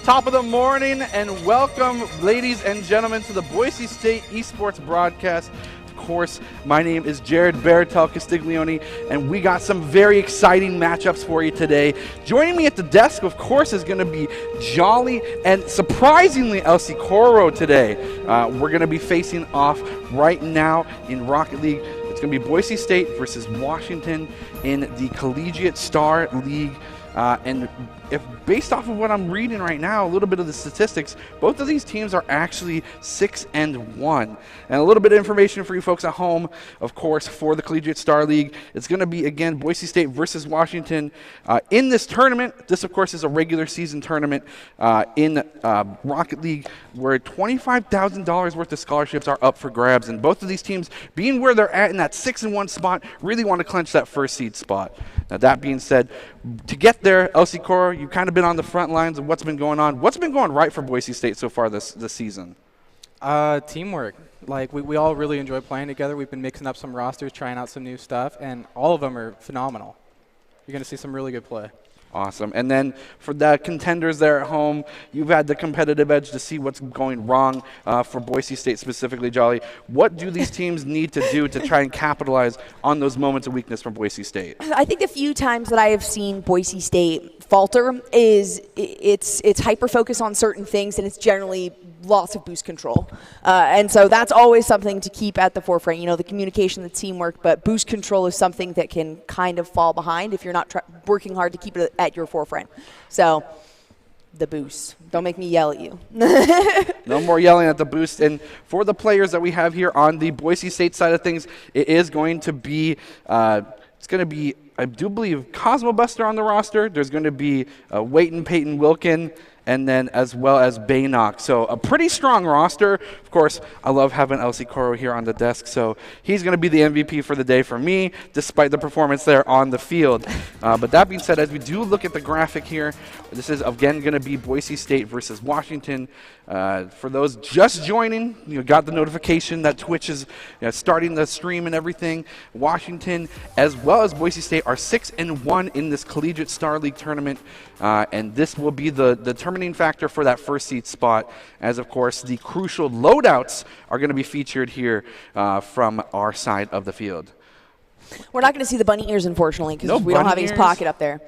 Top of the morning, and welcome, ladies and gentlemen, to the Boise State Esports broadcast. Of course, my name is Jared Baratel Castiglione, and we got some very exciting matchups for you today. Joining me at the desk, of course, is going to be Jolly and surprisingly Elsie Coro today. We're going to be facing off right now in Rocket League. It's going to be Boise State versus Washington in the Collegiate Star League. And if based off of what I'm reading right now, a little bit of the statistics, both of these teams are actually 6-1. And a little bit of information for you folks at home, of course, for the Collegiate Star League. It's going to be, again, Boise State versus Washington. In this tournament, this, of course, is a regular season tournament in Rocket League where $25,000 worth of scholarships are up for grabs. And both of these teams, being where they're at in that 6-1 spot, really want to clinch that first seed spot. Now, that being said, to get there, Elsie Coro, you've kind of been on the front lines of what's been going on. What's been going right for Boise State so far this season? Teamwork. Like, we all really enjoy playing together. We've been mixing up some rosters, trying out some new stuff, and all of them are phenomenal. You're going to see some really good play. Awesome. And then for the contenders there at home, you've had the competitive edge to see what's going wrong for Boise State specifically, Jolly. What do these teams need to do to try and capitalize on those moments of weakness from Boise State? I think the few times that I have seen Boise State falter is it's hyper-focus on certain things, and it's generally lots of boost control. And so that's always something to keep at the forefront, you know, the communication, the teamwork, but boost control is something that can kind of fall behind if you're not working hard to keep it at your forefront. So the boost. Don't make me yell at you. No more yelling at the boost. And for the players that we have here on the Boise State side of things, it is going to be I do believe Cosmo Buster on the roster. There's going to be Wayton Peyton Wilkin, and then as well as Baynock. So a pretty strong roster. Of course, I love having Elsie Coro here on the desk, so he's going to be the MVP for the day for me, despite the performance there on the field. But that being said, as we do look at the graphic here, this is again going to be Boise State versus Washington. For those just joining, you got the notification that Twitch is starting the stream and everything. Washington, as well as Boise State, are 6-1 in this Collegiate Star League tournament, and this will be the determining factor for that first seed spot, as of course the crucial loadouts are going to be featured here from our side of the field. We're not going to see the bunny ears, unfortunately, because we don't have his ears. pocket up there.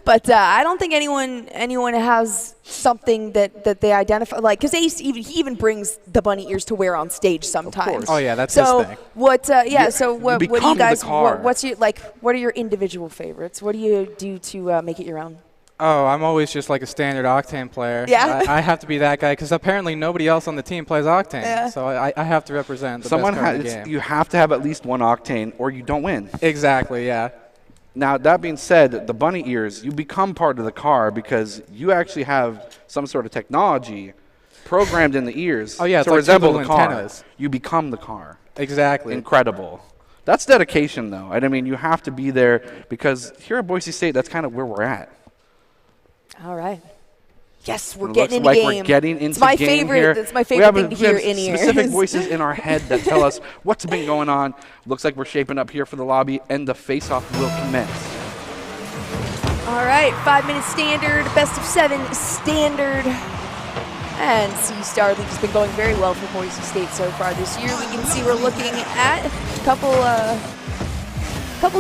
But I don't think anyone has something that they identify, like, because he even brings the bunny ears to wear on stage sometimes. Oh yeah, that's his thing. What do you guys? What are your individual favorites? What do you do to make it your own? Oh, I'm always just like a standard Octane player. Yeah? I have to be that guy because apparently nobody else on the team plays Octane. Yeah. So I have to represent the best card in the game. You have to have at least one Octane or you don't win. Exactly, yeah. Now, that being said, the bunny ears, you become part of the car because you actually have some sort of technology programmed in the ears to resemble the car. Antennas. You become the car. Exactly. Incredible. That's dedication, though. I mean, you have to be there because here at Boise State, that's kind of where we're at. All right. Yes, we're getting into like game. We're getting into it's my game favorite. here. That's my favorite thing to hear in ears. Specific voices in our head that tell us what's been going on. Looks like we're shaping up here for the lobby, and the face-off will commence. All right, 5-minute standard, best of 7 standard. And C-Star League has been going very well for Boise State so far this year. We can see we're looking at a couple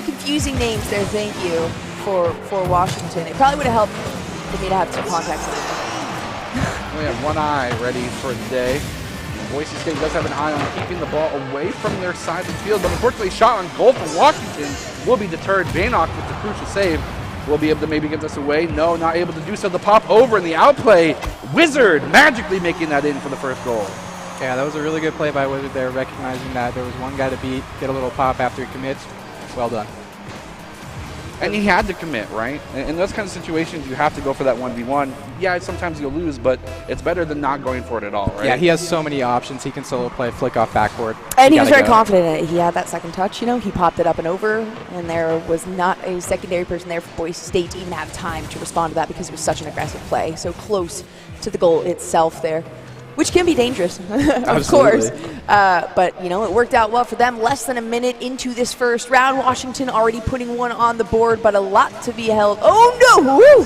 confusing names there, thank you, for Washington. It probably would have helped for me to have 2 contacts on it. We have one eye ready for the day. Boise State does have an eye on keeping the ball away from their side of the field, but unfortunately shot on goal for Washington will be deterred. Baynock with the crucial save will be able to maybe get this away. No, not able to do so. The pop over in the outplay. Wizard magically making that in for the first goal. Yeah, that was a really good play by Wizard there, recognizing that there was one guy to beat, get a little pop after he commits. Well done. And he had to commit, right? In those kind of situations, you have to go for that 1v1. Yeah, sometimes you'll lose, but it's better than not going for it at all, right? Yeah, he has so many options. He can solo play, flick off backboard. And he was very confident in it. He had that second touch, he popped it up and over, and there was not a secondary person there for Boise State to even have time to respond to that because it was such an aggressive play, so close to the goal itself there. Which can be dangerous, of course. But, it worked out well for them. Less than a minute into this first round. Washington already putting one on the board, but a lot to be held. Oh, no! Woo!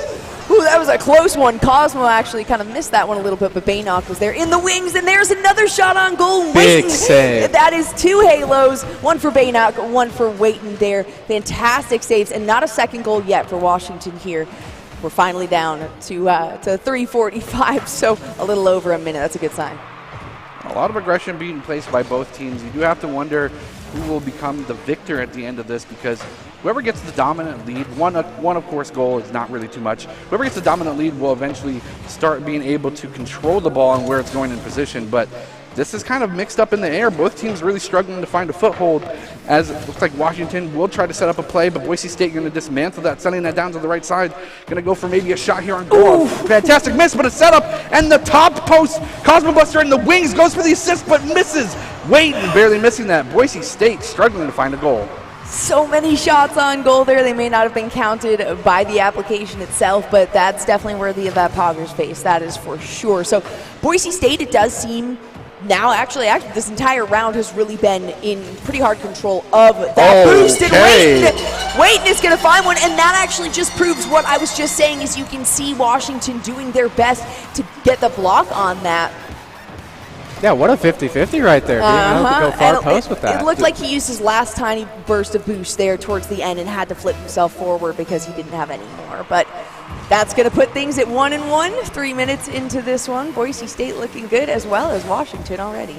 Ooh, that was a close one. Cosmo actually kind of missed that one a little bit, but Baynock was there in the wings, and there's another shot on goal. Big save. That is 2 halos, one for Baynock, one for Waiton there. Fantastic saves, and not a second goal yet for Washington here. We're finally down to 3:45, so a little over a minute. That's a good sign. A lot of aggression being placed by both teams. You do have to wonder who will become the victor at the end of this, because whoever gets the dominant lead, one of course goal is not really too much. Whoever gets the dominant lead will eventually start being able to control the ball and where it's going in position. But this is kind of mixed up in the air. Both teams really struggling to find a foothold, as it looks like Washington will try to set up a play, but Boise State going to dismantle that, sending that down to the right side. Going to go for maybe a shot here on goal. Fantastic miss, but a setup, and the top post. Cosmo Buster in the wings goes for the assist, but misses. Waiton barely missing that. Boise State struggling to find a goal. So many shots on goal there. They may not have been counted by the application itself, but that's definitely worthy of that Poggers face. That is for sure. So Boise State, it does seem now, actually, this entire round has really been in pretty hard control of that boost. And Waiton is going to find one, and that actually just proves what I was just saying, is you can see Washington doing their best to get the block on that. Yeah, what a 50-50 right there. Being able to go far post with that. It looked like he used his last tiny burst of boost there towards the end and had to flip himself forward because he didn't have any more. But that's going to put things at 1-1, 3 minutes into this one. Boise State looking good, as well as Washington already.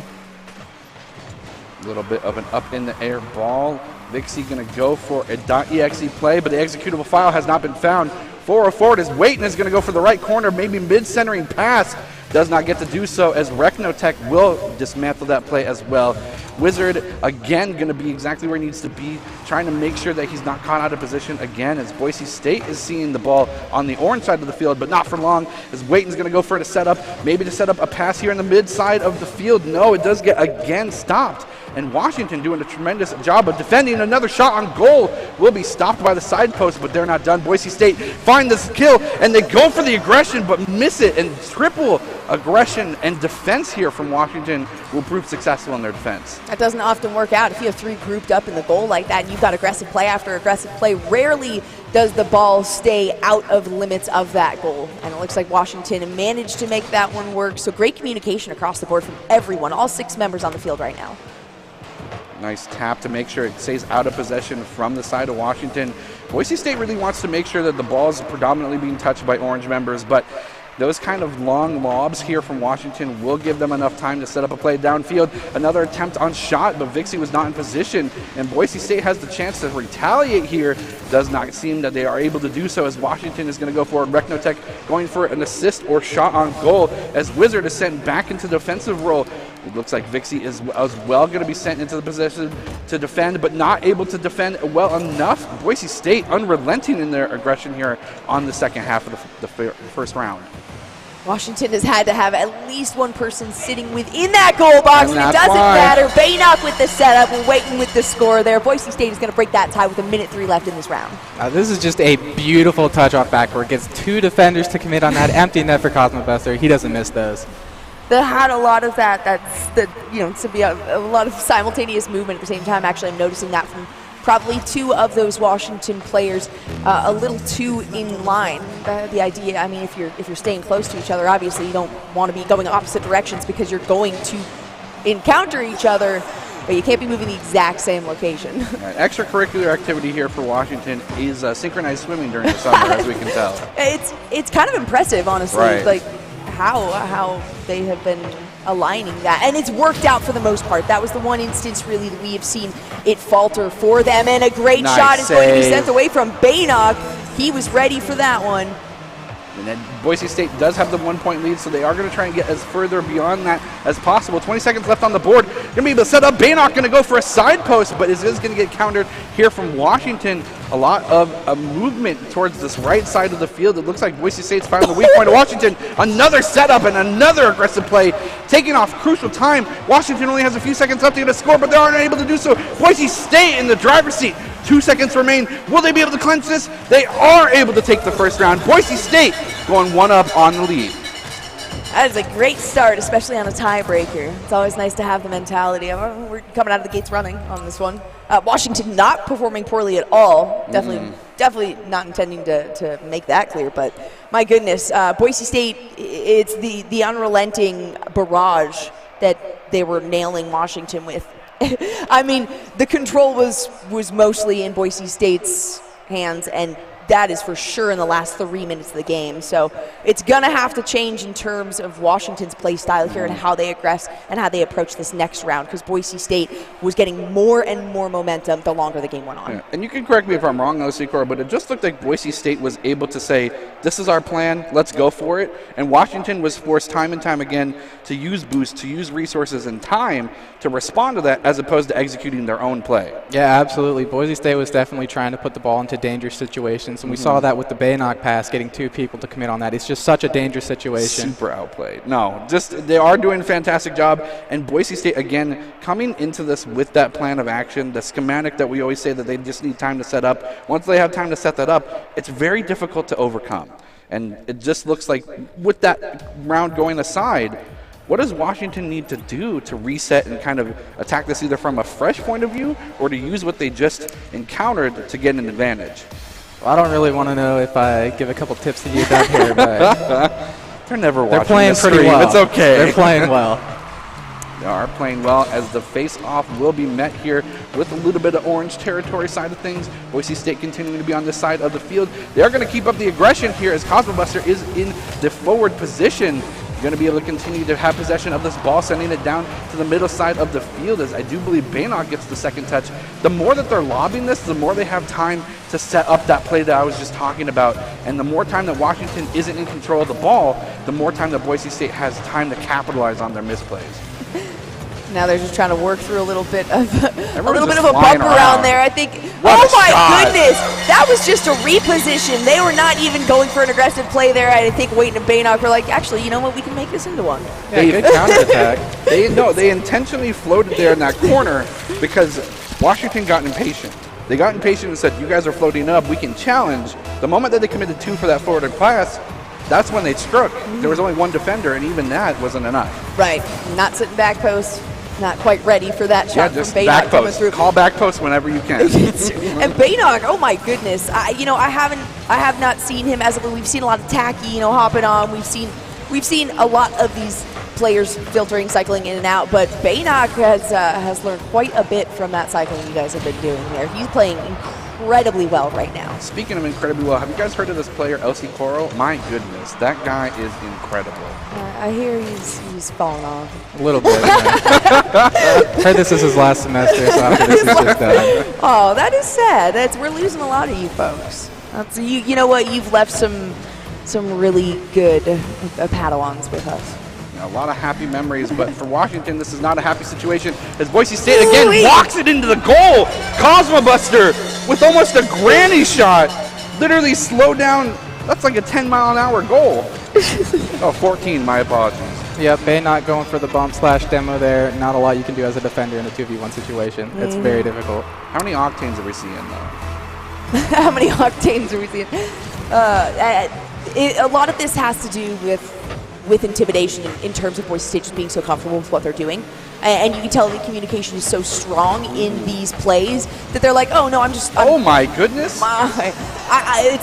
A little bit of an up-in-the-air ball. Vixie going to go for a .exe play, but the executable file has not been found. 404 is Waiton is going to go for the right corner, maybe mid-centering pass. Does not get to do so, as Rechnotech will dismantle that play as well. Wizard, again, going to be exactly where he needs to be, trying to make sure that he's not caught out of position again, as Boise State is seeing the ball on the orange side of the field, but not for long, as Waiton's going to go for it to set up, maybe to set up a pass here in the mid side of the field. No, it does get again stopped. And Washington doing a tremendous job of defending. Another shot on goal will be stopped by the side post, but they're not done. Boise State find this kill, and they go for the aggression, but miss it, and triple aggression and defense here from Washington will prove successful in their defense. That doesn't often work out. If you have three grouped up in the goal like that, and you've got aggressive play after aggressive play, rarely does the ball stay out of limits of that goal. And it looks like Washington managed to make that one work. So great communication across the board from everyone, all 6 members on the field right now. Nice tap to make sure it stays out of possession from the side of Washington. Boise State really wants to make sure that the ball is predominantly being touched by orange members, but those kind of long lobs here from Washington will give them enough time to set up a play downfield. Another attempt on shot, but Vixie was not in position, and Boise State has the chance to retaliate here. Does not seem that they are able to do so, as Washington is going to go forward. Rechnotech going for an assist or shot on goal, as Wizard is sent back into the defensive role. It looks like Vixie is as well going to be sent into the position to defend, but not able to defend well enough. Boise State unrelenting in their aggression here on the second half of the first round. Washington has had to have at least one person sitting within that goal box, and it doesn't why. matter. Baynock with the setup, we're waiting with the score there. Boise State is going to break that tie with 1:03 left in this round. This is just a beautiful touch off backboard. Gets 2 defenders to commit on that empty net for Cosmo Buster. He doesn't miss those. They had a lot of that. That's the to be a lot of simultaneous movement at the same time. Actually, I'm noticing that from probably 2 of those Washington players a little too in line. The idea, I mean, if you're staying close to each other, obviously you don't want to be going opposite directions because you're going to encounter each other, but you can't be moving the exact same location. Right. Extracurricular activity here for Washington is synchronized swimming during the summer, as we can tell. It's kind of impressive, honestly. Right. Like how they have been aligning that, and it's worked out for the most part. That was the one instance really that we have seen it falter for them, and a great shot is going to be sent away from Baynock. He was ready for that one. And then Boise State does have the 1-point lead, so they are going to try and get as further beyond that as possible. 20 seconds left on the board. Going to be able to set up. Baynock going to go for a side post, but it is going to get countered here from Washington. A lot of movement towards this right side of the field. It looks like Boise State's found the weak point of Washington. Another setup and another aggressive play, taking off crucial time. Washington only has a few seconds left to get a score, but they aren't able to do so. Boise State in the driver's seat. 2 seconds remain. Will they be able to clinch this? They are able to take the first round. Boise State going 1-up on the lead. That is a great start, especially on a tiebreaker. It's always nice to have the mentality of, oh, we're coming out of the gates running on this one. Washington not performing poorly at all. Definitely not intending to make that clear, but my goodness, Boise State, it's the unrelenting barrage that they were nailing Washington with. I mean, the control was mostly in Boise State's hands, and that is for sure in the last 3 minutes of the game. So it's going to have to change in terms of Washington's play style here and how they aggress and how they approach this next round, because Boise State was getting more and more momentum the longer the game went on. Yeah. And you can correct me if I'm wrong, Osikor, but it just looked like Boise State was able to say, this is our plan, let's go for it. And Washington was forced time and time again to use boosts, to use resources and time to respond to that, as opposed to executing their own play. Yeah, absolutely. Boise State was definitely trying to put the ball into dangerous situations, and we saw that with the Baynock pass, getting 2 people to commit on that. It's just such a dangerous situation. Super outplayed. No, just they are doing a fantastic job, and Boise State, again, coming into this with that plan of action, the schematic that we always say that they just need time to set up. Once they have time to set that up, it's very difficult to overcome. And it just looks like, with that round going aside, what does Washington need to do to reset and kind of attack this either from a fresh point of view or to use what they just encountered to get an advantage? Well, I don't really want to know if I give a couple tips to you down here, but they're never watching. They're playing this pretty stream. well. It's okay. They're playing well. They are playing well, as the face-off will be met here with a little bit of orange territory side of things. Boise State continuing to be on this side of the field. They are going to keep up the aggression here as Cosmo Buster is in the forward position. Going to be able to continue to have possession of this ball, sending it down to the middle side of the field, as I do believe Baynock gets the second touch. The more that they're lobbing this, the more they have time to set up that play that I was just talking about. And the more time that Washington isn't in control of the ball, the more time that Boise State has time to capitalize on their misplays. Now they're just trying to work through a little bit of a just bump around. around there. I think. What oh a my shot. goodness, that was just a reposition. They were not even going for an aggressive play there. I think Waiton and Baynock were like, actually, you know what? We can make this into one. Yeah, good counterattack. They intentionally floated there in that corner because Washington got impatient. They got impatient and said, you guys are floating up, we can challenge. The moment that they committed 2 for that forward pass, that's when they struck. There was only 1 defender, and even that wasn't enough. Right, not sitting back post, not quite ready for that shot from Baynock back coming post. through. Call back post whenever you can. And Baynock, oh my goodness, I have not seen him as we've seen a lot of tacky, hopping on. We've seen a lot of these players filtering, cycling in and out, but Baynock has learned quite a bit from that cycling you guys have been doing here. He's playing incredibly well right now. Speaking of incredibly well, have you guys heard of this player, Elsie Coral? My goodness, that guy is incredible. I hear he's falling off. A little bit. Heard this is his last semester, so after this is just done. Oh, that is sad. We're losing a lot of you folks. You know what? You've left some really good Padawans with us. A lot of happy memories, but for Washington, this is not a happy situation as Boise State again walks it into the goal. Cosmo Buster with almost a granny shot. Literally slowed down. That's like a 10-mile-an-hour goal. 14, my apologies. Yep, Baynock going for the bump / demo there. Not a lot you can do as a defender in a 2v1 situation. It's very difficult. How many octanes are we seeing, though? How many octanes are we seeing? A lot of this has to do with intimidation in terms of Boise State just being so comfortable with what they're doing. And you can tell the communication is so strong in these plays that they're like, oh, no, oh, my goodness.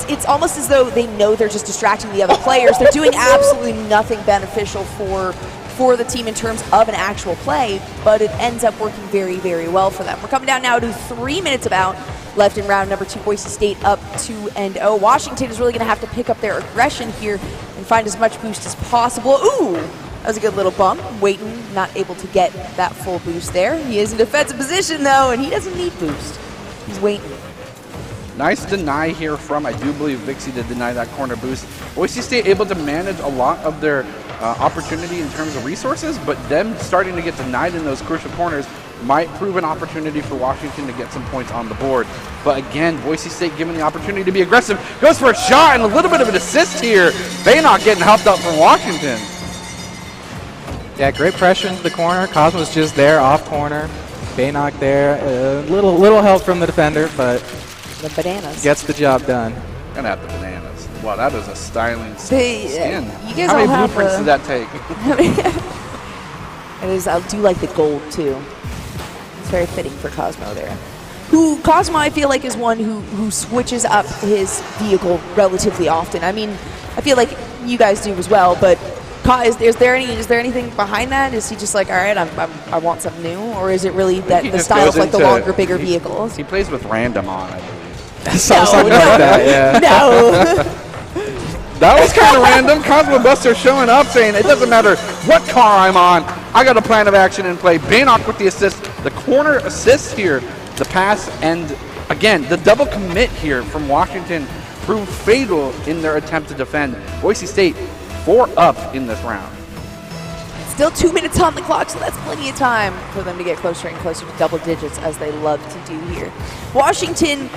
It's almost as though they know they're just distracting the other players. They're doing absolutely nothing beneficial for the team in terms of an actual play, but it ends up working very, very well for them. We're coming down now to 3 minutes about left in round number 2. Boise State up 2-0. Washington is really going to have to pick up their aggression here and find as much boost as possible. Ooh, that was a good little bump. Waiton not able to get that full boost there. He is in defensive position, though, and he doesn't need boost. He's waiting. Nice deny here from, I do believe Vixie to deny that corner boost. Boise State able to manage a lot of their opportunity in terms of resources, but them starting to get denied in those crucial corners might prove an opportunity for Washington to get some points on the board. But again, Boise State given the opportunity to be aggressive, goes for a shot and a little bit of an assist here. Baynock getting helped out from Washington. Yeah, great pressure into the corner. Cosmo's just there, off corner. Baynock there. Little help from the defender, but the bananas gets the job done. Gonna have the bananas. Wow, that is a styling They, skin. you guys How all many have blueprints did that take? It is. I do like the gold too. It's very fitting for Cosmo there. Cosmo, I feel like, is one who switches up his vehicle relatively often. I mean, I feel like you guys do as well, but is there anything behind that? Is he just like, all right, I want something new, or is it really that the style of like the longer, bigger vehicles? He plays with random on, I believe. Something like that, yeah. No. That was kind of random. Cosmo Buster showing up saying, it doesn't matter what car I'm on, I got a plan of action in play. Bannock with the assist, the corner assist here, the pass, and again, the double commit here from Washington proved fatal in their attempt to defend. Boise State 4 up in this round. Still 2 minutes on the clock, so that's plenty of time for them to get closer and closer to double digits, as they love to do here. Washington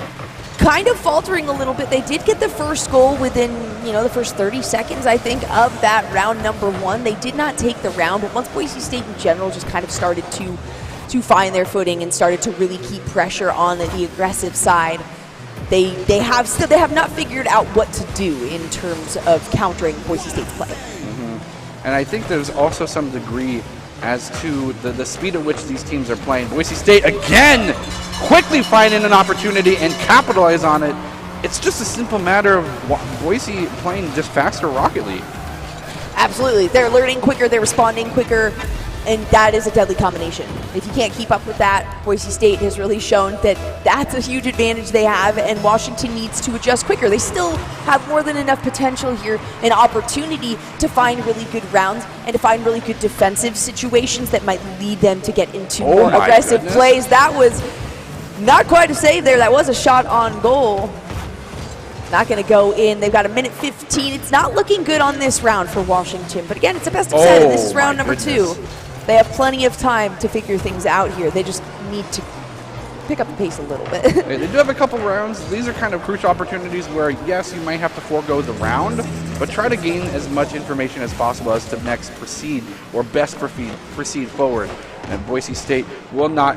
kind of faltering a little bit. They did get the first goal within, the first 30 seconds, I think, of that round number 1. They did not take the round, but once Boise State in general just kind of started to find their footing and started to really keep pressure on the aggressive side, they have not figured out what to do in terms of countering Boise State's play. And I think there's also some degree as to the speed at which these teams are playing. Boise State, again, quickly finding an opportunity and capitalize on it. It's just a simple matter of Boise playing just faster Rocket League. Absolutely. They're learning quicker, they're responding quicker, and that is a deadly combination. If you can't keep up with that, Boise State has really shown that that's a huge advantage they have, and Washington needs to adjust quicker. They still have more than enough potential here, an opportunity to find really good rounds and to find really good defensive situations that might lead them to get into more aggressive plays. That was not quite a save there. That was a shot on goal. Not going to go in. They've got a minute 15. It's not looking good on this round for Washington. But again, it's a best of 7. This is round number 2. They have plenty of time to figure things out here. They just need to pick up the pace a little bit. They do have a couple rounds. These are kind of crucial opportunities where, yes, you might have to forego the round, but try to gain as much information as possible as to next proceed or best proceed forward. And Boise State will not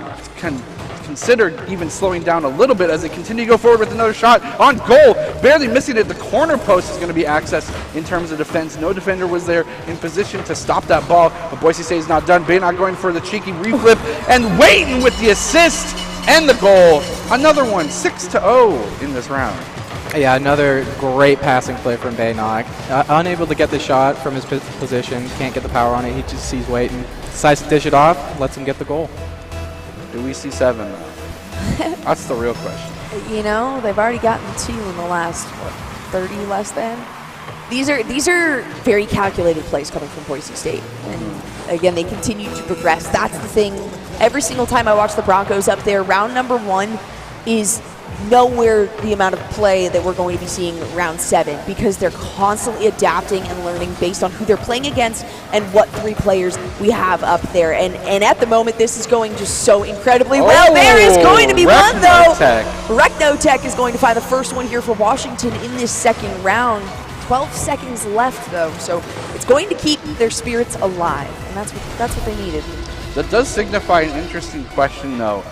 consider even slowing down a little bit as they continue to go forward with another shot on goal. Barely missing it. The corner post is going to be accessed in terms of defense. No defender was there in position to stop that ball, but Boise State is not done. Baynock going for the cheeky reflip and waiting with the assist and the goal. Another one, 6-0 in this round. Yeah, another great passing play from Baynock. Unable to get the shot from his position, can't get the power on it. He just sees waiting, decides to dish it off, lets him get the goal. Do we see 7? That's the real question. They've already gotten 2 in the last 30 less than. These are very calculated plays coming from Boise State, and again, they continue to progress. That's the thing. Every single time I watch the Broncos up there, round number 1 is nowhere the amount of play that we're going to be seeing round 7, because they're constantly adapting and learning based on who they're playing against and what 3 players we have up there. And at the moment, this is going just so incredibly well. There is going to be one, though. Recnotech is going to find the first one here for Washington in this second round. 12 seconds left, though, so it's going to keep their spirits alive, and that's what they needed. That does signify an interesting question, though.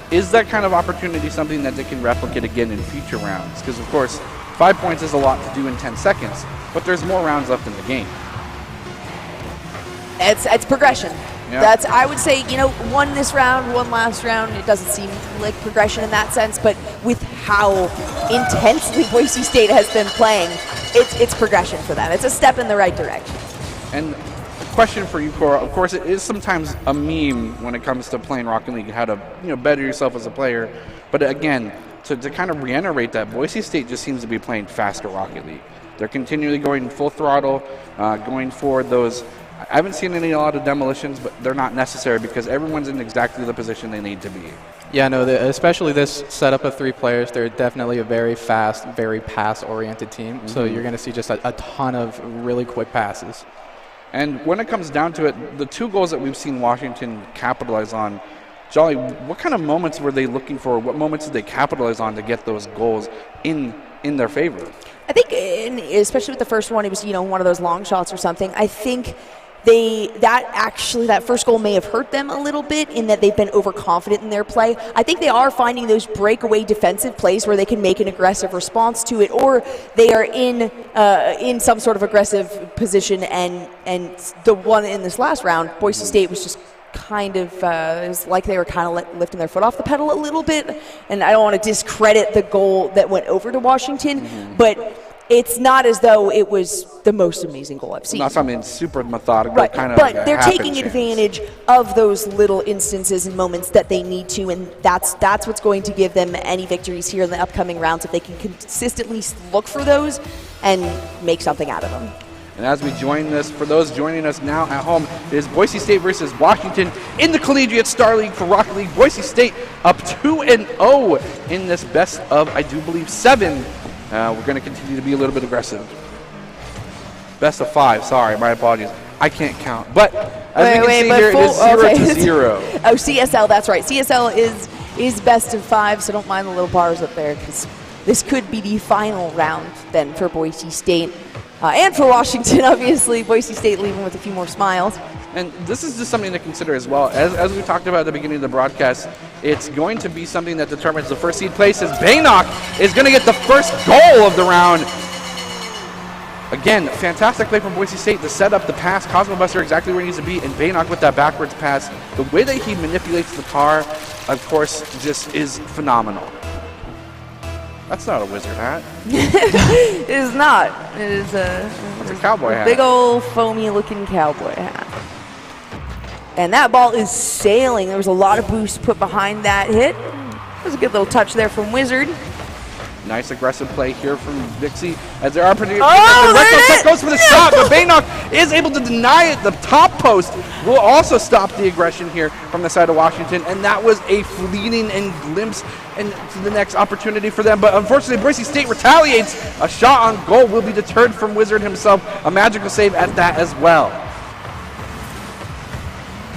Is that kind of opportunity something that they can replicate again in future rounds? Because, of course, 5 points is a lot to do in 10 seconds, but there's more rounds left in the game. It's progression. Yeah. I would say, one this round, one last round. It doesn't seem like progression in that sense, but with how intensely Boise State has been playing, it's progression for them. It's a step in the right direction. And question for you, Cora. Of course, it is sometimes a meme when it comes to playing Rocket League, how to better yourself as a player. But again, to kind of reiterate that, Boise State just seems to be playing faster Rocket League. They're continually going full throttle, going for those. I haven't seen a lot of demolitions, but they're not necessary because everyone's in exactly the position they need to be. Yeah, no, especially this setup of 3 players, they're definitely a very fast, very pass-oriented team. So you're going to see just a ton of really quick passes. And when it comes down to it, the 2 goals that we've seen Washington capitalize on, Jolly, what kind of moments were they looking for? What moments did they capitalize on to get those goals in their favor? I think, especially with the first one, it was one of those long shots or something. I think that first goal may have hurt them a little bit in that they've been overconfident in their play. I think they are finding those breakaway defensive plays where they can make an aggressive response to it, or they are in some sort of aggressive position. And the one in this last round, Boise State was just kind of it was like they were kind of lifting their foot off the pedal a little bit. And I don't want to discredit the goal that went over to Washington, but it's not as though it was the most amazing goal I've seen. Not something super methodical, right, kind of. But they're taking chance. advantage of those little instances and moments that they need to, and that's what's going to give them any victories here in the upcoming rounds if they can consistently look for those and make something out of them. And as we join this, for those joining us now at home, it is Boise State versus Washington in the Collegiate Star League for Rocket League. Boise State up 2-0 in this best of, I do believe, 7. We're going to continue to be a little bit aggressive. Best of 5, sorry, my apologies. I can't count. But as we can see here, it is 0-0. Oh, CSL, that's right. CSL is best of 5, so don't mind the little bars up there, because this could be the final round then for Boise State. And for Washington, obviously. Boise State leaving with a few more smiles. And this is just something to consider as well. As we talked about at the beginning of the broadcast, it's going to be something that determines the first seed place, as Baynock is going to get the first goal of the round. Again, fantastic play from Boise State to set up the pass. Cosmo Buster exactly where he needs to be, and Baynock with that backwards pass. The way that he manipulates the car, of course, just is phenomenal. That's not a wizard hat. It is not. It is It's a cowboy hat. Big old foamy looking cowboy hat. And that ball is sailing. There was a lot of boost put behind that hit. That was a good little touch there from Wizard. Nice aggressive play here from Vixie as there are pretty. Oh, there it goes for the shot, but Baynock is able to deny it. The top post will also stop the aggression here from the side of Washington, and that was a fleeting and glimpse into the next opportunity for them. But unfortunately, Boise State retaliates. A shot on goal will be deterred from Wizard himself. A magical save at that as well.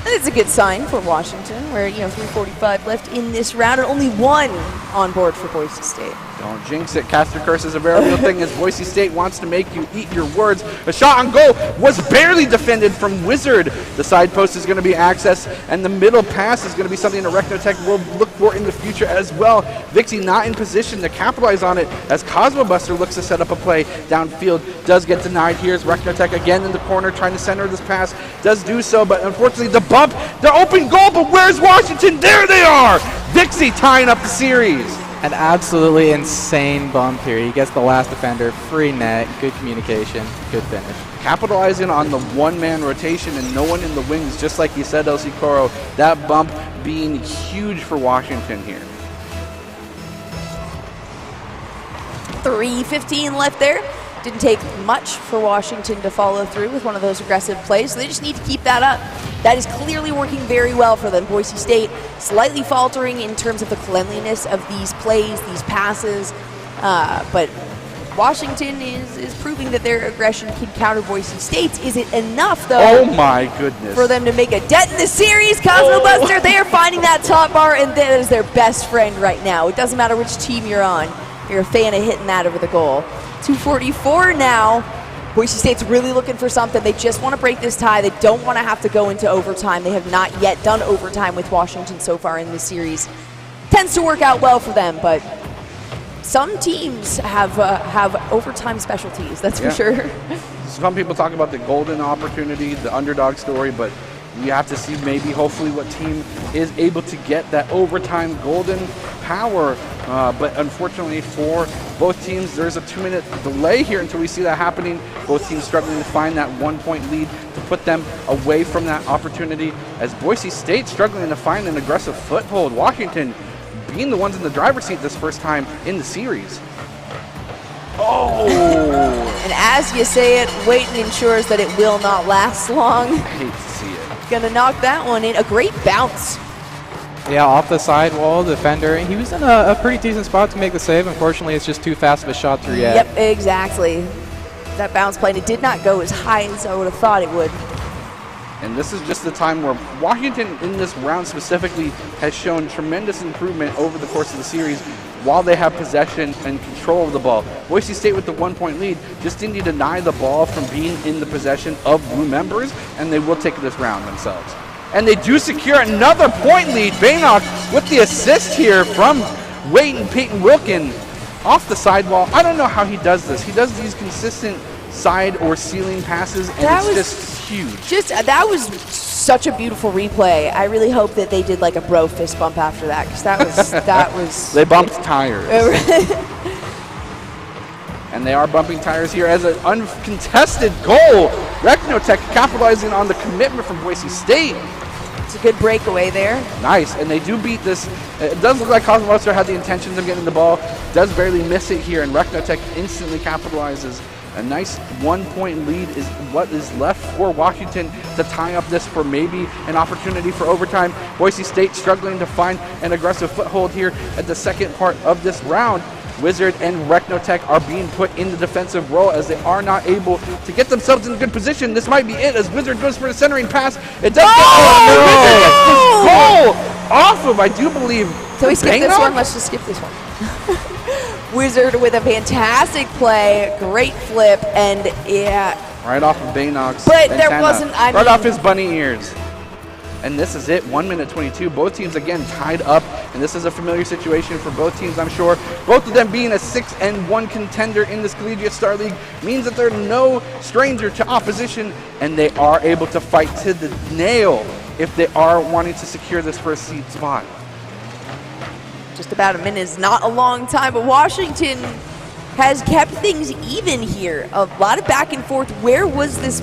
It's a good sign for Washington, where 3:45 left in this round, and only 1 on board for Boise State. Don't jinx it. Cast your curse is a very real thing, as Boise State wants to make you eat your words. A shot on goal was barely defended from Wizard. The side post is going to be accessed, and the middle pass is going to be something that Rechnotech will look for in the future as well. Vixie not in position to capitalize on it, as Cosmo Buster looks to set up a play downfield. Does get denied. Here's Rechnotech again in the corner trying to center this pass. Does do so, but unfortunately the bump, the open goal, but where's Washington? There they are! Vixie tying up the series. An absolutely insane bump here. He gets the last defender, free net, good communication, good finish. Capitalizing on the one-man rotation and no one in the wings, just like you said, LC Coro. That bump being huge for Washington here. 3:15 left there. Didn't take much for Washington to follow through with one of those aggressive plays, so they just need to keep that up. That is clearly working very well for them. Boise State slightly faltering in terms of the cleanliness of these plays, these passes, but Washington is proving that their aggression can counter Boise State's. Is it enough, though? Oh my goodness. For them to make a dent in the series? Cosmo Buster, they are finding that top bar, and that is their best friend right now. It doesn't matter which team you're on. You're a fan of hitting that over the goal. 2:44 now. Boise State's really looking for something. They just want to break this tie. They don't want to have to go into overtime. They have not yet done overtime with Washington so far in this series. Tends to work out well for them, but some teams have overtime specialties, that's for sure. Some people talk about the golden opportunity, the underdog story, but you have to see maybe hopefully what team is able to get that overtime golden power. But unfortunately for both teams, there's a 2-minute delay here until we see that happening. Both teams struggling to find that 1-point lead to put them away from that opportunity, as Boise State struggling to find an aggressive foothold. Washington being the ones in the driver's seat this first time in the series. Oh! And as you say it, Waiton ensures that it will not last long. I hate to see it. Gonna knock that one in. A great bounce. Yeah, off the sidewall, defender. He was in a pretty decent spot to make the save. Unfortunately, it's just too fast of a shot through yet. Yep, exactly. That bounce play, and it did not go as high as I would have thought it would. And this is just the time where Washington in this round specifically has shown tremendous improvement over the course of the series. while they have possession and control of the ball. Boise State with the 1-point lead just need to deny the ball from being in the possession of blue members, and they will take this round themselves. And they do secure another point lead. Baynock with the assist here from Wayton Peyton Wilkin off the sidewall. I don't know how he does this. He does these consistent side or ceiling passes, and it's just huge. That was such a beautiful replay. I really hope that they did like a bro fist bump after that, because that was They bumped tires. And they are bumping tires here as an uncontested goal. Rechnotech capitalizing on the commitment from Boise State. It's a good breakaway there. Nice, and they do beat this. It does look like Cosmobuster had the intentions of getting the ball, does barely miss it here, and Rechnotech instantly capitalizes. A nice 1-point lead is what is left for Washington to tie up this for maybe an opportunity for overtime. Boise State struggling to find an aggressive foothold here at the second part of this round. Wizard and Rechnotech are being put in the defensive role as they are not able to get themselves in a good position. This might be it as Wizard goes for the centering pass. It does Wizard gets this goal off of, I do believe, So we skip this one. Let's just skip this one. Wizard with a fantastic play, great flip, and yeah. Right off of Baynock's But antenna. there wasn't, right off his bunny ears. And this is it, 1:22. Both teams again tied up, and this is a familiar situation for both teams, I'm sure. Both of them being a 6-1 contender in this Collegiate Star League means that they're no stranger to opposition, and they are able to fight to the nail if they are wanting to secure this first seed spot. Just about a minute is not a long time, but Washington has kept things even here. A lot of back and forth. Where was this?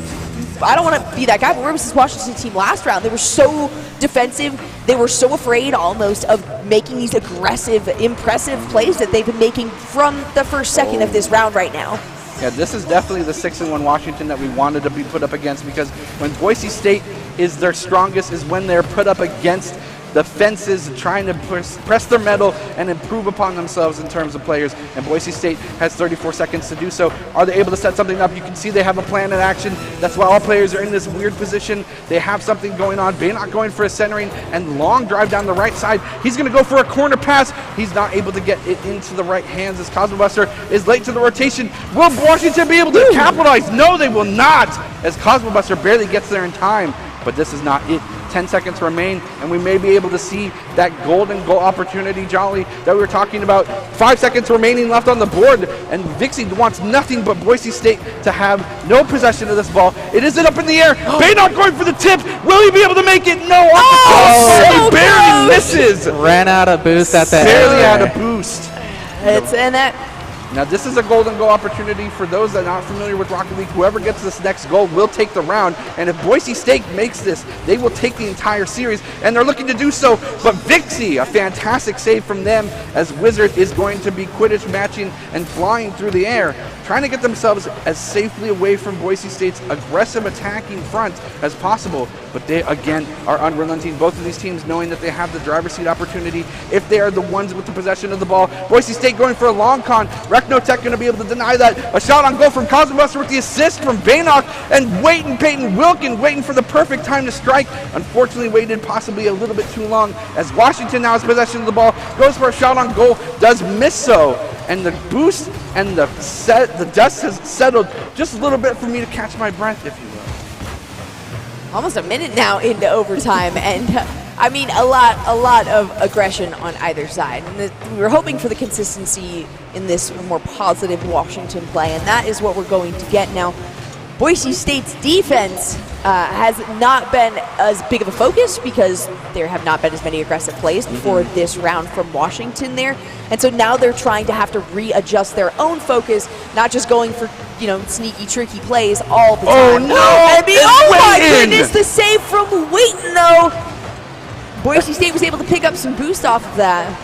I don't want to be that guy, but where was this Washington team last round? They were so defensive. They were so afraid almost of making these aggressive, impressive plays that they've been making from the first second of this round right now. Yeah, this is definitely the 6-1 Washington that we wanted to be put up against, because when Boise State is their strongest is when they're put up against the fences, trying to press their metal and improve upon themselves in terms of players. And Boise State has 34 seconds to do so. Are they able to set something up? You can see they have a plan in action. That's why all players are in this weird position. They have something going on. Baynock going for a centering and long drive down the right side. He's going to go for a corner pass. He's not able to get it into the right hands as Cosmobuster is late to the rotation. Will Washington be able to capitalize? No, they will not, as Cosmobuster barely gets there in time. But this is not it. 10 seconds remain, and we may be able to see that golden goal opportunity, Jolly, that we were talking about. 5 seconds remaining left on the board, and Vixie wants nothing but Boise State to have no possession of this ball. It isn't up in the air. Baynock going for the tip. Will he be able to make it? No. He barely misses. Ran out of boost at the barely out of boost. Now this is a golden goal opportunity for those that are not familiar with Rocket League. Whoever gets this next goal will take the round, and if Boise State makes this, they will take the entire series, and they're looking to do so. But Vixie, a fantastic save from them, as Wizard is going to be Quidditch matching and flying through the air, trying to get themselves as safely away from Boise State's aggressive attacking front as possible. But they, again, are unrelenting. Both of these teams knowing that they have the driver's seat opportunity if they are the ones with the possession of the ball. Boise State going for a long con. Rechnotech going to be able to deny that. A shot on goal from Cosmobuster with the assist from Baynock, and Wayton Peyton Wilkin waiting for the perfect time to strike. Unfortunately waited possibly a little bit too long, as Washington now has possession of the ball, goes for a shot on goal, does miss so. And the boost and the dust has settled just a little bit for me to catch my breath, if you will. Almost a minute now into overtime, and I mean a lot of aggression on either side. And we were hoping for the consistency in this more positive Washington play, and that is what we're going to get now. Boise State's defense has not been as big of a focus because there have not been as many aggressive plays before this round from Washington there. And so now they're trying to have to readjust their own focus, not just going for, you know, sneaky, tricky plays all the time. Oh, no! Oh, my goodness, the save from Wayton, though. Boise State was able to pick up some boost off of that.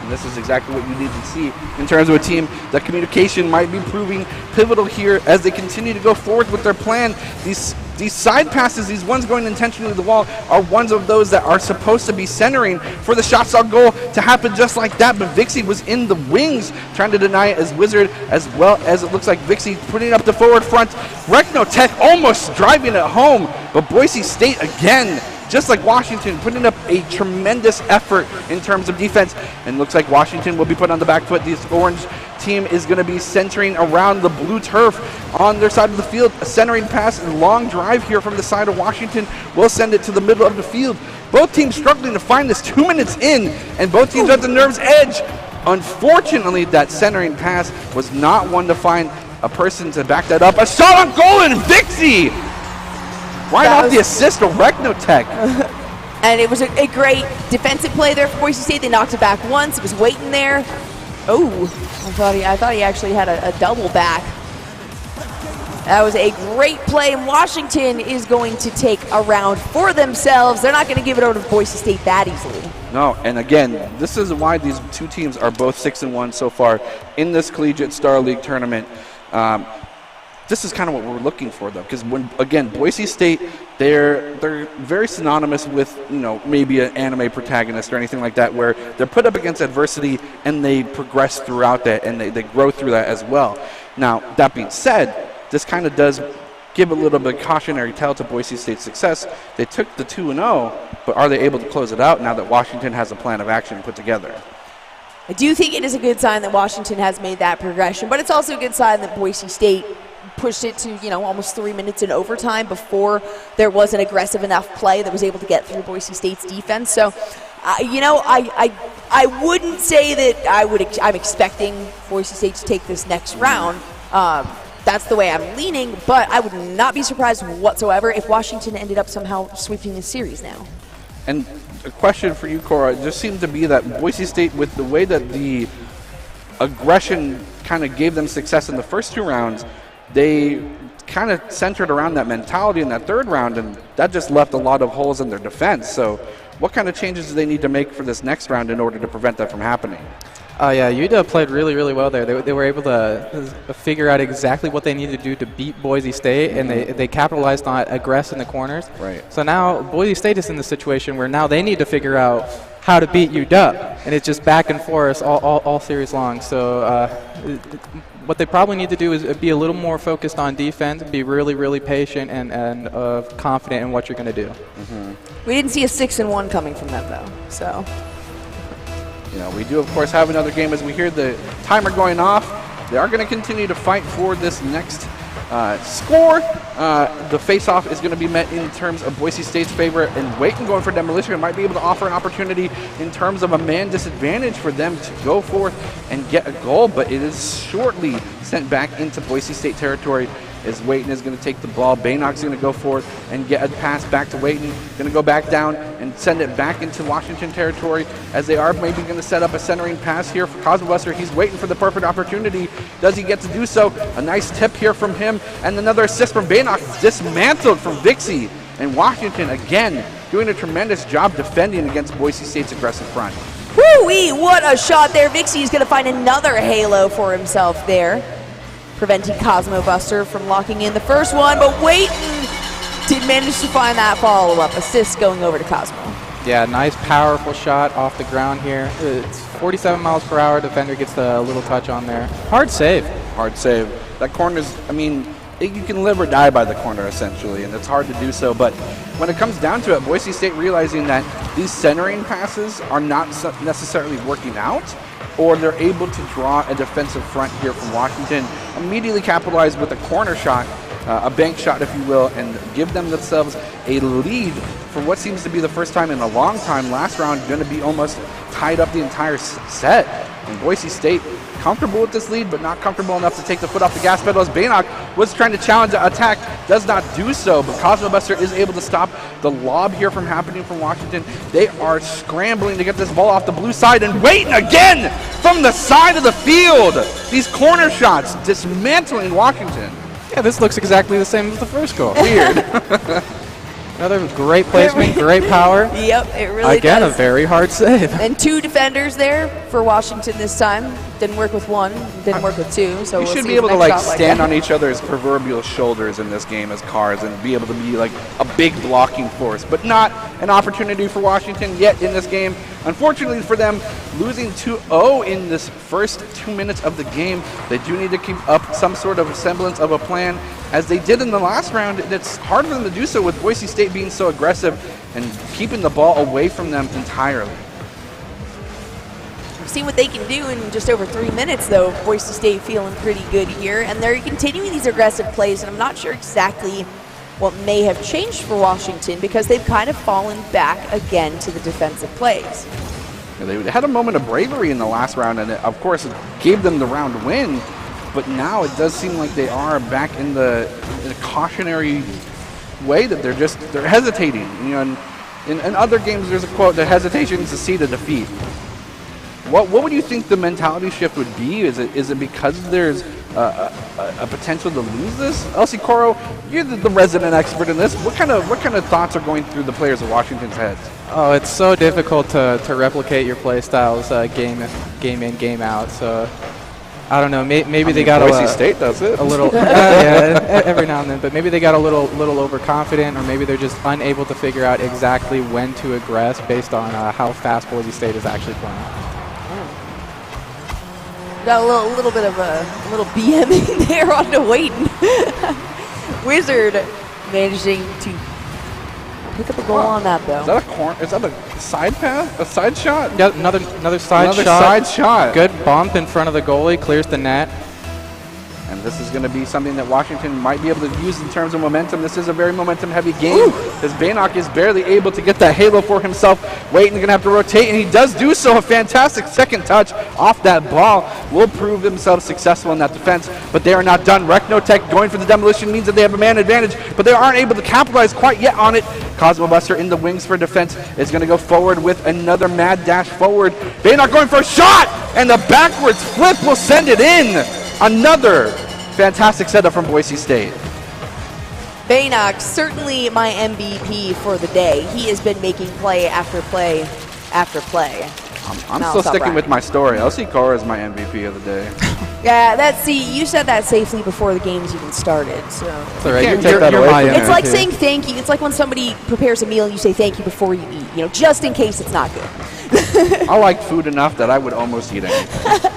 And this is exactly what you need to see in terms of a team. The communication might be proving pivotal here as they continue to go forward with their plan. These side passes, these ones going intentionally to the wall, are ones of those that are supposed to be centering for the shots on goal to happen just like that. But Vixie was in the wings trying to deny it as Wizard, as well as it looks like Vixie putting up the forward front. Rechnotech almost driving it home, but Boise State again just like Washington, putting up a tremendous effort in terms of defense. And looks like Washington will be put on the back foot. This orange team is going to be centering around the blue turf on their side of the field. A centering pass and long drive here from the side of Washington will send it to the middle of the field. Both teams struggling to find this 2 minutes in, and both teams at the nerve's edge. Unfortunately, that centering pass was not one to find a person to back that up. A shot on goal, and Vixie! Right off the assist of Rechnotech. And it was a great defensive play there for Boise State. They knocked it back once. It was waiting there. Oh, I thought he actually had a double back. That was a great play, and Washington is going to take a round for themselves. They're not going to give it over to Boise State that easily. No, and again, this is why these two teams are both 6-1 so far in this Collegiate Star League tournament. This is kind of what we're looking for, though, because when, again, Boise State, they're very synonymous with, you know, maybe an anime protagonist or anything like that, where they're put up against adversity and they progress throughout that and they grow through that as well. Now, that being said, this kind of does give a little bit of cautionary tale to Boise State's success. They took the 2-0, but are they able to close it out now that Washington has a plan of action put together? I do think it is a good sign that Washington has made that progression, but it's also a good sign that Boise State pushed it to, you know, almost 3 minutes in overtime before there was an aggressive enough play that was able to get through Boise State's defense. So, you know, I wouldn't say that I'm expecting Boise State to take this next round. That's the way I'm leaning, but I would not be surprised whatsoever if Washington ended up somehow sweeping this series now. And a question for you, Cora, it just seemed to be that Boise State, with the way that the aggression kind of gave them success in the first two rounds, they kind of centered around that mentality in that third round, and that just left a lot of holes in their defense. So what kind of changes do they need to make for this next round in order to prevent that from happening? Yeah, UW played really, really well there. They were able to figure out exactly what they needed to do to beat Boise State, and they capitalized on aggress in the corners. Right. So now Boise State is in the situation where now they need to figure out how to beat UW, and it's just back and forth all series long. So what they probably need to do is be a little more focused on defense, be really, really patient and confident in what you're going to do. We didn't see a 6-1 coming from them, though. So. You know, we do, of course, have another game as we hear the timer going off. They are going to continue to fight for this next score. The face-off is going to be met in terms of Boise State's favor, and Wayton going for demolition might be able to offer an opportunity in terms of a man disadvantage for them to go forth and get a goal, but it is shortly sent back into Boise State territory as Wayton is going to take the ball. Baynock's going to go forth and get a pass back to Wayton. Going to go back down and send it back into Washington territory as they are maybe going to set up a centering pass here for Cosmobuster. He's waiting for the perfect opportunity. Does he get to do so? A nice tip here from him, and another assist from Baynock. Dismantled from Vixie. And Washington, again, doing a tremendous job defending against Boise State's aggressive front. Woo-wee, what a shot there. Vixie is going to find another halo for himself there, preventing Cosmobuster from locking in the first one, but Wayton did manage to find that follow-up assist going over to Cosmo. Yeah, nice powerful shot off the ground here. It's 47 miles per hour. Defender gets a little touch on there. Hard save. Hard save. That corner's, I mean, you can live or die by the corner essentially, and it's hard to do so, but when it comes down to it, Boise State realizing that these centering passes are not necessarily working out, or they're able to draw a defensive front here from Washington, immediately capitalize with a corner shot, a bank shot if you will, and give themselves a lead for what seems to be the first time in a long time. Last round going to be almost tied up the entire set, and Boise State comfortable with this lead, but not comfortable enough to take the foot off the gas pedal as Baynock was trying to challenge the attack, does not do so, but Cosmobuster is able to stop the lob here from happening from Washington. They are scrambling to get this ball off the blue side, and Wayton again from the side of the field. These corner shots dismantling Washington. Yeah, this looks exactly the same as the first goal. Weird. Another great placement, great power. Yep, it really Again, does. a very hard save. And two defenders there for Washington this time. Didn't work with one, didn't work with two. So you we'll should see be if able the to next like shot stand that. on each other's proverbial shoulders in this game as cars and be able to be like a big blocking force, but not an opportunity for Washington yet in this game. Unfortunately for them, losing 2-0 in this first 2 minutes of the game, they do need to keep up some sort of semblance of a plan as they did in the last round. It's hard for them to do so with Boise State being so aggressive and keeping the ball away from them entirely. We've seen what they can do in just over 3 minutes, though. Boise State feeling pretty good here, and they're continuing these aggressive plays, and I'm not sure exactly what may have changed for Washington because they've kind of fallen back again to the defensive plays. They had a moment of bravery in the last round, and of course it gave them the round win, but now it does seem like they are back in the cautionary way that they're hesitating. You know, in other games there's a quote, the hesitation is the seed of defeat. What would you think the mentality shift would be? Is it because there's a potential to lose this? Elsie Coro, you're the resident expert in this. What kind of thoughts are going through the players of Washington's heads? Oh, it's so difficult to replicate your play styles game in, game out. So I don't know. Maybe they got Boise State does it a little, yeah, every now and then. But maybe they got a little overconfident, or maybe they're just unable to figure out exactly when to aggress based on how fast Boise State is actually playing. Got a little bit of a little BM there on the Waiting. Wizard managing to pick up a goal on that, though. Is that a corner? Is that a side pass? A side shot? Yeah, another side shot. Side shot. Good bump in front of the goalie, clears the net. And this is going to be something that Washington might be able to use in terms of momentum. This is a very momentum-heavy game, as Baynock is barely able to get that halo for himself. Waiting, going to have to rotate, and he does do so. A fantastic second touch off that ball will prove themselves successful in that defense, but they are not done. Rechnotech going for the demolition means that they have a man advantage, but they aren't able to capitalize quite yet on it. Cosmo Buster in the wings for defense is going to go forward with another mad dash forward. Baynock going for a shot, and the backwards flip will send it in. Another fantastic setup from Boise State. Baynock, certainly my MVP for the day. He has been making play after play after play. I'm still sticking with my story. Elsie Cora is my MVP of the day. Yeah, you said that safely before the game's even started. So That's all right. You take take that away from me. it's like saying thank you. It's like when somebody prepares a meal and you say thank you before you eat. You know, just in case it's not good. I like food enough that I would almost eat anything.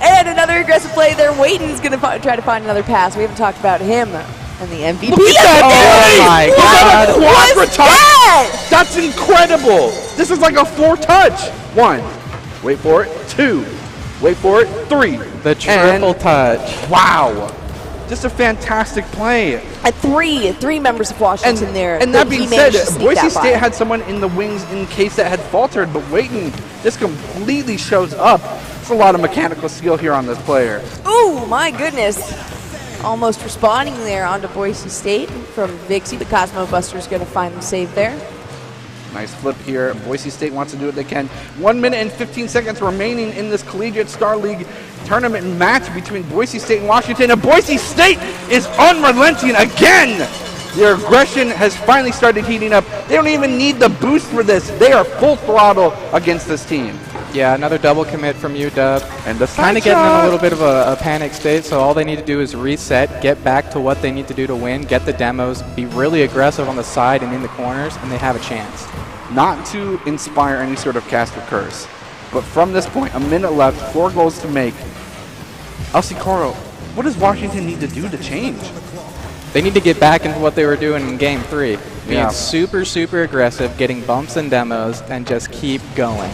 And another aggressive play there. Waiden's going to try to find another pass. We haven't talked about him and the MVP. Look at that! Oh my God! Quadra touch! that? That's incredible! This is like a 4-touch. 1. Wait for it. 2. Wait for it. 3. The triple touch. Wow! Just a fantastic play. At three members of Washington there. And that being said, Boise that State had someone in the wings in case that had faltered, but Waiton just completely shows up. It's a lot of mechanical skill here on this player. Ooh, my goodness. Almost responding there onto Boise State from Vixie, but Cosmo Buster's going to find the save there. Nice flip here. Boise State wants to do what they can. 1 minute and 15 seconds remaining in this Collegiate Star League tournament match between Boise State and Washington. And Boise State is unrelenting again. Their aggression has finally started heating up. They don't even need the boost for this. They are full throttle against this team. Yeah, another double commit from UW. And the kind of getting in a little bit of a panic state, so all they need to do is reset, get back to what they need to do to win, get the demos, be really aggressive on the side and in the corners, and they have a chance. Not to inspire any sort of cast or curse, but from this point, a minute left, 4 goals to make. Elsie Coro, what does Washington need to do to change? They need to get back into what they were doing in Game 3. Being super, super aggressive, getting bumps and demos, and just keep going.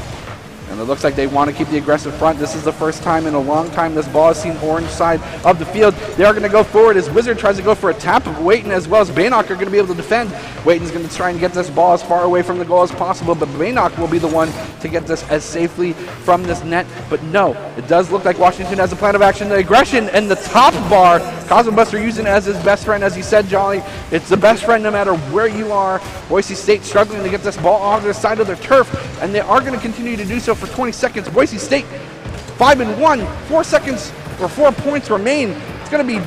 And it looks like they want to keep the aggressive front. This is the first time in a long time this ball has seen orange side of the field. They are going to go forward as Wizard tries to go for a tap of Waiton, as well as Baynock are going to be able to defend. Waiton's going to try and get this ball as far away from the goal as possible, but Baynock will be the one to get this as safely from this net. But no, it does look like Washington has a plan of action. The aggression and the top bar, Cosmo Buster using it as his best friend, as he said, Jolly. It's the best friend no matter where you are. Boise State struggling to get this ball on the side of their turf, and they are going to continue to do so for 20 seconds. Boise State 5-1, 4 seconds or 4 points remain. It's going to be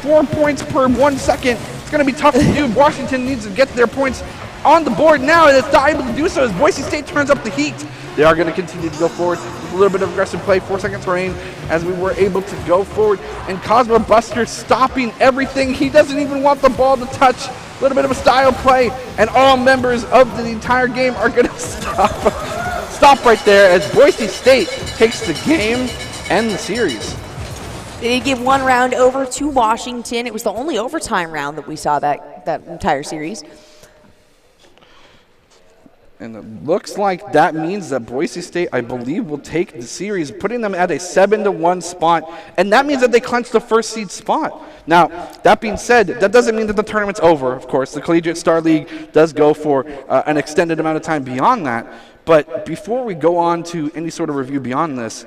4 points per 1 second. It's going to be tough to do. Washington needs to get their points on the board now, and it's not able to do so as Boise State turns up the heat. They are going to continue to go forward with a little bit of aggressive play. 4 seconds remain as we were able to go forward, and Cosmo Buster stopping everything. He doesn't even want the ball to touch. A little bit of a style play, and all members of the entire game are going to stop right there as Boise State takes the game and the series. They did give one round over to Washington. It was the only overtime round that we saw that entire series. And it looks like that means that Boise State, I believe, will take the series, putting them at a 7-1 spot. And that means that they clinch the first seed spot. Now, that being said, that doesn't mean that the tournament's over, of course. The Collegiate Star League does go for an extended amount of time beyond that. But before we go on to any sort of review beyond this,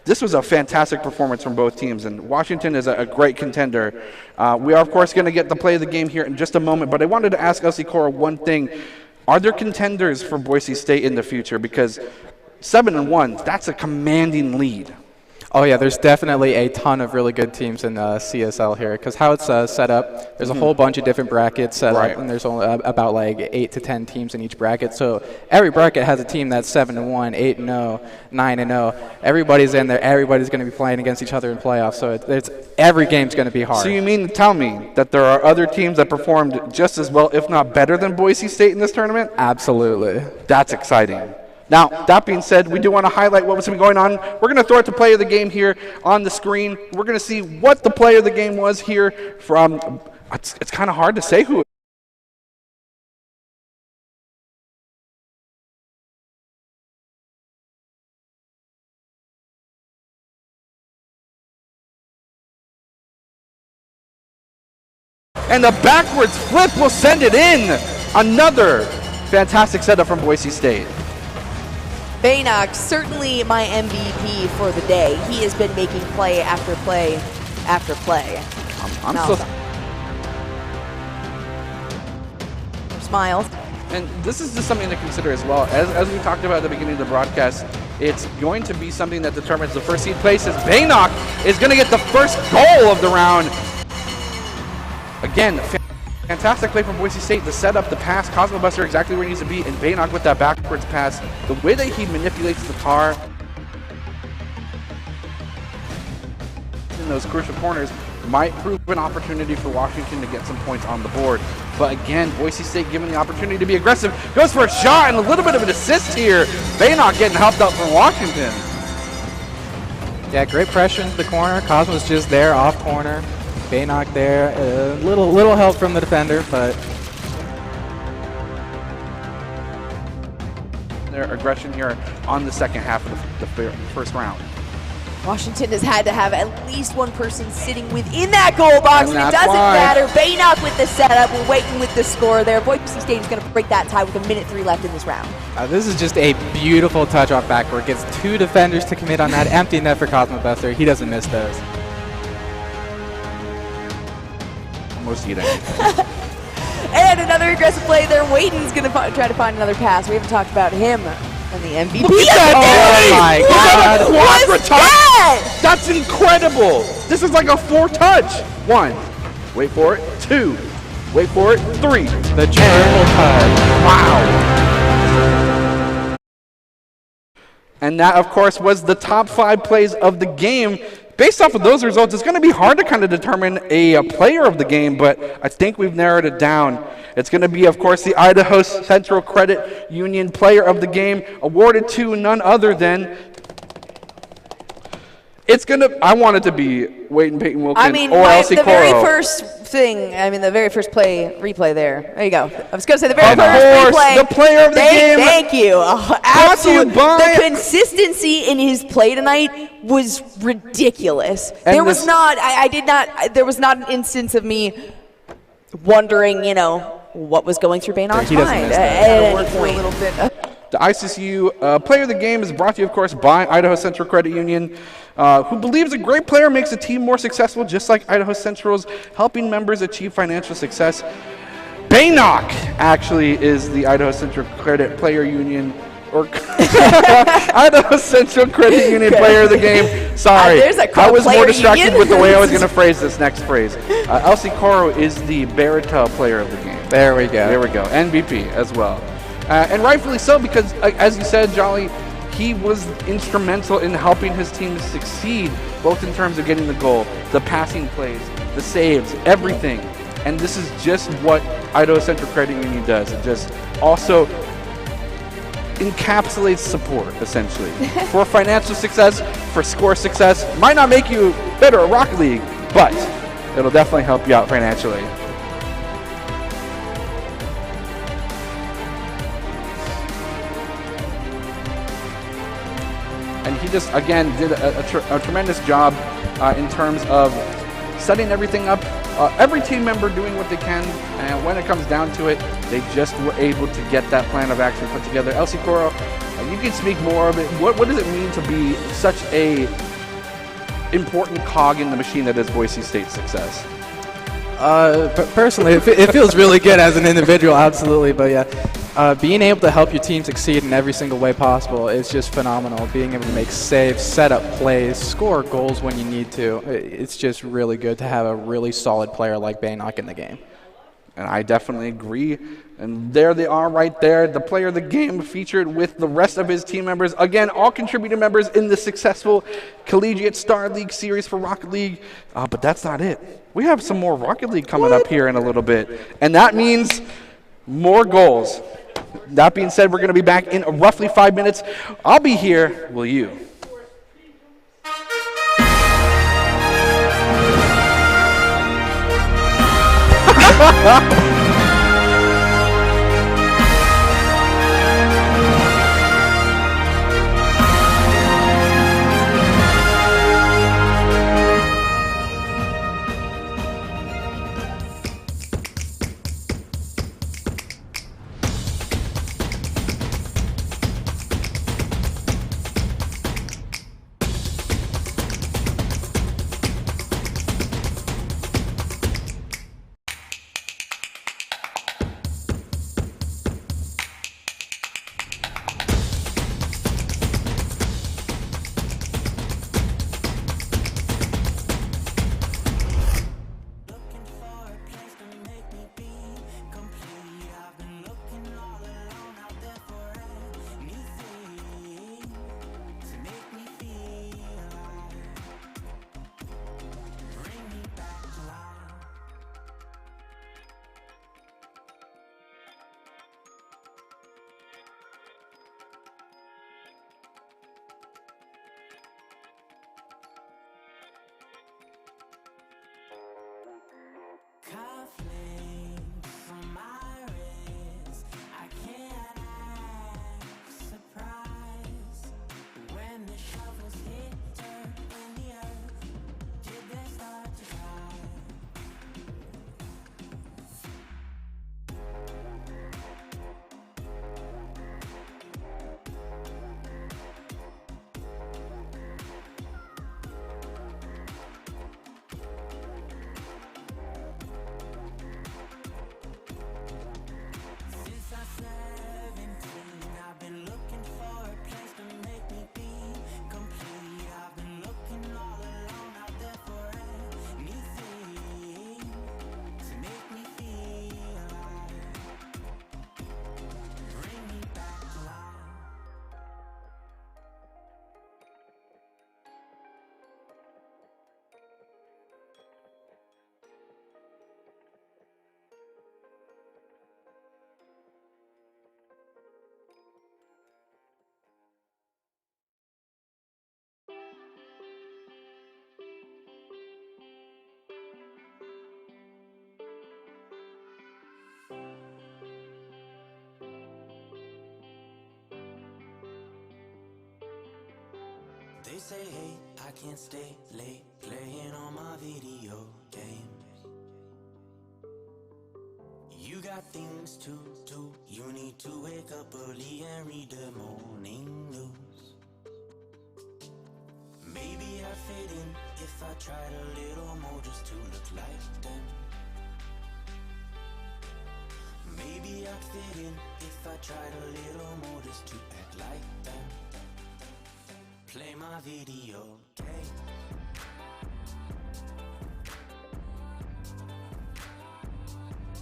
this was a fantastic performance from both teams, and Washington is a great contender. We are, of course, going to get the play of the game here in just a moment, but I wanted to ask Elsie Cora one thing. Are there contenders for Boise State in the future? Because 7-1, that's a commanding lead. Oh yeah, there's definitely a ton of really good teams in CSL here, because how it's set up, there's a whole bunch of different brackets set up, and there's only about like 8 to 10 teams in each bracket. So every bracket has a team that's 7-1, 8-0, 9-0. Everybody's in there. Everybody's going to be playing against each other in playoffs. So every game's going to be hard. So you mean to tell me that there are other teams that performed just as well, if not better, than Boise State in this tournament? Absolutely. That's exciting. Now, that being said, we do want to highlight what was going on. We're going to throw it to play of the game here on the screen. We're going to see what the play of the game was here from, it's kind of hard to say who. And the backwards flip will send it in. Another fantastic setup from Boise State. Baynock, certainly my MVP for the day. He has been making play after play after play. I'm still smiles. And this is just something to consider as well. As we talked about at the beginning of the broadcast, it's going to be something that determines the first seed place, as Baynock is going to get the first goal of the round. Again, fantastic play from Boise State. The setup, the pass, Cosmo Buster exactly where he needs to be, and Baynock with that backwards pass. The way that he manipulates the car in those crucial corners might prove an opportunity for Washington to get some points on the board. But again, Boise State given the opportunity to be aggressive, goes for a shot and a little bit of an assist here. Baynock getting helped out from Washington. Yeah, great pressure into the corner. Cosmo's just there, off corner. Baynock there, little help from the defender, but their aggression here on the second half of the first round. Washington has had to have at least one person sitting within that goal box, and it doesn't matter. Baynock with the setup. We're waiting with the score there. Boise State is going to break that tie with 1:03 left in this round. This is just a beautiful touch off backboard. Gets two defenders to commit on that empty net for Cosmo Buster. He doesn't miss those. Eating. And another aggressive play there. Waiden's going to try to find another pass. We haven't talked about him and the MVP. Look at that! Oh my God! Quadra touch! That's incredible! This is like a 4-touch. 1, wait for it. 2, wait for it. 3. The triple touch. Wow! And that, of course, was the top 5 plays of the game. Based off of those results, it's going to be hard to kind of determine a player of the game, but I think we've narrowed it down. It's going to be, of course, the Idaho Central Credit Union Player of the Game, awarded to none other than... I want it to be Wayton Peyton Wilkin or Elsie Coro. The very first thing, the very first replay there. There you go. I was going to say the very first replay. The player of the game. Thank you. Absolutely. The consistency in his play tonight was ridiculous. And there was not an instance of me wondering, what was going through Baynock's mind at any point. The ICCU Player of the Game is brought to you, of course, by Idaho Central Credit Union, who believes a great player makes a team more successful, just like Idaho Central's helping members achieve financial success. Baynock actually is the Idaho Central Credit Player Union, or Idaho Central Credit Union Player of the Game. Sorry, I was more distracted with the way I was going to phrase this next phrase. Elsie Coro is the Barita Player of the Game. There we go. There we go. MVP as well. And rightfully so, because, as you said, Jolly, he was instrumental in helping his team to succeed, both in terms of getting the goal, the passing plays, the saves, everything. And this is just what Idaho Central Credit Union does. It just also encapsulates support, essentially. For financial success, for score success. Might not make you better at Rocket League, but it'll definitely help you out financially. And he just, again, did a tremendous job in terms of setting everything up. Every team member doing what they can, and when it comes down to it, they just were able to get that plan of action put together. Elsie Coro, you can speak more of it. What does it mean to be such a important cog in the machine that is Boise State's success? Personally, it feels really good as an individual, absolutely. But yeah, being able to help your team succeed in every single way possible is just phenomenal. Being able to make saves, set up plays, score goals when you need to. It's just really good to have a really solid player like Baynock in the game. And I definitely agree. And there they are right there, the player of the game featured with the rest of his team members. Again, all contributing members in the successful Collegiate Star League series for Rocket League. But that's not it. We have some more Rocket League coming up here in a little bit. And that means more goals. That being said, we're going to be back in roughly 5 minutes. I'll be here. Will you? They say, hey, I can't stay late playing on my video games. You got things to do. You need to wake up early and read the morning news. Maybe I'd fit in if I tried a little more just to look like them. Maybe I'd fit in if I tried a little more just to act like them. Play my video game.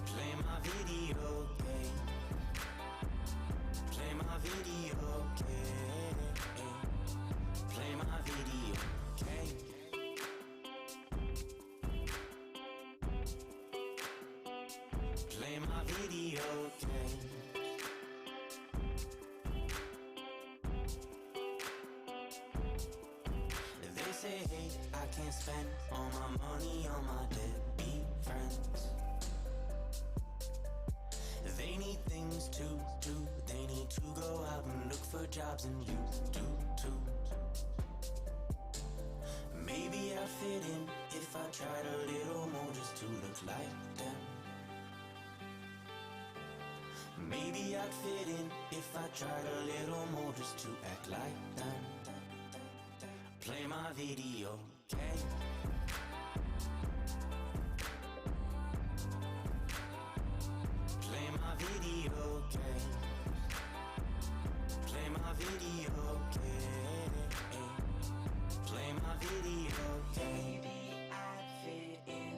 Play my video game. Play my video game. Play my video game. Play my video game. can't spend all my money on my deadbeat friends. They need things to do. They need to go out and look for jobs, and you do too. Maybe I'd fit in if I tried a little more just to look like them. Maybe I'd fit in if I tried a little more just to act like them. Play my video game. Play my video game. Play my video game. Play my video game. Maybe I'd fit in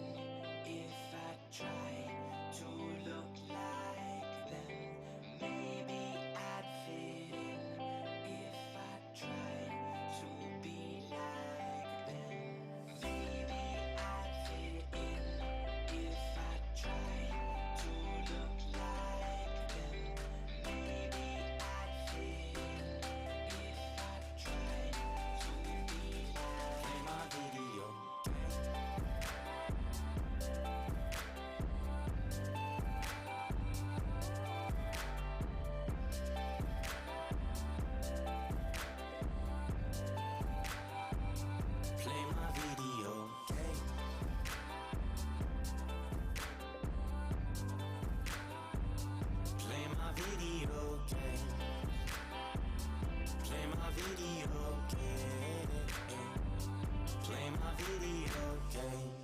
if I tried to look like them. Maybe I'd fit in if I tried to be like them. Maybe I'd fit in if I tried to look like them. Maybe I'd fit in if I tried to be like. Play my video game. Play my video game. Play my video game. Play my video game. Play my video games.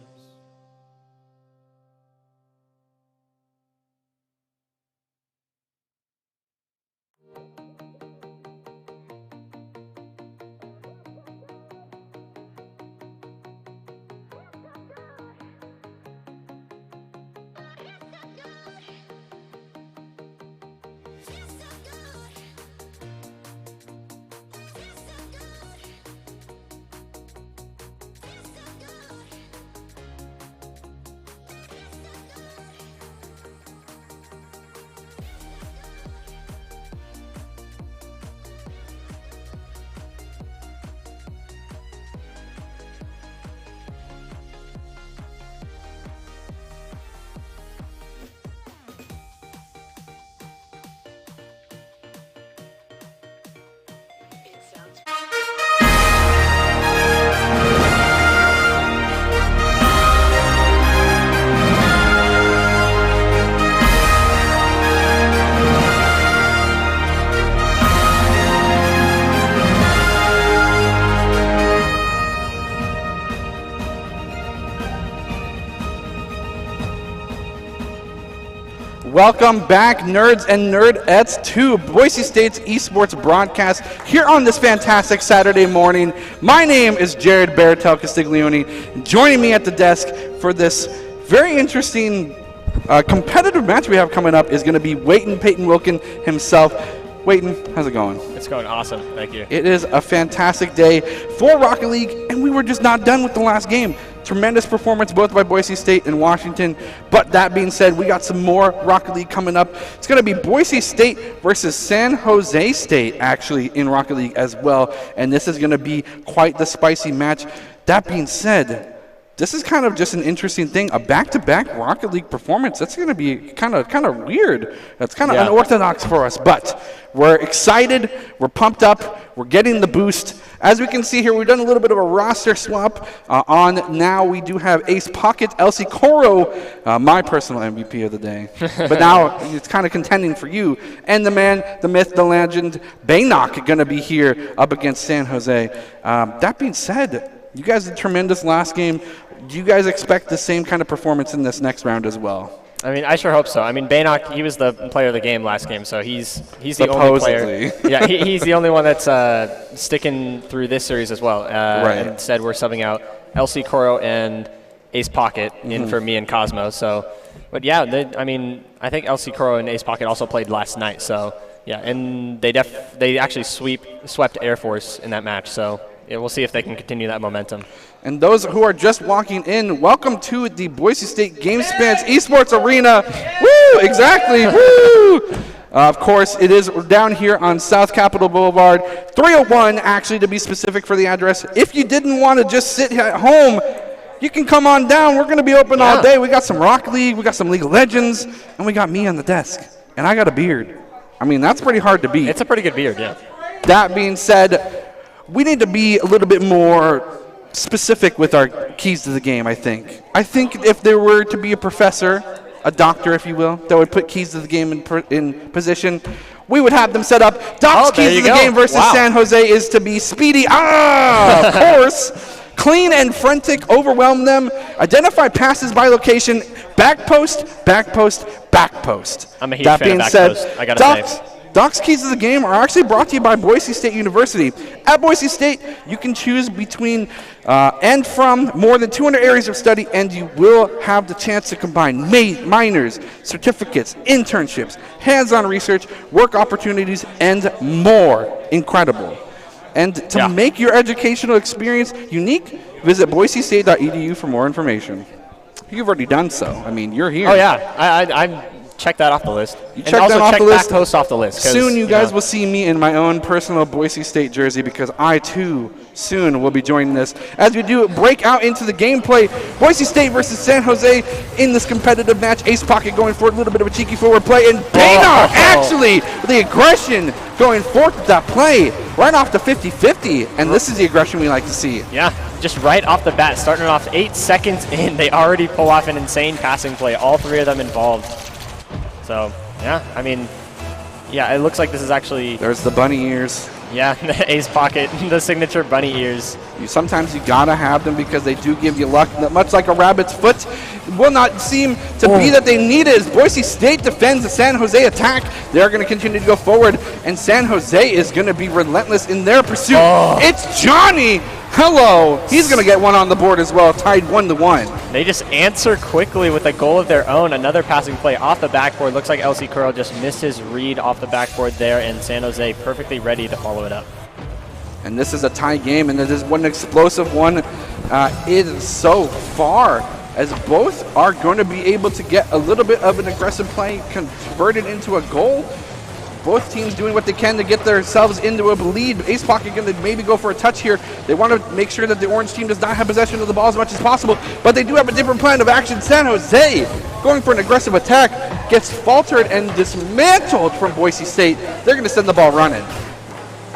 Welcome back, nerds and nerdettes, to Boise State's esports broadcast here on this fantastic Saturday morning. My name is Jared Baratel Castiglione, and joining me at the desk for this very interesting competitive match we have coming up is going to be Wayton Peyton Wilkin himself. Wayton, how's it going? It's going awesome. Thank you. It is a fantastic day for Rocket League, and we were just not done with the last game. Tremendous performance both by Boise State and Washington. But that being said, we got some more Rocket League coming up. It's going to be Boise State versus San Jose State, actually, in Rocket League as well. And this is going to be quite the spicy match. That being said, this is kind of just an interesting thing. A back-to-back Rocket League performance. That's going to be kind of weird. That's kind of unorthodox for us. But we're excited. We're pumped up. We're getting the boost. As we can see here, we've done a little bit of a roster swap. On now, we do have Ace Pocket, Elsie Coro, my personal MVP of the day. But now it's kind of contending for you. And the man, the myth, the legend, Baynock, going to be here up against San Jose. That being said, you guys did tremendous last game. Do you guys expect the same kind of performance in this next round as well? I mean, I sure hope so. I mean, Baynock, he was the player of the game last game, so he's the only player. Yeah, he's the only one that's sticking through this series as well. Right. Instead, we're subbing out Elsie Coro and Ace Pocket in for me and Cosmo. So, but yeah, I mean, I think Elsie Coro and Ace Pocket also played last night. So yeah, and they actually swept Air Force in that match. So yeah, we'll see if they can continue that momentum. And those who are just walking in, welcome to the Boise State GameSpans Esports Arena. Woo! Exactly. Woo! Of course, it is down here on South Capitol Boulevard, 301 actually to be specific for the address. If you didn't want to just sit at home, you can come on down. We're going to be open all day. We got some Rock League, we got some League of Legends, and we got me on the desk. And I got a beard. I mean, that's pretty hard to beat. It's a pretty good beard, yeah. That being said, we need to be a little bit more specific with our keys to the game, I think. I think if there were to be a professor, a doctor, if you will, that would put keys to the game in position, we would have them set up. Doc's keys to the game versus San Jose is to be speedy. Of course. Clean and frantic, overwhelm them. Identify passes by location. Back post, back post, back post. I'm a huge fan of back post. I gotta say. Doc's keys to the game are actually brought to you by Boise State University. At Boise State, you can choose between and from more than 200 areas of study, and you will have the chance to combine minors, certificates, internships, hands-on research, work opportunities, and more. Incredible. And to make your educational experience unique, visit boisestate.edu for more information. You've already done so. I mean, you're here. Oh, yeah. I'm check that off the list. You check that off the list. Back post off the list. Soon you guys will see me in my own personal Boise State jersey, because I, too, soon will be joining this. As we do break out into the gameplay, Boise State versus San Jose in this competitive match. Ace Pocket going for a little bit of a cheeky forward play, and Baynard actually, the aggression going forth with that play, right off the 50-50, and this is the aggression we like to see. Yeah, just right off the bat, starting off 8 seconds in, they already pull off an insane passing play, all three of them involved. So, yeah, I mean, yeah, it looks like this is actually... There's the bunny ears. Yeah, the Ace Pocket, the signature bunny ears. Sometimes you gotta have them because they do give you luck. Much like a rabbit's foot, it will not seem to be that they need it. As Boise State defends the San Jose attack, they're going to continue to go forward, and San Jose is going to be relentless in their pursuit. It's Johnny. Hello. He's going to get one on the board as well, tied 1-1. They just answer quickly with a goal of their own. Another passing play off the backboard. Looks like LC Curl just missed his read off the backboard there, and San Jose perfectly ready to follow it up. And this is a tie game, and this is one explosive one so far, as both are going to be able to get a little bit of an aggressive play converted into a goal. Both teams doing what they can to get themselves into a lead. Ace Pocket going to maybe go for a touch here. They want to make sure that the orange team does not have possession of the ball as much as possible, but they do have a different plan of action. San Jose going for an aggressive attack, gets faltered and dismantled from Boise State. They're going to send the ball running.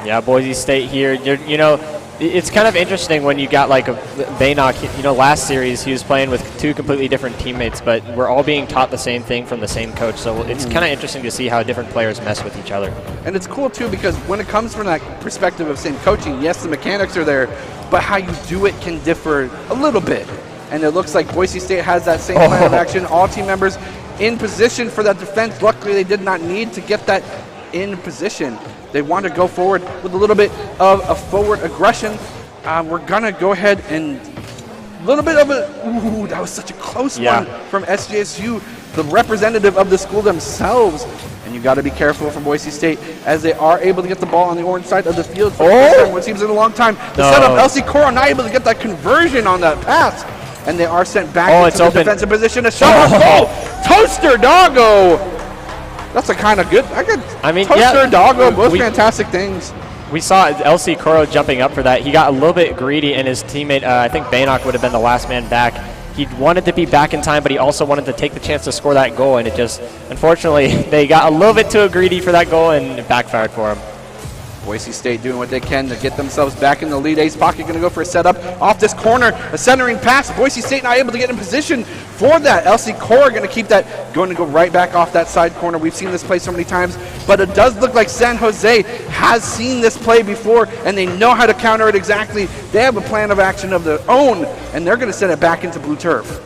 Yeah, Boise State here, you know, it's kind of interesting when you got like a Baynock, you know, last series he was playing with two completely different teammates, but we're all being taught the same thing from the same coach, so it's kind of interesting to see how different players mess with each other. And it's cool too, because when it comes from that perspective of same coaching, yes, the mechanics are there, but how you do it can differ a little bit. And it looks like Boise State has that same plan of action. All team members in position for that defense. Luckily, they did not need to get that in position. They want to go forward with a little bit of a forward aggression. We're going to go ahead and a little bit of a... Ooh, that was such a close one from SJSU, the representative of the school themselves. And you got to be careful from Boise State, as they are able to get the ball on the orange side of the field for the first time, what seems in a long time. The setup, LC Coro not able to get that conversion on that pass. And they are sent back into the defensive position. A shot on goal. Toaster Doggo. That's a kind of good. Toaster, Doggo, both fantastic things. We saw LC Coro jumping up for that. He got a little bit greedy, and his teammate, I think Baynock would have been the last man back. He wanted to be back in time, but he also wanted to take the chance to score that goal, and it just, unfortunately, they got a little bit too greedy for that goal, and it backfired for him. Boise State doing what they can to get themselves back in the lead. Ace Pocket going to go for a setup off this corner. A centering pass. Boise State not able to get in position for that. LC Core going to keep that, going to go right back off that side corner. We've seen this play so many times, but it does look like San Jose has seen this play before, and they know how to counter it exactly. They have a plan of action of their own, and they're going to send it back into blue turf.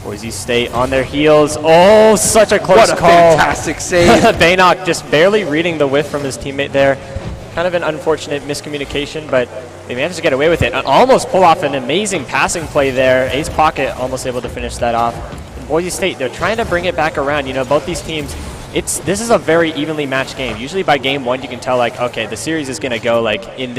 Boise State on their heels. Oh, such a close call. What a fantastic save. Baynock just barely reading the whiff from his teammate there. Kind of an unfortunate miscommunication, but they managed to get away with it. And almost pull off an amazing passing play there. Ace Pocket almost able to finish that off. And Boise State, they're trying to bring it back around. You know, both these teams, this is a very evenly matched game. Usually by game one, you can tell, like, okay, the series is going to go like in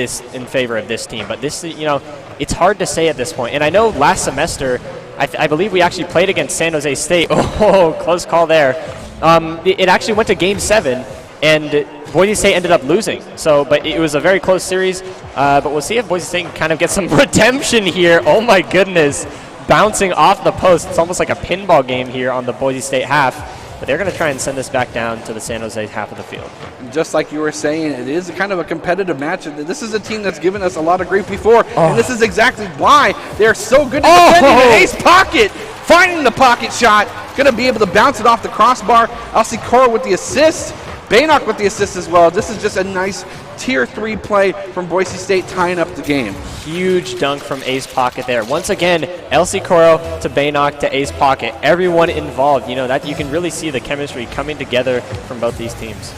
favor of this team. But this, you know, it's hard to say at this point. And I know last semester, I believe we actually played against San Jose State. Oh, close call there. It actually went to Game 7, and Boise State ended up losing. So, but it was a very close series. But we'll see if Boise State can kind of get some redemption here. Oh my goodness, bouncing off the post. It's almost like a pinball game here on the Boise State half. But they're going to try and send this back down to the San Jose half of the field. Just like you were saying, it is kind of a competitive match. This is a team that's given us a lot of grief before, and this is exactly why they're so good at defending an ace pocket, finding the pocket shot, going to be able to bounce it off the crossbar. Elsie Cora with the assist, Baynock with the assist as well. This is just a nice Tier 3 play from Boise State tying up the game. Huge dunk from Ace Pocket there. Once again, Elsie Coro to Baynock to Ace Pocket. Everyone involved. You know, that you can really see the chemistry coming together from both these teams.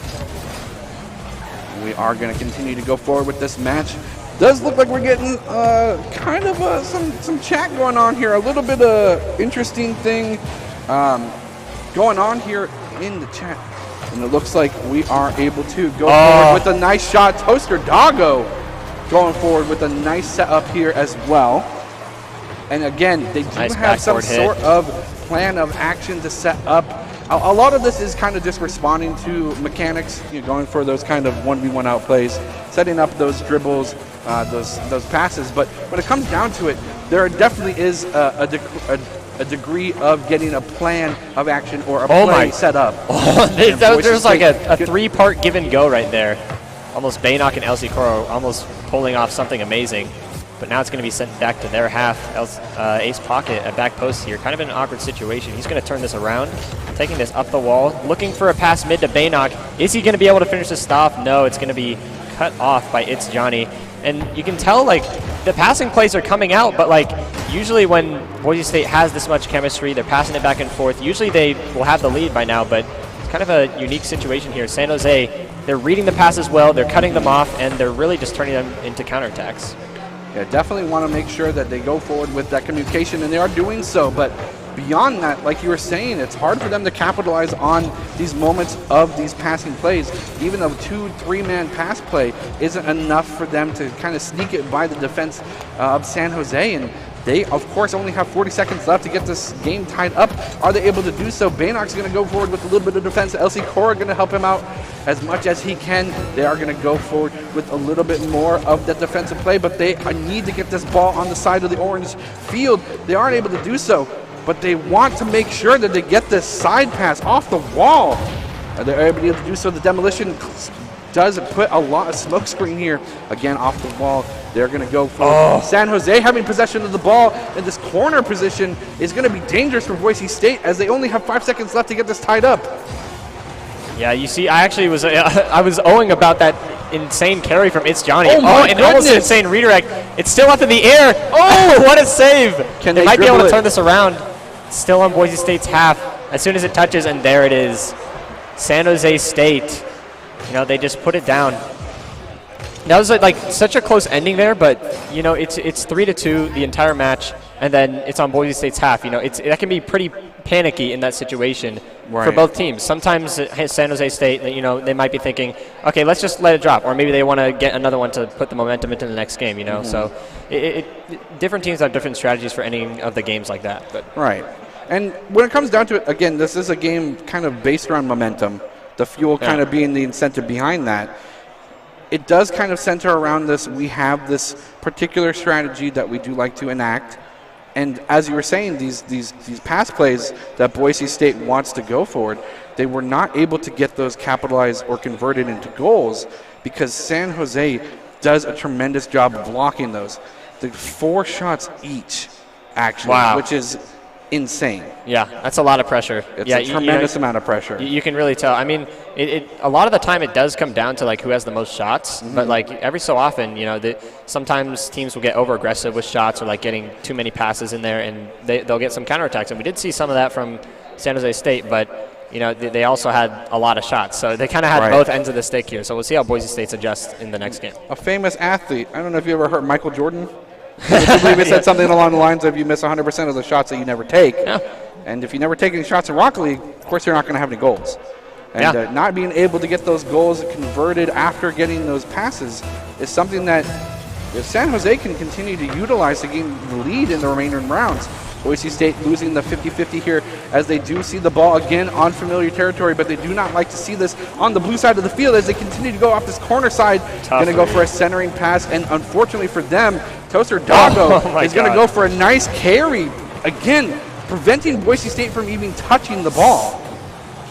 We are going to continue to go forward with this match. Does look like we're getting kind of some chat going on here. A little bit of interesting thing going on here in the chat. And it looks like we are able to go forward with a nice shot. Toaster Doggo going forward with a nice setup here as well. And again, they do have some sort of plan of action to set up. A lot of this is kind of just responding to mechanics, going for those kind of 1v1 out plays, setting up those dribbles, those passes. But when it comes down to it, there definitely is a degree of getting a plan of action or a play set up. There's like a three-part give and go right there. Almost Baynock and Elsie Coro almost pulling off something amazing. But now it's going to be sent back to their half. Ace Pocket at back post here. Kind of in an awkward situation. He's going to turn this around, taking this up the wall, looking for a pass mid to Baynock. Is he going to be able to finish this off? No, it's going to be cut off by It's Johnny. And you can tell, like, the passing plays are coming out, but, like, usually when Boise State has this much chemistry, they're passing it back and forth. Usually they will have the lead by now, but it's kind of a unique situation here. San Jose, they're reading the passes well, they're cutting them off, and they're really just turning them into counterattacks. Yeah, definitely want to make sure that they go forward with that communication, and they are doing so. But beyond that, like you were saying, it's hard for them to capitalize on these moments of these passing plays. Even a 2-3 man pass play isn't enough for them to kind of sneak it by the defense of San Jose. And they, of course, only have 40 seconds left to get this game tied up. Are they able to do so? Baynock's going to go forward with a little bit of defense. Elsie Cora going to help him out as much as he can. They are going to go forward with a little bit more of that defensive play, but they need to get this ball on the side of the orange field. They aren't able to do so, but they want to make sure that they get this side pass off the wall. Are they able to do so? The demolition does put a lot of smoke screen here. Again, off the wall. They're going to go for San Jose having possession of the ball, and this corner position is going to be dangerous for Boise State as they only have 5 seconds left to get this tied up. Yeah, you see, I actually was I was owing about that insane carry from It's Johnny. Oh my goodness. Almost an insane redirect. It's still up in the air. Oh, what a save. They might be able to turn this around. It's still on Boise State's half. As soon as it touches, and there it is. San Jose State. They just put it down. That was like such a close ending there, but it's 3-2 the entire match, and then it's on Boise State's half. That can be pretty panicky in that situation for both teams. Sometimes San Jose State, they might be thinking, okay, let's just let it drop, or maybe they want to get another one to put the momentum into the next game. So different teams have different strategies for ending of the games like that. But right, and when it comes down to it, again, this is a game kind of based around momentum. The fuel kind of being the incentive behind that. It does kind of center around this. We have this particular strategy that we do like to enact. And as you were saying, these pass plays that Boise State wants to go forward, they were not able to get those capitalized or converted into goals because San Jose does a tremendous job of blocking those. The 4 shots each, actually, which is insane. Yeah, that's a lot of pressure. It's a tremendous amount of pressure. You can really tell. I mean, a lot of the time it does come down to like who has the most shots, but like every so often, sometimes teams will get over aggressive with shots or like getting too many passes in there, and they'll get some counterattacks. And we did see some of that from San Jose State, but they also had a lot of shots, so they kind of had both ends of the stick here. So we'll see how Boise State adjusts in the next game. A famous athlete. I don't know if you ever heard Michael Jordan. I believe he said something along the lines of you miss 100% of the shots that you never take. Yeah. And if you never take any shots in Rocket League, of course you're not going to have any goals. And not being able to get those goals converted after getting those passes is something that if San Jose can continue to utilize to gain the lead in the remaining rounds, Boise State losing the 50-50 here as they do see the ball again on familiar territory, but they do not like to see this on the blue side of the field as they continue to go off this corner side. Going to go for a centering pass, and unfortunately for them, Toaster Dago is going to go for a nice carry. Again, preventing Boise State from even touching the ball.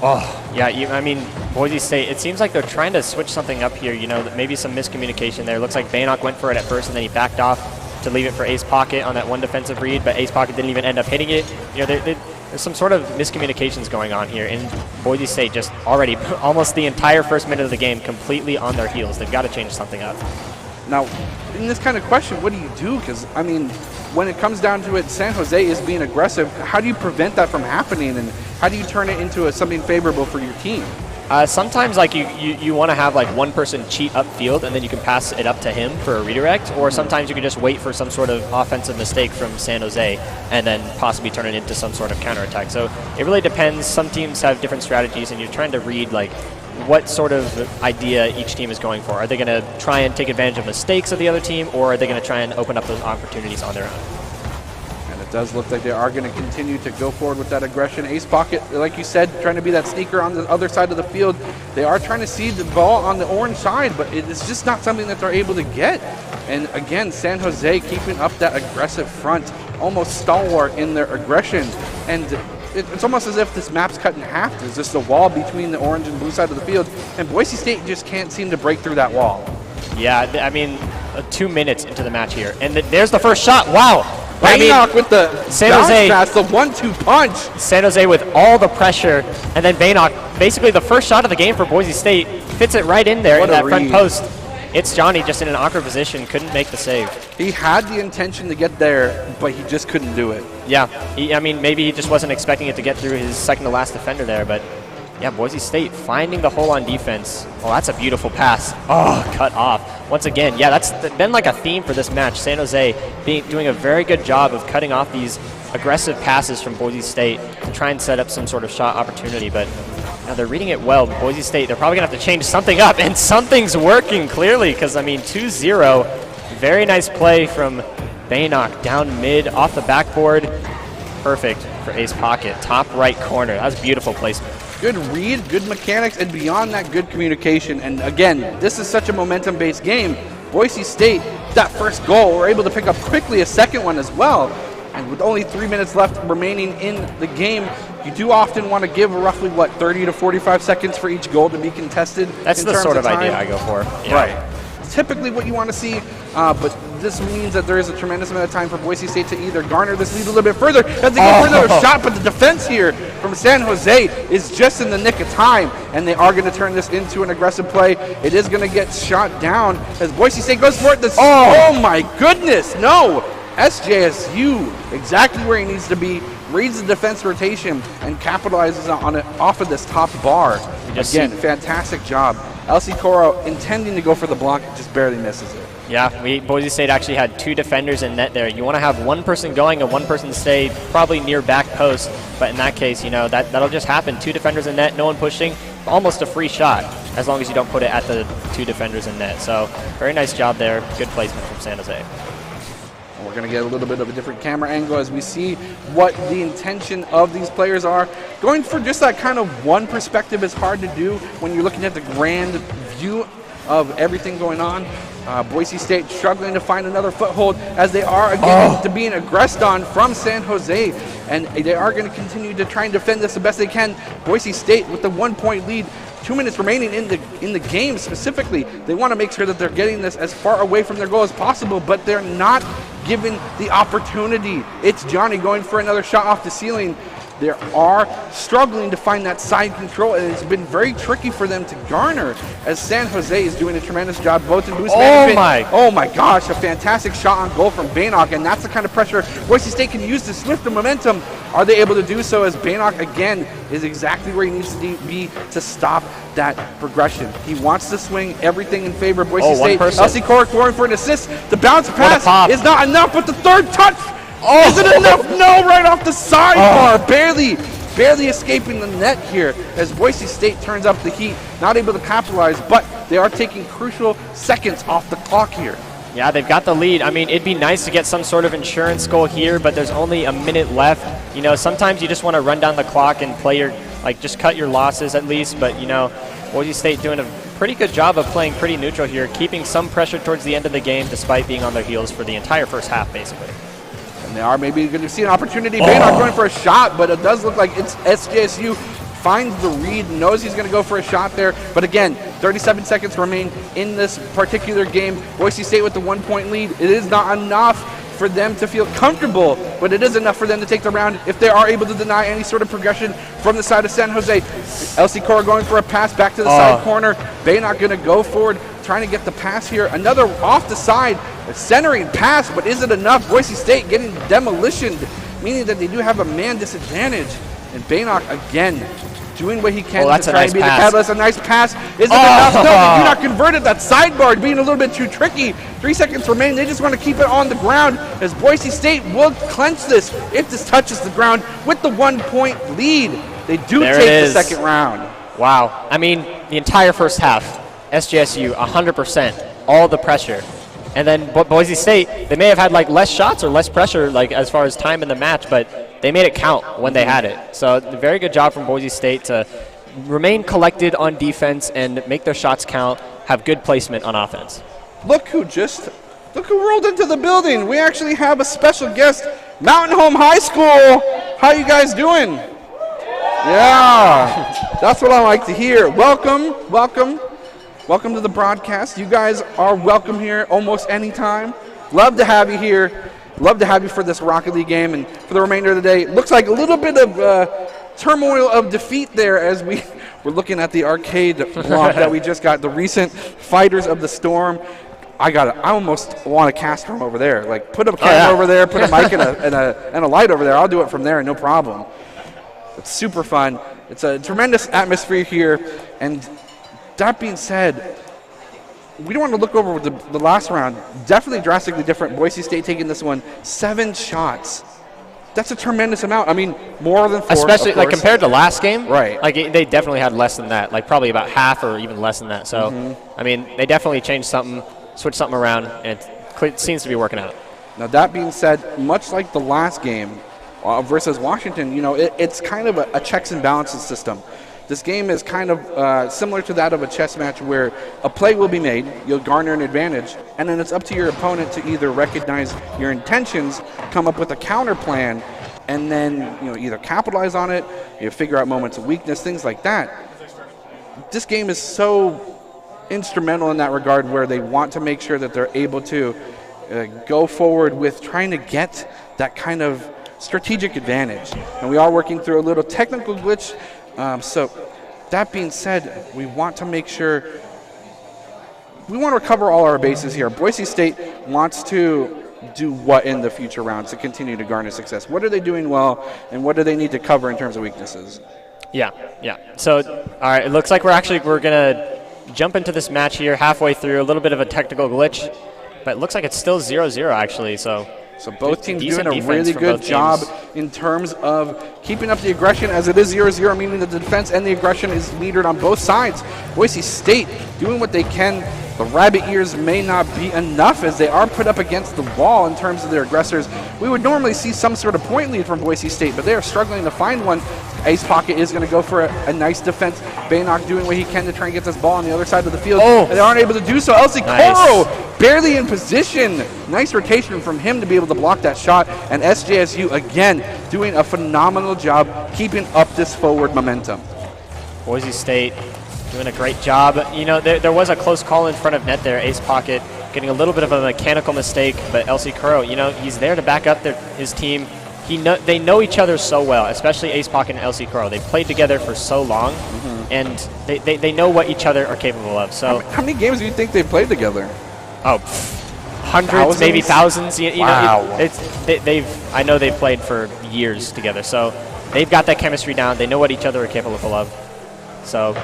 Oh, yeah, I mean, Boise State, it seems like they're trying to switch something up here, you know, maybe some miscommunication there. Looks like Baynock went for it at first, and then he backed off to leave it for Ace Pocket on that one defensive read, but Ace Pocket didn't even end up hitting it. You know, there's some sort of miscommunications going on here, and Boise State just already almost the entire first minute of the game completely on their heels. They've got to change something up. Now, in this kind of question, what do you do? Because, I mean, when it comes down to it, San Jose is being aggressive. How do you prevent that from happening, and how do you turn it into something favorable for your team? Sometimes, like, you want to have, like, one person cheat upfield, and then you can pass it up to him for a redirect, or sometimes you can just wait for some sort of offensive mistake from San Jose and then possibly turn it into some sort of counterattack. So it really depends. Some teams have different strategies, and you're trying to read, like, what sort of idea each team is going for. Are they going to try and take advantage of mistakes of the other team, or are they going to try and open up those opportunities on their own? And it does look like they are going to continue to go forward with that aggression. Ace Pocket, like you said, trying to be that sneaker on the other side of the field. They are trying to see the ball on the orange side, but it's just not something that they're able to get. And again, San Jose keeping up that aggressive front, almost stalwart in their aggression. And it's almost as if this map's cut in half. There's just a wall between the orange and blue side of the field, and Boise State just can't seem to break through that wall. Yeah, I mean, 2 minutes into the match here, and there's the first shot. Wow. Baynock with the San Jose pass, the 1-2 punch. San Jose with all the pressure, and then Baynock, basically the first shot of the game for Boise State, fits it right in there in that front post. It's Johnny just in an awkward position, couldn't make the save. He had the intention to get there, but he just couldn't do it. Yeah, I mean, maybe he just wasn't expecting it to get through his second to last defender there, but yeah, Boise State finding the hole on defense. Oh, that's a beautiful pass. Oh, cut off. Once again, yeah, that's been like a theme for this match. San Jose doing a very good job of cutting off these aggressive passes from Boise State to try and set up some sort of shot opportunity, but now they're reading it well. Boise State, they're probably going to have to change something up, and something's working clearly because, I mean, 2-0. Very nice play from Baynock down mid off the backboard. Perfect for Ace Pocket. Top right corner. That was beautiful placement. Good read, good mechanics, and beyond that, good communication. And again, this is such a momentum-based game. Boise State, that first goal, were able to pick up quickly a second one as well. And with only 3 minutes left remaining in the game, you do often want to give roughly, 30 to 45 seconds for each goal to be contested. That's the sort of idea I go for. Yeah. Right. It's typically what you want to see, but this means that there is a tremendous amount of time for Boise State to either garner this lead a little bit further as they go for another shot, but the defense here from San Jose is just in the nick of time, and they are going to turn this into an aggressive play. It is going to get shot down as Boise State goes for it. Oh my goodness, no! SJSU, exactly where he needs to be, reads the defense rotation and capitalizes on it off of this top bar. Again, fantastic job. LC Coro intending to go for the block, just barely misses it. Yeah, Boise State actually had 2 defenders in net there. You want to have one person going and one person stay probably near back post, but in that case, you know, that'll just happen. 2 defenders in net, no one pushing, almost a free shot as long as you don't put it at the 2 defenders in net. So very nice job there. Good placement from San Jose. We're going to get a little bit of a different camera angle as we see what the intention of these players are. Going for just that kind of one perspective is hard to do when you're looking at the grand view of everything going on. Boise State struggling to find another foothold as they are again to being aggressed on from San Jose, and they are going to continue to try and defend this the best they can. Boise State with the 1-point lead, 2 minutes remaining in the game specifically. They want to make sure that they're getting this as far away from their goal as possible, but they're not given the opportunity. It's Johnny going for another shot off the ceiling. They are struggling to find that side control, and it's been very tricky for them to garner as San Jose is doing a tremendous job both in boost management. Oh my gosh, a fantastic shot on goal from Baynock, and that's the kind of pressure Boise State can use to swift the momentum. Are they able to do so as Baynock again is exactly where he needs to be to stop that progression. He wants to swing everything in favor of Boise State. LC Cork going for an assist. The bounce pass is not enough, but the third touch is it enough? No, right off the sidebar. Barely escaping the net here as Boise State turns up the heat. Not able to capitalize, but they are taking crucial seconds off the clock here. Yeah, they've got the lead. I mean, it'd be nice to get some sort of insurance goal here, but there's only a minute left. You know, sometimes you just want to run down the clock and play your, like, just cut your losses at least. But, you know, Boise State doing a pretty good job of playing pretty neutral here, keeping some pressure towards the end of the game despite being on their heels for the entire first half, basically. And they are maybe going to see an opportunity. Baynard going for a shot, but it does look like it's SJSU finds the read, knows he's going to go for a shot there. But again, 37 seconds remain in this particular game. Boise State with the 1-point lead. It is not enough for them to feel comfortable, but it is enough for them to take the round if they are able to deny any sort of progression from the side of San Jose. LC Cora going for a pass back to the side corner. Baynard going to go forward, trying to get the pass here. Another off the side, a centering pass, but is it enough? Boise State getting demolitioned, meaning that they do have a man disadvantage. And Baynard again doing what he can to try and be the catalyst. A nice pass. Is it enough? No, they do not convert it. That sidebar being a little bit too tricky. 3 seconds remain. They just want to keep it on the ground as Boise State will clench this if this touches the ground with the 1-point lead. They do take the second round. Wow. I mean, the entire first half, SJSU 100%, all the pressure. And then Boise State, they may have had like less shots or less pressure like as far as time in the match, but they made it count when they had it. So very good job from Boise State to remain collected on defense and make their shots count, have good placement on offense. Look who rolled into the building. We actually have a special guest, Mountain Home High School. How you guys doing? Yeah, that's what I like to hear. Welcome to the broadcast. You guys are welcome here almost anytime. Love to have you here. Love to have you for this Rocket League game and for the remainder of the day. It looks like a little bit of turmoil of defeat there as we're looking at the arcade block that we just got, the recent Fighters of the Storm. I almost want a cast from over there. Like, put a camera over there, put a mic and a light over there. I'll do it from there, no problem. It's super fun. It's a tremendous atmosphere here. And that being said, we don't want to look over the last round. Definitely drastically different. Boise State taking this one 7 shots. That's a tremendous amount. I mean, more than 4. Especially like compared to last game. Right. Like they definitely had less than that. Like probably about half or even less than that. So, I mean, they definitely changed something, switched something around, and it seems to be working out. Now, that being said, much like the last game versus Washington, you know, it's kind of a checks and balances system. This game is kind of similar to that of a chess match where a play will be made, you'll garner an advantage, and then it's up to your opponent to either recognize your intentions, come up with a counter plan, and then either capitalize on it, figure out moments of weakness, things like that. This game is so instrumental in that regard where they want to make sure that they're able to go forward with trying to get that kind of strategic advantage. And we are working through a little technical glitch. So that being said, we want to make sure we want to recover all our bases here. Boise State wants to do what in the future rounds to continue to garner success? What are they doing well, and what do they need to cover in terms of weaknesses? Yeah. So, all right, it looks like we're going to jump into this match here halfway through. A little bit of a technical glitch, but it looks like it's still 0-0 actually, So both teams doing a really good job in terms of keeping up the aggression, as it is 0-0, meaning the defense and the aggression is metered on both sides. Boise State doing what they can. The rabbit ears may not be enough as they are put up against the wall in terms of their aggressors. We would normally see some sort of point lead from Boise State, but they are struggling to find one. Ace Pocket is going to go for a nice defense. Baynard doing what he can to try and get this ball on the other side of the field. And they aren't able to do so. LC Coro barely in position. Nice rotation from him to be able to block that shot. And SJSU, again, doing a phenomenal job keeping up this forward momentum. Boise State doing a great job. There was a close call in front of net there. Ace Pocket getting a little bit of a mechanical mistake, but LC Coro, he's there to back up his team. They know each other so well, especially Ace Pocket and LC Coro. They've played together for so long, and they know what each other are capable of. So, how many games do you think they've played together? Hundreds, maybe thousands. Wow. I know they've played for years together, so they've got that chemistry down. They know what each other are capable of. So.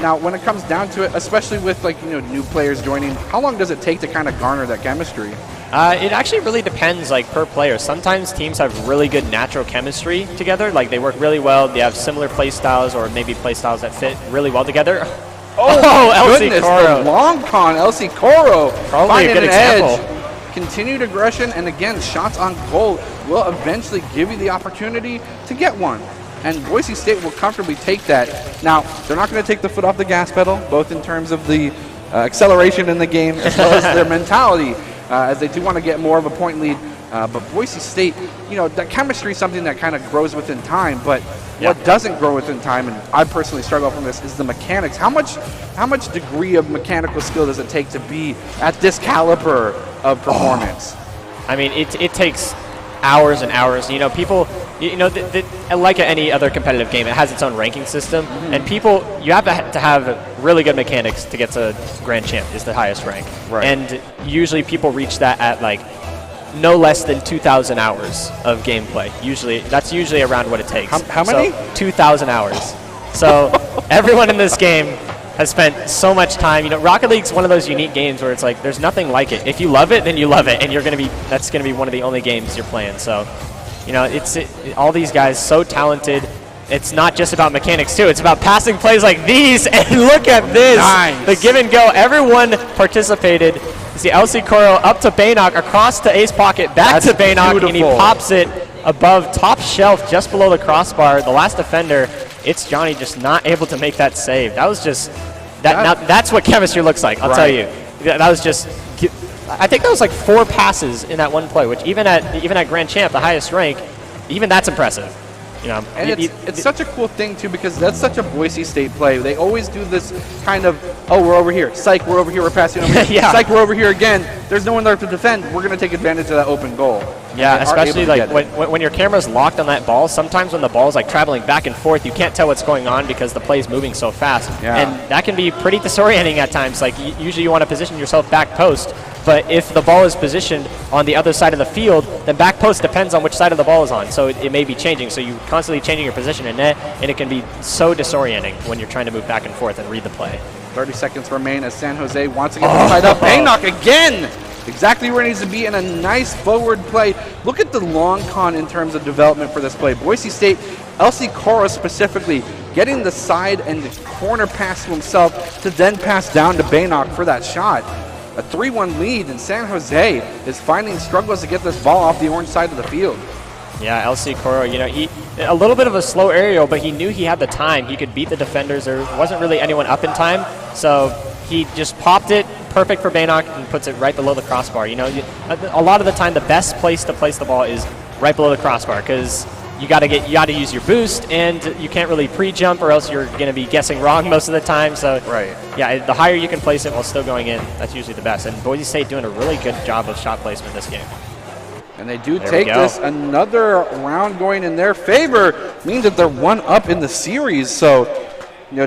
Now, when it comes down to it, especially with new players joining, how long does it take to kind of garner that chemistry? It actually really depends, per player. Sometimes teams have really good natural chemistry together, they work really well. They have similar play styles, or maybe play styles that fit really well together. Oh, LC goodness, Coro. the long con, LC Coro Probably a finding good an example. edge. Continued aggression, and again, shots on goal will eventually give you the opportunity to get one. And Boise State will comfortably take that. Now, they're not going to take the foot off the gas pedal, both in terms of the acceleration in the game as well as their mentality, as they do want to get more of a point lead. But Boise State, that chemistry is something that kind of grows within time, but what doesn't grow within time, and I personally struggle from this, is the mechanics. How much degree of mechanical skill does it take to be at this caliber of performance? I mean, it takes hours and hours. People, like any other competitive game, it has its own ranking system, and you have to have really good mechanics to get to Grand Champ is the highest rank. Right. And usually people reach that at no less than 2,000 hours of gameplay. That's usually around what it takes. How many? So, 2,000 hours. So everyone in this game has spent so much time. Rocket League's one of those unique games where it's like there's nothing like it. If you love it, then you love it, and that's gonna be one of the only games you're playing. So, all these guys so talented. It's not just about mechanics too. It's about passing plays like these, and look at this. Nice. The give and go. Everyone participated. You see LC Coro up to Baynock, across to Ace Pocket, back That's to Baynock, beautiful. and he pops it above top shelf just below the crossbar. The last defender, it's Johnny just not able to make that save. That was just now that's what chemistry looks like, I'll tell you. That was just, I think that was 4 passes in that one play, which even at Grand Champ, the highest rank, even that's impressive. And it's such a cool thing, too, because that's such a Boise State play. They always do this kind of, we're over here. Psych, we're over here. We're passing over here. Yeah. Psych, we're over here again. There's no one there to defend. We're going to take advantage of that open goal. Yeah, especially when your camera's locked on that ball, sometimes when the ball's traveling back and forth, you can't tell what's going on because the play's moving so fast. Yeah. And that can be pretty disorienting at times. Usually you want to position yourself back post, but if the ball is positioned on the other side of the field, then back post depends on which side of the ball is on. So it may be changing. So you're constantly changing your position in net, and it can be so disorienting when you're trying to move back and forth and read the play. 30 seconds remain as San Jose wants to get the side up. Baynock again! Exactly where it needs to be, and a nice forward play. Look at the long con in terms of development for this play. Boise State, LC Coro specifically, getting the side and the corner pass to himself to then pass down to Baynock for that shot. A 3-1 lead, and San Jose is finding struggles to get this ball off the orange side of the field. Yeah, LC Coro, he a little bit of a slow aerial, but he knew he had the time. He could beat the defenders. There wasn't really anyone up in time, so he just popped it, perfect for Baynock, and puts it right below the crossbar. A lot of the time, the best place to place the ball is right below the crossbar, because you got to use your boost, and you can't really pre-jump, or else you're going to be guessing wrong most of the time. So, yeah, the higher you can place it while still going in, that's usually the best. And Boise State doing a really good job of shot placement this game. And they do take this. Another round going in their favor means that they're 1 up in the series. So,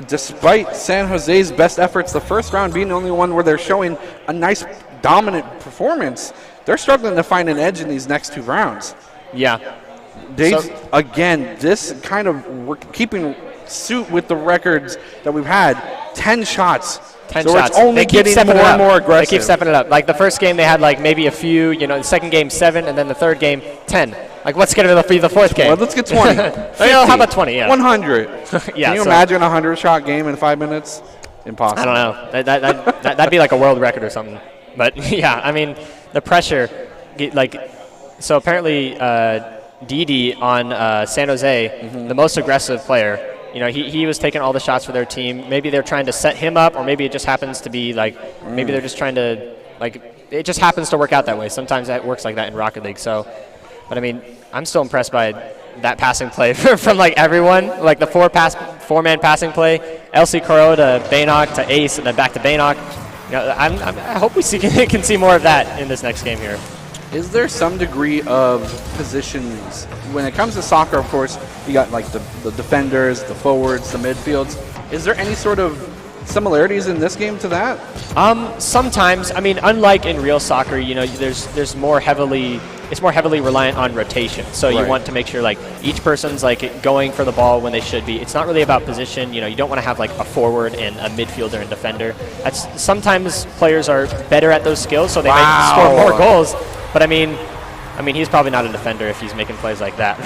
despite San Jose's best efforts, the first round being the only one where they're showing a nice dominant performance, they're struggling to find an edge in these next 2 rounds. Yeah. Again, this kind of, we're keeping suit with the records that we've had. 10 shots. 10 so shots. It's only getting more and more aggressive. They keep stepping it up. The first game, they had maybe a few. The second game, 7, and then the third game, 10. What's going to be the fourth game? Well, let's get 20. How about 20? Yeah. 100. Yeah. Can you imagine a 100-shot game in 5 minutes? Impossible. I don't know. That'd be like a world record or something. But yeah, I mean, the pressure, so apparently Didi on San Jose, the most aggressive player. He was taking all the shots for their team. Maybe they're trying to set him up, or maybe it just happens to be maybe they're just trying to it just happens to work out that way. Sometimes that works like that in Rocket League. So, but I mean, I'm still impressed by that passing play from everyone. The 4-man passing play, LC Coro to Baynock to Ace, and then back to Baynock. I hope we can see more of that in this next game here. Is there some degree of positions when it comes to soccer? Of course, you got the defenders, the forwards, the midfields. Is there any sort of similarities in this game to that? Sometimes. I mean, unlike in real soccer, there's more heavily. It's more heavily reliant on rotation. So you want to make sure each person's going for the ball when they should be. It's not really about position. You don't want to have a forward and a midfielder and defender. Sometimes players are better at those skills, so they might score more goals. But I mean, he's probably not a defender if he's making plays like that.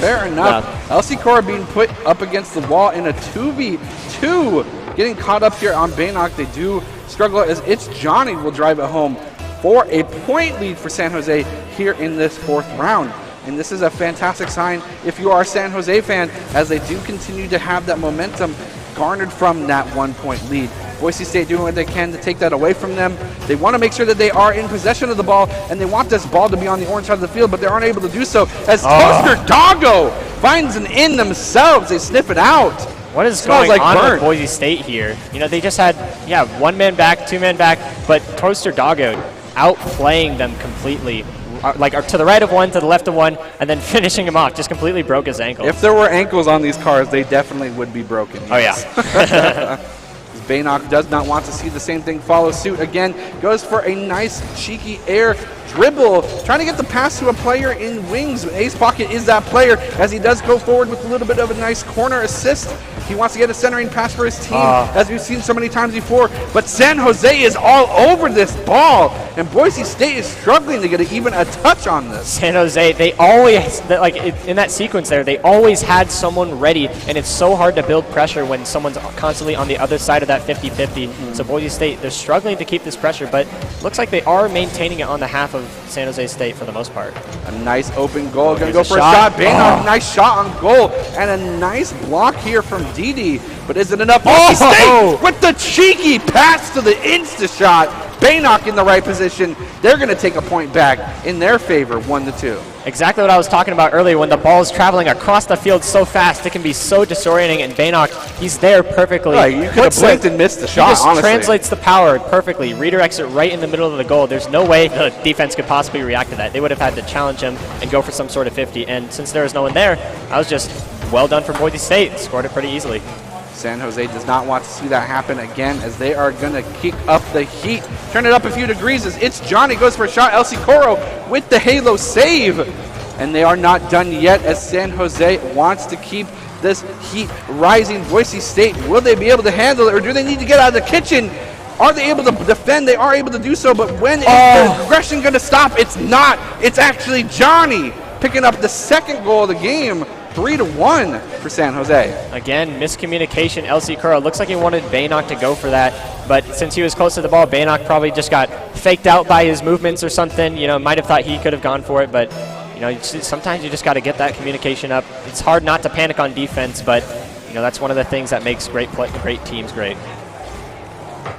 Fair enough. LC Coro being put up against the wall in a 2v2 getting caught up here on Baynock. They do struggle as It's Johnny will drive it home for a point lead for San Jose here in this 4th round. And this is a fantastic sign if you are a San Jose fan, as they do continue to have that momentum garnered from that 1-point lead. Boise State doing what they can to take that away from them. They want to make sure that they are in possession of the ball, and they want this ball to be on the orange side of the field, but they aren't able to do so as Toaster Doggo finds an in themselves. They sniff it out. What is Smells going like on burnt. with Boise State here? You know, they just had, 1 man back, 2 man back, but Toaster Doggo outplaying them completely. Like to the right of one, to the left of one, and then finishing him off. Just completely broke his ankle. If there were ankles on these cars, they definitely would be broken. Oh, yeah. Baynock does not want to see the same thing follow suit again. Goes for a nice cheeky air dribble, trying to get the pass to a player in wings. Ace Pocket is that player, as he does go forward with a little bit of a nice corner assist. He wants to get a centering pass for his team, as we've seen so many times before. But San Jose is all over this ball, and Boise State is struggling to get even a touch on this. San Jose, they always, in that sequence there, they always had someone ready, and it's so hard to build pressure when someone's constantly on the other side of that 50-50. So Boise State, they're struggling to keep this pressure, but looks like they are maintaining it on the half of San Jose State for the most part. A nice open goal. Going to go for a shot. Baynock, nice shot on goal. And a nice block here from Didi. But is it enough? Boise State with the cheeky pass to the Insta shot. Baynock in the right position. They're going to take a point back in their favor, 1-2. Exactly what I was talking about earlier. When the ball is traveling across the field so fast, it can be so disorienting. And Baynock, he's there perfectly. Right, you could have blinked and missed the shot, He just honestly. translates the power perfectly, redirects it right in the middle of the goal. There's no way the defense could possibly react to that. They would have had to challenge him and go for some sort of 50. And since there was no one there, I was just well done for Boise State. Scored it pretty easily. San Jose does not want to see that happen again, as they are going to kick up the heat. Turn it up a few degrees as It's Johnny goes for a shot. Elsie Coro with the halo save. And they are not done yet, as San Jose wants to keep this heat rising. Boise State, will they be able to handle it, or do they need to get out of the kitchen? Are they able to defend? They are able to do so, but when is the aggression going to stop? It's not. It's actually Johnny picking up the 2nd goal of the game. 3-1 for San Jose. Again, miscommunication. LC Curl looks like he wanted Baynock to go for that, but since he was close to the ball, Baynock probably just got faked out by his movements or something. You know, might have thought he could have gone for it, but you know, sometimes you just got to get that communication up. It's hard not to panic on defense, but you know, that's one of the things that makes great teams great.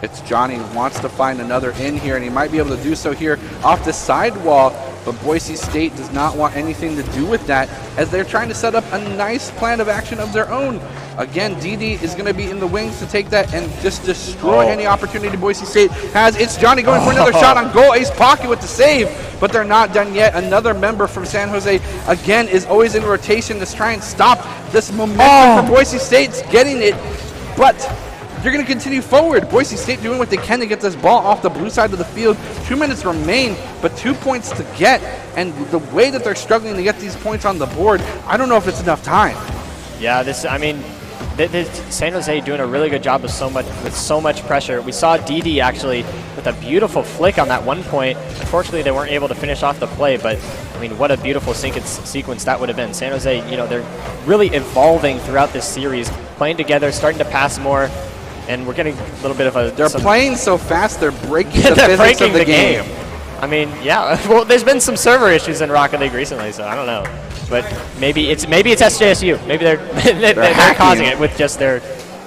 It's Johnny wants to find another in here, and he might be able to do so here off the sidewall, but Boise State does not want anything to do with that, as they're trying to set up a nice plan of action of their own. Again, Didi is going to be in the wings to take that and just destroy any opportunity Boise State has. It's Johnny going for another shot on goal. Ace Pocket with the save, but they're not done yet. Another member from San Jose, again, is always in rotation to try and stop this momentum for Boise State's getting it, but they're going to continue forward. Boise State doing what they can to get this ball off the blue side of the field. 2 minutes remain, but 2 points to get. And the way that they're struggling to get these points on the board, I don't know if it's enough time. Yeah, San Jose doing a really good job with so much pressure. We saw Didi actually with a beautiful flick on that one point. Unfortunately, they weren't able to finish off the play, but I mean, what a beautiful sequence that would have been. San Jose, you know, they're really evolving throughout this series, playing together, starting to pass more. And we're getting a little bit of a... They're playing so fast, they're breaking the physics of the game. I mean, yeah. Well, there's been some server issues in Rocket League recently, so I don't know. But maybe it's SJSU. Maybe they're causing it with just their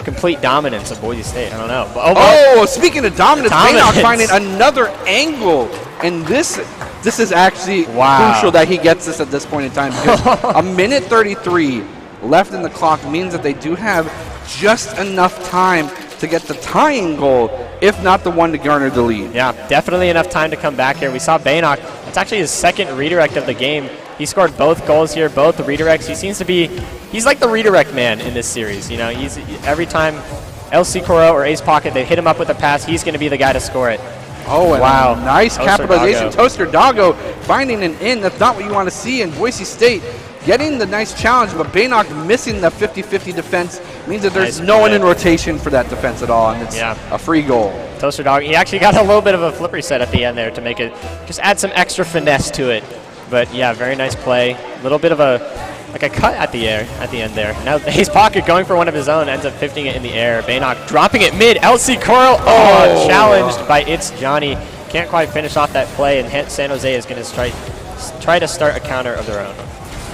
complete dominance of Boise State. I don't know. But, speaking of dominance, Baynock finding another angle. And this is actually crucial that he gets this at this point in time, because a minute 33 left in the clock means that they do have just enough time to get the tying goal, if not the one to garner the lead. Yeah, definitely enough time to come back here. We saw Baynock. It's actually his 2nd redirect of the game. He scored both goals here, both the redirects. He seems to be, he's like the redirect man in this series. You know, he's every time LC Coro or Ace Pocket, they hit him up with a pass, he's going to be the guy to score it. Oh, and wow. Nice capitalization. Doggo. Toaster Doggo finding an in. That's not what you want to see. In Boise State getting the nice challenge, but Baynock missing the 50-50 defense means that there's no one in rotation for that defense at all, and it's a free goal. Toaster Dog, he actually got a little bit of a flippery set at the end there to make it, just add some extra finesse to it. But yeah, very nice play. A little bit of a like a cut at the end there. Now Ace Pocket going for one of his own, ends up 50ing it in the air. Baynock dropping it mid. LC Coral, challenged by It's Johnny. Can't quite finish off that play, and San Jose is going to try to start a counter of their own.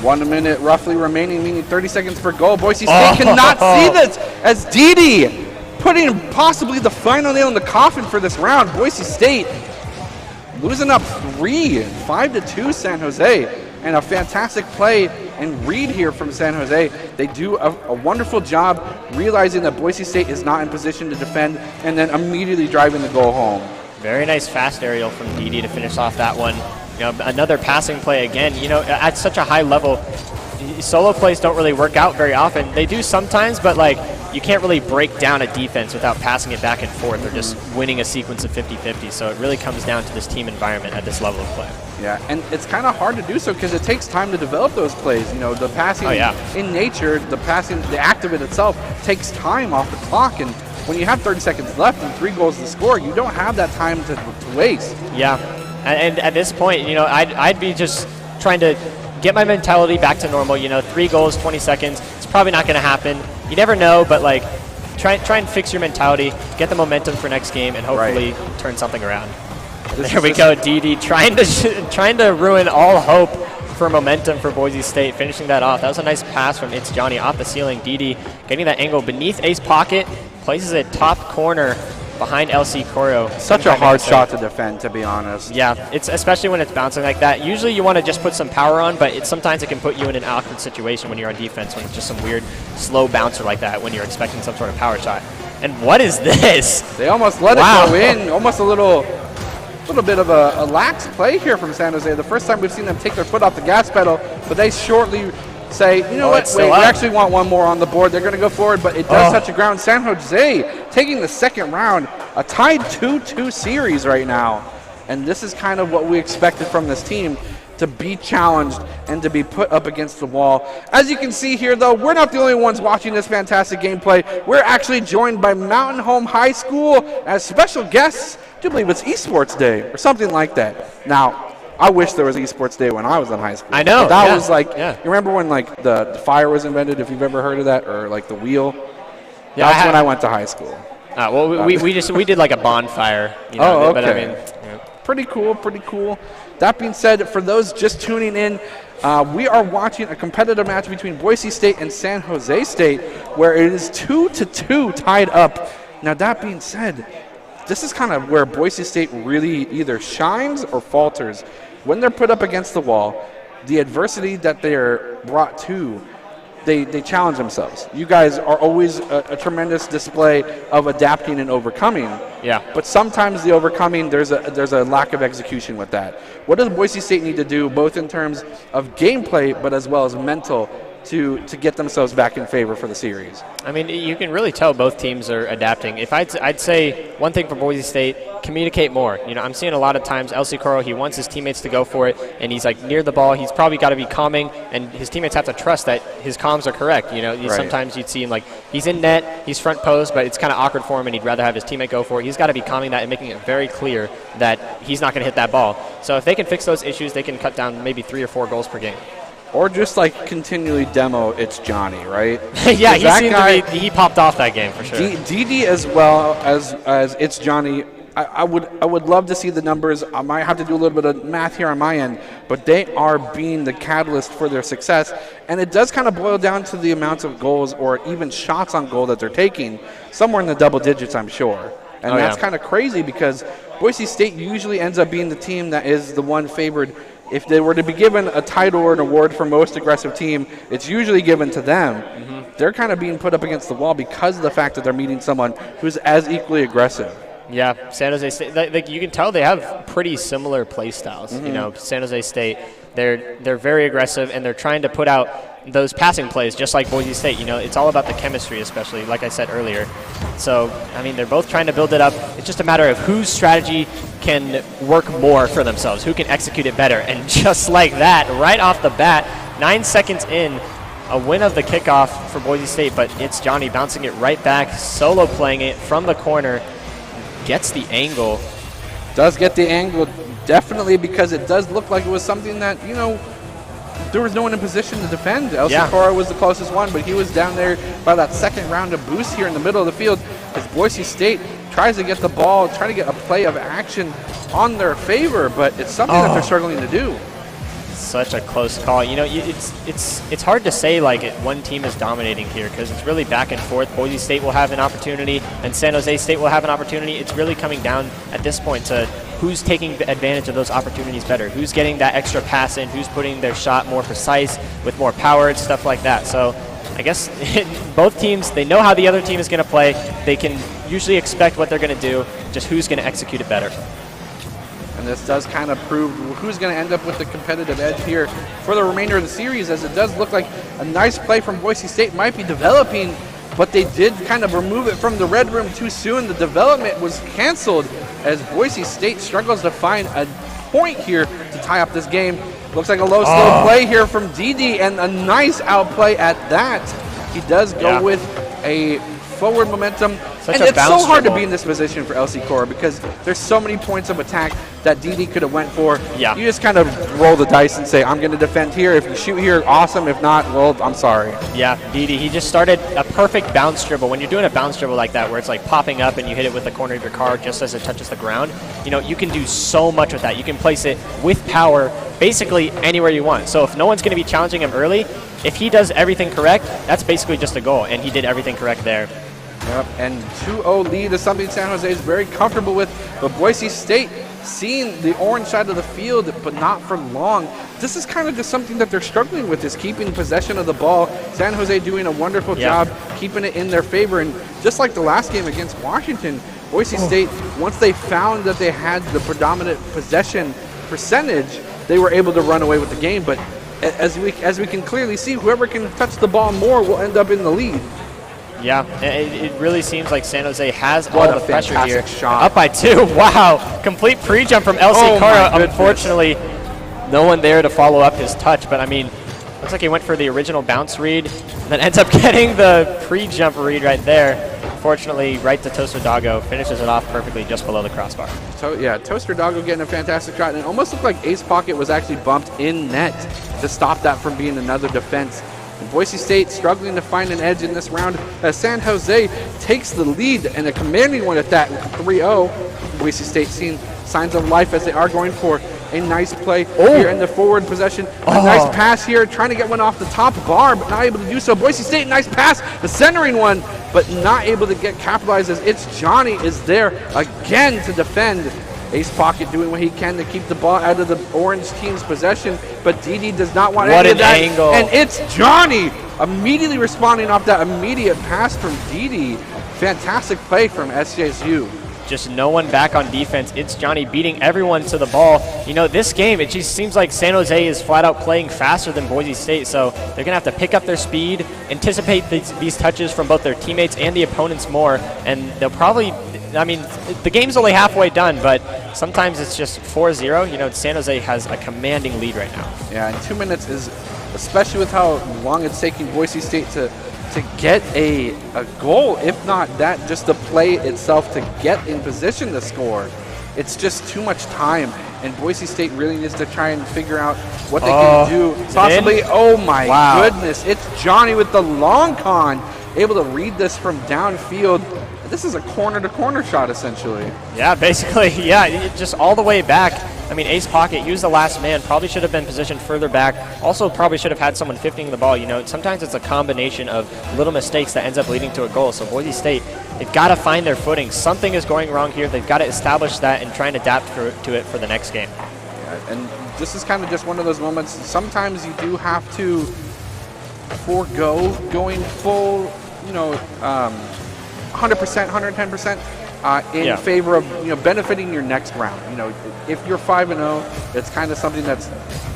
1 minute roughly remaining, meaning 30 seconds per goal. Boise State cannot see this as Didi putting possibly the final nail in the coffin for this round. Boise State losing up 5-2 San Jose. And a fantastic play and read here from San Jose. They do a wonderful job realizing that Boise State is not in position to defend and then immediately driving the goal home. Very nice fast aerial from Didi to finish off that one. Another passing play again. At such a high level, solo plays don't really work out very often. They do sometimes, but like you can't really break down a defense without passing it back and forth or just winning a sequence of 50-50. So it really comes down to this team environment at this level of play. Yeah, and it's kind of hard to do so because it takes time to develop those plays. The passing in nature, the act of it itself takes time off the clock. And when you have 30 seconds left and 3 goals to score, you don't have that time to waste. Yeah, and at this point, I'd be just trying to get my mentality back to normal. 3 goals, 20 seconds. It's probably not going to happen. You never know, but like try and fix your mentality, get the momentum for next game, and hopefully turn something around. There we go, Didi trying to ruin all hope for momentum for Boise State, finishing that off. That was a nice pass from It's Johnny off the ceiling. Didi getting that angle beneath Ace Pocket, places it top corner behind LC Coro. Such a hard shot to defend, to be honest. Yeah, it's especially when it's bouncing like that. Usually you want to just put some power on, but sometimes it can put you in an awkward situation when you're on defense, when it's just some weird slow bouncer like that when you're expecting some sort of power shot. And what is this? They almost let it go in, almost a little bit of a lax play here from San Jose. The first time we've seen them take their foot off the gas pedal, but they shortly say, what, wait, we actually want one more on the board. They're going to go forward, but it does touch the ground. San Jose taking the second round, a tied 2-2 series right now. And this is kind of what we expected from this team, to be challenged and to be put up against the wall. As you can see here, though, we're not the only ones watching this fantastic gameplay. We're actually joined by Mountain Home High School as special guests. I do believe it's Esports Day or something like that. Now, I wish there was Esports Day when I was in high school. I know. But that was like, you remember when like the fire was invented, if you've ever heard of that, or like the wheel? Yeah, that's when I went to high school. We did like a bonfire. Okay. But I mean, Pretty cool. That being said, for those just tuning in, we are watching a competitive match between Boise State and San Jose State, where it is 2-2 tied up. Now, that being said, this is kind of where Boise State really either shines or falters. When they're put up against the wall, the adversity that they are brought to, they challenge themselves. You guys are always a tremendous display of adapting and overcoming. Yeah. But sometimes the overcoming, there's a lack of execution with that. What does Boise State need to do, both in terms of gameplay, but as well as mental, to get themselves back in favor for the series? I mean, you can really tell both teams are adapting. If I'd say one thing for Boise State, communicate more. I'm seeing a lot of times LC Coro, he wants his teammates to go for it, and he's like near the ball. He's probably got to be calming, and his teammates have to trust that his comms are correct. Sometimes you'd see him like he's in net, he's front post, but it's kind of awkward for him, and he'd rather have his teammate go for it. He's got to be calming that and making it very clear that he's not going to hit that ball. So if they can fix those issues, they can cut down maybe 3 or 4 goals per game. Or just like continually demo It's Johnny, right? Yeah, he popped off that game for sure. DD as well as It's Johnny. I would love to see the numbers. I might have to do a little bit of math here on my end, but they are being the catalyst for their success. And it does kind of boil down to the amounts of goals or even shots on goal that they're taking, somewhere in the double digits, I'm sure. And that's kind of crazy because Boise State usually ends up being the team that is the one favored. If they were to be given a title or an award for most aggressive team, it's usually given to them. Mm-hmm. They're kind of being put up against the wall because of the fact that they're meeting someone who's as equally aggressive. Yeah, San Jose State, like you can tell they have pretty similar play styles. Mm-hmm. San Jose State, they're very aggressive, and they're trying to put out those passing plays just like Boise State. It's all about the chemistry, especially, like I said earlier. So, I mean, they're both trying to build it up. It's just a matter of whose strategy can work more for themselves, who can execute it better. And just like that, right off the bat, 9 seconds in, a win of the kickoff for Boise State, but it's Johnny bouncing it right back, solo playing it from the corner, gets the angle. Does get the angle, definitely, because it does look like it was something that, there was no one in position to defend. LC Yeah. Coro was the closest one, but he was down there by that second round of boost here in the middle of the field as Boise State tries to get the ball, trying to get a play of action on their favor, but it's something that they're struggling to do. Such a close call. You know, it's hard to say like one team is dominating here because it's really back and forth. Boise State will have an opportunity, and San Jose State will have an opportunity. It's really coming down at this point to who's taking advantage of those opportunities better, who's getting that extra pass in, who's putting their shot more precise with more power and stuff like that. So I guess both teams, they know how the other team is going to play. They can usually expect what they're going to do, just who's going to execute it better. And this does kind of prove who's going to end up with the competitive edge here for the remainder of the series, as it does look like a nice play from Boise State might be developing, but they did kind of remove it from the red room too soon. The development was canceled as Boise State struggles to find a point here to tie up this game. Looks like a low slow play here from Didi, and a nice outplay at that. He does go with a forward momentum. And it's so hard to be in this position for LC Coro because there's so many points of attack that DD could have went for. Yeah. You just kind of roll the dice and say, I'm going to defend here. If you shoot here, awesome. If not, well, I'm sorry. Yeah, DD, he just started a perfect bounce dribble. When you're doing a bounce dribble like that where it's like popping up and you hit it with the corner of your car just as it touches the ground, you know, you can do so much with that. You can place it with power basically anywhere you want. So if no one's going to be challenging him early, if he does everything correct, that's basically just a goal, and he did everything correct there. Yep, and 2-0 lead is something San Jose is very comfortable with, but Boise State seeing the orange side of the field, but not for long. This is kind of just something that they're struggling with, is keeping possession of the ball. San Jose doing a wonderful job keeping it in their favor, and just like the last game against Washington, Boise State, once they found that they had the predominant possession percentage, they were able to run away with the game. But as we can clearly see, whoever can touch the ball more will end up in the lead. Yeah, it really seems like San Jose has all the pressure here. Shot. Up by 2. Wow. Complete pre-jump from LC Coro. Unfortunately, no one there to follow up his touch. But, I mean, looks like he went for the original bounce read and then ends up getting the pre-jump read right there. Unfortunately, right to Toaster Doggo. Finishes it off perfectly just below the crossbar. Toaster Doggo getting a fantastic shot. And it almost looked like Ace Pocket was actually bumped in net to stop that from being another defense. And Boise State struggling to find an edge in this round as San Jose takes the lead, and a commanding one at that, 3-0. Boise State seeing signs of life as they are going for a nice play here in the forward possession. A nice pass here, trying to get one off the top bar, but not able to do so. Boise State, nice pass, the centering one, but not able to get capitalized as It's Johnny is there again to defend. Ace Pocket doing what he can to keep the ball out of the orange team's possession, but Didi does not want any of that. Angle. And It's Johnny immediately responding off that immediate pass from Didi. Fantastic play from SJSU. Just no one back on defense. It's Johnny beating everyone to the ball. You know, this game, it just seems like San Jose is flat out playing faster than Boise State, so they're going to have to pick up their speed, anticipate these touches from both their teammates and the opponents more, and they'll probably, I mean, the game's only halfway done, but sometimes it's just 4-0. You know, San Jose has a commanding lead right now. Yeah, and 2 minutes is, especially with how long it's taking Boise State to get a goal, if not that, just the play itself to get in position to score. It's just too much time, and Boise State really needs to try and figure out what they can do. Possibly, oh my goodness, It's Johnny with the long con, able to read this from downfield. This is a corner-to-corner shot, essentially. Yeah, basically, just all the way back. I mean, Ace Pocket used the last man, probably should have been positioned further back. Also, probably should have had someone 50ing the ball. You know, sometimes it's a combination of little mistakes that ends up leading to a goal. So Boise State, they've got to find their footing. Something is going wrong here. They've got to establish that and try and adapt to it for the next game. Yeah, and this is kind of just one of those moments. Sometimes you do have to forego going full, 100%, 110% in favor of benefiting your next round. You know, if you're 5-0, it's kind of something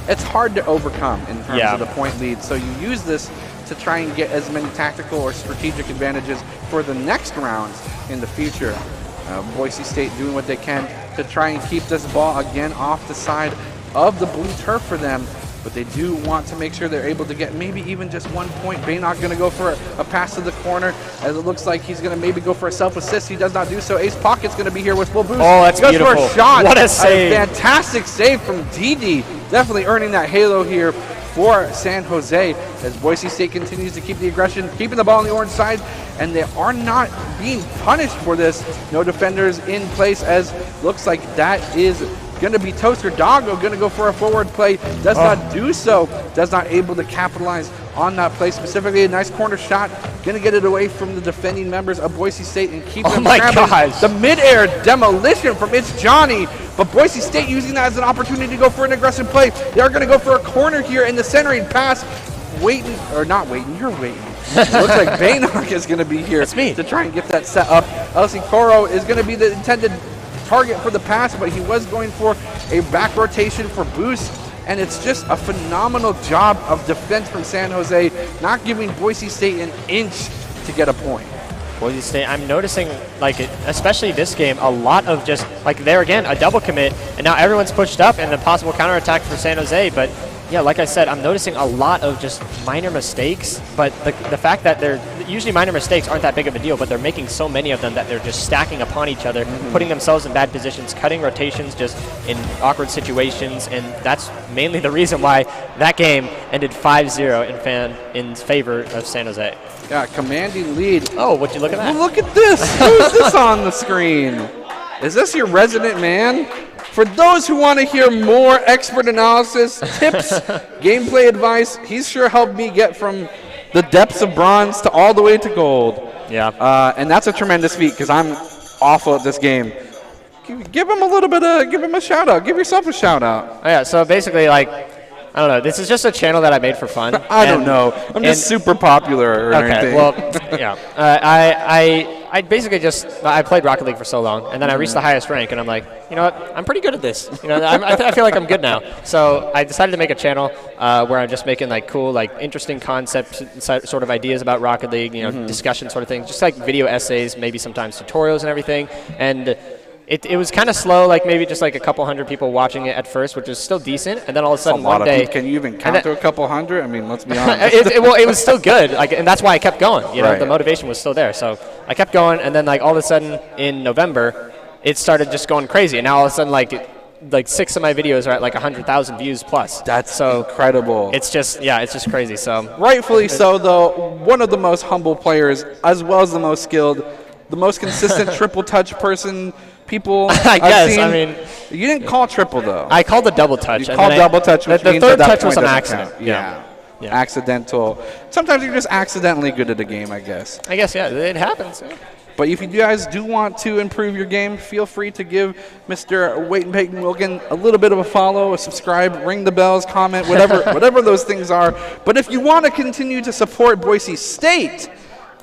it's hard to overcome in terms of the point lead. So you use this to try and get as many tactical or strategic advantages for the next rounds in the future. Boise State doing what they can to try and keep this ball again off the side of the blue turf for them. But they do want to make sure they're able to get maybe even just 1 point. Baynock going to go for a pass to the corner, as it looks like he's going to maybe go for a self-assist. He does not do so. Ace Pocket's going to be here with full boost. Oh, that's goes beautiful. For a shot. What a save. A fantastic save from Didi. Definitely earning that halo here for San Jose as Boise State continues to keep the aggression, keeping the ball on the orange side, and they are not being punished for this. No defenders in place, as looks like that is going to be Toaster Doggo, going to go for a forward play, does not do so, does not able to capitalize on that play. Specifically, a nice corner shot, going to get it away from the defending members of Boise State and keep them grabbing the mid-air demolition from It's Johnny, but Boise State using that as an opportunity to go for an aggressive play. They are going to go for a corner here in the centering pass. Waiting, or not waiting, you're waiting. It looks like Baynock is going to be here to try and get that set up. LC Coro is going to be the intended target for the pass, but he was going for a back rotation for boost, and it's just a phenomenal job of defense from San Jose, not giving Boise State an inch to get a point. Boise State, I'm noticing, like, especially this game, a lot of just, like, there again, a double commit, and now everyone's pushed up and a possible counterattack for San Jose, but yeah, like I said, I'm noticing a lot of just minor mistakes, but the fact that they're usually minor mistakes aren't that big of a deal, but they're making so many of them that they're just stacking upon each other, putting themselves in bad positions, cutting rotations just in awkward situations, and that's mainly the reason why that game ended 5-0 in favor of San Jose. Yeah, commanding lead. Oh, would you look at that? Look at this. Who's this on the screen? Is this your resident man? For those who want to hear more expert analysis, tips, gameplay advice, he's sure helped me get from the depths of bronze to all the way to gold. Yeah. And that's a tremendous feat because I'm awful at this game. Give him a little bit of, give him a shout out. Give yourself a shout out. Oh, yeah, so basically, like, I don't know. This is just a channel that I made for fun. I don't know. I'm just super popular or anything. Well, yeah. I basically just, I played Rocket League for so long, and then I reached the highest rank, and I'm like, you know what? I'm pretty good at this. You know, I feel like I'm good now. So I decided to make a channel where I'm just making, like, cool, like, interesting concepts, sort of ideas about Rocket League, you know, discussion sort of things, just like video essays, maybe sometimes tutorials and everything. And it was kind of slow, like maybe just like a couple hundred people watching it at first, which is still decent. And then all of a sudden one day, can you even count to a couple hundred? I mean, let's be honest. Well, it was still good, like, and that's why I kept going. You know, the motivation was still there. So I kept going, and then like all of a sudden in November, it started just going crazy. And now all of a sudden, like 6 of my videos are at like 100,000 views plus. That's so incredible. It's just, yeah, it's just crazy. So rightfully so, though. One of the most humble players, as well as the most skilled, the most consistent triple touch person. People, I guess. I mean, you didn't call triple though. I called the double touch. You called double touch, which the means third that touch was point an doesn't accident. count. Yeah. Accidental. Sometimes you're just accidentally good at a game, I guess. I guess, yeah, it happens. Yeah. But if you guys do want to improve your game, feel free to give Mr. Wayton Peyton Wilkin a little bit of a follow, a subscribe, ring the bells, comment, whatever those things are. But if you want to continue to support Boise State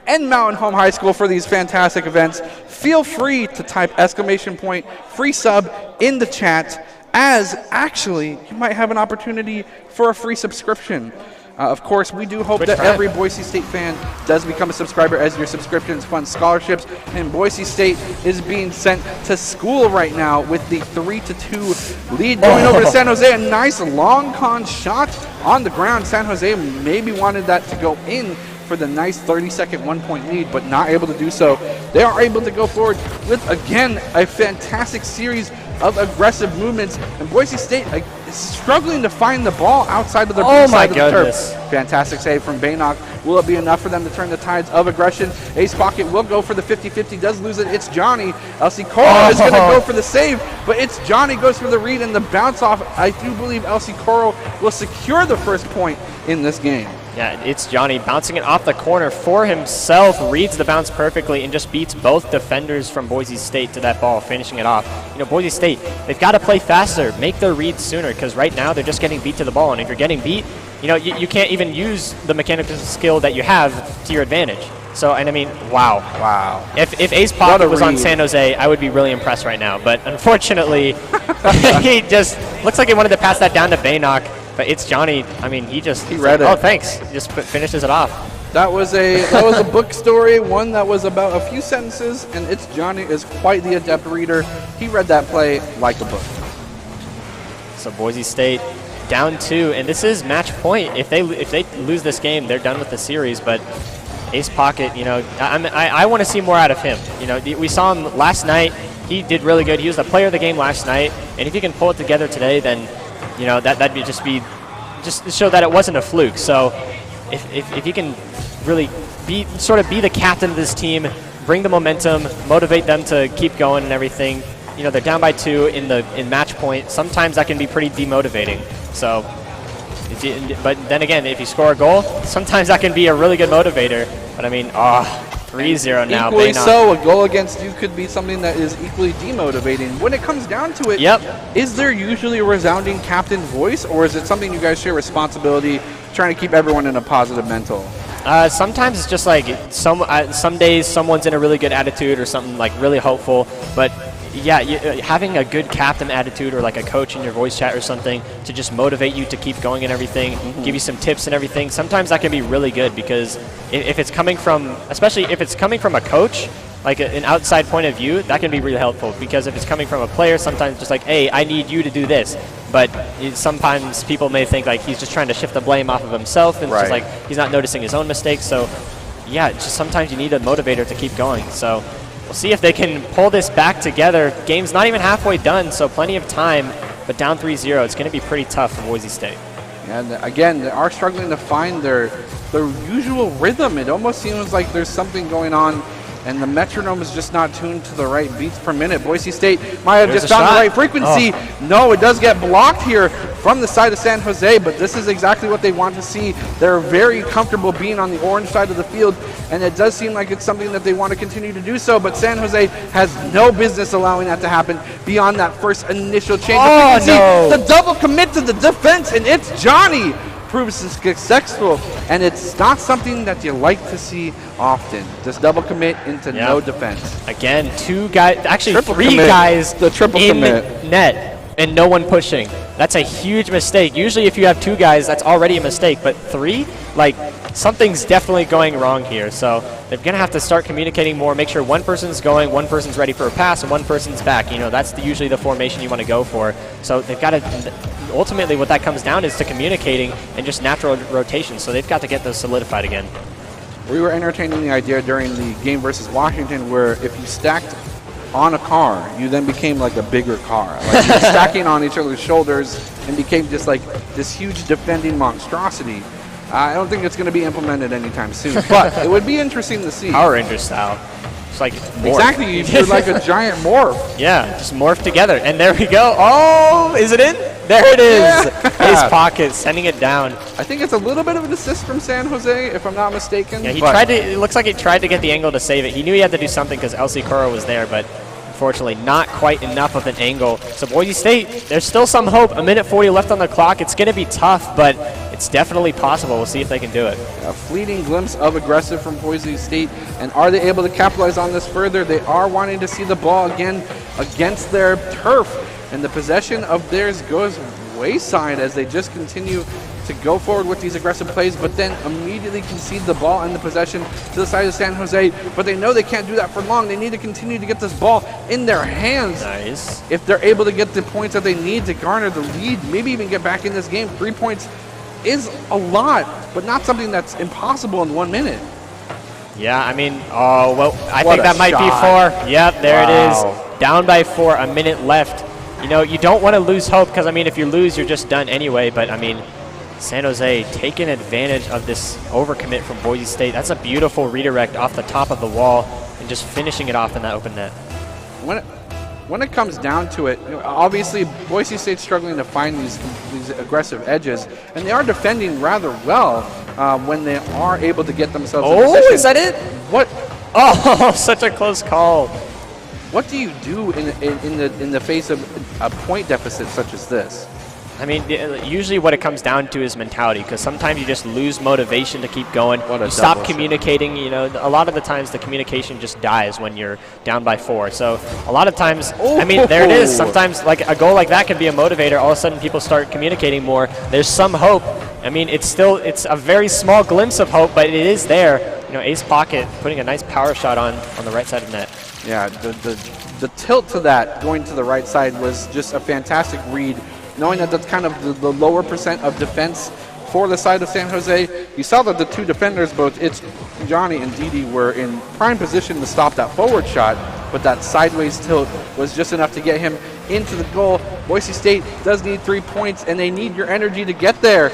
and Mountain Home High School for these fantastic events, feel free to type !free sub in the chat, as actually you might have an opportunity for a free subscription. Of course, we do hope that every Boise State fan does become a subscriber, as your subscriptions fund scholarships, and Boise State is being sent to school right now with the 3-2 lead going over to San Jose. A nice long con shot on the ground. San Jose maybe wanted that to go in for the nice 30-second 1-point lead, but not able to do so. They are able to go forward with, again, a fantastic series of aggressive movements, and Boise State is struggling to find the ball outside of their side of the turf. Fantastic save from Baynock. Will it be enough for them to turn the tides of aggression? Ace Pocket will go for the 50-50, does lose it. It's Johnny. LC Coro is going to go for the save, but It's Johnny goes for the read and the bounce off. I do believe LC Coro will secure the first point in this game. Yeah, It's Johnny bouncing it off the corner for himself, reads the bounce perfectly, and just beats both defenders from Boise State to that ball, finishing it off. You know, Boise State, they've got to play faster, make their reads sooner, because right now they're just getting beat to the ball, and if you're getting beat, you know, you can't even use the mechanical skill that you have to your advantage. So, and I mean, wow. If Ace Pocket was on San Jose, I would be really impressed right now, but unfortunately, he just looks like he wanted to pass that down to Baynock. But It's Johnny, I mean, he read it. Oh, thanks. Just finishes it off. That was a book story, one that was about a few sentences, and It's Johnny is quite the adept reader. He read that play like a book. So Boise State down 2, and this is match point. If they lose this game, they're done with the series. But Ace Pocket, you know, I want to see more out of him. You know, we saw him last night. He did really good. He was the player of the game last night, and if he can pull it together today, then, you know, that'd just be just to show that it wasn't a fluke. So if you can really be the captain of this team, bring the momentum, motivate them to keep going and everything. You know, they're down by 2 in match point. Sometimes that can be pretty demotivating. So, but then again, if you score a goal, sometimes that can be a really good motivator. But I mean, 3-0 now. Equally so, a goal against you could be something that is equally demotivating. When it comes down to it, is there usually a resounding captain voice, or is it something you guys share responsibility, trying to keep everyone in a positive mental? Sometimes it's just like some days someone's in a really good attitude or something like really hopeful, but yeah, having a good captain attitude or like a coach in your voice chat or something to just motivate you to keep going and everything, give you some tips and everything, sometimes that can be really good, because if it's coming from, especially if it's coming from a coach, like an outside point of view, that can be really helpful, because if it's coming from a player, sometimes just like, hey, I need you to do this. But sometimes people may think like he's just trying to shift the blame off of himself, and it's just like he's not noticing his own mistakes. So yeah, just sometimes you need a motivator to keep going. So we'll see if they can pull this back together. Game's not even halfway done, so plenty of time, but down 3-0, it's going to be pretty tough for Boise State. And again, they are struggling to find their usual rhythm. It almost seems like there's something going on, and the metronome is just not tuned to the right beats per minute. Boise State might have just found the right frequency. No, it does get blocked here from the side of San Jose, but this is exactly what they want to see. They're very comfortable being on the orange side of the field, and it does seem like it's something that they want to continue to do so, but San Jose has no business allowing that to happen beyond that first initial change. Oh, no. The double commit to the defense, and it's Johnny. Proves successful, and it's not something that you like to see often. This double commit into no defense. Again, 2 guys, actually triple 3 commit. guys The triple in commit. net and no one pushing. That's a huge mistake. Usually if you have 2 guys, that's already a mistake, but 3, like, something's definitely going wrong here. So they're going to have to start communicating more, make sure one person's going, one person's ready for a pass, and one person's back. You know, that's usually the formation you want to go for. So they've got to, ultimately what that comes down is to communicating and just natural rotation. So they've got to get those solidified again. We were entertaining the idea during the game versus Washington where if you stacked on a car, you then became like a bigger car. Like you were stacking on each other's shoulders and became just like this huge defending monstrosity. I don't think it's going to be implemented anytime soon, but it would be interesting to see. Power Ranger style. It's like morph. Exactly, you're like a giant morph. Yeah, just morph together, and there we go. Oh, is it in? There it is. Yeah. His pocket, sending it down. I think it's a little bit of an assist from San Jose, if I'm not mistaken. Yeah, he tried to. It looks like he tried to get the angle to save it. He knew he had to do something because LC Koro was there, but unfortunately not quite enough of an angle. So Boise State, there's still some hope. A minute 40 left on the clock. It's going to be tough, but it's definitely possible. We'll see if they can do it. A fleeting glimpse of aggressive from Boise State, and are they able to capitalize on this further? They are wanting to see the ball again against their turf, and the possession of theirs goes wayside as they just continue to go forward with these aggressive plays, but then immediately concede the ball and the possession to the side of San Jose. But they know they can't do that for long. They need to continue to get this ball in their hands. Nice. If they're able to get the points that they need to garner the lead, maybe even get back in this game. 3 points is a lot, but not something that's impossible in 1 minute. Yeah, I mean, oh, well, I What think a that might be shot. 4. Yep, there it Wow. is. Down by 4, a minute left. You know, you don't want to lose hope because, I mean, if you lose, you're just done anyway. But, I mean, San Jose taking advantage of this overcommit from Boise State. That's a beautiful redirect off the top of the wall and just finishing it off in that open net. When it comes down to it, you know, obviously Boise State's struggling to find these aggressive edges, and they are defending rather well when they are able to get themselves in position. Is that it? What? Oh, such a close call. What do you do in the face of a point deficit such as this? I mean, usually what it comes down to is mentality, because sometimes you just lose motivation to keep going. You stop communicating. You know, a lot of the times the communication just dies when you're down by 4. So a lot of times, I mean, there it is. Sometimes like a goal like that can be a motivator. All of a sudden people start communicating more. There's some hope. I mean, it's a very small glimpse of hope, but it is there. You know, Ace Pocket putting a nice power shot on the right side of net. Yeah, the tilt to that going to the right side was just a fantastic read. Knowing that that's kind of the lower percent of defense for the side of San Jose. You saw that the 2 defenders, both Johnny and Didi, were in prime position to stop that forward shot. but that sideways tilt was just enough to get him into the goal. Boise State does need 3 points, and they need your energy to get there.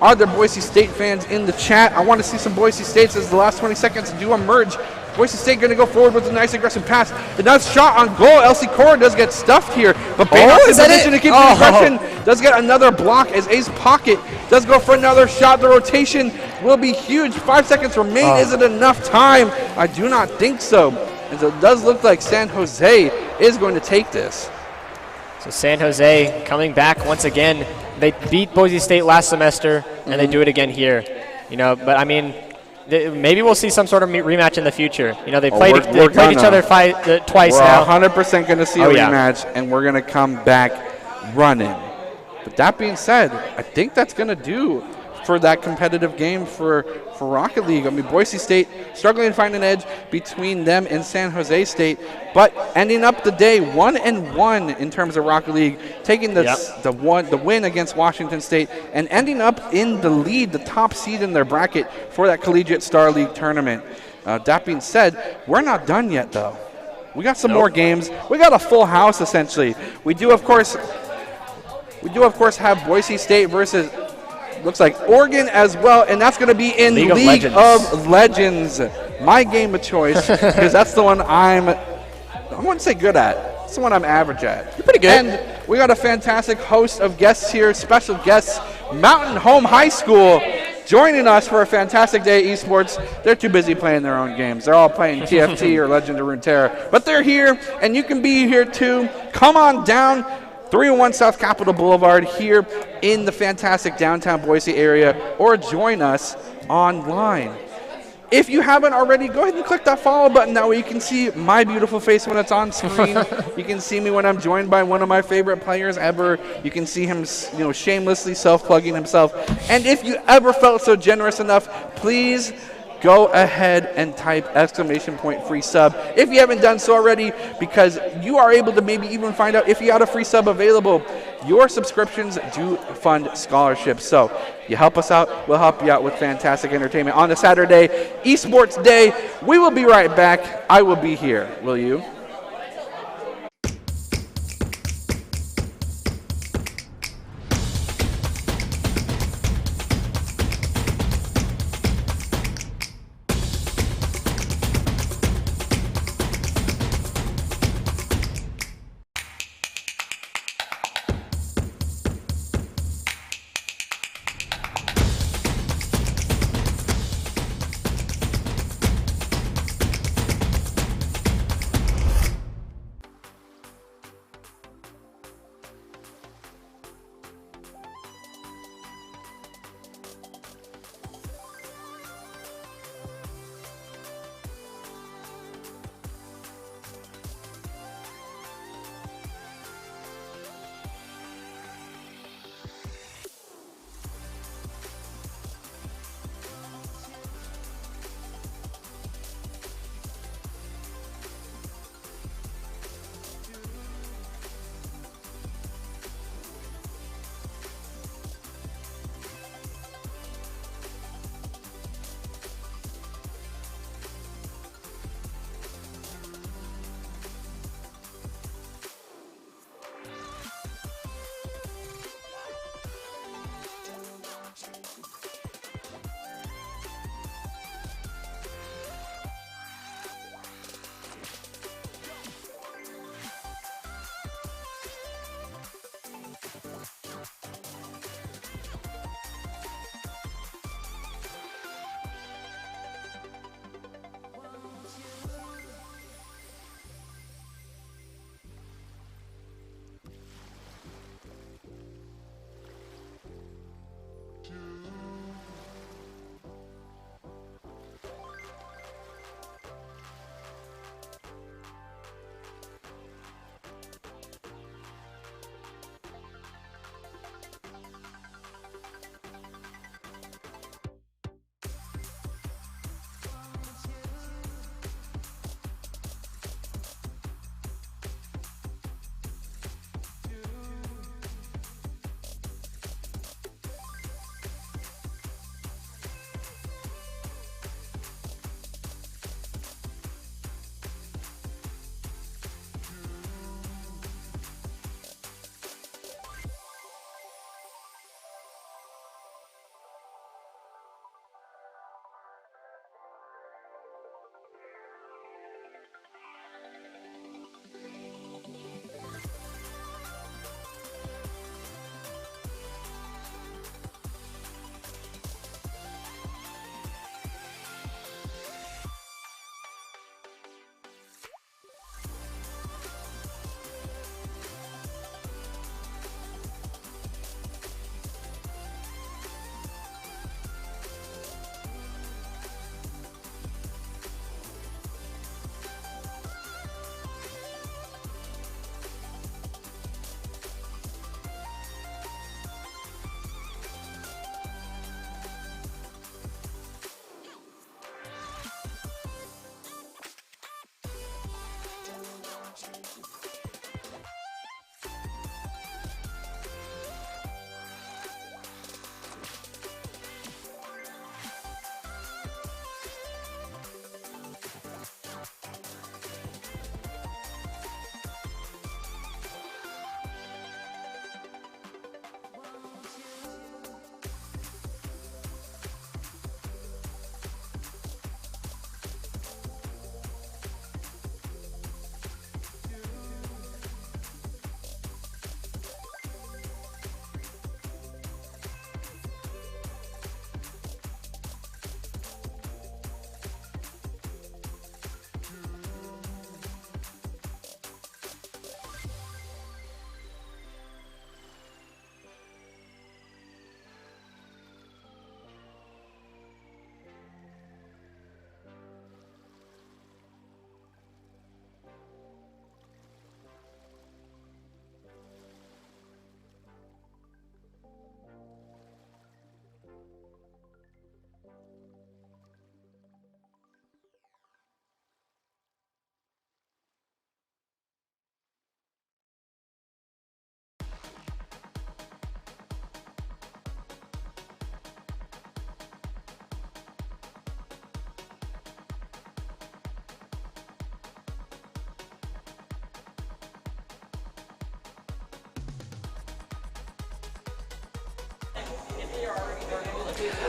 Are there Boise State fans in the chat? I want to see some Boise States as the last 20 seconds do emerge. Boise State going to go forward with a nice aggressive pass. A nice shot on goal. Elsie Cora does get stuffed here, but Baynock's in position to keep the aggression. Does get another block as Ace Pocket does go for another shot. The rotation will be huge. 5 seconds remain. Is it enough time? I do not think so. And so it does look like San Jose is going to take this. So San Jose coming back once again. They beat Boise State last semester, and they do it again here. You know, but I mean, maybe we'll see some sort of rematch in the future. You know, they played each other twice now. We're 100% going to see a rematch, and we're going to come back running. But that being said, I think that's going to do for that competitive game for Rocket League. I mean, Boise State struggling to find an edge between them and San Jose State, but ending up the day 1-1 in terms of Rocket League, taking the win against Washington State and ending up in the lead, the top seed in their bracket for that Collegiate Star League tournament. That being said, we're not done yet, though. We got some more games. We got a full house, essentially. We do, of course, have Boise State versus looks like Oregon as well, and that's going to be in League of Legends, my game of choice, because that's the one I wouldn't say good at. It's the one I'm average at. You're pretty good. And we got a fantastic host of guests here, special guests, Mountain Home High School, joining us for a fantastic day at esports. They're too busy playing their own games. They're all playing TFT or Legend of Runeterra, but they're here, and you can be here too. Come on down. 301 South Capitol Boulevard here in the fantastic downtown Boise area, or join us online. If you haven't already, go ahead and click that follow button. That way you can see my beautiful face when it's on screen. You can see me when I'm joined by one of my favorite players ever. You can see him, shamelessly self-plugging himself. And if you ever felt so generous enough, please go ahead and type !free sub if you haven't done so already, because you are able to maybe even find out if you had a free sub available. Your subscriptions do fund scholarships. So you help us out, we'll help you out with fantastic entertainment on a Saturday, Esports Day. We will be right back. I will be here. Will you?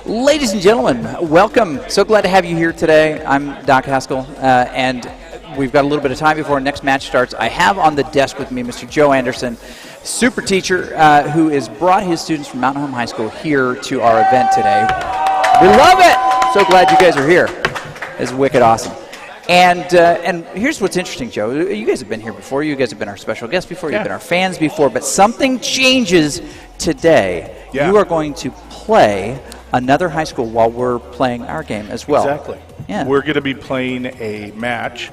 Ladies and gentlemen, welcome. So glad to have you here today. I'm Doc Haskell, and we've got a little bit of time before our next match starts. I have on the desk with me Mr. Joe Anderson, super teacher who has brought his students from Mountain Home High School here to our event today. We love it! So glad you guys are here. It's wicked awesome. And here's what's interesting, Joe. You guys have been here before. You guys have been our special guests before. You've been our fans before. But something changes today. Yeah. You are going to play another high school while we're playing our game as well. Exactly. Yeah. We're going to be playing a match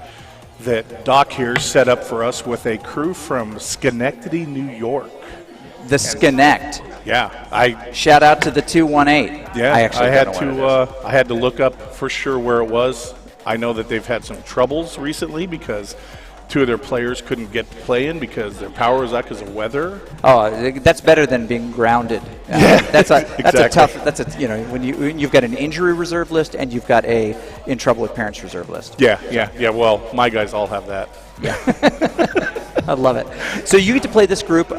that Doc here set up for us with a crew from Schenectady, New York. The Schenect. Yeah, Shout out to the 218. Yeah, I actually had don't know what it is. I had to look up for sure where it was. I know that they've had some troubles recently because two of their players couldn't get to play in because their power was out because of weather. Oh, that's better than being grounded. That's a tough. That's a when you've got an injury reserve list and you've got a in trouble with parents reserve list. Yeah. Well, my guys all have that. Yeah, I love it. So you get to play this group.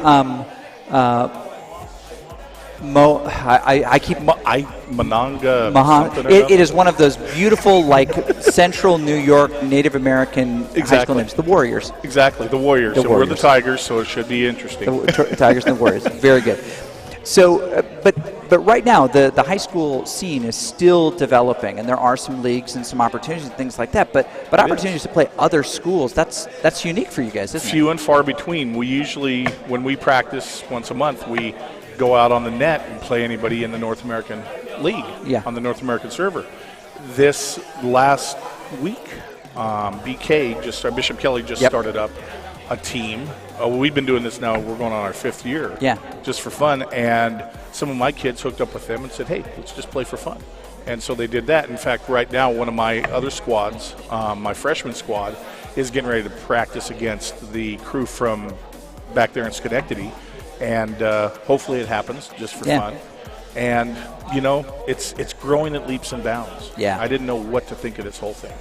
Mononga. Mahan. It is one of those beautiful, like central New York Native American high school names. The Warriors. Exactly, the Warriors. The We're the Warriors. Tigers, so it should be interesting. The Tigers and the Warriors. Very good. So, but right now the high school scene is still developing, and there are some leagues and some opportunities and things like that. But opportunities to play other schools, that's unique for you guys, isn't it? Few and far between. We usually, when we practice once a month, we go out on the net and play anybody in the North American League on the North American server. This last week, Bishop Kelly just started up a team. We've been doing this now. We're going on our 5th year. Yeah. Just for fun. And some of my kids hooked up with them and said, hey, let's just play for fun. And so they did that. In fact, right now, one of my other squads, my freshman squad, is getting ready to practice against the crew from back there in Schenectady. And hopefully it happens just for fun. And, it's growing at leaps and bounds. Yeah. I didn't know what to think of this whole thing.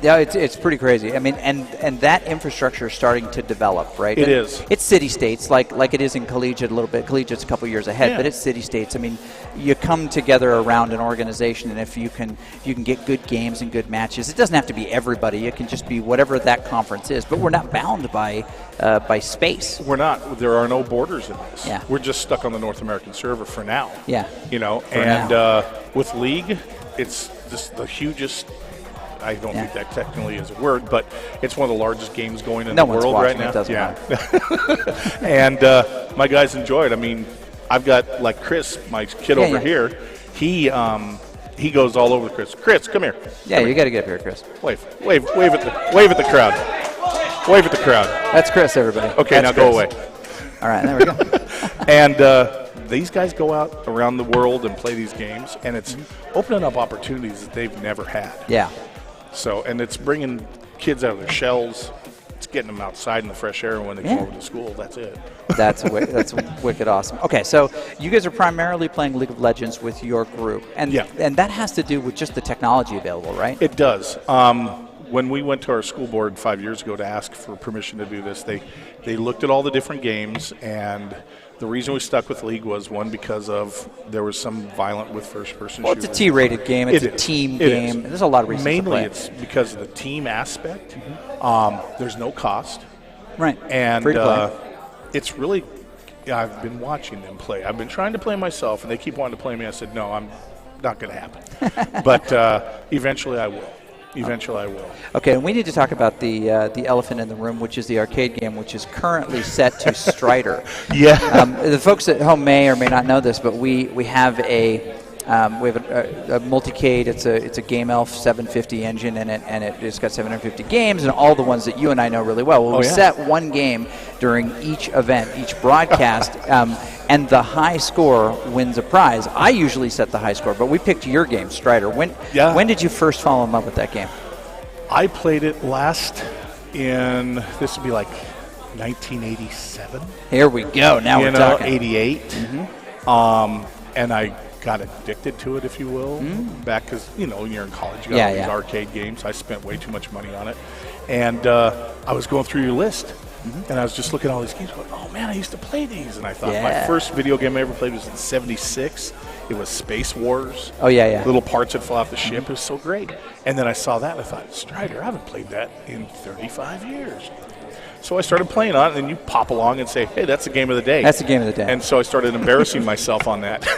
Yeah, it's pretty crazy. I mean, and that infrastructure is starting to develop, right? It is. It's city states, like it is in collegiate a little bit. Collegiate's a couple years ahead, but it's city states. I mean, you come together around an organization, and if you can get good games and good matches, it doesn't have to be everybody. It can just be whatever that conference is. But we're not bound by space. We're not. There are no borders in this. Yeah. We're just stuck on the North American server for now. Yeah. With League, it's just the hugest. I don't think that technically is a word, but it's one of the largest games going in the world right now. It doesn't matter. And my guys enjoy it. I mean, I've got like Chris, my kid over here. He goes all over the Chris. Chris, come here. Yeah, you got to get up here, Chris. Wave at the crowd. Wave at the crowd. That's Chris, everybody. Okay, That's now Chris. go away. All right, there we go. And these guys go out around the world and play these games, and it's opening up opportunities that they've never had. Yeah. So, and it's bringing kids out of their shells. It's getting them outside in the fresh air when they come over to school. That's it. That's wicked awesome. Okay, so you guys are primarily playing League of Legends with your group, and that has to do with just the technology available, right? It does. When we went to our school board 5 years ago to ask for permission to do this, they looked at all the different games, and the reason we stuck with League was, one, because of there was some violent with first-person shooters. It's a T-rated game. It's a team game. There's a lot of reasons Mainly to play. It's because of the team aspect. There's no cost. Right. And Free to play. it's really, I've been watching them play. I've been trying to play myself, and they keep wanting to play me. I said, no, I'm not going to happen. But eventually I will. Eventually I will. Okay, and we need to talk about the elephant in the room, which is the arcade game, which is currently set to Strider. The folks at home may or may not know this, but we have a multicade. It's a Game Elf 750 engine in it, and it's got 750 games and all the ones that you and I know really well. Well, we set one game during each event, each broadcast, and the high score wins a prize. I usually set the high score, but we picked your game, Strider. When did you first fall in love with that game? I played it last in, this would be like 1987. Here we go. Now we're talking. 88. And I got addicted to it, if you will, back because, when you're in college, you got all these arcade games. I spent way too much money on it. And I was going through your list, and I was just looking at all these games going, oh, man, I used to play these. And I thought my first video game I ever played was in 76. It was Space Wars. Oh, yeah. Little parts that fell off the ship. It was so great. And then I saw that and I thought, Strider, I haven't played that in 35 years. So I started playing on it, and then you pop along and say, hey, that's the game of the day. That's the game of the day. And so I started embarrassing myself on that.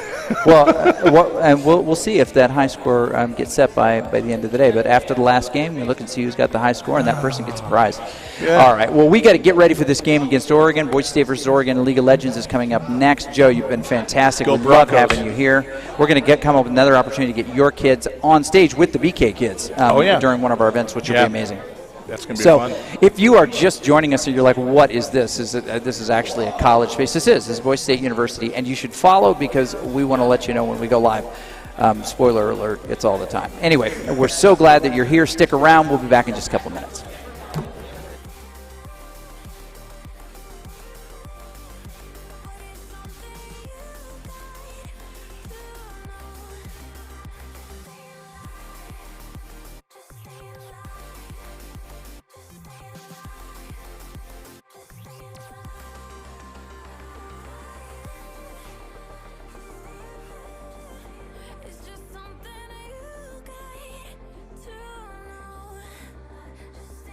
And we'll see if that high score gets set by the end of the day. But after the last game, we look and see who's got the high score, and that person gets a prize. Yeah. All right. Well, we got to get ready for this game against Oregon. Boise State versus Oregon. League of Legends is coming up next. Joe, you've been fantastic. Go We love Broncos. having you here. We're going to come up with another opportunity to get your kids on stage with the BK kids during one of our events, which will be amazing. That's going to be So, fun. if you are just joining us and you're like, what is this? This is actually a college space. This is Boise State University, and you should follow because we want to let you know when we go live. Spoiler alert, it's all the time. Anyway, we're so glad that you're here. Stick around. We'll be back in just a couple of minutes. It's just something you got to know. Just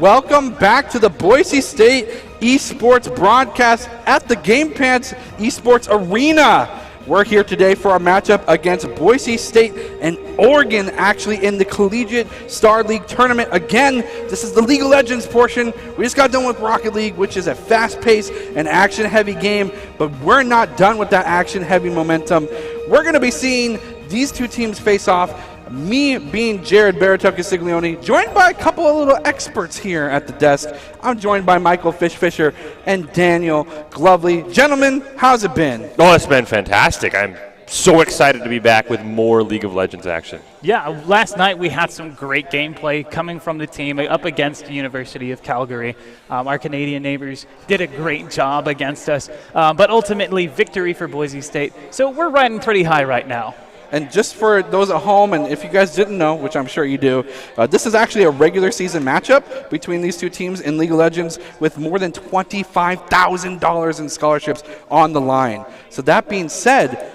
welcome back to the Boise State Esports broadcast at the Game Pants Esports Arena. We're here today for our matchup against Boise State and Oregon, actually in the Collegiate Star League tournament. Again, this is the League of Legends portion. We just got done with Rocket League, which is a fast-paced and action-heavy game, but we're not done with that action-heavy momentum. We're going to be seeing these two teams face off. Me being Jared Castiglione, joined by a couple of little experts here at the desk. I'm joined by Michael Fisher and Daniel Glovely. Gentlemen, how's it been? Oh, it's been fantastic. I'm so excited to be back with more League of Legends action. Yeah, last night we had some great gameplay coming from the team up against the University of Calgary. Our Canadian neighbors did a great job against us, but ultimately victory for Boise State. So we're riding pretty high right now. And just for those at home, and if you guys didn't know, which I'm sure you do, this is actually a regular season matchup between these two teams in League of Legends with more than $25,000 in scholarships on the line. So that being said,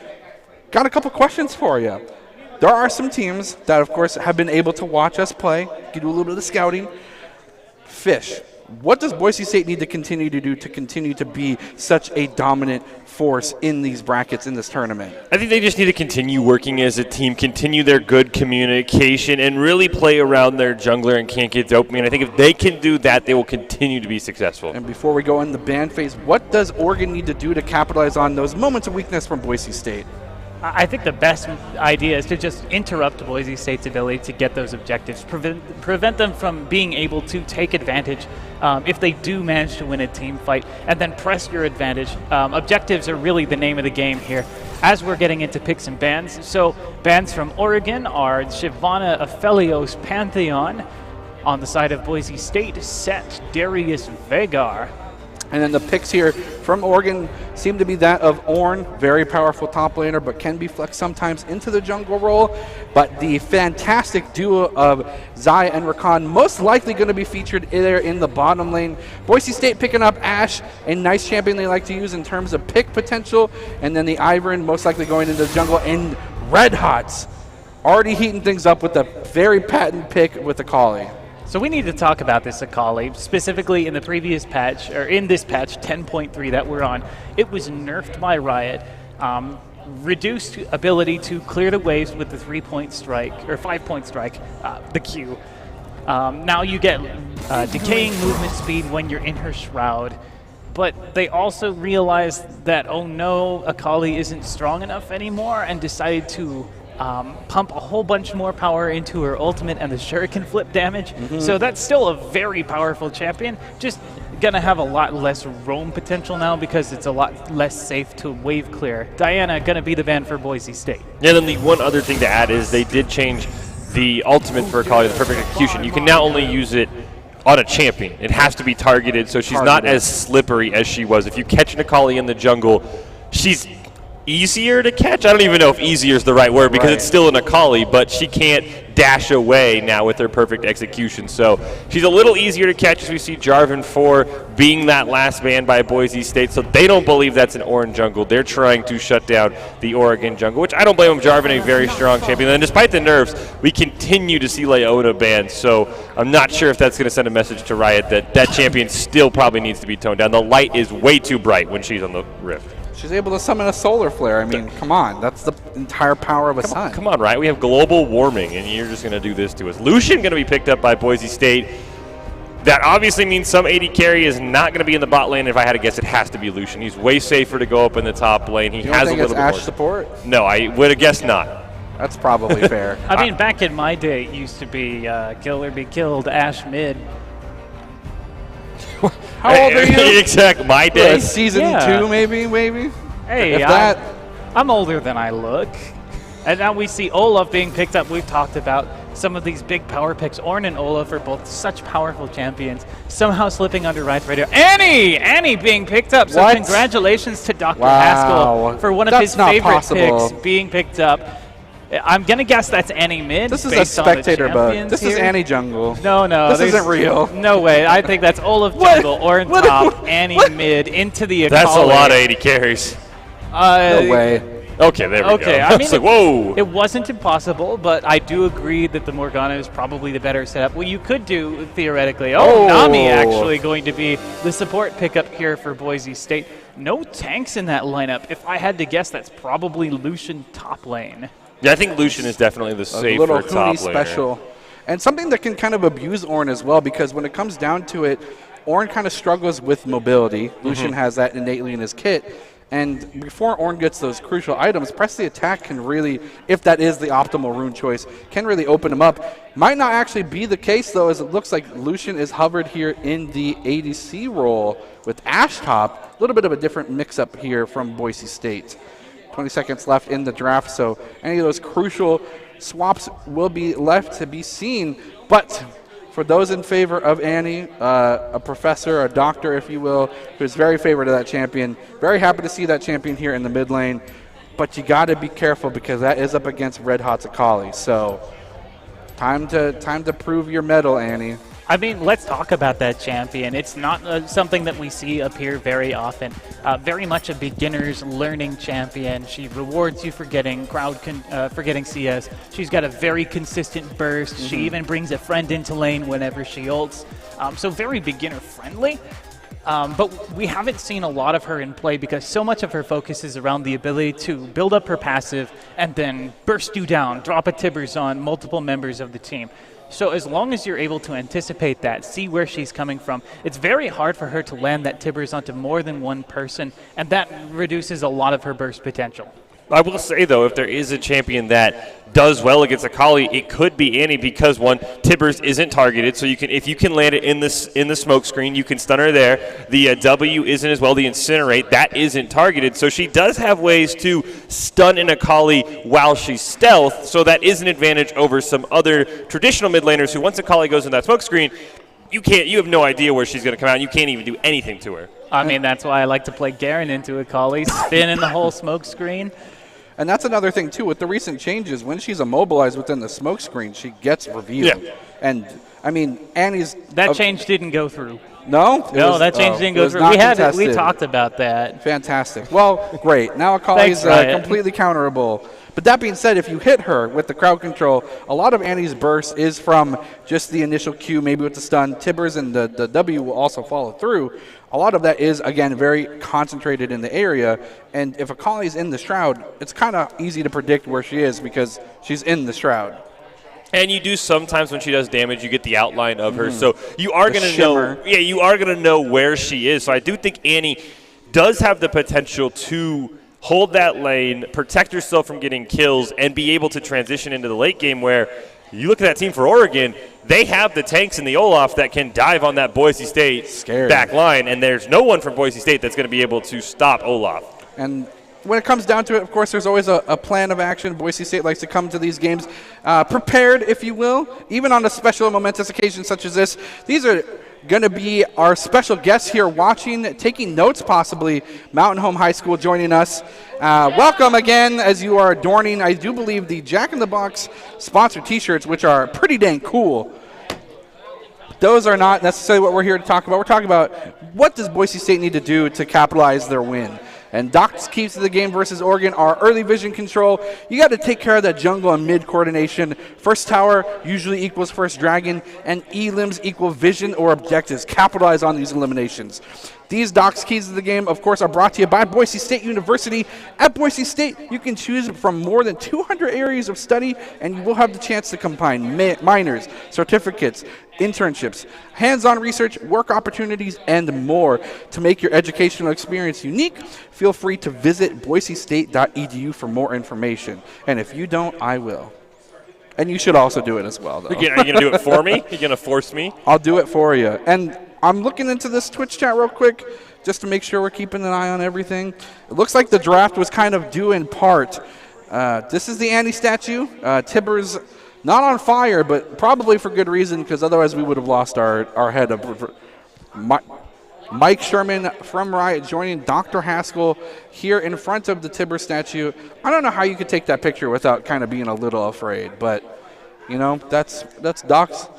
got a couple questions for you. There are some teams that, of course, have been able to watch us play, do a little bit of scouting. Fish, what does Boise State need to continue to do to continue to be such a dominant force in these brackets in this tournament? I think they just need to continue working as a team, continue their good communication, and really play around their jungler and can't get dopamine. I think if they can do that, they will continue to be successful. And before we go in the ban phase, what does Oregon need to do to capitalize on those moments of weakness from Boise State? I think the best idea is to just interrupt Boise State's ability to get those objectives, prevent them from being able to take advantage if they do manage to win a team fight, and then press your advantage. Objectives are really the name of the game here as we're getting into picks and bans. So bans from Oregon are Shyvana Aphelios Pantheon. On the side of Boise State, Set Darius Vegar. And then the picks here from Oregon seem to be that of Ornn, very powerful top laner, but can be flexed sometimes into the jungle role. But the fantastic duo of Zaya and Rakan most likely going to be featured there in the bottom lane. Boise State picking up Ashe, a nice champion they like to use in terms of pick potential. And then the Ivern most likely going into the jungle. And Red Hots already heating things up with a very patent pick with the Akali. So we need to talk about this Akali, specifically in the previous patch, or in this patch 10.3 that we're on. It was nerfed by Riot, reduced ability to clear the waves with the 3-point strike, or 5-point strike, the Q. Now you get decaying movement speed when you're in her shroud. But they also realized that, oh no, Akali isn't strong enough anymore, and decided to pump a whole bunch more power into her ultimate and the shuriken flip damage. So that's still a very powerful champion, just gonna have a lot less roam potential now because it's a lot less safe to wave clear. Diana gonna be the ban for Boise State. Yeah, then the one other thing to add is they did change the ultimate for Akali, the perfect execution. You can now only use it on a champion. It has to be targeted, so she's not as slippery as she was. If you catch an Akali in the jungle, she's easier to catch. I don't even know if easier is the right word because it's still an Akali, but she can't dash away now with her perfect execution. So she's a little easier to catch as we see Jarvan 4 being that last ban by Boise State. So they don't believe that's an Ornn jungle. They're trying to shut down the Oregon jungle, which I don't blame them. Jarvan, a very strong champion. And despite the nerfs, we continue to see Leona banned. So I'm not sure if that's going to send a message to Riot that that champion still probably needs to be toned down. The light is way too bright when she's on the Rift. She's able to summon a solar flare. I mean, come on. That's the entire power of a sun. Come on, right? We have global warming, and you're just going to do this to us. Lucian going to be picked up by Boise State. That obviously means some AD carry is not going to be in the bot lane. If I had to guess, it has to be Lucian. He's way safer to go up in the top lane. He has a little bit Ashe more support? No, I would have guessed not. That's probably fair. I mean, back in my day, it used to be kill or be killed, Ashe mid. How old are you? Exactly. My day. Season 2, maybe? Hey, I'm older than I look. And now we see Olaf being picked up. We've talked about some of these big power picks. Ornn and Olaf are both such powerful champions, somehow slipping under Riot's radar. Annie being picked up. So congratulations to Dr. Haskell for one of his favorite picks being picked up. I'm going to guess that's Annie mid. This is a spectator bug. This is Annie jungle. No. This isn't real. No way. I think that's Olaf jungle, Ornn top, Annie mid, into the Akali. That's a lot of 80 carries. No way. Okay, there we go. Okay, I mean, It's like, whoa. It wasn't impossible, but I do agree that the Morgana is probably the better setup. What you could do, theoretically, Nami actually going to be the support pickup here for Boise State. No tanks in that lineup. If I had to guess, that's probably Lucian top lane. Yeah, I think Lucian is definitely the safer a little top Huni laner. special. And something that can kind of abuse Ornn as well, because when it comes down to it, Ornn kind of struggles with mobility. Lucian has that innately in his kit. And before Ornn gets those crucial items, press the attack can really, if that is the optimal rune choice, can really open him up. Might not actually be the case, though, as it looks like Lucian is hovered here in the ADC role with Ashtop. A little bit of a different mix-up here from Boise State. 20 seconds left in the draft, so any of those crucial swaps will be left to be seen. But for those in favor of Annie, a professor, a doctor, if you will, who's very favored of that champion, very happy to see that champion here in the mid lane. But you got to be careful because that is up against Red Hot Akali. So time to prove your mettle, Annie. I mean, let's talk about that champion. It's not something that we see appear very often. Very much a beginner's learning champion. She rewards you for getting CS. She's got a very consistent burst. She even brings a friend into lane whenever she ults. So very beginner friendly. But we haven't seen a lot of her in play because so much of her focus is around the ability to build up her passive and then burst you down, drop a Tibbers on multiple members of the team. So as long as you're able to anticipate that, see where she's coming from, it's very hard for her to land that Tibbers onto more than one person, and that reduces a lot of her burst potential. I will say, though, if there is a champion that does well against Akali, it could be Annie because, one, Tibbers isn't targeted, so if you can land it in the smoke screen, you can stun her there. The W isn't as well, the Incinerate, that isn't targeted, so she does have ways to stun an Akali while she's stealth, so that is an advantage over some other traditional mid laners who, once Akali goes in that smoke screen, you have no idea where she's going to come out, and you can't even do anything to her. I mean, that's why I like to play Garen into Akali, spin in the whole smoke screen. And that's another thing, too, with the recent changes. When she's immobilized within the smoke screen, she gets revealed. Yeah. And, I mean, Annie's... That change didn't go through. No? That change didn't go through. We talked about that. Fantastic. Well, great. Now Akali's completely counterable. But that being said, if you hit her with the crowd control, a lot of Annie's burst is from just the initial Q, maybe with the stun. Tibbers and the W will also follow through. A lot of that is, again, very concentrated in the area. And if Akali's in the Shroud, it's kind of easy to predict where she is because she's in the Shroud. And you do sometimes when she does damage, you get the outline of her. So you are going to know. Yeah, you are going to know where she is. So I do think Annie does have the potential to hold that lane, protect herself from getting kills, and be able to transition into the late game where you look at that team for Oregon, they have the tanks and the Olaf that can dive on that Boise State back line, and there's no one from Boise State that's going to be able to stop Olaf. And when it comes down to it, of course, there's always a plan of action. Boise State likes to come to these games prepared, if you will, even on a special and momentous occasion such as this. These are going to be our special guests here watching, taking notes possibly. Mountain Home High School joining us. Welcome again as you are adorning, I do believe, the Jack in the Box sponsored t-shirts, which are pretty dang cool. Those are not necessarily what we're here to talk about. We're talking about what does Boise State need to do to capitalize their win. And Doc's keys to the game versus Oregon are early vision control. You got to take care of that jungle and mid coordination. First tower usually equals first dragon, and elims equal vision or objectives. Capitalize on these eliminations. These Doc's keys to the game, of course, are brought to you by Boise State University. At Boise State, you can choose from more than 200 areas of study, and you will have the chance to combine minors, certificates, internships, hands-on research, work opportunities, and more. To make your educational experience unique, feel free to visit boisestate.edu for more information. And if you don't, I will. And you should also do it as well, though. Are you going to do it for me? Are you going to force me? I'll do it for you. And I'm looking into this Twitch chat real quick just to make sure we're keeping an eye on everything. It looks like the draft was kind of due in part. This is the Annie statue. Tibbers not on fire, but probably for good reason, because otherwise we would have lost our head of Mike Sherman from Riot joining Dr. Haskell here in front of the Tibbers statue. I don't know how you could take that picture without kind of being a little afraid, but, you know, that's Doc's.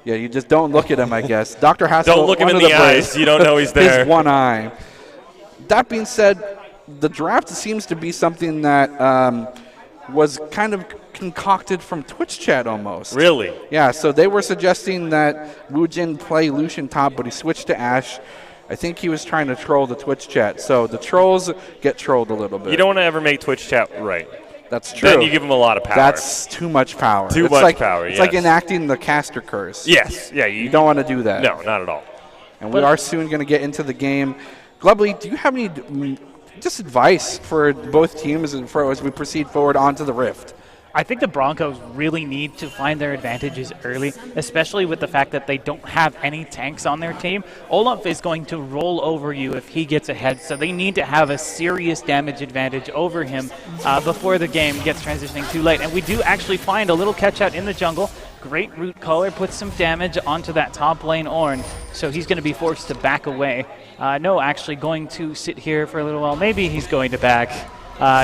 Yeah, you just don't look at him, I guess. Dr. Haskell. Don't look him in the eyes. You don't know he's there. His one eye. That being said, the draft seems to be something that was kind of concocted from Twitch chat almost. Really? Yeah, so they were suggesting that Wu Jin play Lucian top, but he switched to Ashe. I think he was trying to troll the Twitch chat. So the trolls get trolled a little bit. You don't want to ever make Twitch chat right. That's true. Then you give them a lot of power. That's too much power. Too it's much like, power, It's yes. like enacting the caster curse. Yes. Yeah. You don't want to do that. No, not at all. And we are soon going to get into the game. Glubbly, do you have any just advice for both teams as we proceed forward onto the Rift? I think the Broncos really need to find their advantages early, especially with the fact that they don't have any tanks on their team. Olaf is going to roll over you if he gets ahead, so they need to have a serious damage advantage over him before the game gets transitioning too late. And we do actually find a little catch-out in the jungle. Great root caller puts some damage onto that top lane Ornn, so he's going to be forced to back away. No, actually going to sit here for a little while. Maybe he's going to back.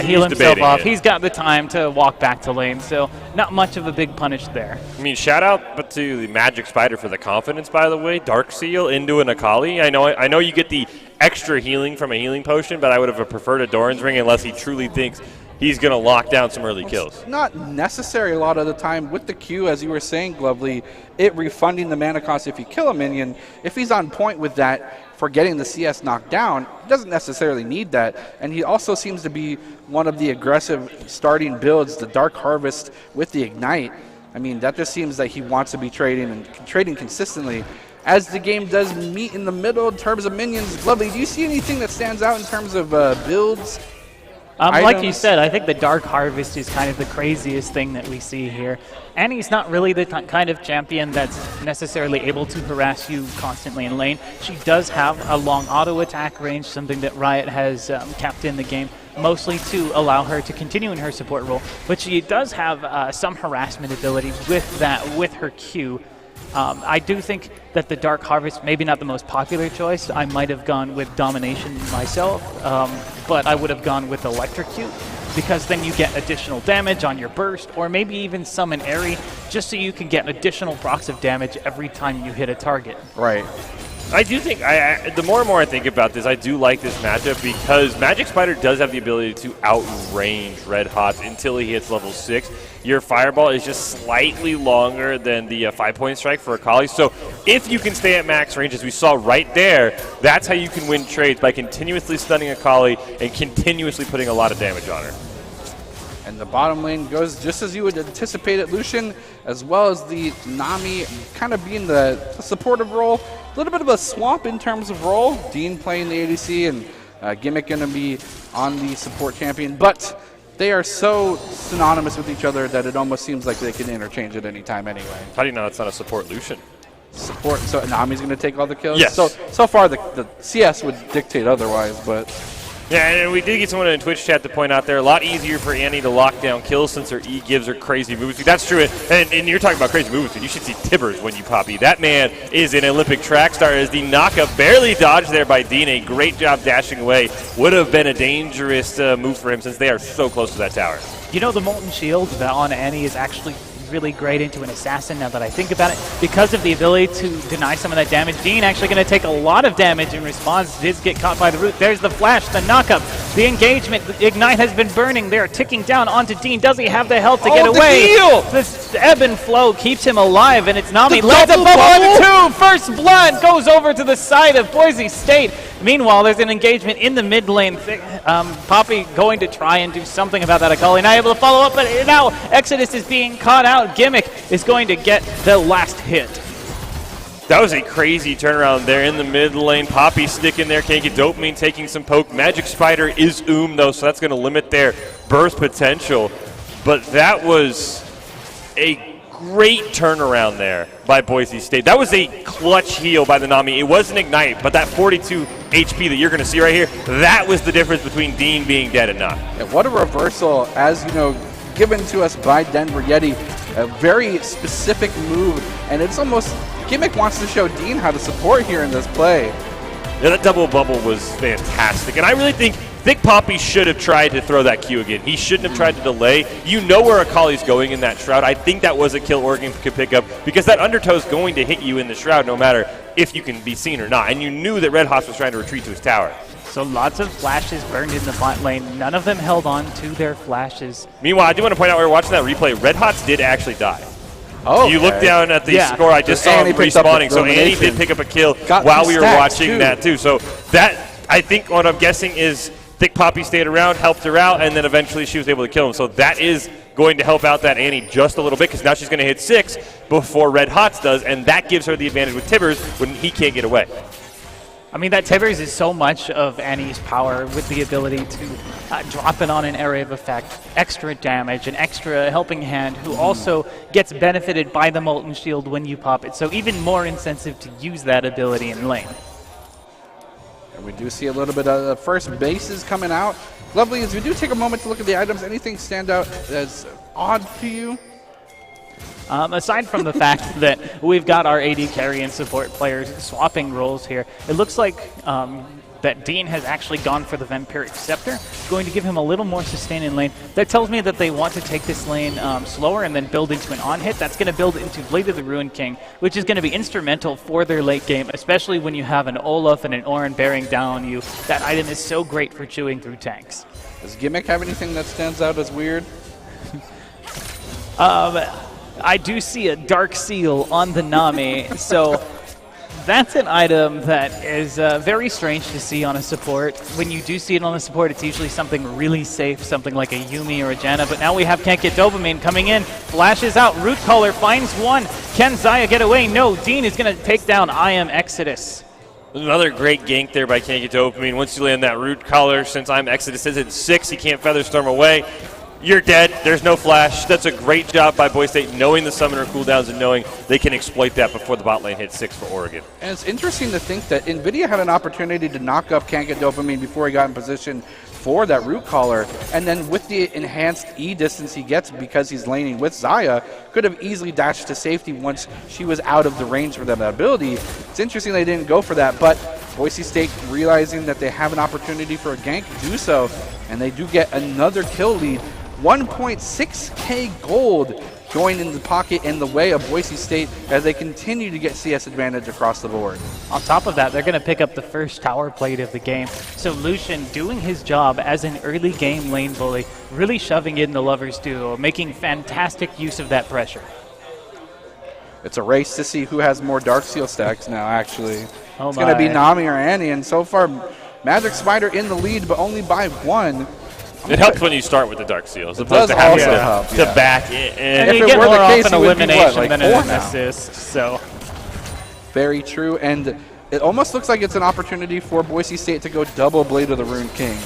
Heal himself off. He's got the time to walk back to lane, so not much of a big punish there. I mean, shout out but to the Magic Spider for the confidence, by the way. Dark Seal into an Akali. I know you get the extra healing from a healing potion, but I would have preferred a Doran's Ring unless he truly thinks he's going to lock down some early kills. It's not necessary a lot of the time with the Q, as you were saying, Glovely, it refunding the mana cost if you kill a minion. If he's on point with that for getting the CS knocked down, he doesn't necessarily need that. And he also seems to be one of the aggressive starting builds, the Dark Harvest with the Ignite. I mean, that just seems that he wants to be trading and trading consistently. As the game does meet in the middle in terms of minions, Glovely, do you see anything that stands out in terms of builds? Like you said, I think the Dark Harvest is kind of the craziest thing that we see here. And he's not really the kind of champion that's necessarily able to harass you constantly in lane. She does have a long auto attack range, something that Riot has kept in the game, mostly to allow her to continue in her support role. But she does have some harassment ability with that, with her Q. I do think that the Dark Harvest, maybe not the most popular choice. I might have gone with Domination myself, but I would have gone with Electrocute, because then you get additional damage on your burst, or maybe even summon Airy, just so you can get additional procs of damage every time you hit a target. Right. I do think, the more and more I think about this, I do like this matchup because Magic Spider does have the ability to outrange Red Hots until he hits level 6. Your Fireball is just slightly longer than the 5-point strike for Akali. So if you can stay at max range, as we saw right there, that's how you can win trades, by continuously stunning Akali and continuously putting a lot of damage on her. And the bottom lane goes just as you would anticipate it. Lucian, as well as the Nami, kind of being the supportive role. A little bit of a swap in terms of role. Dean playing the ADC and Gimmick going to be on the support champion. But they are so synonymous with each other that it almost seems like they can interchange at any time anyway. How do you know it's not a support Lucian? Support, so Nami's going to take all the kills? Yes. So far the CS would dictate otherwise, but... Yeah, and we did get someone in Twitch chat to point out there, a lot easier for Annie to lock down kills since her E gives her crazy movement speed. That's true, and you're talking about crazy movement speed. You should see Tibbers when you pop E. That man is an Olympic track star, as the knockup barely dodged there by Dean. A great job dashing away. Would have been a dangerous move for him since they are so close to that tower. You know, the Molten Shield on Annie is actually really great into an assassin, now that I think about it, because of the ability to deny some of that damage. Dean actually going to take a lot of damage in response. Did get caught by the root. There's the flash, the knockup, the engagement. The Ignite has been burning. They're ticking down onto Dean. Does he have the health to get away? This ebb and flow keeps him alive, and it's Nami. Lands a bubble on 2. First blood goes over to the side of Boise State. Meanwhile, there's an engagement in the mid lane. Poppy going to try and do something about that. Akali not able to follow up, but now Exodus is being caught out. Gimmick is going to get the last hit. That was a crazy turnaround there in the mid lane. Poppy sticking there, can't get Dopamine taking some poke. Magic Spider is though, so that's going to limit their burst potential. But that was a great turnaround there by Boise State. That was a clutch heal by the Nami. It wasn't Ignite, but that 42 HP that you're going to see right here, that was the difference between Dean being dead and not. Yeah, what a reversal, as you know, given to us by Denver Yeti. A very specific move, and it's almost Gimmick wants to show Dean how to support here in this play. Yeah, that double bubble was fantastic, and I really think Poppy should have tried to throw that Q again. He shouldn't have tried to delay. You know where Akali's going in that Shroud. I think that was a kill Oregon could pick up, because that Undertow is going to hit you in the Shroud no matter if you can be seen or not, and you knew that Red Hots was trying to retreat to his tower. So lots of flashes burned in the bot lane. None of them held on to their flashes. Meanwhile, I do want to point out, we were watching that replay. Red Hots did actually die. Oh, You look down at the score, I just saw Annie him picked up the respawning. So Annie elimination. did pick up a kill Got while two we were stacks, watching too. that too. So that, I think what I'm guessing is Thick Poppy stayed around, helped her out, and then eventually she was able to kill him. So that is going to help out that Annie just a little bit, because now she's going to hit 6 before Red Hots does, and that gives her the advantage with Tibbers when he can't get away. I mean, that Tibbers is so much of Annie's power with the ability to drop it on an area of effect, extra damage, an extra helping hand, who also gets benefited by the Molten Shield when you pop it. So even more incentive to use that ability in lane. And we do see a little bit of the first bases coming out. Lovely, as we do take a moment to look at the items, anything stand out as odd to you? Aside from the fact that we've got our AD carry and support players swapping roles here, it looks like that Dean has actually gone for the Vampiric Scepter, going to give him a little more sustain in lane. That tells me that they want to take this lane slower and then build into an on-hit. That's going to build into Blade of the Ruined King, which is going to be instrumental for their late game, especially when you have an Olaf and an Orin bearing down on you. That item is so great for chewing through tanks. Does Gimmick have anything that stands out as weird? I do see a Dark Seal on the Nami, so that's an item that is very strange to see on a support. When you do see it on a support, it's usually something really safe, something like a Yuumi or a Janna, but now we have Can't Get Dopamine coming in, flashes out, Root Collar finds one. Can Xayah get away? No, Dean is going to take down I Am Exodus. Another great gank there by Can't Get Dopamine. Once you land that Root Collar, since I'm Exodus is at 6, he can't Featherstorm away. You're dead. There's no flash. That's a great job by Boise State, knowing the summoner cooldowns and knowing they can exploit that before the bot lane hits 6 for Oregon. And it's interesting to think that NVIDIA had an opportunity to knock up Can't Get Dopamine before he got in position for that Root Collar, and then with the enhanced E distance he gets because he's laning with Xayah, could have easily dashed to safety once she was out of the range for that ability. It's interesting they didn't go for that, but Boise State, realizing that they have an opportunity for a gank, do so, and they do get another kill lead. 1.6k gold going in the pocket in the way of Boise State as they continue to get CS advantage across the board. On top of that, they're going to pick up the first tower plate of the game. So Lucian doing his job as an early game lane bully, really shoving in the Lovers duo, making fantastic use of that pressure. It's a race to see who has more Dark Seal stacks now, actually. Oh it's going to be my. Nami or Annie, and so far Magic Spider in the lead, but only by 1. It helps when you start with the Dark Seal, as It opposed does to having also to, help, to yeah. back it. And If you it get were the more case, off an it would be, elimination like than 4 an now? assist. So Very true, and it almost looks like it's an opportunity for Boise State to go double Blade of the Ruined King.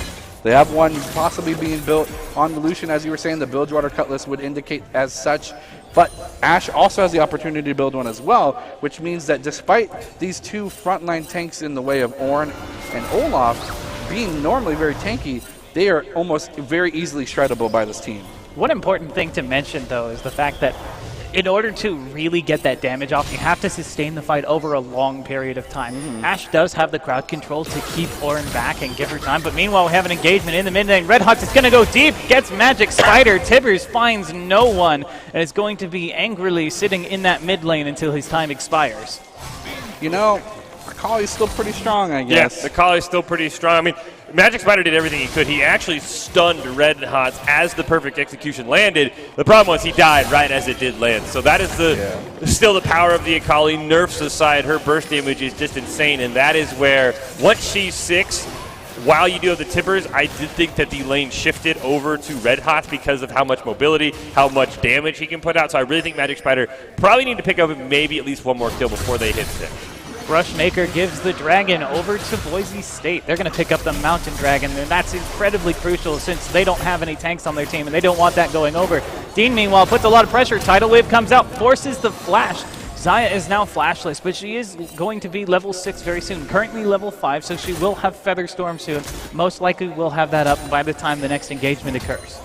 They have one possibly being built on the Lucian, as you were saying, the Bilgewater Cutlass would indicate as such, but Ashe also has the opportunity to build one as well, which means that despite these two frontline tanks in the way of Ornn and Olaf being normally very tanky, they are almost very easily shreddable by this team. one important thing to mention, though, is the fact that in order to really get that damage off, you have to sustain the fight over a long period of time. Ashe does have the crowd control to keep Ornn back and give her time, but meanwhile we have an engagement in the mid lane. Red Hots is going to go deep, gets Magic Spider. Tibbers finds no one, and is going to be angrily sitting in that mid lane until his time expires. You know, Akali's still pretty strong, I guess. Yes, the call is still pretty strong. I mean, Magic Spider did everything he could. He actually stunned Red Hots as the perfect execution landed. The problem was he died right as it did land. So that is still the power of the Akali. Nerfs aside, her burst damage is just insane, and that is where, once she's 6, while you do have the Tibbers, I did think that the lane shifted over to Red Hots because of how much mobility, how much damage he can put out. So I really think Magic Spider probably need to pick up maybe at least one more kill before they hit 6. Rushmaker gives the Dragon over to Boise State. They're going to pick up the Mountain Dragon, and that's incredibly crucial since they don't have any tanks on their team, and they don't want that going over. Dean, meanwhile, puts a lot of pressure. Tidal Wave comes out, forces the flash. Xayah is now flashless, but she is going to be level 6 very soon. Currently level 5, so she will have Featherstorm soon. Most likely will have that up by the time the next engagement occurs.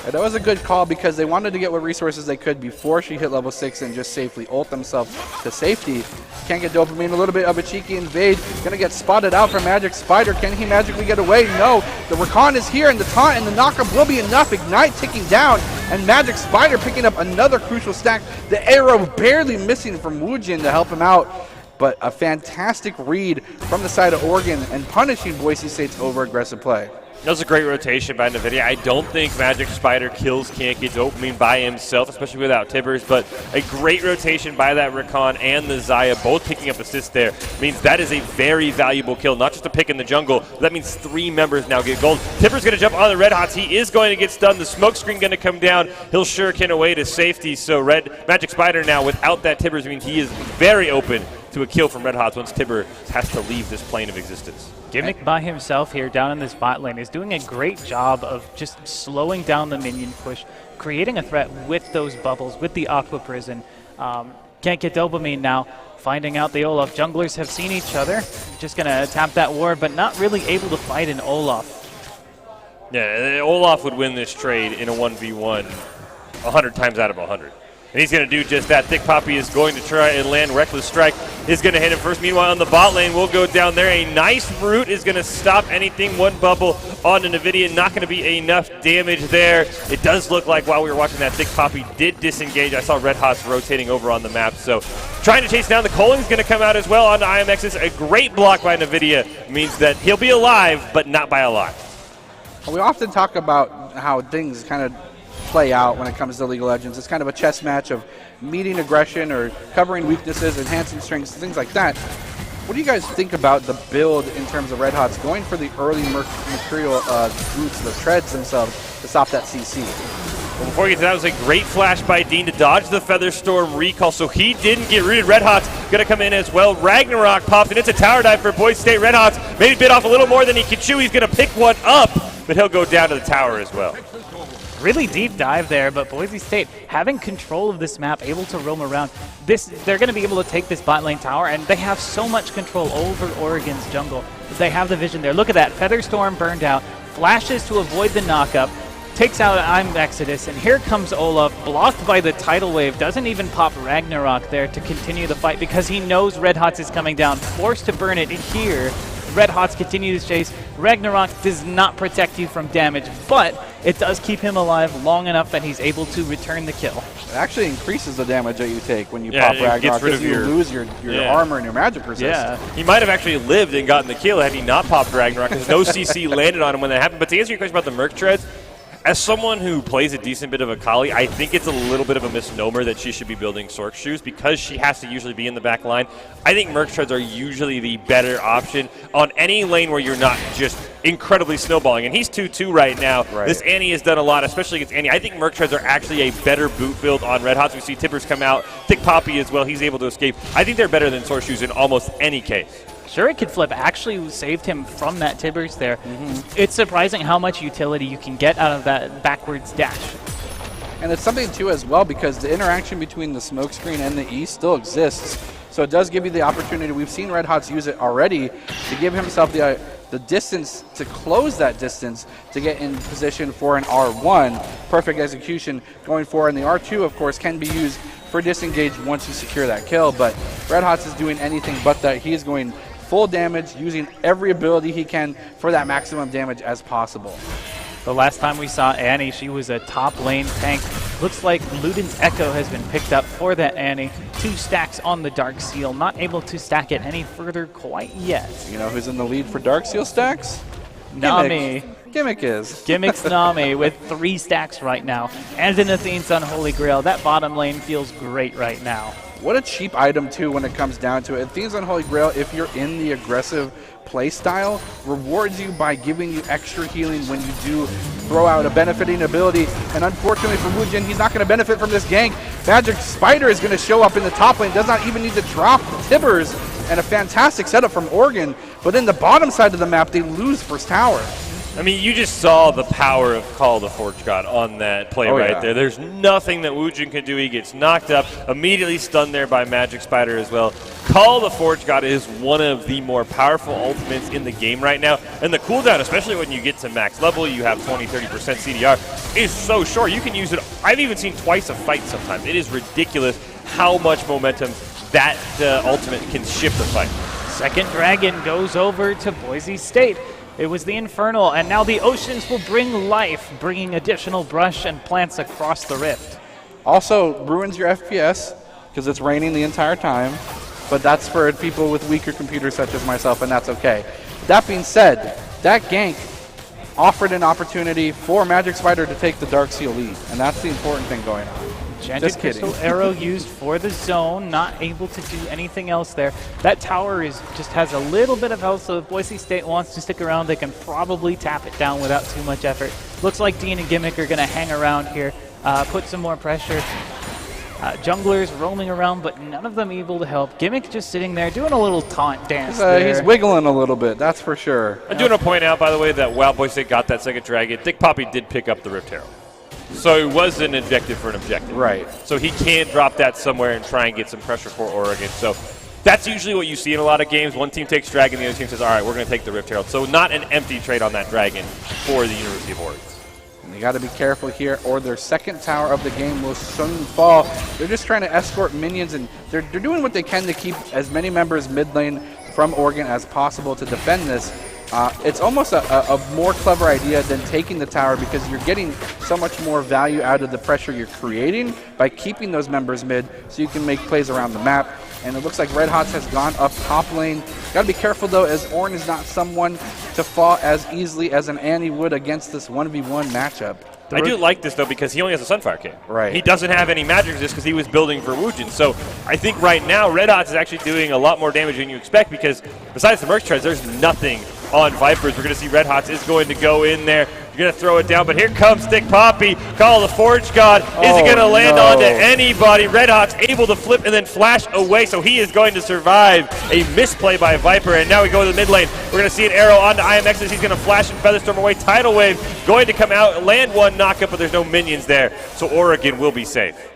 And that was a good call because they wanted to get what resources they could before she hit level 6 and just safely ult themselves to safety. Can't get Dopamine, a little bit of a cheeky invade. Gonna get spotted out from Magic Spider. Can he magically get away? No. The Rakan is here, and the taunt and the knockup will be enough. Ignite ticking down, and Magic Spider picking up another crucial stack. The arrow barely missing from Woojin to help him out. but a fantastic read from the side of Oregon and punishing Boise State's over-aggressive play. That was a great rotation by NVIDIA. I don't think Magic Spider kills Kankid's opening by himself, especially without Tibbers, but a great rotation by that Recon and the Zaya, both picking up assists there, means that is a very valuable kill, not just a pick in the jungle. That means 3 members now get gold. Tibbers going to jump on the Red Hots. He is going to get stunned. The smoke screen going to come down. He'll shuriken away to safety, so Magic Spider now, without that Tibbers, means he is very open to a kill from Red Hots once Tibber has to leave this plane of existence. Gimmick by himself here down in this bot lane is doing a great job of just slowing down the minion push, creating a threat with those bubbles, with the Aqua Prison. Can't get dopamine now. Finding out the Olaf junglers have seen each other. Just going to tap that ward, but not really able to fight an Olaf. Yeah, Olaf would win this trade in a 1v1 100 times out of 100. And he's going to do just that. Thick Poppy is going to try and land Reckless Strike. Is going to hit him first. Meanwhile, on the bot lane, we'll go down there. A nice root is going to stop anything. One bubble onto NVIDIA. Not going to be enough damage there. It does look like while we were watching that, Thick Poppy did disengage. I saw Red Hots rotating over on the map. So trying to chase down. The Colling's going to come out as well onto IMX's. A great block by NVIDIA means that he'll be alive, but not by a lot. We often talk about how things kind of play out when it comes to League of Legends. It's kind of a chess match of meeting aggression or covering weaknesses, enhancing strengths, things like that. What do you guys think about the build in terms of Red Hots going for the early Mercurial boots, the treads themselves, to stop that CC? Well, before we get to that, it was a great flash by Dean to dodge the Featherstorm recall, so he didn't get rooted. Red Hots going to come in as well. Ragnarok popped, and it's a tower dive for Boise State. Red Hots maybe bit off a little more than he could chew. He's going to pick one up, but he'll go down to the tower as well. Really deep dive there, but Boise State having control of this map, able to roam around. They're going to be able to take this bot lane tower, and they have so much control over Oregon's jungle. They have the vision there. Look at that. Featherstorm burned out. Flashes to avoid the knockup. Takes out I'm Exodus, and here comes Olaf, blocked by the tidal wave. Doesn't even pop Ragnarok there to continue the fight because he knows Red Hots is coming down. Forced to burn it here. Red Hots continue to chase. Ragnarok does not protect you from damage, but it does keep him alive long enough that he's able to return the kill. It actually increases the damage that you take when you pop Ragnarok because you lose your armor and your magic resist. Yeah, he might have actually lived and gotten the kill had he not popped Ragnarok because no CC landed on him when that happened. But to answer your question about the Merc treads, as someone who plays a decent bit of Akali, I think it's a little bit of a misnomer that she should be building Sork shoes because she has to usually be in the back line. I think Merc treads are usually the better option on any lane where you're not just incredibly snowballing. And he's 2-2 right now. Right. This Annie has done a lot, especially against Annie. I think Merc treads are actually a better boot build on Red Hots. We see Tippers come out, Thick Poppy as well. He's able to escape. I think they're better than Sork shoes in almost any case. Sure, it could flip. Actually saved him from that Tibbers there. It's surprising how much utility you can get out of that backwards dash. And it's something, too, as well, because the interaction between the smoke screen and the E still exists. So it does give you the opportunity. We've seen Red Hots use it already to give himself the distance, to close that distance, to get in position for an R1. Perfect execution going forward. And the R2, of course, can be used for disengage once you secure that kill. But Red Hots is doing anything but that. He is going full damage, using every ability he can for that maximum damage as possible. The last time we saw Annie, she was a top lane tank. Looks like Luden's Echo has been picked up for that Annie. 2 stacks on the Dark Seal, not able to stack it any further quite yet. You know who's in the lead for Dark Seal stacks? Nami. Gimmick is. Gimmick's Nami with 3 stacks right now. And an Athene's Unholy Grail. That bottom lane feels great right now. What a cheap item, too, when it comes down to it. Athene's Unholy Grail, if you're in the aggressive play style, rewards you by giving you extra healing when you do throw out a benefiting ability. And unfortunately for Woojin, he's not going to benefit from this gank. Magic Spider is going to show up in the top lane, does not even need to drop Tibbers. And a fantastic setup from Oregon. But in the bottom side of the map, they lose first tower. I mean, you just saw the power of Call of the Forge God on that play there. There's nothing that Woojin can do. He gets knocked up, immediately stunned there by Magic Spider as well. Call of the Forge God is one of the more powerful ultimates in the game right now. And the cooldown, especially when you get to max level, you have 20-30% CDR, is so short. You can use it. I've even seen twice a fight sometimes. It is ridiculous how much momentum that ultimate can shift the fight. Second Dragon goes over to Boise State. It was the Infernal, and now the Oceans will bring life, bringing additional brush and plants across the rift. Also ruins your FPS because it's raining the entire time. but that's for people with weaker computers such as myself, and that's okay. That being said, that gank offered an opportunity for Magic Spider to take the Dark Seal lead, and that's the important thing going on. Enchanted Just kidding. Crystal Arrow used for the zone, not able to do anything else there. That tower just has a little bit of health, so if Boise State wants to stick around, they can probably tap it down without too much effort. Looks like Dean and Gimmick are going to hang around here, put some more pressure. Junglers roaming around, but none of them able to help. Gimmick just sitting there doing a little taunt dance there. He's wiggling a little bit, that's for sure. I do want to point out, by the way, that while Boise State got that second dragon, Thick Poppy did pick up the Rift Herald. So it was an objective for an objective. Right. So he can drop that somewhere and try and get some pressure for Oregon. So that's usually what you see in a lot of games. One team takes dragon, the other team says, all right, we're going to take the Rift Herald. So not an empty trade on that dragon for the University of Oregon. And they got to be careful here, or their second tower of the game will soon fall. They're just trying to escort minions, and they're doing what they can to keep as many members mid lane from Oregon as possible to defend this. It's almost a more clever idea than taking the tower, because you're getting so much more value out of the pressure you're creating by keeping those members mid, so you can make plays around the map. And it looks like Red Hots has gone up top lane. Got to be careful though, as Orn is not someone to fall as easily as an Annie would against this 1v1 matchup. I do like this, though, because he only has a Sunfire King. Right. He doesn't have any magic resist because he was building for Woojin. So I think right now Red Hots is actually doing a lot more damage than you expect, because besides the Merc Treads, there's nothing on Vipers. We're going to see Red Hots is going to go in there. You're going to throw it down, but here comes Thick Poppy. Call the Forge God. Is it going to land onto anybody? Red Hots able to flip and then flash away, so he is going to survive a misplay by Viper. And now we go to the mid lane. We're going to see an arrow onto IMX as he's going to flash and Featherstorm away. Tidal Wave going to come out, land one knockup, but there's no minions there, so Oregon will be safe.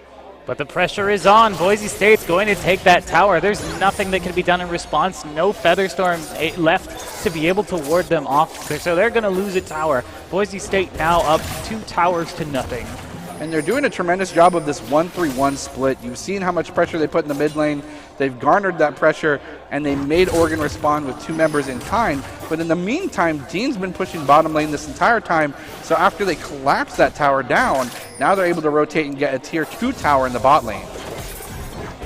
But the pressure is on. Boise State's going to take that tower. There's nothing that can be done in response. No Featherstorm left to be able to ward them off. So they're going to lose a tower. Boise State now up 2 towers to nothing. And they're doing a tremendous job of this 1-3-1 split. You've seen how much pressure they put in the mid lane. They've garnered that pressure, and they made Oregon respond with 2 members in kind. But in the meantime, Dean's been pushing bottom lane this entire time. So after they collapse that tower down, now they're able to rotate and get a tier 2 tower in the bot lane.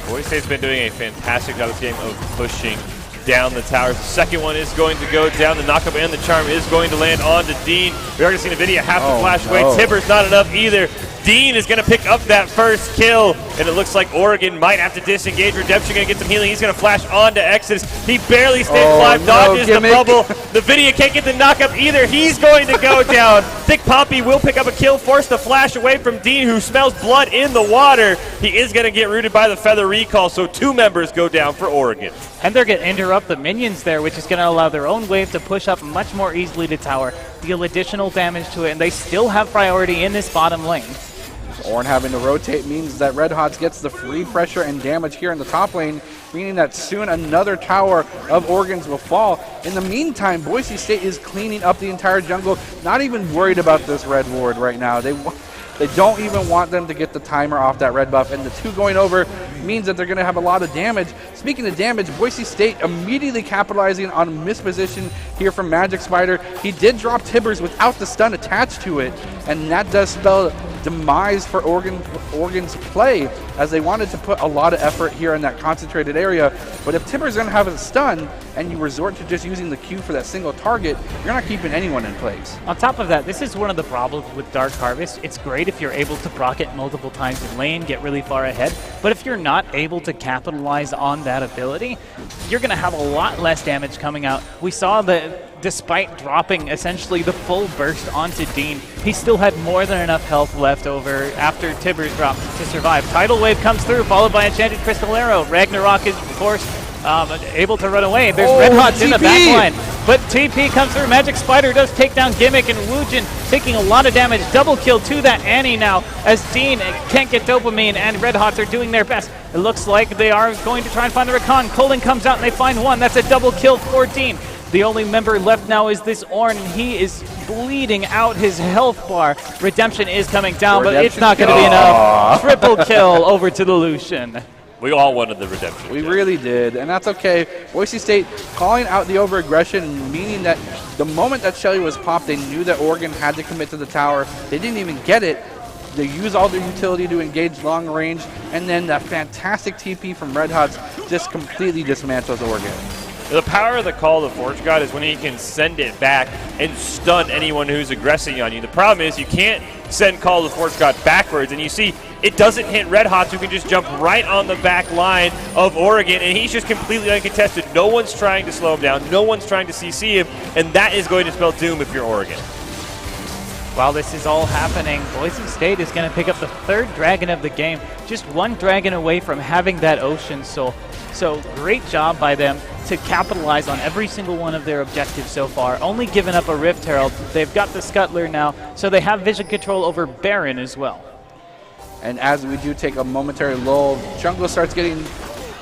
Boise State's been doing a fantastic job this game of pushing down the towers. The second one is going to go down. The knockup and the charm is going to land onto Dean. We are going to see NVIDIA have to flash away. Tibber's not enough either. Dean is going to pick up that first kill, and it looks like Oregon might have to disengage. Redemption going to get some healing. He's going to flash onto Exodus. He barely stays alive, dodges the bubble. NVIDIA can't get the knockup either. He's going to go down. Thick Poppy will pick up a kill, force the flash away from Dean, who smells blood in the water. He is going to get rooted by the Feather Recall, so 2 members go down for Oregon. And they're going to interrupt the minions there, which is going to allow their own wave to push up much more easily to tower, deal additional damage to it, and they still have priority in this bottom lane. Orn having to rotate means that Red Hots gets the free pressure and damage here in the top lane, meaning that soon another tower of Oregon's will fall. In the meantime, Boise State is cleaning up the entire jungle, not even worried about this red ward right now. They don't even want them to get the timer off that red buff, and the 2 going over means that they're going to have a lot of damage. Speaking of damage, Boise State immediately capitalizing on misposition here from Magic Spider. He did drop Tibbers without the stun attached to it, and that does spell demise for Oregon's play, as they wanted to put a lot of effort here in that concentrated area. But if Tibbers is going to have a stun and you resort to just using the Q for that single target, you're not keeping anyone in place. On top of that, this is one of the problems with Dark Harvest. It's great if you're able to proc it multiple times in lane, get really far ahead, but if you're not able to capitalize on that ability, you're going to have a lot less damage coming out. We saw that despite dropping essentially the full burst onto Dean, he still had more than enough health left over after Tibbers dropped to survive. Tidal Wave comes through, followed by Enchanted Crystal Arrow. Ragnarok is, of course, able to run away. There's Red Hots in the back line, but TP comes through. Magic Spider does take down Gimmick, and Woojin taking a lot of damage. Double kill to that Annie now, as Dean can't get dopamine, and Red Hots are doing their best. It looks like they are going to try and find the Rakan. Colin comes out and they find one. That's a double kill for Dean. The only member left now is this Orn, and he is bleeding out his health bar. Redemption is coming down, but it's not going to be enough. Triple kill over to the Lucian. We all wanted the redemption. We really did, and that's okay. Boise State calling out the over-aggression, meaning that the moment that Shelly was popped, they knew that Oregon had to commit to the tower. They didn't even get it. They use all their utility to engage long range, and then that fantastic TP from Red Hots just completely dismantles Oregon. The power of the Call of the Forge God is when he can send it back and stun anyone who's aggressing on you. The problem is you can't send Call of the Forge God backwards, and you see it doesn't hit Red Hots, who can just jump right on the back line of Oregon, and he's just completely uncontested. No one's trying to slow him down. No one's trying to CC him, and that is going to spell doom if you're Oregon. While this is all happening, Boise State is going to pick up the 3rd dragon of the game, just 1 dragon away from having that Ocean Soul. So great job by them to capitalize on every single one of their objectives so far, only giving up a Rift Herald. They've got the Scuttler now, so they have vision control over Baron as well. And as we do take a momentary lull, jungle starts getting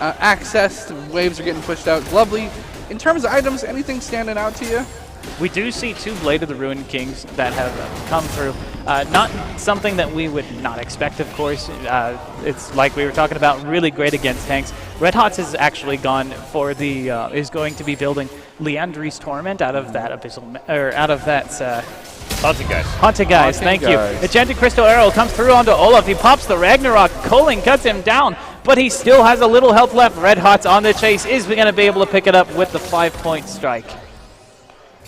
access, waves are getting pushed out. Lovely. In terms of items, anything standing out to you? We do see 2 Blade of the Ruined Kings that have come through. Not something that we would not expect, of course. It's like we were talking about, really great against tanks. Red Hots has actually gone for the is going to be building Leandri's Torment out of that abyssal, or out of that. Haunted Guys. Haunted Guys, thank you. Enchanted Crystal Arrow comes through onto Olaf. He pops the Ragnarok. Culling cuts him down, but he still has a little health left. Red Hots on the chase. Is going to be able to pick it up with the 5-point strike.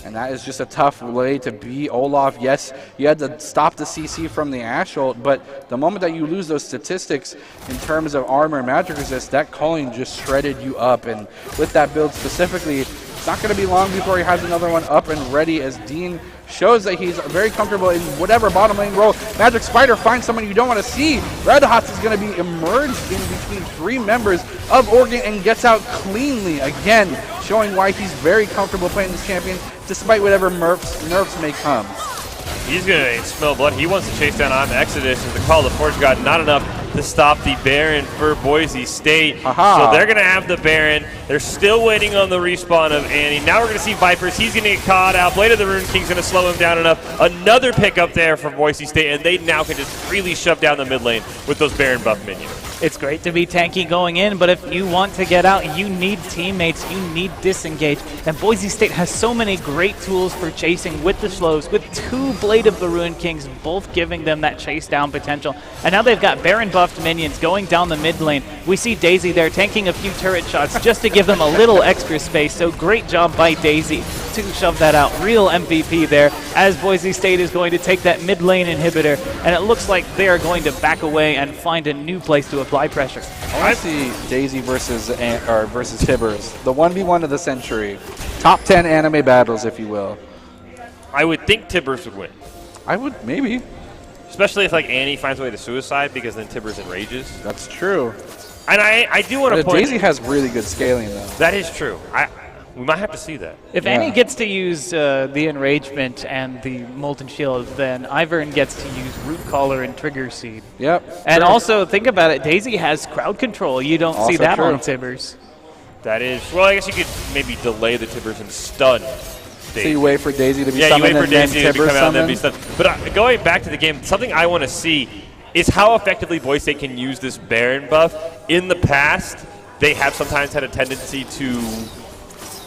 And that is just a tough way to beat Olaf. Yes, you had to stop the CC from the Ash ult, but the moment that you lose those statistics in terms of armor and magic resist, that Culling just shredded you up. And with that build specifically, it's not going to be long before he has another one up and ready, as Dean shows that he's very comfortable in whatever bottom lane role. Magic Spider finds someone you don't want to see. Red Hots is going to be emerged in between 3 members of Oregon and gets out cleanly again, showing why he's very comfortable playing this champion despite whatever nerfs may come. He's going to smell blood. He wants to chase down on Exodus, and the Call of the Forge God not enough to stop the Baron for Boise State. So they're going to have the Baron. They're still waiting on the respawn of Annie. Now we're going to see Vipers. He's going to get caught out. Blade of the Rune King's going to slow him down enough. Another pick up there from Boise State, and they now can just freely shove down the mid lane with those Baron buff minions. It's great to be tanky going in, but if you want to get out, you need teammates, you need disengage. And Boise State has so many great tools for chasing with the slows, with 2 Blade of the Ruined Kings, both giving them that chase down potential. And now they've got Baron buffed minions going down the mid lane. We see Daisy there tanking a few turret shots just to give them a little extra space. So great job by Daisy to shove that out. Real MVP there, as Boise State is going to take that mid lane inhibitor, and it looks like they are going to back away and find a new place to apply pressure. I want to see Daisy versus Tibbers, the 1v1 of the century. Top 10 anime battles, if you will. I would think Tibbers would win. I would, maybe. Especially if like Annie finds a way to suicide, because then Tibbers enrages. That's true. And I do want to point... Daisy has really good scaling, though. That is true. We might have to see that. If Annie gets to use the Enragement and the Molten Shield, then Ivern gets to use Root Collar and Trigger Seed. Yep. And also, think about it, Daisy has crowd control. You don't see that on Tibbers. That is... Well, I guess you could maybe delay the Tibbers and stun Daisy. So you wait for Daisy to be summoned, you wait for Daisy to come out and then be stunned. But going back to the game, something I want to see is how effectively Boise State can use this Baron buff. In the past, they have sometimes had a tendency to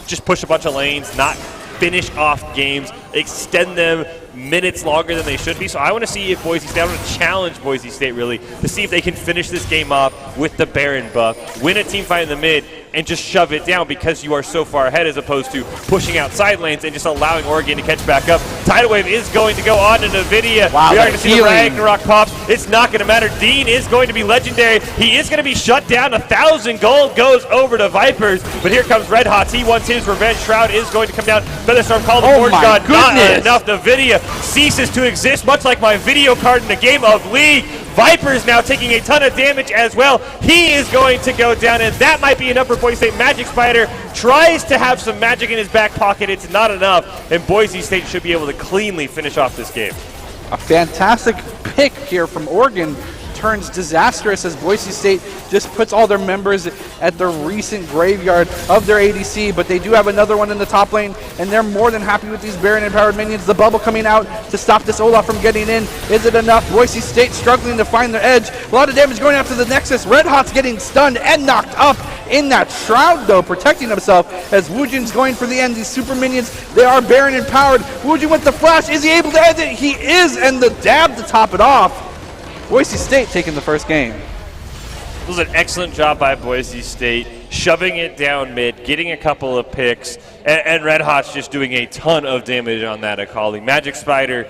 just push a bunch of lanes, not finish off games, extend them minutes longer than they should be. So I want to see if Boise State, I want to challenge Boise State really to see if they can finish this game off with the Baron buff, win a team fight in the mid, and just shove it down because you are so far ahead, as opposed to pushing out side lanes and just allowing Oregon to catch back up. Tidal Wave is going to go on to NVIDIA. Wow, we are going to see the Ragnarok pops. It's not going to matter. Dean is going to be legendary. He is going to be shut down. 1,000 gold goes over to Vipers, but here comes Red Hots. He wants his revenge. Shroud is going to come down. Featherstorm called the Forge God. Not enough. NVIDIA ceases to exist, much like my video card in the game of League. Vipers now taking a ton of damage as well. He is going to go down, and that might be enough for Boise State. Magic Spider tries to have some magic in his back pocket. It's not enough, and Boise State should be able to cleanly finish off this game. A fantastic pick here from Oregon turns disastrous as Boise State just puts all their members at the recent graveyard of their ADC, but they do have another one in the top lane, and they're more than happy with these Baron-empowered minions. The bubble coming out to stop this Olaf from getting in. Is it enough? Boise State struggling to find their edge. A lot of damage going after the Nexus. Red Hot's getting stunned and knocked up in that Shroud, though, protecting himself as Woojin's going for the end. These super minions, they are Baron-empowered. Woojin with the flash. Is he able to end it? He is, and the dab to top it off. Boise State taking the first game. It was an excellent job by Boise State, shoving it down mid, getting a couple of picks, and Red Hot's just doing a ton of damage on that Akali. Magic Spider,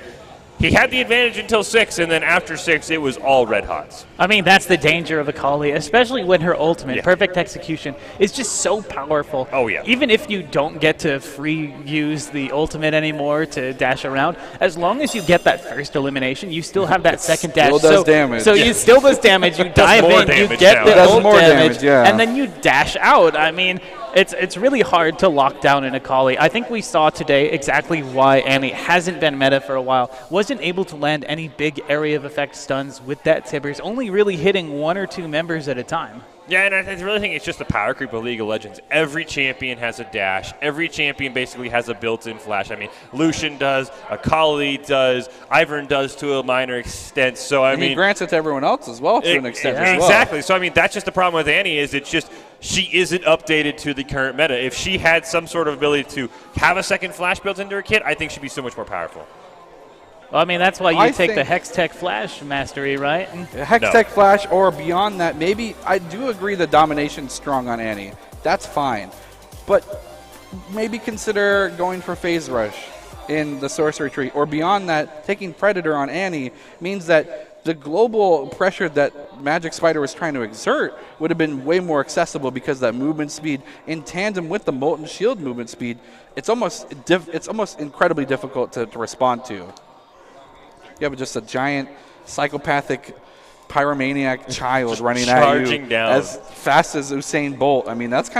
he had the advantage until 6, and then after 6, it was all Red Hots. I mean, that's the danger of Akali, especially when her ultimate, Perfect Execution, is just so powerful. Oh, yeah. Even if you don't get to free use the ultimate anymore to dash around, as long as you get that first elimination, you still have that second dash. Still does damage. So you still does damage. You dive more in, damage you get now. the Does ult more damage, damage, yeah. and then you dash out. I mean, it's really hard to lock down an Akali. I think we saw today exactly why Annie hasn't been meta for a while. Wasn't able to land any big area of effect stuns with that Tibbers, only really hitting 1 or 2 members at a time. Yeah, and I really think it's just the power creep of League of Legends. Every champion has a dash. Every champion basically has a built-in flash. I mean, Lucian does, Akali does, Ivern does to a minor extent. So I mean, he grants it to everyone else as well to an extent as well. Exactly. So I mean, that's just the problem with Annie is it's just she isn't updated to the current meta. If she had some sort of ability to have a second flash built into her kit, I think she'd be so much more powerful. Well, I mean, that's why you I take the think- Hex Tech Flash mastery, right? Hextech Flash or beyond that, maybe I do agree the domination's strong on Annie. That's fine. But maybe consider going for Phase Rush in the Sorcery Tree. Or beyond that, taking Predator on Annie means that the global pressure that Magic Spider was trying to exert would have been way more accessible because that movement speed in tandem with the Molten Shield movement speed, it's almost incredibly difficult to respond to. Yeah, but just a giant psychopathic pyromaniac child running at you charging down as fast as Usain Bolt. I mean, that's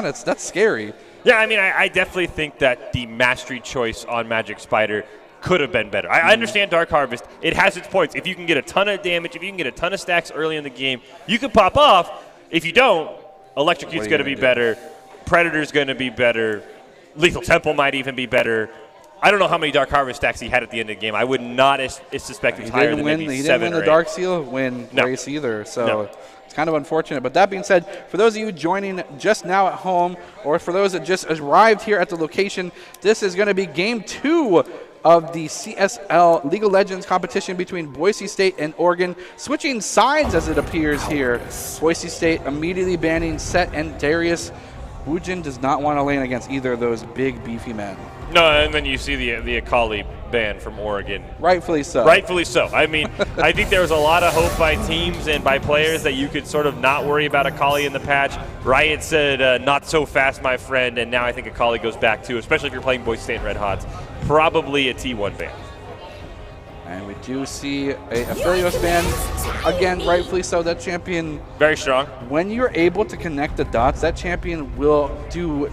scary. Yeah, I mean, I definitely think that the mastery choice on Magic Spider could have been better. I understand Dark Harvest. It has its points. If you can get a ton of damage, if you can get a ton of stacks early in the game, you can pop off. If you don't, Electrocute's going to be better. Predator's going to be better. Lethal Temple might even be better. I don't know how many Dark Harvest stacks he had at the end of the game. I would not suspect it's higher than maybe 7 or 8. He didn't win the Dark Seal race either, so it's kind of unfortunate. But that being said, for those of you joining just now at home, or for those that just arrived here at the location, this is going to be Game 2 of the CSL League of Legends competition between Boise State and Oregon. Switching sides as it appears here. Boise State immediately banning Set and Darius. Woojin does not want to lane against either of those big, beefy men. No, and then you see the Akali ban from Oregon. Rightfully so. Rightfully so. I mean, I think there was a lot of hope by teams and by players that you could sort of not worry about Akali in the patch. Riot said, not so fast, my friend, and now I think Akali goes back too, especially if you're playing Boise State and Red Hots. Probably a T1 ban. And we do see a Aphelios ban. Again, rightfully so. That champion, very strong. When you're able to connect the dots, that champion will do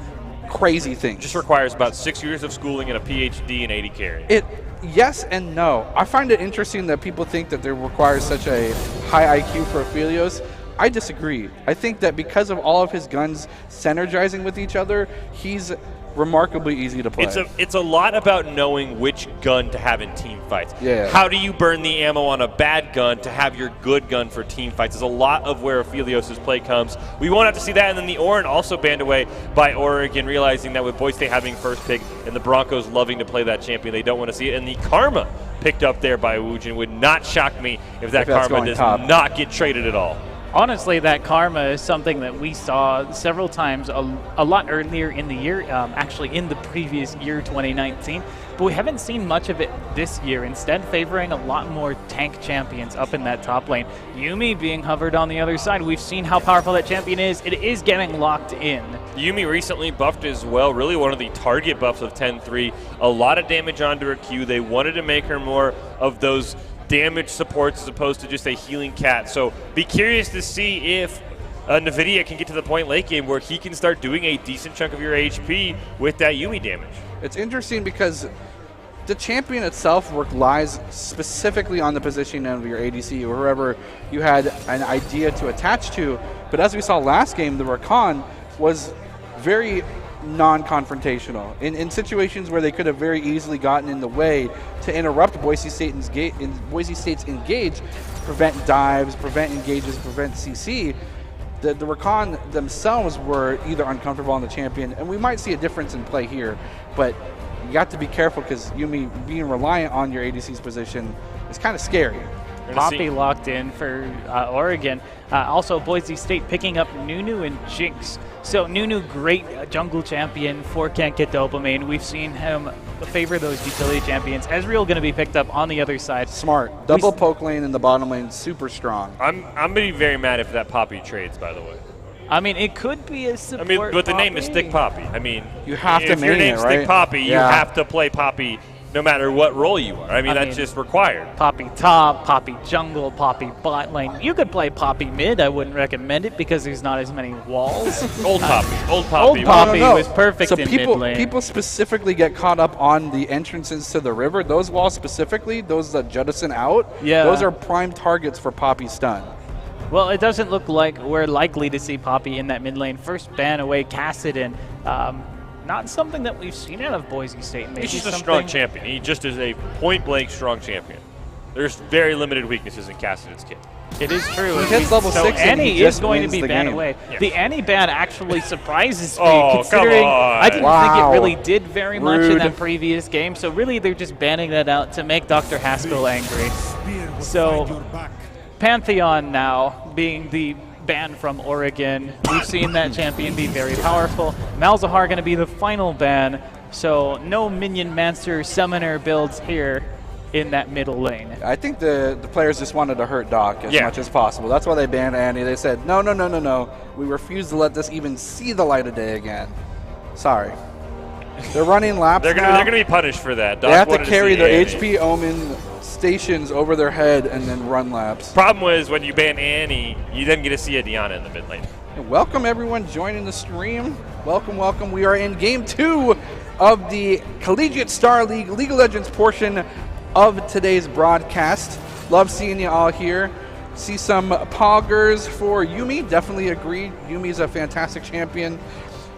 crazy things. Just requires about 6 years of schooling and a PhD in 80 carry. Yes and no. I find it interesting that people think that there requires such a high IQ for Aphelios. I disagree. I think that because of all of his guns synergizing with each other, he's remarkably easy to play. It's a lot about knowing which gun to have in team fights. Yeah. How do you burn the ammo on a bad gun to have your good gun for team fights? There's a lot of where Aphelios' play comes. We won't have to see that. And then the Orin also banned away by Oregon, realizing that with Boise State having first pick and the Broncos loving to play that champion, they don't want to see it. And the Karma picked up there by Woojin would not shock me if that Karma does not get traded at all. Honestly, that Karma is something that we saw several times a lot earlier in the year, actually in the previous year, 2019. But we haven't seen much of it this year, instead favoring a lot more tank champions up in that top lane. Yuumi being hovered on the other side. We've seen how powerful that champion is. It is getting locked in. Yuumi recently buffed as well, really one of the target buffs of 10-3. A lot of damage onto her Q. They wanted to make her more of those damage supports as opposed to just a healing cat. So be curious to see if NVIDIA can get to the point late game where he can start doing a decent chunk of your HP with that Yuumi damage. It's interesting because the champion itself lies specifically on the positioning of your ADC or whoever you had an idea to attach to. But as we saw last game, the Rakan was very non-confrontational in situations where they could have very easily gotten in the way to interrupt Boise State's engage, prevent dives, prevent engages, prevent CC. The Rakan themselves were either uncomfortable on the champion, and we might see a difference in play here, but you got to be careful because Yuumi being reliant on your ADC's position is kind of scary. Poppy locked in for Oregon. Also, Boise State picking up Nunu and Jinx. So Nunu, great jungle champion for Can't Get Dopamine. We've seen him favor those utility champions. Ezreal going to be picked up on the other side. Smart. Double poke lane in the bottom lane, super strong. I'm going to be very mad if that Poppy trades, by the way. I mean, it could be a support but the name is Poppy. Stick Poppy. I mean, You have to if your main name's it, right? Stick Poppy, you Yeah. have to play Poppy no matter what role you are. I mean, that's just required. Poppy top, Poppy jungle, Poppy bot lane. You could play Poppy mid. I wouldn't recommend it because there's not as many walls. Old Poppy. Old Old Poppy. Poppy was perfect So in people mid lane. people specifically get caught up on the entrances to the river. Those walls specifically, those that jettison out, Yeah. those are prime targets for Poppy stun. Well, it doesn't look like we're likely to see Poppy in that mid lane. First ban away, Cassidon. Not something that we've seen out of Boise State. Maybe He's just a something- strong champion. He just is a point-blank strong champion. There's very limited weaknesses in Cassidon's kit. It is true. He hits level so 6 and Annie he just is going to wins be the banned game. away. Yes. The Annie ban actually surprises me, Oh, considering come on. I didn't think Wow. it really did very much in Rude. that previous game. So really, they're just banning that out to make Dr. Haskell angry. So Pantheon now being the ban from Oregon. We've seen that champion be very powerful. Malzahar going to be the final ban. So no Minion Mancer Summoner builds here in that middle lane. I think the players just wanted to hurt Doc as much as possible. That's why they banned Annie. They said, no. We refuse to let this even see the light of day again. Sorry. They're running laps They're now. going to be punished for that. They Doc have to wanted carry see their Annie. HP Omen stations over their head and then run laps. Problem was when you ban Annie, you then get to see a Diana in the mid lane. Welcome everyone joining the stream. Welcome. We are in game 2 of the Collegiate Star League League of Legends portion of today's broadcast. Love seeing you all here. See some poggers for Yumi. Definitely agree. Yumi's a fantastic champion.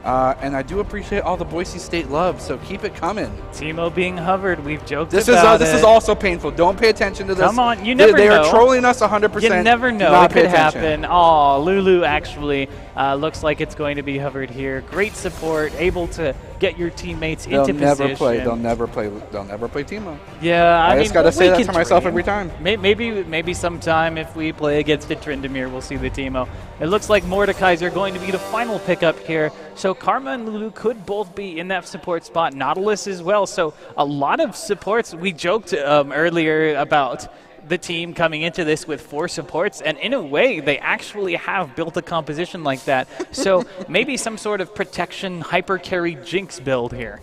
And I do appreciate all the Boise State love, so keep it coming. Timo being hovered, we've joked This about is also painful. Don't pay attention to this. Come on, you never They know. are trolling us 100%. You never Do know. not It pay could attention. happen. Oh, Lulu actually looks like it's going to be hovered here. Great support, able to get your teammates They'll into never position. play. They'll never play Timo. Yeah, I mean, just gotta we say that can to myself dream. every time. Maybe sometime if we play against the Tryndamere, we'll see the Timo. It looks like Mordekaiser going to be the final pickup here. So Karma and Lulu could both be in that support spot. Nautilus as well. So a lot of supports. We joked earlier about the team coming into this with 4 supports, and in a way, they actually have built a composition like that. So maybe some sort of protection hyper carry Jinx build here.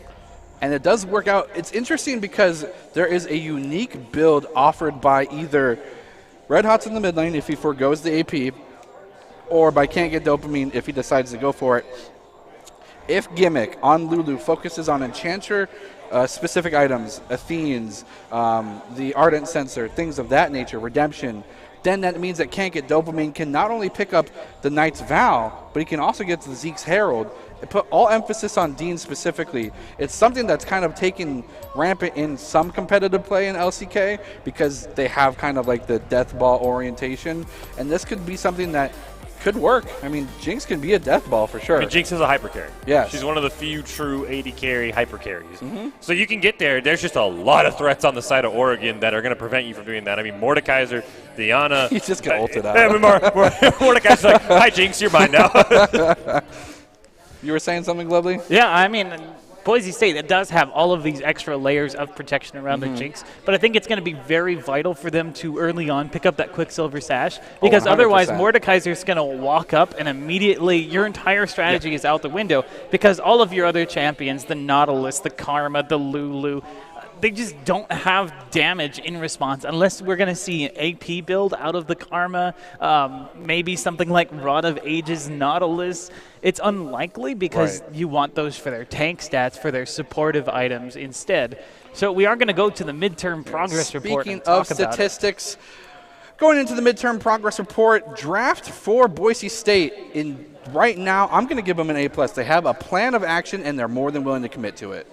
And it does work out. It's interesting because there is a unique build offered by either Red Hot's in the mid lane if he forgoes the AP, or by Can't Get Dopamine if he decides to go for it. If Gimmick on Lulu focuses on Enchanter specific items, Athenes, the Ardent Sensor, things of that nature, Redemption, then that means that Can't Get Dopamine can not only pick up the Knight's Vow, but he can also get the Zeke's Herald. It put all emphasis on Dean specifically. It's something that's kind of taken rampant in some competitive play in LCK because they have kind of like the death ball orientation, and this could be something that could work. I mean, Jinx can be a death ball for sure. I mean, Jinx is a hyper carry. Yes. She's one of the few true 80 carry hyper carries. So you can get there. There's just a lot of threats on the side of Oregon that are going to prevent you from doing that. I mean, Mordekaiser, Diana. He's just got ulted out. Mordekaiser's like, hi, Jinx, you're mine now. You were saying something, Lovely? Yeah, I mean, Boise State, it does have all of these extra layers of protection around the Jinx, but I think it's going to be very vital for them to early on pick up that Quicksilver Sash, because otherwise 100%. Mordekaiser's going to walk up and immediately your entire strategy is out the window, because all of your other champions, the Nautilus, the Karma, the Lulu, they just don't have damage in response unless we're going to see an AP build out of the Karma, maybe something like Rod of Ages Nautilus. It's unlikely because you want those for their tank stats, for their supportive items instead. So we are going to go to the midterm progress report Speaking and talk of about statistics, going into the midterm progress report, draft for Boise State. Right now, I'm going to give them an A+. They have a plan of action, and they're more than willing to commit to it.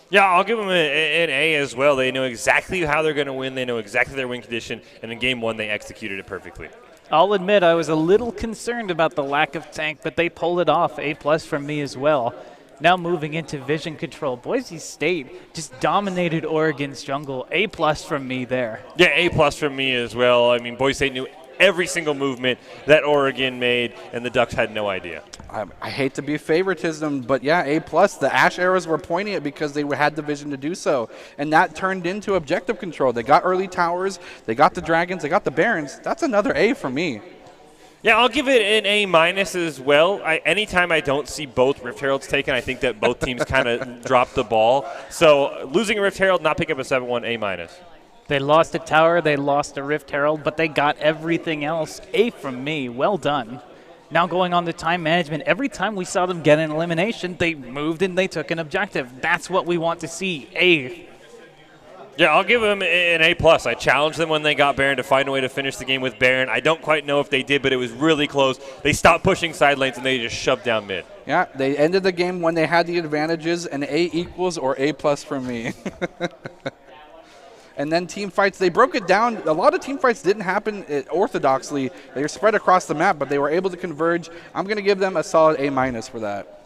Yeah, I'll give them an A as well. They know exactly how they're going to win. They know exactly their win condition. And in game 1, they executed it perfectly. I'll admit I was a little concerned about the lack of tank, but they pulled it off. A+ from me as well. Now moving into vision control, Boise State just dominated Oregon's jungle. A+ from me there. Yeah, A+ from me as well. I mean, Boise State knew every single movement that Oregon made, and the Ducks had no idea. I hate to be favoritism, but yeah, A+. The Ash arrows were pointing it because they had the vision to do so, and that turned into objective control. They got early towers, they got the dragons, they got the barons. That's another A for me. Yeah, I'll give it an A- as well. Anytime I don't see both Rift Heralds taken, I think that both teams kind of dropped the ball. So losing a Rift Herald, not picking up a 7-1, A-. They lost a tower, they lost a Rift Herald, but they got everything else. A from me. Well done. Now going on to time management, every time we saw them get an elimination, they moved and they took an objective. That's what we want to see. A. Yeah, I'll give them an A+. I challenged them when they got Baron to find a way to finish the game with Baron. I don't quite know if they did, but it was really close. They stopped pushing side lanes and they just shoved down mid. Yeah, they ended the game when they had the advantages, and A equals or A+ from me. And then team fights, they broke it down. A lot of team fights didn't happen orthodoxly. They were spread across the map, but they were able to converge. I'm going to give them a solid A- for that.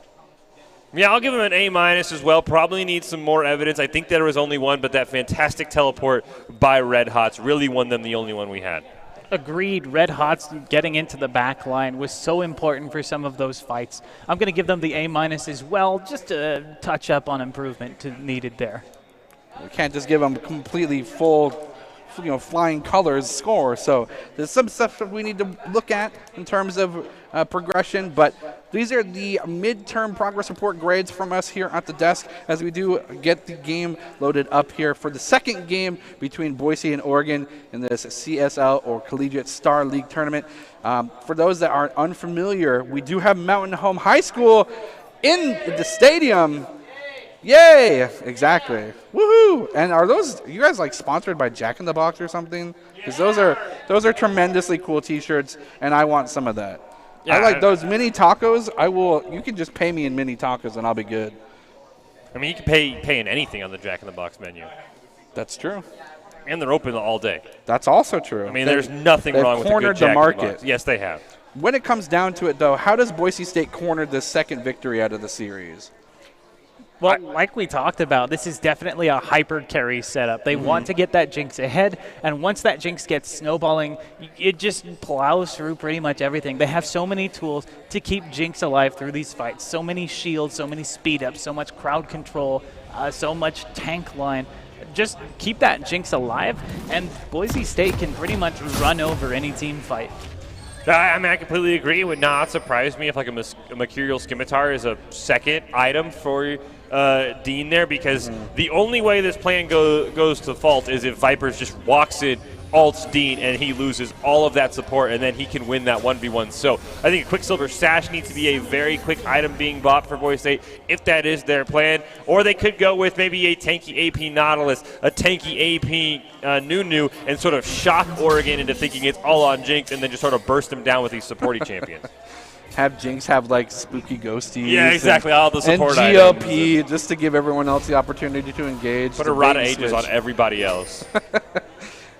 Yeah, I'll give them an A- as well. Probably need some more evidence. I think there was only one, but that fantastic teleport by Red Hots really won them the only one we had. Agreed. Red Hots getting into the back line was so important for some of those fights. I'm going to give them the A- as well, just a touch up on improvement needed there. We can't just give them completely full, flying colors score. So there's some stuff that we need to look at in terms of progression. But these are the midterm progress report grades from us here at the desk as we do get the game loaded up here for the second game between Boise and Oregon in this CSL or Collegiate Star League tournament. For those that are unfamiliar, we do have Mountain Home High School in the stadium. Yay! Exactly. Woohoo! And are you guys like sponsored by Jack in the Box or something? Because those are tremendously cool T-shirts, and I want some of that. Yeah, I like those mini tacos. You can just pay me in mini tacos, and I'll be good. I mean, you can pay in anything on the Jack in the Box menu. That's true. And they're open all day. That's also true. I mean, there's nothing wrong with a good Jack in the Box. Yes, they have. When it comes down to it, though, how does Boise State corner the second victory out of the series? Well, like we talked about, this is definitely a hyper carry setup. They want to get that Jinx ahead, and once that Jinx gets snowballing, it just plows through pretty much everything. They have so many tools to keep Jinx alive through these fights. So many shields, so many speed ups, so much crowd control, so much tank line. Just keep that Jinx alive, and Boise State can pretty much run over any team fight. I mean, I completely agree. It would not surprise me if like a Mercurial Scimitar is a second item for Dean there, because the only way this plan goes to fault is if Vipers just walks in, ults Dean, and he loses all of that support, and then he can win that 1v1. So I think a Quicksilver Sash needs to be a very quick item being bought for Boise State, if that is their plan. Or they could go with maybe a tanky AP Nautilus, a tanky AP Nunu, and sort of shock Oregon into thinking it's all on Jinx, and then just sort of burst them down with these supporty champions. Have Jinx have like spooky ghosties. Yeah, exactly. All the support and GLP items. just to give everyone else the opportunity to engage. Put a Rada Ages on everybody else.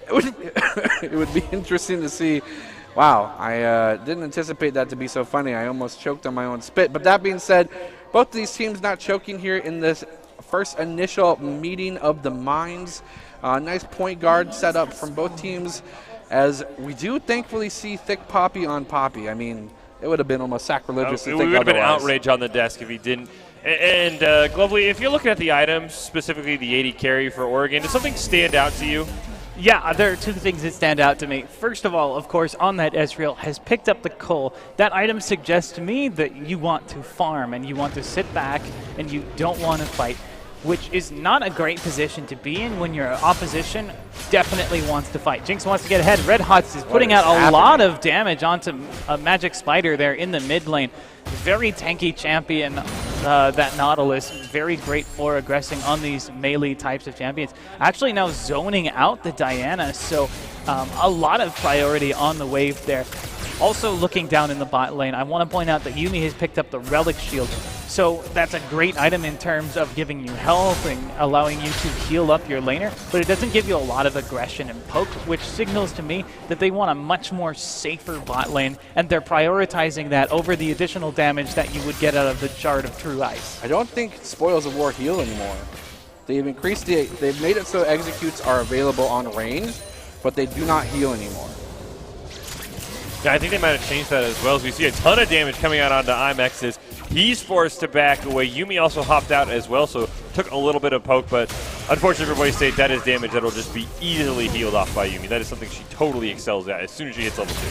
It would be interesting to see. Wow, I didn't anticipate that to be so funny. I almost choked on my own spit. But that being said, both of these teams not choking here in this first initial meeting of the minds. Nice point guard setup from both teams, as we do thankfully see Thick Poppy on Poppy. I mean, it would have been almost sacrilegious to think otherwise. We would have been outrage on the desk if he didn't. And Glovely, if you're looking at the items, specifically the 80 carry for Oregon, does something stand out to you? Yeah, there are two things that stand out to me. First of all, of course, on that Ezreal has picked up the Cull. That item suggests to me that you want to farm and you want to sit back and you don't want to fight, which is not a great position to be in when your opposition definitely wants to fight. Jinx wants to get ahead. Red Hots is putting out a lot of damage onto a Magic Spider there in the mid lane. Very tanky champion, that Nautilus. Very great for aggressing on these melee types of champions. Actually now zoning out the Diana, so a lot of priority on the wave there. Also looking down in the bot lane, I want to point out that Yuumi has picked up the Relic Shield. So that's a great item in terms of giving you health and allowing you to heal up your laner, but it doesn't give you a lot of aggression and poke, which signals to me that they want a much more safer bot lane, and they're prioritizing that over the additional damage that you would get out of the Shard of True Ice. I don't think Spoils of War heal anymore. They've they've made it so executes are available on range, but they do not heal anymore. Yeah, I think they might have changed that as well. As we see a ton of damage coming out onto IMX's. He's forced to back away. Yumi also hopped out as well, so took a little bit of poke, but unfortunately for Boise State, that is damage that will just be easily healed off by Yumi. That is something she totally excels at as soon as she hits level 2.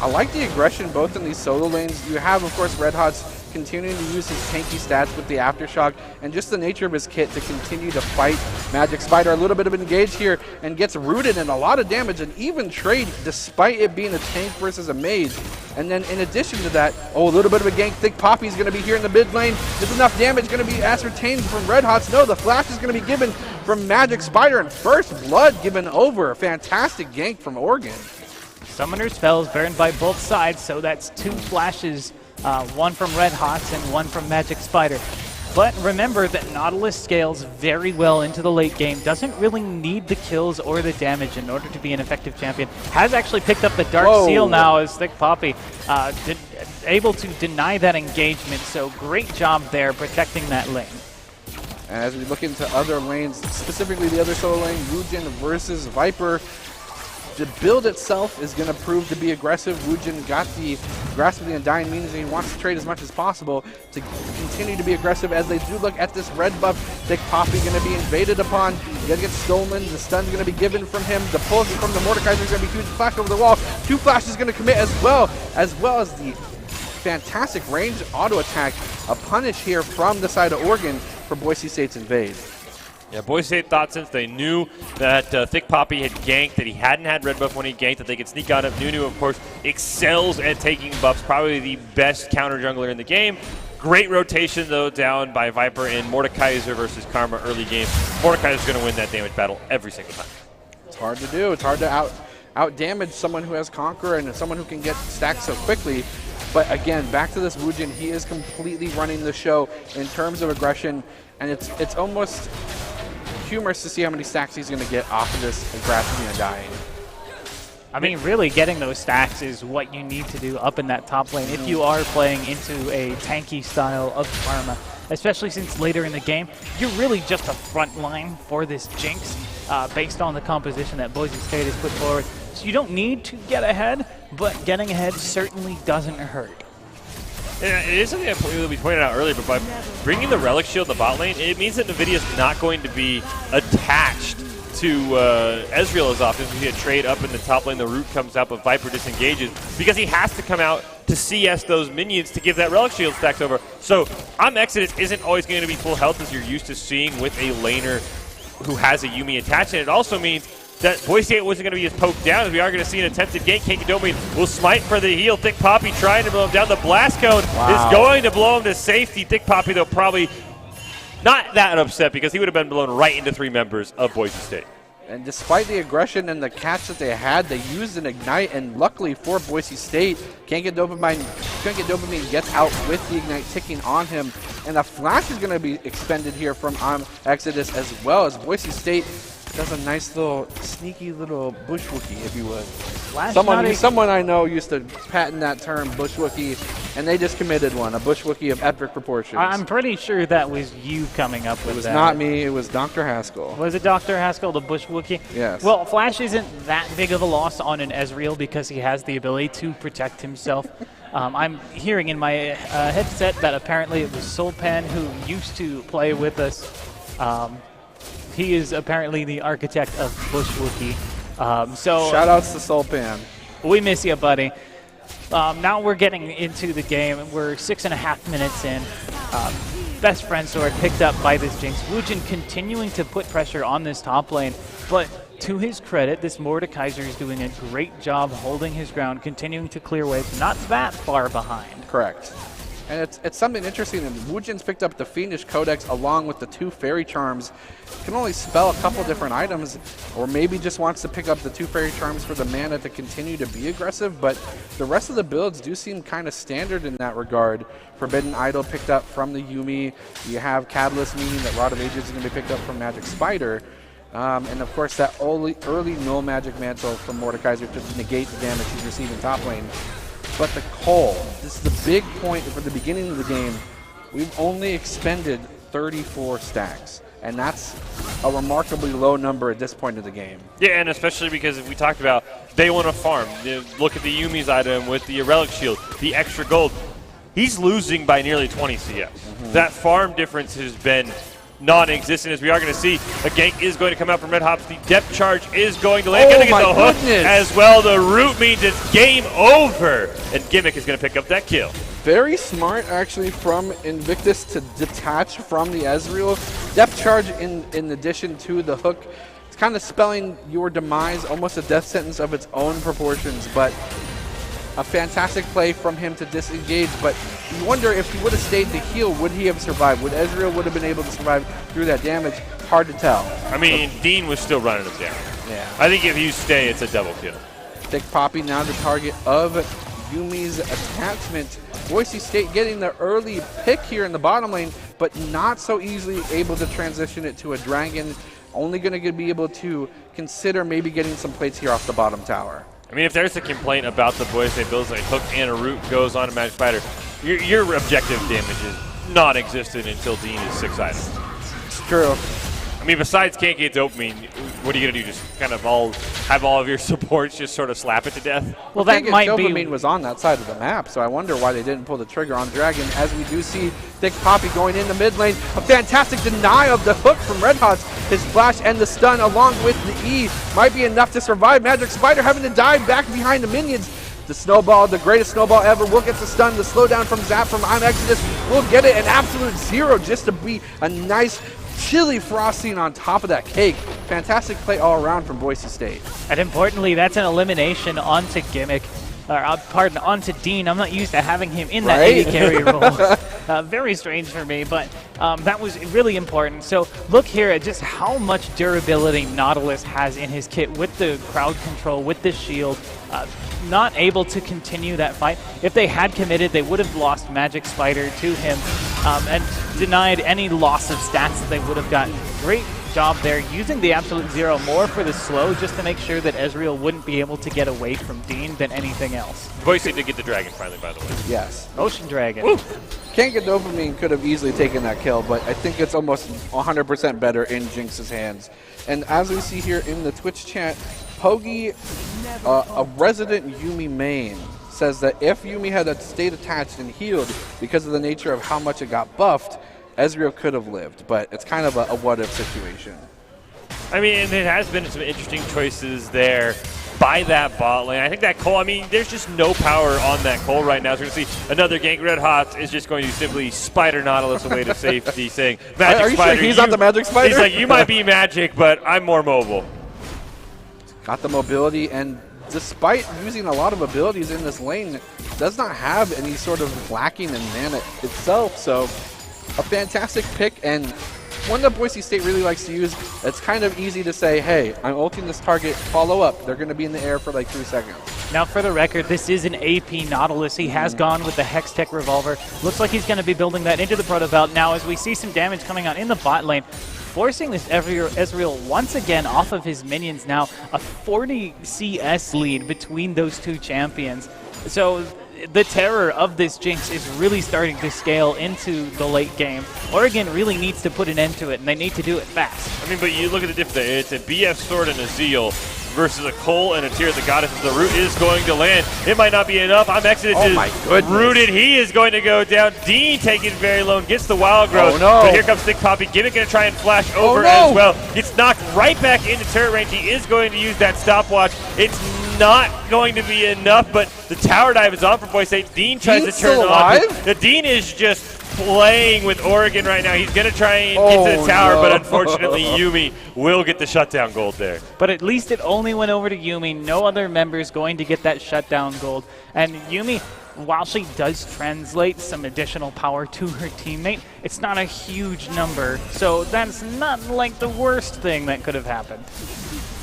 I like the aggression both in these solo lanes. You have, of course, Red Hot's continuing to use his tanky stats with the Aftershock and just the nature of his kit to continue to fight Magic Spider. A little bit of engage here and gets rooted in a lot of damage and even trade despite it being a tank versus a mage. And then in addition to that, a little bit of a gank. Thick Poppy's going to be here in the mid lane. Is enough damage going to be ascertained from Red Hot's? No, the flash is going to be given from Magic Spider and first blood given over. Fantastic gank from Oregon. Summoner spells burned by both sides, so that's 2 flashes, one from Red Hots and one from Magic Spider. But remember that Nautilus scales very well into the late game, doesn't really need the kills or the damage in order to be an effective champion. Has actually picked up the Dark Seal now as Thick Poppy, able to deny that engagement, so great job there protecting that lane. And as we look into other lanes, specifically the other solo lane, Wujin versus Viper, the build itself is going to prove to be aggressive. Wujin got the grasp of the Undying, means he wants to trade as much as possible to continue to be aggressive as they do look at this red buff. Thick Poppy going to be invaded upon. He's going to get stolen. The stun's going to be given from him. The pull from the Mordekaiser is going to be huge. Flash over the wall. 2 flashes going to commit as well as the fantastic range auto attack. A punish here from the side of Oregon for Boise State's invade. Yeah, Boise State thought since they knew that Thick Poppy had ganked, that he hadn't had red buff when he ganked, that they could sneak on him. Nunu, of course, excels at taking buffs, probably the best counter jungler in the game. Great rotation, though, down by Viper in Mordekaiser versus Karma early game. Mordekaiser's going to win that damage battle every single time. It's hard to do. It's hard to out damage someone who has Conqueror and someone who can get stacked so quickly. But again, back to this Wujin, he is completely running the show in terms of aggression, and it's almost humorous to see how many stacks he's going to get off of this Grasp of the Undying. I mean, really getting those stacks is what you need to do up in that top lane if you are playing into a tanky style of Karma, especially since later in the game, you're really just a front line for this Jinx based on the composition that Boise State has put forward. So you don't need to get ahead, but getting ahead certainly doesn't hurt. Yeah, it is something that we pointed out earlier, but by bringing the Relic Shield in the bot lane, it means that NVIDIA's not going to be attached to Ezreal as often. As we see a trade up in the top lane, the root comes out, but Viper disengages because he has to come out to CS those minions to give that Relic Shield stacks over. So Exodus isn't always going to be full health as you're used to seeing with a laner who has a Yumi attached, and it also means that Boise State wasn't going to be as poked down, as we are going to see an attempted gank. Kakedomi will smite for the heal. Thick Poppy trying to blow him down. The blast cone is going to blow him to safety. Thick Poppy, though, probably not that upset because he would have been blown right into 3 members of Boise State. And despite the aggression and the catch that they had, they used an Ignite, and luckily for Boise State, Can't Get Dopamine gets out with the Ignite ticking on him, and the flash is going to be expended here from Exodus as well, as Boise State does a nice little sneaky little bushwookie, if you would. Someone I know used to patent that term, bushwookie, and they just committed one, a bushwookie of epic proportions. I'm pretty sure that was you coming up with that. It was not me, it was Dr. Haskell. Was it Dr. Haskell, the bushwookie? Yes. Well, Flash isn't that big of a loss on an Ezreal because he has the ability to protect himself. I'm hearing in my headset that apparently it was Solpan who used to play with us. He is apparently the architect of Bushwookie. So shout-outs to Solpan. We miss you, buddy. Now we're getting into the game. We're 6.5 minutes in. Best friend sword picked up by this Jinx. Wujin continuing to put pressure on this top lane, but to his credit, this Mordekaiser is doing a great job holding his ground, continuing to clear waves, not that far behind. Correct. And it's something interesting, and Woojin's picked up the Fiendish Codex along with the 2 Fairy Charms. Can only spell a couple different items, or maybe just wants to pick up the 2 Fairy Charms for the mana to continue to be aggressive, but the rest of the builds do seem kind of standard in that regard. Forbidden Idol picked up from the Yuumi. You have Catalyst, meaning that Rod of Ages is going to be picked up from Magic Spider. And of course that early Null Magic Mantle from Mordekaiser to negate the damage he's receiving top lane. But the Cole, this is the big point for the beginning of the game. We've only expended 34 stacks, and that's a remarkably low number at this point of the game. Yeah, and especially because if we talked about they want to farm. Look at the Yuumi's item with the Relic Shield, the extra gold. He's losing by nearly 20 CS. That farm difference has been non-existent, as we are going to see. A gank is going to come out from Red Hops. The depth charge is going to land. Going to get the hook as well. The root means it's game over. And Gimmick is going to pick up that kill. Very smart, actually, from Invictus to detach from the Ezreal. Depth charge in addition to the hook. It's kind of spelling your demise, almost a death sentence of its own proportions, but a fantastic play from him to disengage, but you wonder if he would have stayed to heal, would he have survived? Would Ezreal would have been able to survive through that damage? Hard to tell. I mean, Dean was still running him down. Yeah. I think if you stay, it's a double kill. Thick Poppy now the target of Yuumi's attachment. Boise State getting the early pick here in the bottom lane, but not so easily able to transition it to a dragon. Only going to be able to consider maybe getting some plates here off the bottom tower. I mean, if there's a complaint about the Boise State builds, like hook and a root goes on to Magic Spider, your objective damage is non-existent until Dean is 6 items. It's true. I mean, besides can't get dopamine, what are you going to do? Just kind of have all of your supports just sort of slap it to death? Well, that might be. Dopamine was on that side of the map, so I wonder why they didn't pull the trigger on Dragon, as we do see Thick Poppy going in the mid lane. A fantastic deny of the hook from Red Hots. His flash and the stun along with the E might be enough to survive. Magic Spider having to dive back behind the minions. The snowball, the greatest snowball ever, will get the stun. The slowdown from Zap from I'm Exodus will get it an absolute 0 just to be a nice chili frosting on top of that cake. Fantastic play all around from Boise State. And importantly, that's an elimination onto Gimmick. Onto Dean. I'm not used to having him in that AD carry role. Very strange for me, but that was really important. So look here at just how much durability Nautilus has in his kit with the crowd control, with the shield. Not able to continue that fight. If they had committed, they would have lost Magic Spider to him and denied any loss of stats that they would have gotten. Great job there, using the absolute 0 more for the slow, just to make sure that Ezreal wouldn't be able to get away from Dean than anything else. Boise did get the dragon finally, by the way. Yes. Ocean Dragon. Woo. Can't Get Dopamine could have easily taken that kill, but I think it's almost 100% better in Jinx's hands. And as we see here in the Twitch chat, Pogi, a resident Yuumi main, says that if Yuumi had stayed attached and healed because of the nature of how much it got buffed, Ezreal could have lived, but it's kind of a what-if situation. I mean, and it has been some interesting choices there by that bot lane. I think that Cole, I mean, there's just no power on that Cole right now. So we're going to see another gank. Red Hots is just going to simply Spider Nautilus away to safety, saying, Magic Are you Spider, sure he's not the Magic Spider? He's like, you might be Magic, but I'm more mobile. Got the mobility, and despite using a lot of abilities in this lane, does not have any sort of lacking in mana itself. So a fantastic pick, and one that Boise State really likes to use. It's kind of easy to say, hey, I'm ulting this target, follow up. They're going to be in the air for like 3 seconds. Now, for the record, this is an AP Nautilus. He has gone with the Hextech Revolver. Looks like he's going to be building that into the Proto Belt. Now, as we see some damage coming out in the bot lane, forcing this Ezreal once again off of his minions now. A 40 CS lead between those two champions. So the terror of this Jinx is really starting to scale into the late game. Oregon really needs to put an end to it, and they need to do it fast. I mean, but you look at the difference there. It's a BF Sword and a Zeal versus a Cole and a Tear of the Goddess. The root is going to land. It might not be enough. I'm Exodus is rooted. He is going to go down. Dean taking very low and gets the Wild Growth. Oh, no. But here comes Thick Poppy. Gimmick going to try and flash over as well. Gets knocked right back into turret range. He is going to use that stopwatch. It's not going to be enough, but the tower dive is on for Boise State. Dean tries to turn it on. The Dean is just playing with Oregon right now. He's going to try and get to the tower, but unfortunately Yumi will get the shutdown gold there. But at least it only went over to Yumi. No other member is going to get that shutdown gold. And Yumi, while she does translate some additional power to her teammate, it's not a huge number. So that's not like the worst thing that could have happened.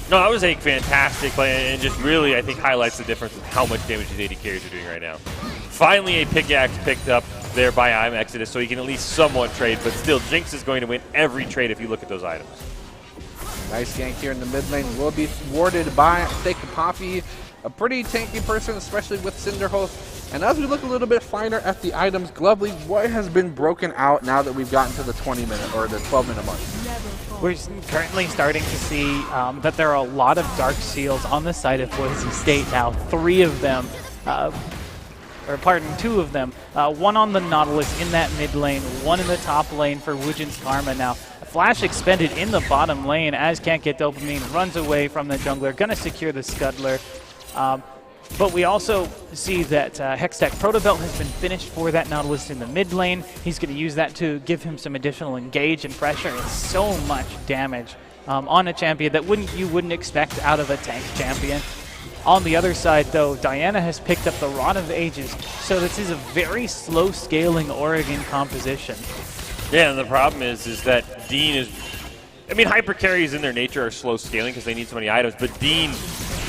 No, that was a fantastic play, and just really, I think, highlights the difference in how much damage these AD carries are doing right now. Finally, a pickaxe picked up there by I'm Exodus, so he can at least somewhat trade, but still, Jinx is going to win every trade if you look at those items. Nice gank here in the mid lane. Will be thwarted by Fake Poppy, a pretty tanky person, especially with Cinderhulk. And as we look a little bit finer at the items, Glovely, what has been broken out now that we've gotten to the 20-minute or the 12-minute mark? We're currently starting to see that there are a lot of Dark Seals on the side of Boise State now. 3 of them, or pardon, 2 of them. 1 on the Nautilus in that mid lane, 1 in the top lane for Wujin's Karma now. Flash expended in the bottom lane as Can't Get Dopamine runs away from the jungler, gonna secure the Scuddler. But we also see that Hextech Protobelt has been finished for that Nautilus in the mid lane. He's going to use that to give him some additional engage and pressure and so much damage on a champion that you wouldn't expect out of a tank champion. On the other side, though, Diana has picked up the Rod of Ages, so this is a very slow scaling Oregon composition. Yeah, and the problem is that Dean is... I mean, hyper carries in their nature are slow scaling because they need so many items, but Dean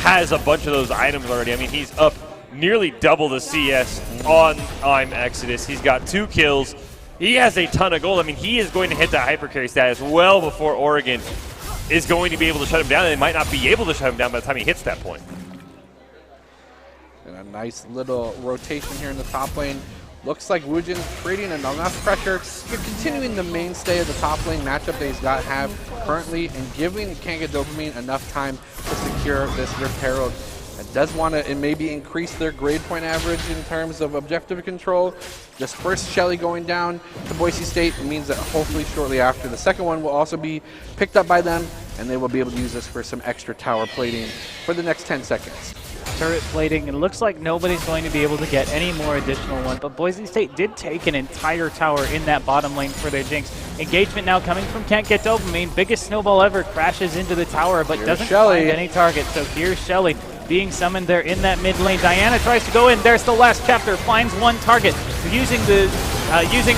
has a bunch of those items already. I mean, he's up nearly double the CS on I'm Exodus. He's got 2 kills. He has a ton of gold. I mean, he is going to hit that hyper carry status well before Oregon is going to be able to shut him down. And they might not be able to shut him down by the time he hits that point. And a nice little rotation here in the top lane. Looks like Wujin creating enough pressure, continuing the mainstay of the top lane matchup that he's got currently, and giving Can't Get Dopamine enough time to secure this Rift Herald. It does want to maybe increase their grade point average in terms of objective control. This first Shelly going down to Boise State means that hopefully shortly after the second one will also be picked up by them, and they will be able to use this for some extra tower plating for the next 10 seconds. Turret plating, it looks like nobody's going to be able to get any more additional one, but Boise State did take an entire tower in that bottom lane for their Jinx. Engagement now coming from Can't Get Dopamine. Biggest snowball ever, crashes into the tower, but doesn't find any target. So here's Shelly being summoned there in that mid lane. Diana tries to go in. There's the last chapter, finds 1 target. Using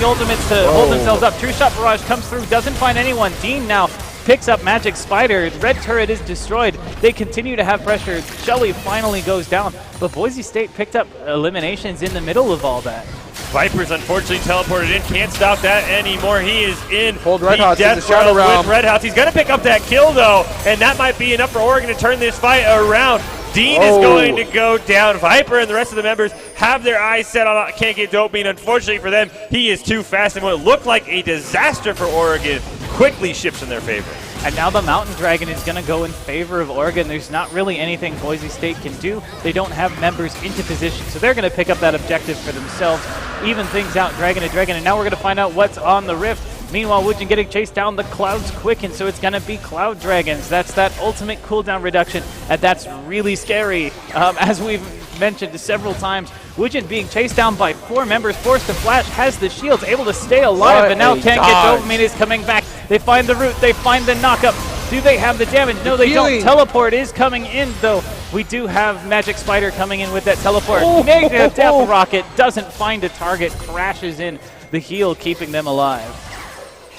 ultimates to hold themselves up. True Shot Barrage comes through, doesn't find anyone. Dean now picks up Magic Spider. Red turret is destroyed. They continue to have pressure. Shelly finally goes down, but Boise State picked up eliminations in the middle of all that. Vipers unfortunately teleported in. Can't stop that anymore. He is in Hold Red Hots death in the Shadow realm Realm with Red Hots. He's going to pick up that kill, though, and that might be enough for Oregon to turn this fight around. Dean is going to go down. Viper and the rest of the members have their eyes set on Can't Get Dopamine. Unfortunately for them, he is too fast, and what looked like a disaster for Oregon quickly shifts in their favor. And now the Mountain Dragon is going to go in favor of Oregon. There's not really anything Boise State can do. They don't have members into position, so they're going to pick up that objective for themselves, even things out Dragon to Dragon, and now we're going to find out what's on the Rift. Meanwhile, Wujin getting chased down, the clouds quicken, so it's going to be Cloud Dragons. That's that ultimate cooldown reduction, and that's really scary. As we've mentioned several times, Wujin being chased down by 4 members, forced to flash, has the shields, able to stay alive, but now Can't Get Dopamine is coming back. They find the root, they find the knockup. Do they have the damage? No, they don't. Teleport is coming in, though. We do have Magic Spider coming in with that teleport. Negative Death Rocket doesn't find a target, crashes in the heal, keeping them alive.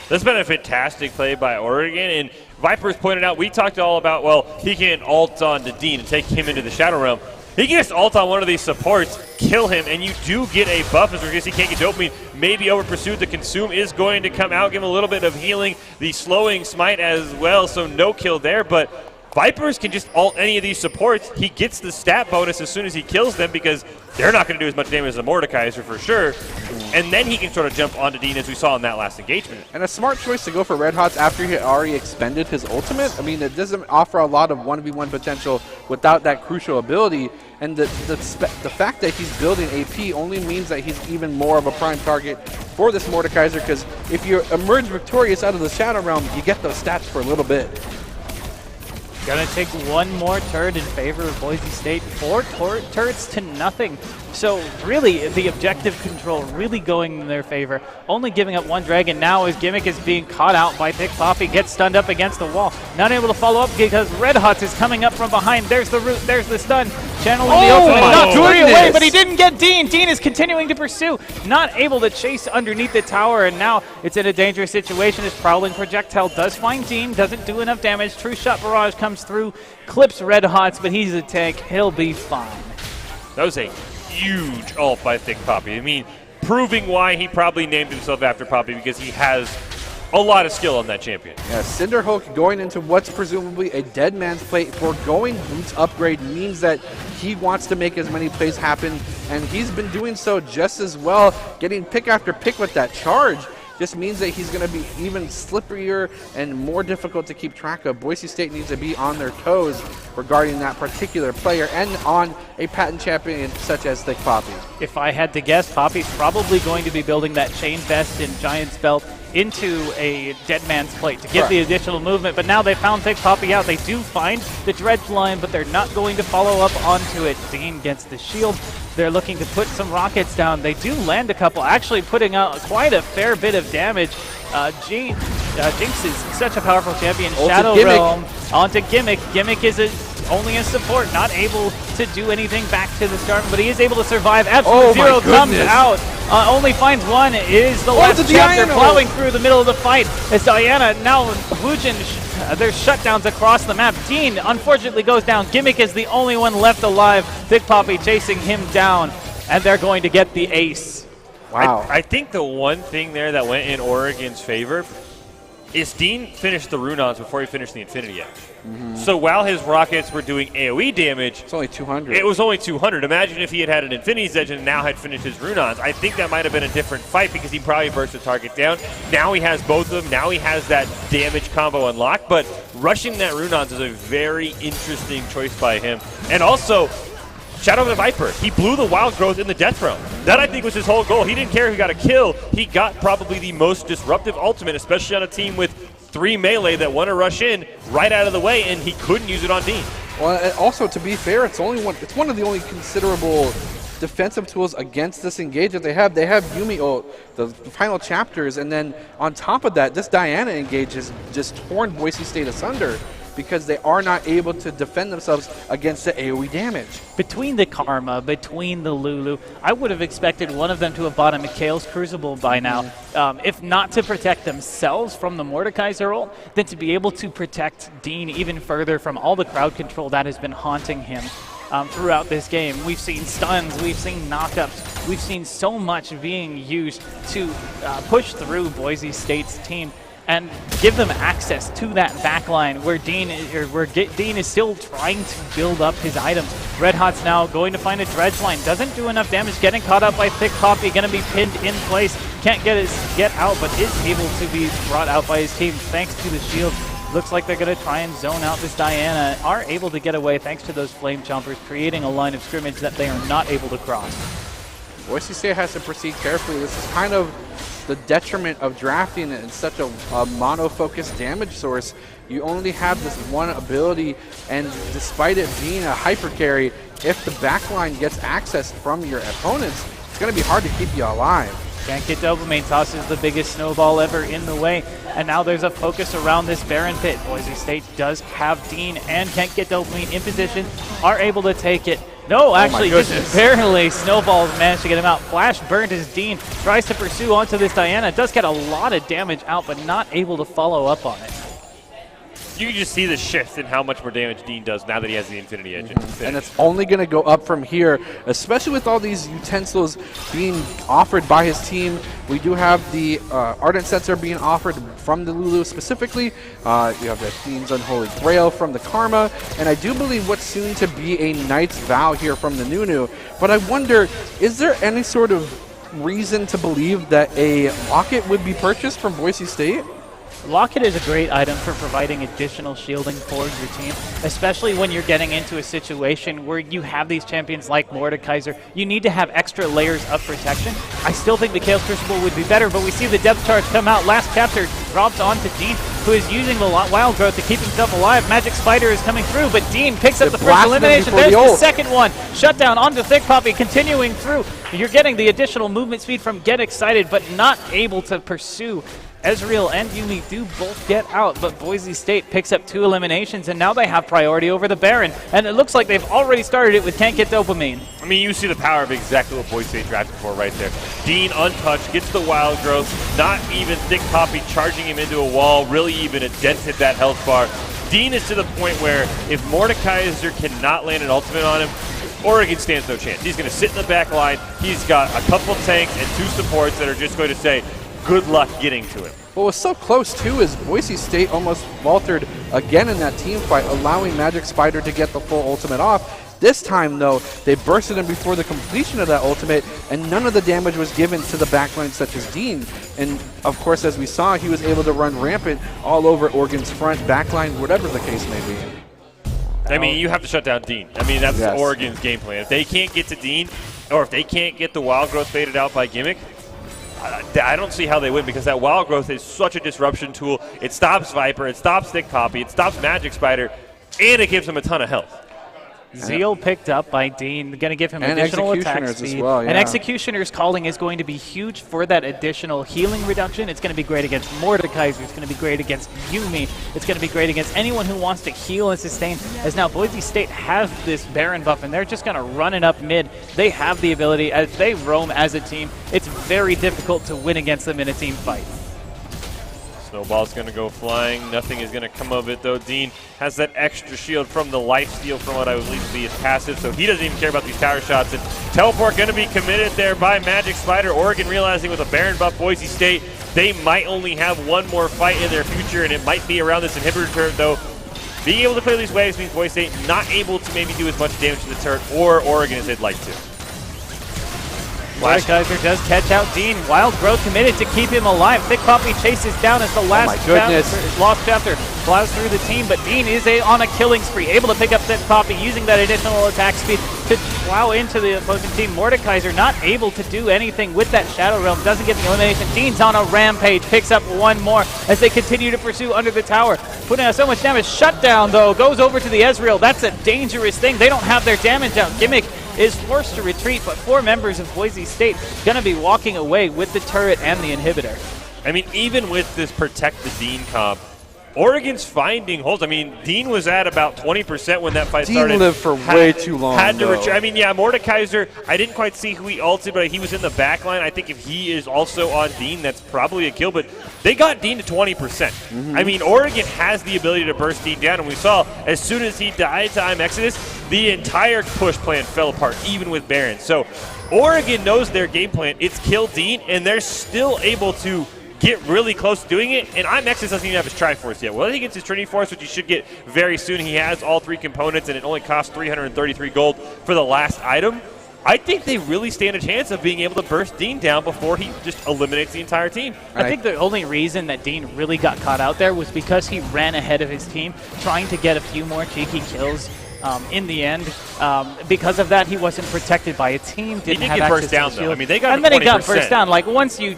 That's been a fantastic play by Oregon, and Vipers pointed out, we talked all about, well, he can ult on to Dean and take him into the Shadow Realm. He can just ult on one of these supports, kill him, and you do get a buff as we're going to see Can't Get Dopamine maybe over pursued. The consume is going to come out, give him a little bit of healing. The slowing smite as well, so no kill there, but Vipers can just ult any of these supports. He gets the stat bonus as soon as he kills them because they're not going to do as much damage as a Mordekaiser for sure. And then he can sort of jump onto Dean as we saw in that last engagement. And a smart choice to go for Red Hots after he had already expended his ultimate. I mean, it doesn't offer a lot of 1v1 potential without that crucial ability. And the fact that he's building AP only means that he's even more of a prime target for this Mordekaiser, because if you emerge victorious out of the Shadow Realm, you get those stats for a little bit. Gonna take one more turret in favor of Boise State. 4 turrets to nothing. So really, the objective control really going in their favor. Only giving up 1 dragon now as Gimmick is being caught out by Thick Poppy. Gets stunned up against the wall. Not able to follow up because Red Hots is coming up from behind. There's the root. There's the stun. Channeling the opening. Not 3 away, but he didn't get Dean. Dean is continuing to pursue. Not able to chase underneath the tower, and now it's in a dangerous situation as Prowling Projectile does find Dean. Doesn't do enough damage. True Shot Barrage comes through. Clips Red Hots, but he's a tank. He'll be fine. That was a huge ult by Thick Poppy. I mean, proving why he probably named himself after Poppy, because he has a lot of skill on that champion. Yeah, Cinderhulk going into what's presumably a dead man's plate. Foregoing Boots upgrade means that he wants to make as many plays happen, and he's been doing so just as well, getting pick after pick with that charge. Just means that he's going to be even slipperier and more difficult to keep track of. Boise State needs to be on their toes regarding that particular player and on a patent champion such as Thick Poppy. If I had to guess, Poppy's probably going to be building that Chain Vest and Giant's Belt into a dead man's plate to get the additional movement, but now they found Thick Poppy out. They do find the dredge line, but they're not going to follow up onto it. Dean gets the shield. They're looking to put some rockets down. They do land a couple, actually putting out quite a fair bit of damage. Jinx is such a powerful champion. Shadow Realm onto Gimmick. Gimmick is only a support, not able to do anything back to the start, but he is able to survive. Absolute Zero comes out. Only finds one. Is the last chapter plowing through the middle of the fight. As Diana now Wujin, there's shutdowns across the map. Dean unfortunately goes down. Gimmick is the only one left alive. Thick Poppy chasing him down, and they're going to get the ace. Wow. I think the one thing there that went in Oregon's favor is Dean finished the Runons before he finished the Infinity Edge. So while his rockets were doing AoE damage, it's only 200. It was only 200. Imagine if he had had an Infinity's Edge and now had finished his Runons. I think that might have been a different fight because he probably burst the target down. Now he has both of them. Now he has that damage combo unlocked. But rushing that Runons is a very interesting choice by him. And also, Shadow of the Viper, he blew the Wild Growth in the Death Realm. That, I think, was his whole goal. He didn't care if he got a kill. He got probably the most disruptive ultimate, especially on a team with 3 melee that want to rush in right out of the way, and he couldn't use it on Dean. Well, and also, to be fair, it's one of the only considerable defensive tools against this engage that they have. They have Yumi ult, the final chapters, and then on top of that, this Diana engage has just torn Boise State asunder, because they are not able to defend themselves against the AoE damage. Between the Karma, between the Lulu, I would have expected one of them to have bought a Mikhail's Crucible by now. If not to protect themselves from the Mordekaiser ult, then to be able to protect Dean even further from all the crowd control that has been haunting him throughout this game. We've seen stuns, we've seen knockups, we've seen so much being used to push through Boise State's team and give them access to that backline where Dean is still trying to build up his items. Red Hot's now going to find a dredge line. Doesn't do enough damage. Getting caught up by Thick Poppy. Going to be pinned in place. Can't get out, but is able to be brought out by his team thanks to the shield. Looks like they're going to try and zone out this Diana. Are able to get away thanks to those Flame Chompers, creating a line of scrimmage that they are not able to cross. Boise State has to proceed carefully. This is kind of the detriment of drafting in such a mono-focused damage source. You only have this one ability, and despite it being a hyper carry, if the backline gets accessed from your opponents, it's going to be hard to keep you alive. Can't get Dopamine, tosses the biggest snowball ever in the way, and now there's a focus around this Baron Pit. Boise State does have Dean and Can't Get Dopamine in position, are able to take it. No, actually, just barely Snowballs managed to get him out. Flash burned as Dean tries to pursue onto this Diana. Does get a lot of damage out, but not able to follow up on it. You can just see the shift in how much more damage Dean does now that he has the Infinity Edge. And it's only going to go up from here, especially with all these utensils being offered by his team. We do have the Ardent Sensor being offered from the Lulu specifically. You have the Fiend's Unholy Grail from the Karma, and I do believe what's soon to be a Knight's Vow here from the Nunu. But I wonder, is there any sort of reason to believe that a Locket would be purchased from Boise State? Locket is a great item for providing additional shielding for your team, especially when you're getting into a situation where you have these champions like Mordekaiser. You need to have extra layers of protection. I still think the Chaos Crucible would be better, but we see the depth charge come out. Last chapter drops onto Dean. who is using the Wild Growth to keep himself alive. Magic Spider is coming through, but Dean picks up the first blasted him elimination. before There's the the ult. second one. Shutdown onto Thick Poppy, continuing through. You're getting the additional movement speed from Get Excited, but not able to pursue. Ezreal and Yumi do both get out, but Boise State picks up 2 eliminations, and now they have priority over the Baron. And it looks like they've already started it with Can't Get Dopamine. I mean, you see the power of exactly what Boise State drafted for right there. Dean untouched, gets the Wild Growth, not even Thick Poppy charging him into a wall, really even dented that health bar. Dean is to the point where if Mordekaiser cannot land an ultimate on him, Oregon stands no chance. He's going to sit in the back line. He's got a couple tanks and 2 supports that are just going to say, good luck getting to him. What was so close, too, is Boise State almost faltered again in that team fight, allowing Magic Spider to get the full ultimate off. This time, though, they bursted him before the completion of that ultimate, and none of the damage was given to the backline such as Dean. And, of course, as we saw, he was able to run rampant all over Oregon's front, backline, whatever the case may be. I mean, you have to shut down Dean. I mean, that's Yes. Oregon's game plan. If they can't get to Dean, or if they can't get the Wild Growth faded out by Gimmick, I don't see how they win, because that Wild Growth is such a disruption tool. It stops Viper, it stops Thick Poppy, it stops Magic Spider, and it gives them a ton of health. Zeal picked up by Dean, going to give him And additional attack Executioners as speed. well, And yeah. Executioner's calling is going to be huge for that additional healing reduction. It's going to be great against Mordekaiser. It's going to be great against Yumi. It's going to be great against anyone who wants to heal and sustain. As now Boise State has this Baron buff, and they're just going to run it up mid. They have the ability. As they roam as a team, it's very difficult to win against them in a team fight. Snowball's going to go flying. Nothing is going to come of it, though. Dean has that extra shield from the lifesteal from what I would believe to be his passive, so he doesn't even care about these tower shots. And Teleport going to be committed there by Magic Spider. Oregon realizing with a Baron buff, Boise State, they might only have one more fight in their future, and it might be around this inhibitor turret, though. Being able to clear these waves means Boise State not able to maybe do as much damage to the turret or Oregon as they'd like to. Mordekaiser does catch out Dean. Wild Growth committed to keep him alive. Thick Poppy chases down as the last lost chapter plows through the team, but Dean is on a killing spree, able to pick up Thick Poppy, using that additional attack speed to plow into the opposing team. Mordekaiser not able to do anything with that Shadow Realm, doesn't get the elimination. Dean's on a rampage, picks up one more as they continue to pursue under the tower, putting out so much damage. Shutdown, though, goes over to the Ezreal. That's a dangerous thing. They don't have their damage out. Gimmick is forced to retreat, but 4 members of Boise State going to be walking away with the turret and the inhibitor. I mean, even with this protect the Dean comp, Oregon's finding holes. I mean, Dean was at about 20% when that fight started. Dean lived for way too long, Had to though. retreat. I mean, yeah, Mordekaiser, I didn't quite see who he ulted, but he was in the back line. I think if he is also on Dean, that's probably a kill, but they got Dean to 20%. I mean, Oregon has the ability to burst Dean down, and we saw as soon as he died to I'm Exodus, the entire push plan fell apart, even with Baron. So Oregon knows their game plan. It's kill Dean, and they're still able to get really close to doing it, and I'm Exodus doesn't even have his Triforce yet. Well, he gets his Trinity Force, which he should get very soon. He has all 3 components, and it only costs 333 gold for the last item. I think they really stand a chance of being able to burst Dean down before he just eliminates the entire team. I think the only reason that Dean really got caught out there was because he ran ahead of his team, trying to get a few more cheeky kills. In the end, because of that, he wasn't protected by a team. He did get burst down, though. I mean, they got and then 20%. he got burst down. Like once you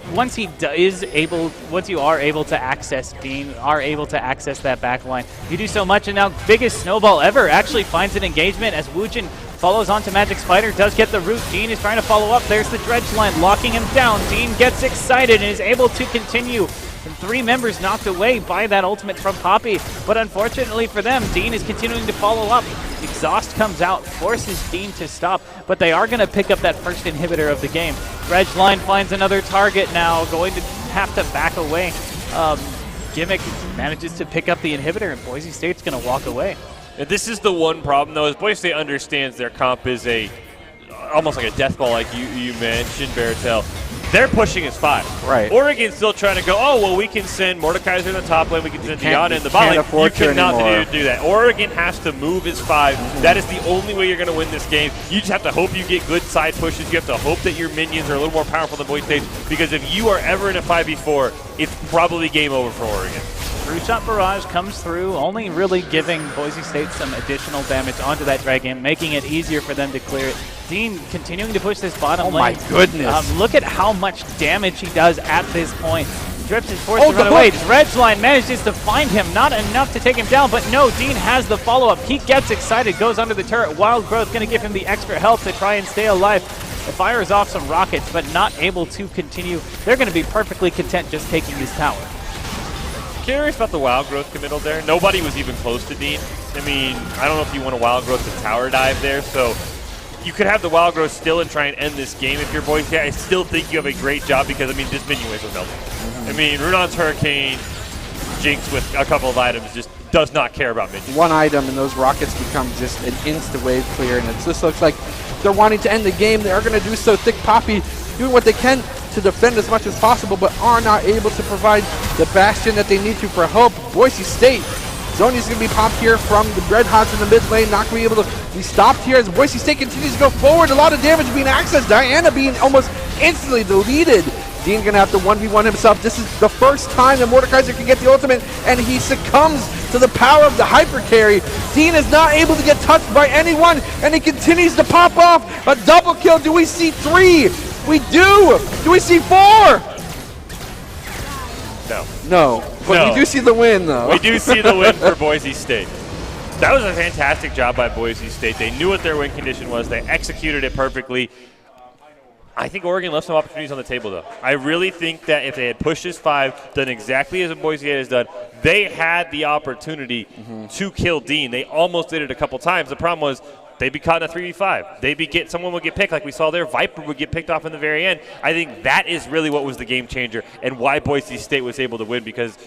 are able to access Dean, are able to access that back line, you do so much. And now, biggest snowball ever actually finds an engagement as Woojin follows on to Magic Spider, does get the root. Dean is trying to follow up. There's the dredge line, locking him down. Dean gets excited and is able to continue. And 3 members knocked away by that ultimate from Poppy. But unfortunately for them, Dean is continuing to follow up. Exhaust comes out, forces Dean to stop, but they are going to pick up that first inhibitor of the game. Dredge line finds another target now, going to have to back away. Gimmick manages to pick up the inhibitor, and Boise State's going to walk away. And this is the one problem, though, is Boise State understands their comp is almost like a death ball, like you mentioned, Baratel. They're pushing as 5. Right. Oregon's still trying to go, oh, well, we can send Mordekaiser in the top lane, we can send Diana in the bottom lane. You cannot do that. Oregon has to move as 5. That is the only way you're going to win this game. You just have to hope you get good side pushes. You have to hope that your minions are a little more powerful than Boise State, because if you are ever in a 5v4, it's probably game over for Oregon. True Shot Barrage comes through, only really giving Boise State some additional damage onto that dragon, making it easier for them to clear it. Dean continuing to push this bottom lane. Oh my goodness. Look at how much damage he does at this point. Drips is forced to run away. Dredgeline manages to find him. Not enough to take him down, but no, Dean has the follow-up. He gets excited, goes under the turret. Wild Growth going to give him the extra help to try and stay alive. It fires off some rockets, but not able to continue. They're going to be perfectly content just taking this tower. Curious about the Wild Growth committal there. Nobody was even close to Dean. I mean, I don't know if you want a Wild Growth to tower dive there, so you could have the Wild Growth still and try and end this game if you're Boise. I still think you have a great job because, I mean, this minion wave was melting. I mean, Runon's Hurricane, Jinx with a couple of items just does not care about minions. One item and those rockets become just an insta-wave clear, and it just looks like they're wanting to end the game. They are going to do so. Thick Poppy doing what they can to defend as much as possible, but are not able to provide the bastion that they need to for hope. Boise State, Zonia's going to be popped here from the Red Hots in the mid lane, not going to be able to be stopped here as Boise State continues to go forward. A lot of damage being accessed. Diana being almost instantly deleted. Dean going to have to 1v1 himself. This is the first time that Mordekaiser can get the ultimate, and he succumbs to the power of the hyper carry. Dean is not able to get touched by anyone, and he continues to pop off. A double kill. Do we see 3? We do. Do we see 4? No. No. But No. we do see the win, though. We do see the win for Boise State. That was a fantastic job by Boise State. They knew what their win condition was. They executed it perfectly. I think Oregon left some opportunities on the table, though. I really think that if they had pushed this 5, done exactly as Boise State has done, they had the opportunity to kill Dean. They almost did it a couple times. The problem was they'd be caught in a 3v5. Someone would get picked, like we saw there. Viper would get picked off in the very end. I think that is really what was the game changer and why Boise State was able to win, because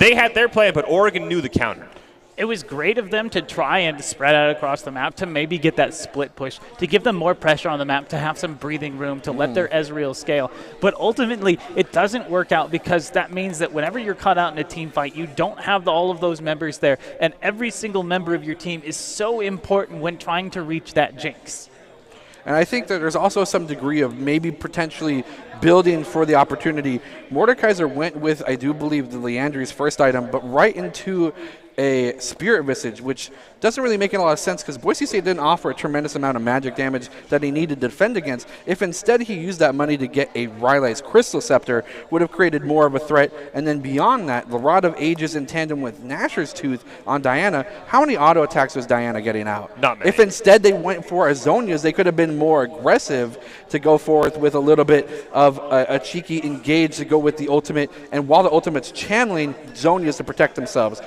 they had their plan, but Oregon knew the counter. It was great of them to try and spread out across the map to maybe get that split push, to give them more pressure on the map, to have some breathing room, to let their Ezreal scale. But ultimately, it doesn't work out because that means that whenever you're caught out in a team fight, you don't have all of those members there. And every single member of your team is so important when trying to reach that Jinx. And I think that there's also some degree of maybe potentially building for the opportunity. Mordekaiser went with, I do believe, the Leandri's first item, but right into a Spirit Visage, which doesn't really make a lot of sense because Boise State didn't offer a tremendous amount of magic damage that he needed to defend against. If instead he used that money to get a Rylai's Crystal Scepter, would have created more of a threat. And then beyond that, the Rod of Ages in tandem with Nasher's Tooth on Diana, how many auto attacks was Diana getting out? Not many. If instead they went for Azonia's, they could have been more aggressive to go forth with a little bit of a cheeky engage to go with the ultimate, and while the ultimate's channeling Zonia's to protect themselves.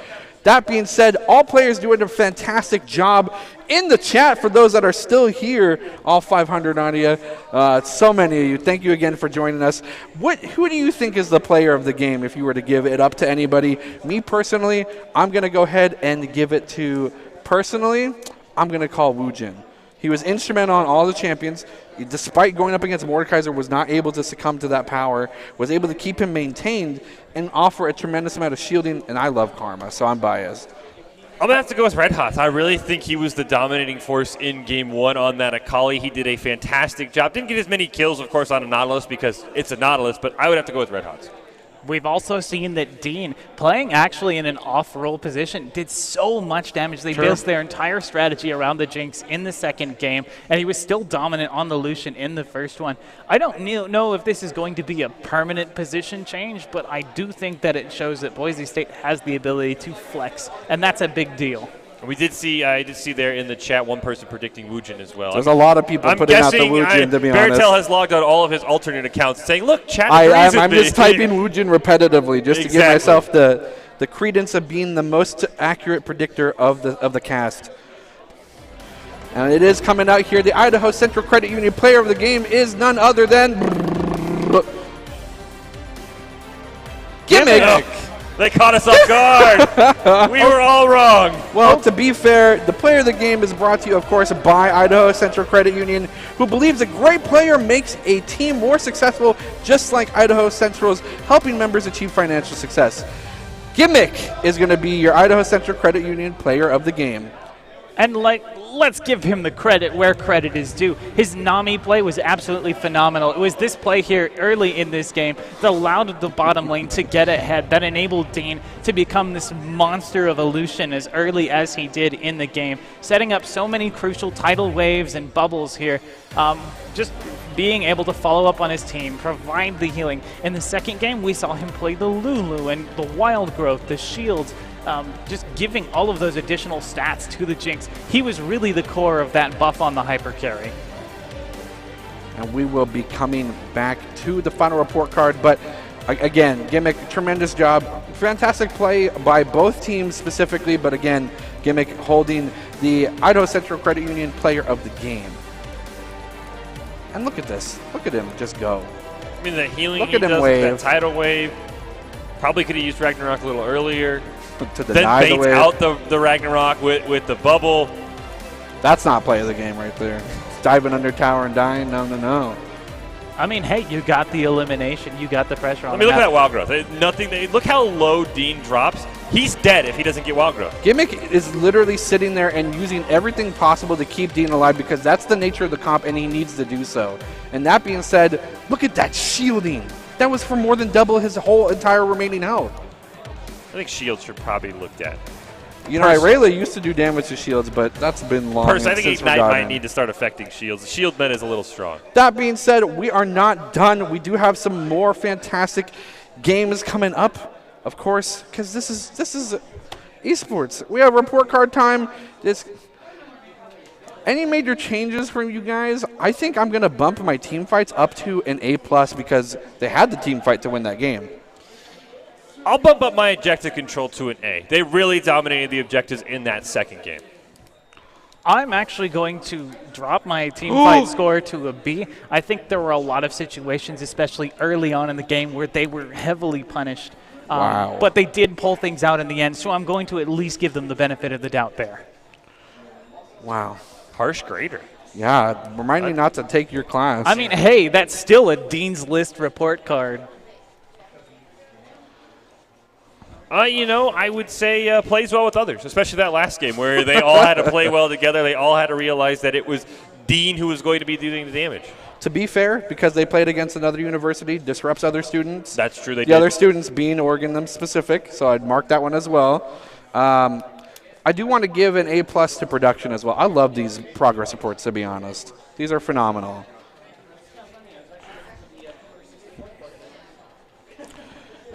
That being said, all players doing a fantastic job in the chat for those that are still here, all 500 on you. So many of you. Thank you again for joining us. Who do you think is the player of the game if you were to give it up to anybody? Me personally, I'm going to go ahead and give it to, I'm going to call Woojin. He was instrumental on all the champions. Despite going up against Mordekaiser, was not able to succumb to that power, was able to keep him maintained and offer a tremendous amount of shielding, and I love Karma, so I'm biased. I'm going to have to go with Red Hots. I really think he was the dominating force in Game 1 on that Akali. He did a fantastic job. Didn't get as many kills, of course, on a Nautilus because it's a Nautilus, but I would have to go with Red Hots. We've also seen that Dean, playing actually in an off-roll position, did so much damage. They built their entire strategy around the Jinx in the second game, and he was still dominant on the Lucian in the first one. I don't know if this is going to be a permanent position change, but I do think that it shows that Boise State has the ability to flex, and that's a big deal. We did see, I did see there in the chat one person predicting Woojin as well. There's a lot of people putting out the Woojin, to be honest. Beartail has logged on all of his alternate accounts saying, look, chat agrees with I'm me. just typing Woojin repetitively just to give myself the credence of being the most accurate predictor of the cast. And it is coming out here. The Idaho Central Credit Union player of the game is none other than Gimmick. They caught us off guard. We were all wrong. Well, to be fair, the player of the game is brought to you, of course, by Idaho Central Credit Union, who believes a great player makes a team more successful, just like Idaho Central's helping members achieve financial success. Gimmick is going to be your Idaho Central Credit Union player of the game. And let's give him the credit where credit is due. His Nami play was absolutely phenomenal. It was this play here early in this game that allowed the bottom lane to get ahead, that enabled Dean to become this monster of illusion as early as he did in the game, setting up so many crucial tidal waves and bubbles here. Just being able to follow up on his team, provide the healing. In the second game, we saw him play the Lulu and the Wild Growth, the Shields, just giving all of those additional stats to the Jinx. He was really the core of that buff on the hyper carry. And we will be coming back to the final report card, but again, Gimmick, tremendous job. Fantastic play by both teams specifically, but again, Gimmick holding the Idaho Central Credit Union Player of the Game. And look at this. Look at him just go. I mean, the healing Look he at him does with wave. that tidal wave. Probably could have used Ragnarok a little earlier. To Then deny the baits wave. out the Ragnarok with the bubble. That's not play of the game right there. Diving under tower and dying. No, no, no. I mean, hey, you got the elimination, you got the pressure on I mean, look him. at that Wild Growth. Look how low Dean drops. He's dead if he doesn't get Wild Growth. Gimmick is literally sitting there and using everything possible to keep Dean alive because that's the nature of the comp and he needs to do so. And that being said, look at that shielding. That was for more than double his whole entire remaining health. I think shields should probably be looked at. You know, Rayleigh used to do damage to shields, but that's been long Personally, I think since Ignite forgotten. might need to start affecting shields. The shield men is a little strong. That being said, we are not done. We do have some more fantastic games coming up, of course, because this is esports. We have report card time. Any major changes from you guys? I think I'm going to bump my team fights up to an A+ because they had the team fight to win that game. I'll bump up my objective control to an A. They really dominated the objectives in that second game. I'm actually going to drop my team fight score to a B. I think there were a lot of situations, especially early on in the game, where they were heavily punished. Wow. But they did pull things out in the end, so I'm going to at least give them the benefit of the doubt there. Wow. Harsh grader. Yeah, remind me not to take your class. I mean, hey, that's still a Dean's List report card. I would say plays well with others, especially that last game where they all had to play well together. They all had to realize that it was Dean who was going to be doing the damage. To be fair, because they played against another university, disrupts other students. That's true. They The did. other students being Oregon them specific, so I'd mark that one as well. I do want to give an A+ to production as well. I love these progress reports, to be honest. These are phenomenal.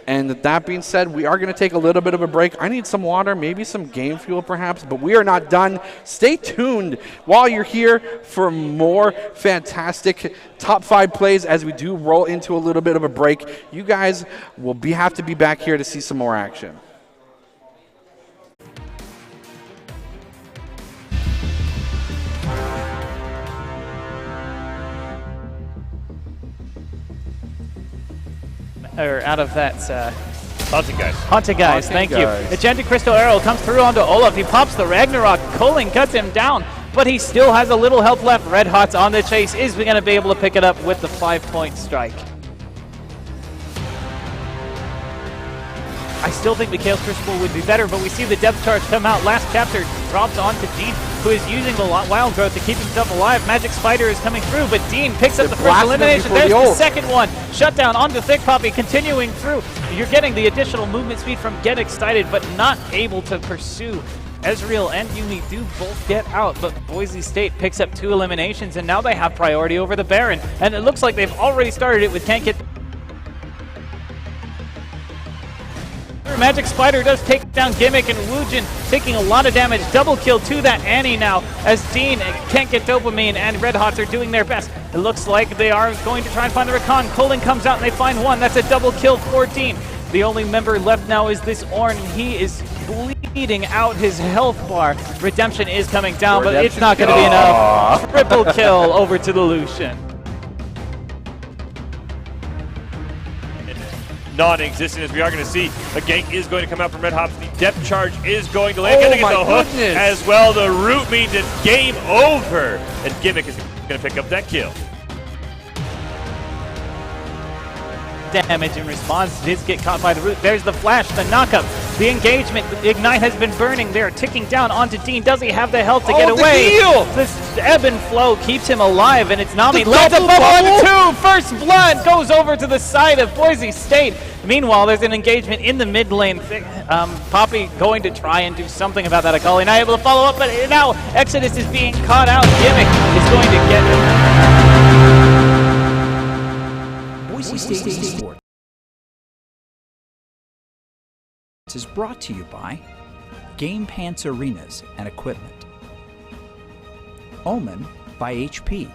And that being said, we are going to take a little bit of a break. I need some water, maybe some game fuel perhaps, but we are not done. Stay tuned while you're here for more fantastic top 5 plays as we do roll into a little bit of a break. You guys will have to be back here to see some more action. Or out of that Haunted guys. Haunted Guys, thank you. Guys. Agenda Crystal Arrow comes through onto Olaf. He pops the Ragnarok. Culling cuts him down, but he still has a little health left. Red Hot's on the chase. Is going to be able to pick it up with the 5-point strike. I still think the Chaos Crucible would be better, but we see the depth charge come out. Last chapter drops onto Dean, who is using the Wild Growth to keep himself alive. Magic Spider is coming through, but Dean picks up the first blasted him elimination. before There's the the ult. second one. Shutdown onto Thick Poppy, continuing through. You're getting the additional movement speed from Get Excited, but not able to pursue. Ezreal and Yumi do both get out, but Boise State picks up 2 eliminations, and now they have priority over the Baron. And it looks like they've already started it with Can't Get... Magic Spider does take down Gimmick, and Woojin taking a lot of damage. Double kill to that Annie now, as Dean can't get Dopamine, and Red Hots are doing their best. It looks like they are going to try and find the Recon. Cullen comes out and they find one. That's a double kill for Dean. The only member left now is this Ornn, and he is bleeding out his health bar. Redemption is coming down, but it's not going to be enough. Triple kill over to the Lucian. Non-existent, as we are going to see a gank is going to come out from Red Hops. The depth charge is going to land. Going to get the hook as well. The root means it's game over, and Gimmick is going to pick up that kill. Damage in response did get caught by the root. There's the flash, the knockup, the engagement. The Ignite has been burning. They're ticking down onto Dean. Does he have the health to get away? This ebb and flow keeps him alive, and it's Nami. Lands a bubble on 2. First blood goes over to the side of Boise State. Meanwhile, there's an engagement in the mid lane. Poppy going to try and do something about that. Akali not able to follow up, but now Exodus is being caught out. Gimmick is going to get him. Boise State Esports is brought to you by Game Pants Arenas and Equipment, Omen by HP,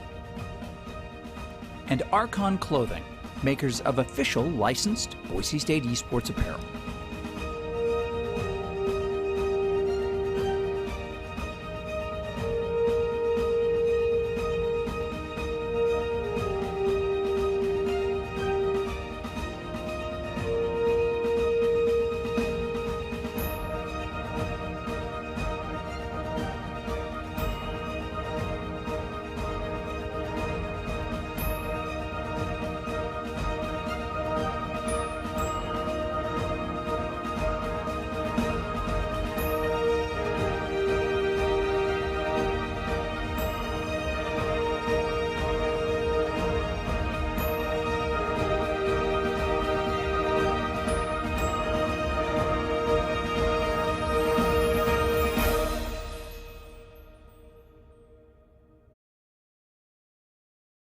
and Archon Clothing, makers of official licensed Boise State Esports apparel.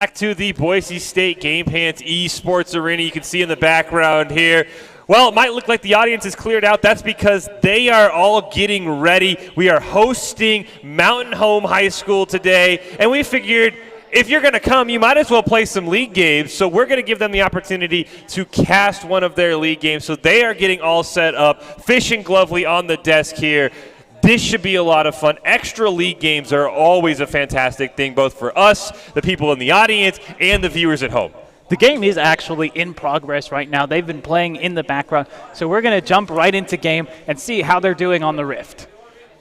Back to the Boise State Game Pants Esports Arena. You can see in the background here. Well, it might look like the audience is cleared out. That's because they are all getting ready. We are hosting Mountain Home High School today, and we figured if you're going to come, you might as well play some league games. So we're going to give them the opportunity to cast one of their league games. So they are getting all set up, Fish and Glovely on the desk here. This should be a lot of fun. Extra league games are always a fantastic thing, both for us, the people in the audience, and the viewers at home. The game is actually in progress right now. They've been playing in the background. So we're going to jump right into game and see how they're doing on the Rift.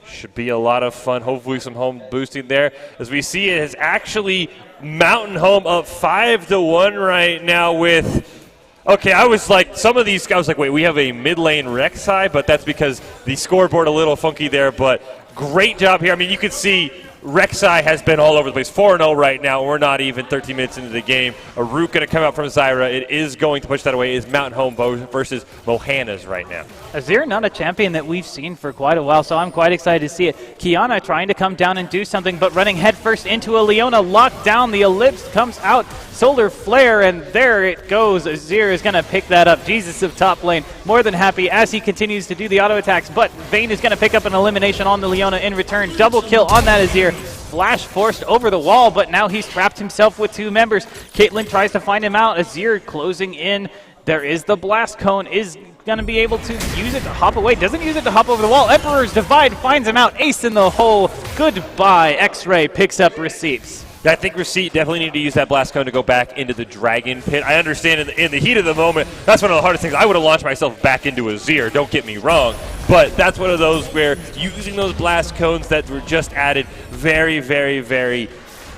Should be a lot of fun. Hopefully some home boosting there. As we see, it is actually Mountain Home up 5-1 right now with... Okay, I was like, some of these, I was like, wait, we have a mid-lane Rek'Sai, but that's because the scoreboard a little funky there, but great job here. I mean, you can see Rek'Sai has been all over the place. 4-0 right now. We're not even 13 minutes into the game. A root going to come out from Zyra. It is going to push that away. It is Mountain Home versus Mohana's right now. Azir not a champion that we've seen for quite a while, so I'm quite excited to see it. Kiana trying to come down and do something, but running headfirst into a Leona. Locked down. The Ellipse comes out. Solar Flare, and there it goes. Azir is going to pick that up. Jesus of top lane, more than happy as he continues to do the auto attacks, but Vayne is going to pick up an elimination on the Leona in return. Double kill on that Azir. Flash forced over the wall, but now he's trapped himself with two members. Caitlyn tries to find him out. Azir closing in. There is the Blast Cone. Is going to be able to use it to hop away. Doesn't use it to hop over the wall. Emperor's Divide finds him out. Ace in the hole. Goodbye. X-Ray picks up receipts. I think Receipt definitely need to use that Blast Cone to go back into the Dragon Pit. I understand in the heat of the moment, that's one of the hardest things. I would have launched myself back into Azir, don't get me wrong. But that's one of those where using those Blast Cones that were just added, very, very, very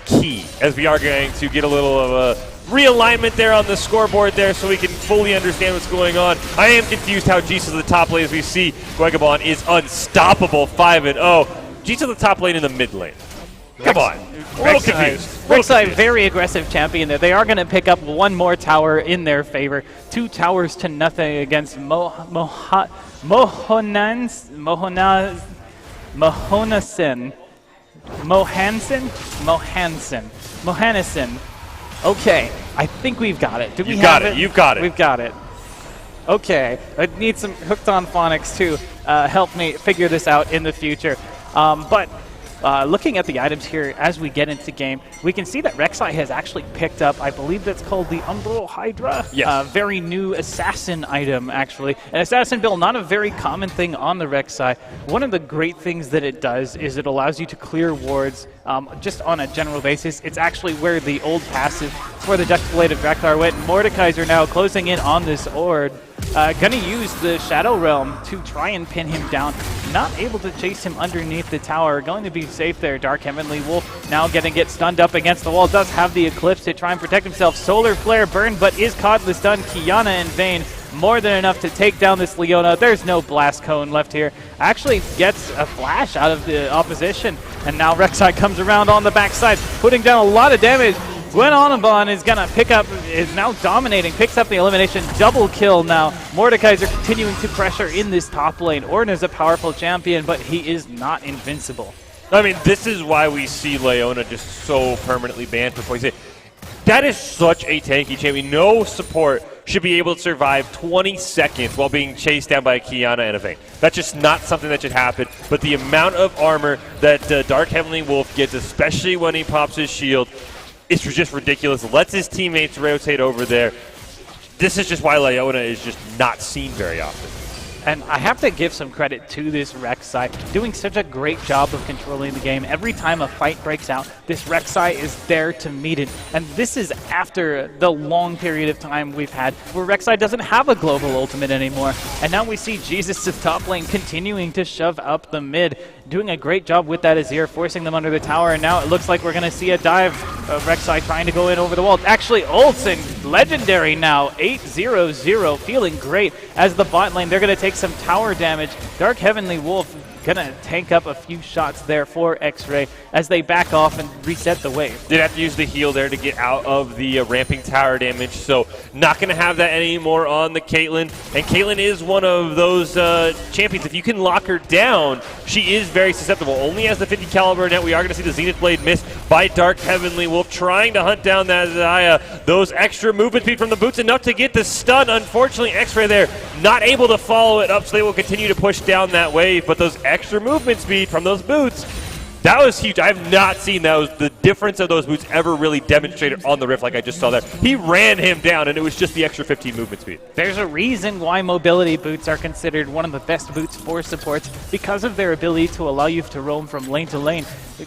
key. As we are going to get a little of a realignment there on the scoreboard there so we can fully understand what's going on. I am confused how Jesus of the top lane, as we see Guegabon is unstoppable 5-0. Jesus of the top lane in the mid lane. Come on. A little confused. Rek'Sai, very aggressive champion there. They are going to pick up one more tower in their favor. 2 towers to nothing against Mohansen. Okay, I think we've got it. Do we have it? You've got it. We've got it. Okay, I need some hooked on phonics to help me figure this out in the future. But looking at the items here as we get into game, we can see that Rek'Sai has actually picked up, I believe that's called the Umbral Hydra. Yes. Very new assassin item, actually. An assassin build, not a very common thing on the Rek'Sai. One of the great things that it does is it allows you to clear wards just on a general basis. It's actually where the old passive for the Duct-Bladed Drakthar went. Mordekaiser now closing in on this Ord. Gonna use the Shadow Realm to try and pin him down. Not able to chase him underneath the tower. Going to be safe there. Dark Heavenly Wolf now gonna get stunned up against the wall. Does have the Eclipse to try and protect himself. Solar Flare burn, but is Codless done. Kiana and Vayne more than enough to take down this Leona. There's no Blast Cone left here. Actually gets a flash out of the opposition. And now Rek'Sai comes around on the backside, putting down a lot of damage. Gwen Onabon is going to pick up, is now dominating, picks up the elimination, double kill now. Mordekaiser continuing to pressure in this top lane. Ornn is a powerful champion, but he is not invincible. I mean, this is why we see Leona just so permanently banned for Boise. That is such a tanky champion. No support should be able to survive 20 seconds while being chased down by a Kiana and a Vayne. That's just not something that should happen. But the amount of armor that Dark Heavenly Wolf gets, especially when he pops his shield, is just ridiculous. Lets his teammates rotate over there. This is just why Leona is just not seen very often. And I have to give some credit to this Rek'Sai, doing such a great job of controlling the game. Every time a fight breaks out, this Rek'Sai is there to meet it. And this is after the long period of time we've had where Rek'Sai doesn't have a global ultimate anymore. And now we see Jesus' top lane continuing to shove up the mid, doing a great job with that Azir, forcing them under the tower. And now it looks like we're going to see a dive of Rek'Sai trying to go in over the wall. Actually, Olsen, legendary now, 8-0-0, feeling great as the bot lane. They're going to take some tower damage. Dark Heavenly Wolf gonna tank up a few shots there for X-Ray as they back off and reset the wave. Did have to use the heal there to get out of the ramping tower damage, so not gonna have that anymore on the Caitlyn. And Caitlyn is one of those champions. If you can lock her down, she is very susceptible. Only has the 50 caliber net. We are gonna see the Zenith Blade missed by Dark Heavenly Wolf, trying to hunt down that Xayah. Those extra movement speed from the boots, enough to get the stun. Unfortunately, X-Ray there not able to follow it up, so they will continue to push down that wave, but those extra movement speed from those boots, that was huge. I have not seen the difference of those boots ever really demonstrated on the Rift like I just saw there. He ran him down, and it was just the extra 15 movement speed. There's a reason why mobility boots are considered one of the best boots for supports, because of their ability to allow you to roam from lane to lane.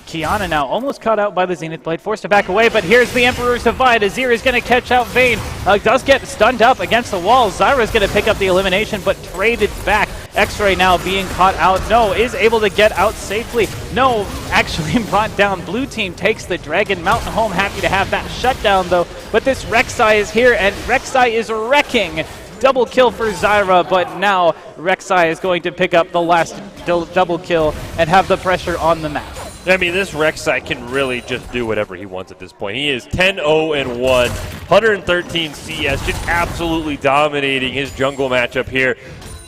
Kiana now almost caught out by the Zenith Blade, forced to back away, but here's the Emperor's Divide. Azir is going to catch out Vayne. Does get stunned up against the wall. Zyra is going to pick up the elimination, but traded back. X-Ray now being caught out. No, is able to get out safely. No, actually brought down. Blue team takes the Dragon. Mountain Home happy to have that shutdown, though. But this Rek'Sai is here, and Rek'Sai is wrecking. Double kill for Zyra, but now Rek'Sai is going to pick up the last double kill and have the pressure on the map. I mean, this Rek'Sai can really just do whatever he wants at this point. He is 10-0-1, 113 CS, just absolutely dominating his jungle matchup here.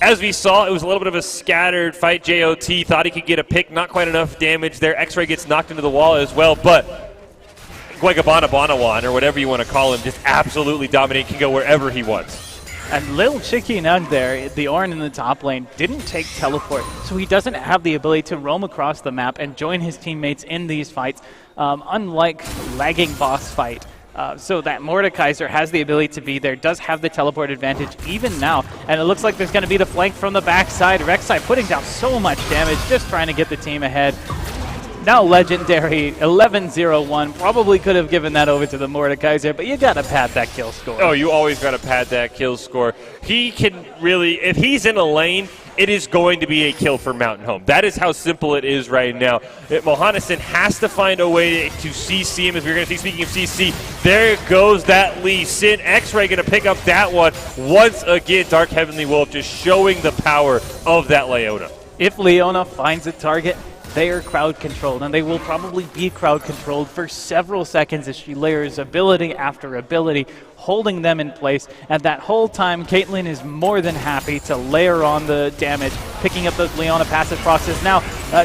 As we saw, it was a little bit of a scattered fight. JOT thought he could get a pick, not quite enough damage there. X-Ray gets knocked into the wall as well, but Guegabana Banawan, or whatever you want to call him, just absolutely dominating, can go wherever he wants. And Lil Chicky Nug there, the Ornn in the top lane, didn't take teleport, so he doesn't have the ability to roam across the map and join his teammates in these fights, unlike lagging boss fight. So that Mordekaiser has the ability to be there, does have the teleport advantage even now, and it looks like there's going to be the flank from the backside. Rek'Sai putting down so much damage, just trying to get the team ahead. Now legendary, 11-0-1. Probably could have given that over to the Mordekaiser, but you got to pad that kill score. Oh, you always got to pad that kill score. He can really, if he's in a lane, it is going to be a kill for Mountain Home. That is how simple it is right now. Mohanason has to find a way to CC him, as we're going to see. Speaking of CC, there goes that Lee Sin. X-Ray going to pick up that one. Once again, Dark Heavenly Wolf just showing the power of that Leona. If Leona finds a target, they are crowd controlled, and they will probably be crowd controlled for several seconds as she layers ability after ability, holding them in place. And that whole time, Caitlyn is more than happy to layer on the damage, picking up those Leona passive procs. Now,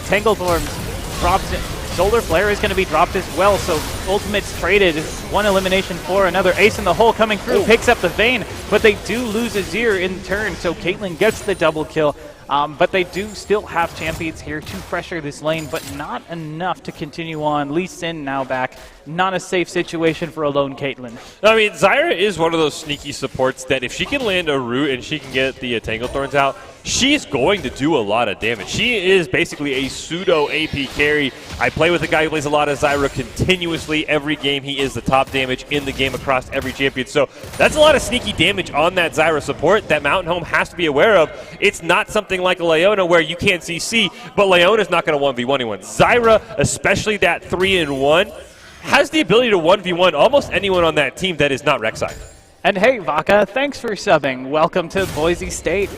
Tanglethorns drops it. Solar Flare is going to be dropped as well, so Ultimate's traded. One elimination for another. Ace in the hole coming through, picks up the Vayne, but they do lose Azir in turn, so Caitlyn gets the double kill. But they do still have champions here to pressure this lane, but not enough to continue on. Lee Sin now back. Not a safe situation for a lone Caitlyn. I mean, Zyra is one of those sneaky supports that if she can land a root and she can get the Tanglethorns out, she's going to do a lot of damage. She is basically a pseudo AP carry. I play with a guy who plays a lot of Zyra continuously. Every game he is the top damage in the game across every champion. So that's a lot of sneaky damage on that Zyra support that Mountain Home has to be aware of. It's not something like a Leona where you can't CC, but Leona's not going to 1v1 anyone. Zyra, especially that 3-in-1, has the ability to 1v1 almost anyone on that team that is not Rek'Sai. And hey, Vaca, thanks for subbing. Welcome to Boise State.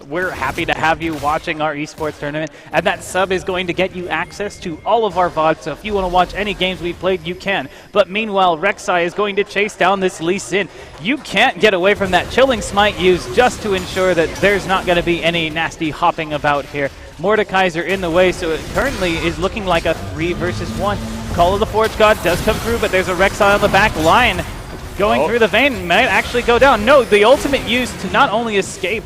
We're happy to have you watching our esports tournament, and that sub is going to get you access to all of our VODs, so if you want to watch any games we played, you can. But meanwhile, Rek'Sai is going to chase down this Lee Sin. You can't get away from that Chilling Smite used just to ensure that there's not going to be any nasty hopping about here. Mordekaiser in the way, so it currently is looking like a 3 versus 1. Call of the Forge God does come through, but there's a Rek'Sai on the back line. Going through the vein might actually go down. No, the ultimate used to not only escape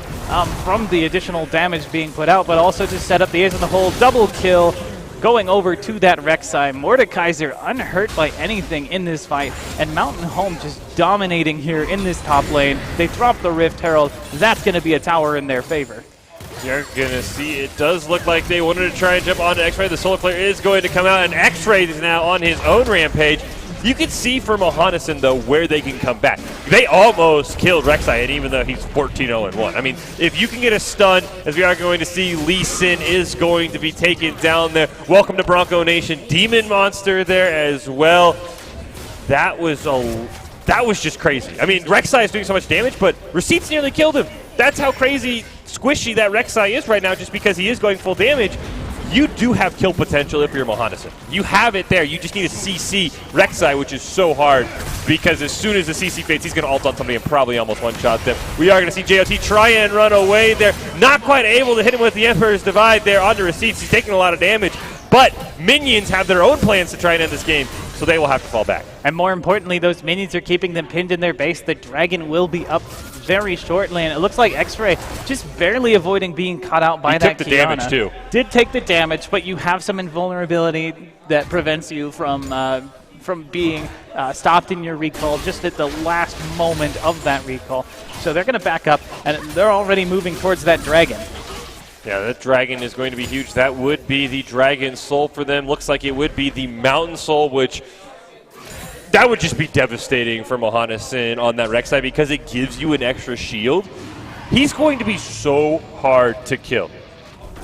from the additional damage being put out, but also to set up the ace in the hole. Double kill going over to that Rek'Sai. Mordekaiser unhurt by anything in this fight, and Mountain Home just dominating here in this top lane. They drop the Rift Herald. That's going to be a tower in their favor. You're going to see it does look like they wanted to try and jump onto X-Ray. The Solar Flare is going to come out, and X-Ray is now on his own rampage. You can see for Mohanison, though, where they can come back. They almost killed Rek'Sai, and even though he's 14-0-1. I mean, if you can get a stun, as we are going to see, Lee Sin is going to be taken down there. Welcome to Bronco Nation. Demon Monster there as well. That was just crazy. I mean, Rek'Sai is doing so much damage, but Receipts nearly killed him. That's how crazy squishy that Rek'Sai is right now, just because he is going full damage. You do have kill potential if you're Mohanison. You have it there. You just need a CC Rek'Sai, which is so hard, because as soon as the CC fades, he's going to ult on somebody and probably almost one-shot them. We are going to see JOT try and run away there. Not quite able to hit him with the Emperor's Divide there onto Receipts. He's taking a lot of damage, but minions have their own plans to try and end this game, so they will have to fall back. And more importantly, those minions are keeping them pinned in their base. The dragon will be up very shortly, and it looks like X-Ray just barely avoiding being caught out by that Kiana. He took the damage, too. Did take the damage, but you have some invulnerability that prevents you from being stopped in your recall just at the last moment of that recall. So they're going to back up, and they're already moving towards that dragon. Yeah, that dragon is going to be huge. That would be the Dragon Soul for them. Looks like it would be the Mountain Soul, which that would just be devastating for Mohanison on that Rek'Sai because it gives you an extra shield. He's going to be so hard to kill.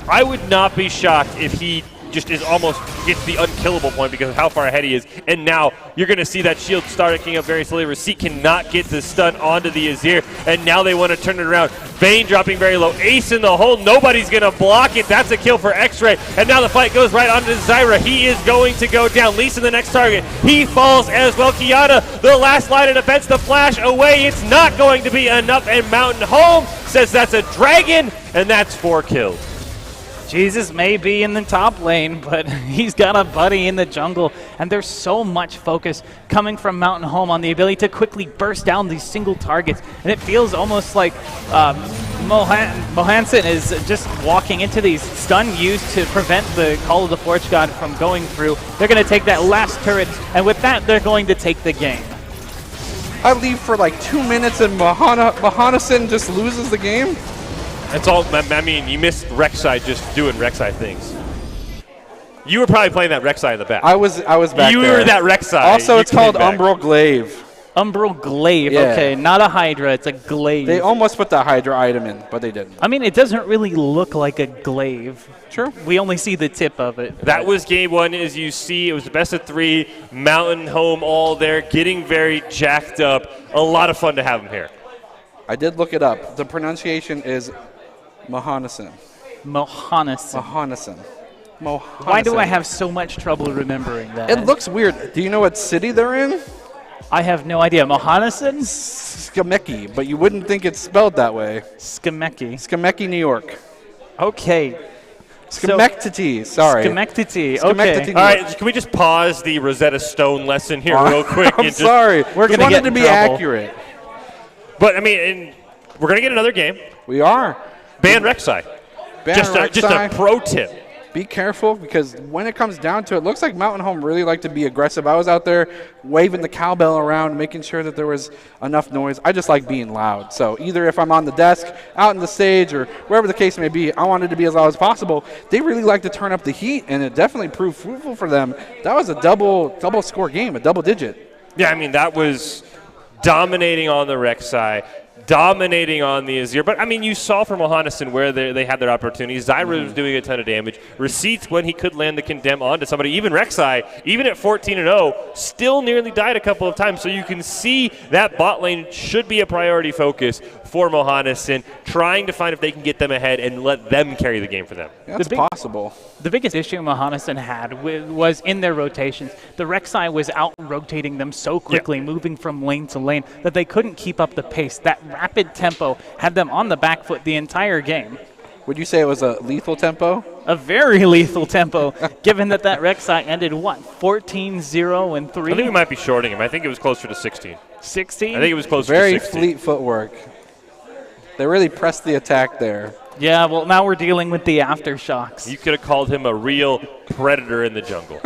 I would not be shocked if he just gets the unkillable point because of how far ahead he is. And now you're going to see that shield starting up very slowly. Receipt cannot get the stun onto the Azir, and now they want to turn it around. Vayne dropping very low. Ace in the hole. Nobody's going to block it. That's a kill for X-Ray. And now the fight goes right onto Zyra. He is going to go down. Lee in the next target. He falls as well. Kiana, the last line of defense, the flash away. It's not going to be enough, and Mountain Home says that's a dragon, and that's 4 kills. Jesus may be in the top lane, but he's got a buddy in the jungle, and there's so much focus coming from Mountain Home on the ability to quickly burst down these single targets, and it feels almost like Mohanson is just walking into these stun used to prevent the Call of the Forge God from going through. They're going to take that last turret, and with that, they're going to take the game. I leave for like 2 minutes, and Mohanison just loses the game. That's all. I mean, you missed Rek'Sai just doing Rek'Sai things. You were probably playing that Rek'Sai in the back. I was back you there. were that Rek'Sai. Also, it's called Umbral Glaive. Umbral Glaive, Yeah. okay. Not a Hydra, it's a Glaive. They almost put the Hydra item in, but they didn't. I mean, it doesn't really look like a glaive. True. We only see the tip of it. That was game 1. As you see, it was the best of 3. Mountain Home all there, getting very jacked up. A lot of fun to have them here. I did look it up. The pronunciation is Mohanison. Mohanison. Mohanison. Why do I have so much trouble remembering that? It looks weird. Do you know what city they're in? I have no idea. Mohanison? Skemeki, but you wouldn't think it's spelled that way. Skemeki. Skemeki, New York. Okay. Schenectady, sorry. Schenectady, Schenectady, okay. New All York. right, can we just pause the Rosetta Stone lesson here real quick? I'm sorry. We're Just gonna wanted get to in be trouble. accurate. But, I mean, we're going to get another game. We are. Ban Rek'Sai. Ban Just a Rek'Sai. pro tip. Be careful, because when it comes down to it, looks like Mountain Home really like to be aggressive. I was out there waving the cowbell around, making sure that there was enough noise. I just like being loud. So either if I'm on the desk, out in the stage, or wherever the case may be, I wanted to be as loud as possible. They really like to turn up the heat, and it definitely proved fruitful for them. That was a double score game, a double digit. Yeah, I mean, that was dominating on the Rek'Sai, dominating on the Azir. But, I mean, you saw from Mohanison where they had their opportunities. Zyra was doing a ton of damage. Receipts, when he could land the condemn onto somebody. Even Rek'Sai, even at 14-0, still nearly died a couple of times. So you can see that bot lane should be a priority focus for Mohanison, trying to find if they can get them ahead and let them carry the game for them. That's possible. The biggest issue Mohanison had was in their rotations. The Rek'Sai was out-rotating them so quickly, moving from lane to lane, that they couldn't keep up the pace. That rapid tempo had them on the back foot the entire game. Would you say it was a lethal tempo? a very lethal tempo, given that Rek'Sai ended, 14-0 and 3? I think we might be shorting him. I think it was closer to 16. 16? I think it was closer Very to 16. fleet footwork. They really pressed the attack there. Yeah, well, now we're dealing with the aftershocks. You could have called him a real predator in the jungle.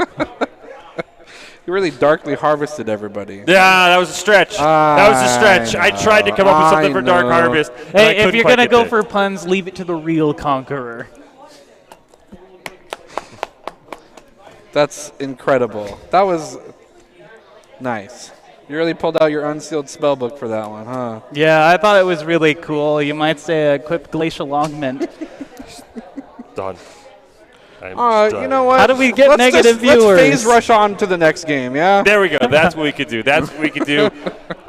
He really darkly harvested everybody. Yeah, that was a stretch. That was a stretch. I tried to come up with something for Dark Harvest. Hey, if you're going to go for puns, leave it to the real conqueror. That's incredible. That was nice. You really pulled out your unsealed spellbook for that one, huh? Yeah, I thought it was really cool. You might say equip glacial augment. Done. You know what? How do we get let's negative viewers? Let's phase rush on to the next game, yeah? There we go. That's what we could do. That's what we could do.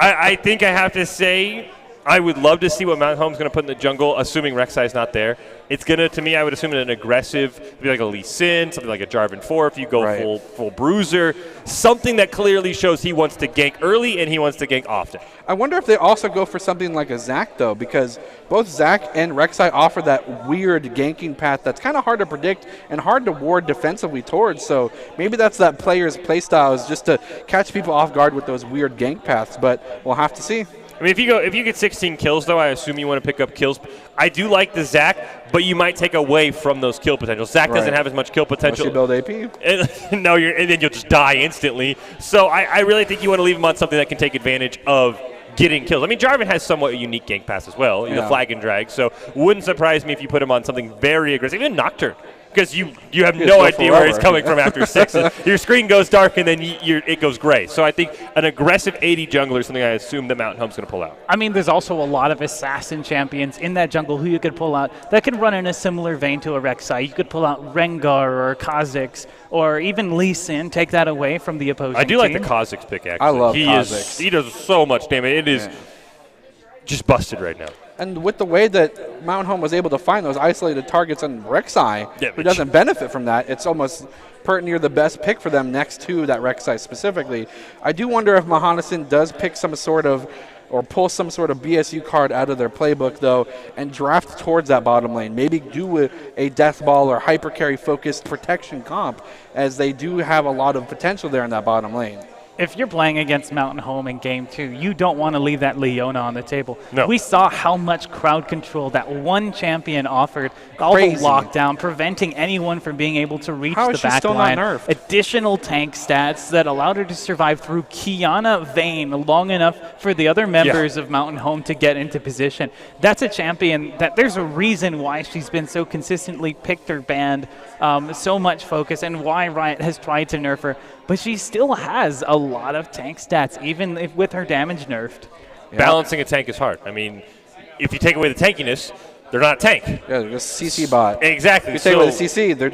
I think I have to say, I would love to see what Mount Home's going to put in the jungle, assuming Rek'Sai's not there. It's going to me, I would assume an aggressive, maybe like a Lee Sin, something like a Jarvan 4 if you go full bruiser. Something that clearly shows he wants to gank early and he wants to gank often. I wonder if they also go for something like a Zac, though, because both Zac and Rek'Sai offer that weird ganking path that's kind of hard to predict and hard to ward defensively towards. So maybe that's that player's playstyle, is just to catch people off guard with those weird gank paths, but we'll have to see. I mean, if you get 16 kills, though, I assume you want to pick up kills. I do like the Zac, but you might take away from those kill potentials. Zac doesn't have as much kill potential. Unless you build AP? And, no, and then you'll just die instantly. So I really think you want to leave him on something that can take advantage of getting kills. I mean, Jarvan has somewhat a unique gank pass as well, the flag and drag. So wouldn't surprise me if you put him on something very aggressive, even Nocturne. Because you have no idea where he's coming from after 6. Your screen goes dark and then it goes gray. So I think an aggressive 80 jungler is something I assume the Mountain Home's going to pull out. I mean, there's also a lot of assassin champions in that jungle who you could pull out that can run in a similar vein to a Rek'Sai. You could pull out Rengar or Kha'Zix or even Lee Sin, take that away from the opposing I do team. like the Kha'Zix pick, actually. I love Kha'Zix. He does so much damage. It is just busted right now. And with the way that Mount Home was able to find those isolated targets on Rek'Sai, who doesn't benefit from that, it's almost pert near the best pick for them next to that Rek'Sai specifically. I do wonder if Mahanason does pick some sort of, or pull some sort of BSU card out of their playbook, though, and draft towards that bottom lane. Maybe do a death ball or hyper carry focused protection comp, as they do have a lot of potential there in that bottom lane. If you're playing against Mountain Home in Game 2, you don't want to leave that Leona on the table. No. We saw how much crowd control that one champion offered, all the lockdown, preventing anyone from being able to reach the back still line. not nerfed? Additional tank stats that allowed her to survive through Kiana Vayne long enough for the other members of Mountain Home to get into position. That's a champion that there's a reason why she's been so consistently picked or banned, so much focus, and why Riot has tried to nerf her. But she still has a lot of tank stats, even with her damage nerfed. Balancing a tank is hard. I mean, if you take away the tankiness, they're not a tank. Yeah, they're just CC bot. Exactly. If you take away the CC, they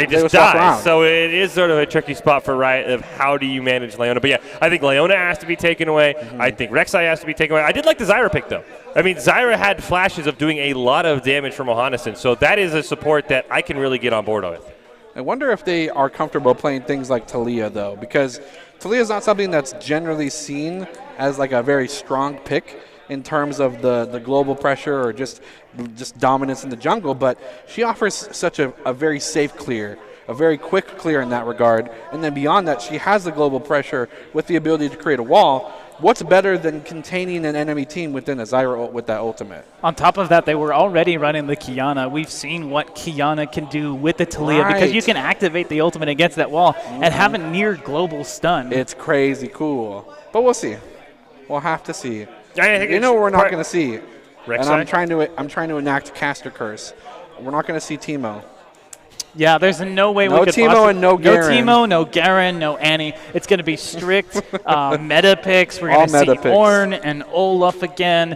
just die. around. So it is sort of a tricky spot for Riot of how do you manage Leona. But yeah, I think Leona has to be taken away. I think Rek'Sai has to be taken away. I did like the Zyra pick, though. I mean, Zyra had flashes of doing a lot of damage from Ohanason, so that is a support that I can really get on board with. I wonder if they are comfortable playing things like Taliyah, though, because Taliyah is not something that's generally seen as like a very strong pick in terms of the global pressure or just dominance in the jungle, but she offers such a very safe clear, a very quick clear in that regard, and then beyond that, she has the global pressure with the ability to create a wall. What's better than containing an enemy team within a Zyra ult with that ultimate? On top of that, they were already running the Kiana. We've seen what Kiana can do with the Taliyah because you can activate the ultimate against that wall and have a near global stun. It's crazy cool. But we'll see. We'll have to see. You know what we're not going to see? Rek'Sai? And I'm trying to enact Caster Curse. We're not going to see Teemo. Yeah, there's no way no we could Teemo and no Garen. No Teemo, no Garen, no Annie. It's going to be strict meta picks. We're All going to see picks. Ornn and Olaf again.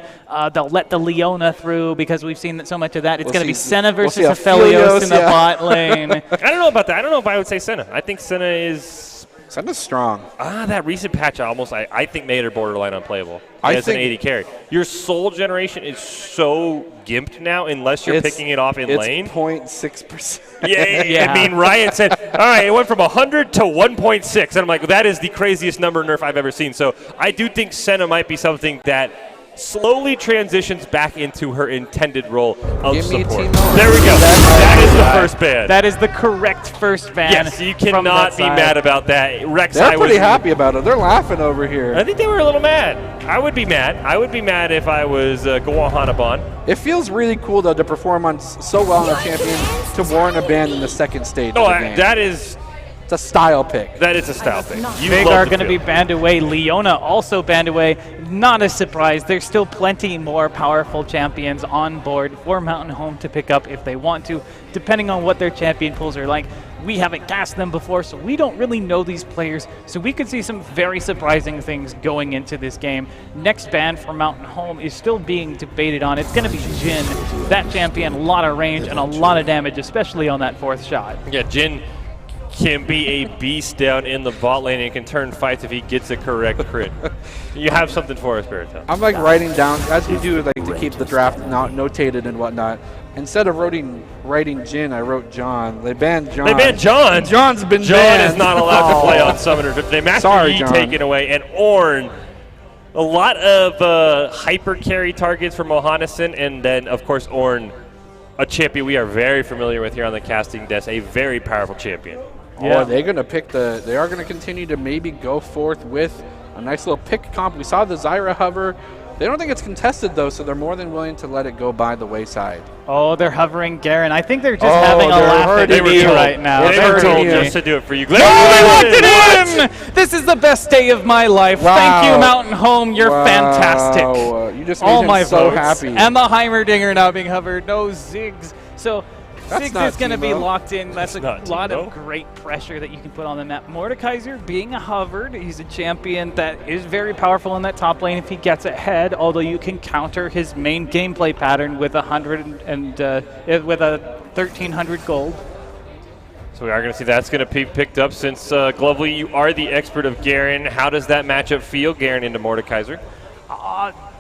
They'll let the Leona through because we've seen so much of that. It's going to be Senna versus Aphelios in the bot lane. I don't know about that. I don't know if I would say Senna. I think Senna is... Senna's strong. That recent patch I think made her borderline unplayable I as an think 80 carry. Your soul generation is so gimped now unless you're picking it off in lane. It's 0.6%. Yeah, I mean, Riot said, all right, it went from 100 to 1.6. And I'm like, that is the craziest number nerf I've ever seen. So I do think Senna might be something that slowly transitions back into her intended role of Give me support. Teemo. There we go. That is the first ban. That is the correct first ban. Yes, you from cannot that be side. mad about that. Rek'Sai They're pretty was happy about it. They're laughing over here. I think they were a little mad. I would be mad. I would be mad if I was Gohan Hanaban. It feels really cool, though, to perform on so well on a champion to warrant a ban in the second stage No, of the game. that is It's a style pick. that is a style thing. You Big love are the going to be field. banned away. Leona also banned away. Not a surprise. There's still plenty more powerful champions on board for Mountain Home to pick up if they want to, depending on what their champion pools are like. We haven't cast them before, so we don't really know these players. So we could see some very surprising things going into this game. Next ban for Mountain Home is still being debated on. It's going to be Jin. That champion, a lot of range and a lot of damage, especially on that fourth shot. Yeah, Jin can be a beast down in the bot lane and can turn fights if he gets a correct crit. You have something for us, Barito. I'm like writing down, as we do, like to keep the draft notated and whatnot. Instead of writing Jin, I wrote John. They banned John. They banned John. John's been John banned. is not allowed to play on Summoner. They Master Sorry, Yi John. taken away, and Ornn. A lot of hyper carry targets for Mohanason, and then of course Ornn, a champion we are very familiar with here on the casting desk, a very powerful champion. Oh, are they going to pick the? They are going to continue to maybe go forth with a nice little pick comp. We saw the Zyra hover. They don't think it's contested though, so they're more than willing to let it go by the wayside. Oh, they're hovering Garen. I think they're just having a they're laugh at hurting me you. right now. They They're were told hurting me. just to do it for you. Oh, they locked it in! This is the best day of my life. Wow. Thank you, Mountain Home. You're Wow. fantastic. You just made All him my so votes. happy. And the Heimerdinger now being hovered. No Ziggs. So That's Ziggs not is going to be Teemo. locked in. That's a not lot of Teemo. great pressure that you can put on the map. Mordekaiser being hovered. He's a champion that is very powerful in that top lane if he gets ahead, although you can counter his main gameplay pattern with 1,300 gold. So we are going to see that's going to be picked up since Glovely, you are the expert of Garen. How does that matchup feel, Garen into Mordekaiser?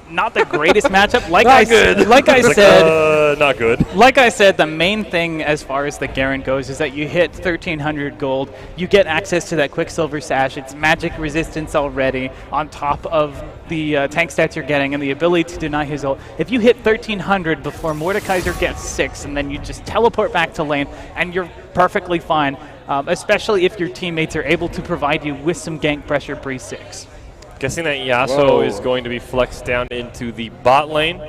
Not the greatest matchup. Like Not I good. Like I said, Not good. like I said, the main thing as far as the Garen goes is that you hit 1,300 gold, you get access to that Quicksilver Sash, it's magic resistance already, on top of the tank stats you're getting and the ability to deny his ult. If you hit 1,300 before Mordekaiser gets 6, and then you just teleport back to lane, and you're perfectly fine, especially if your teammates are able to provide you with some gank pressure pre-6. Guessing that Yasuo Whoa. is going to be flexed down into the bot lane.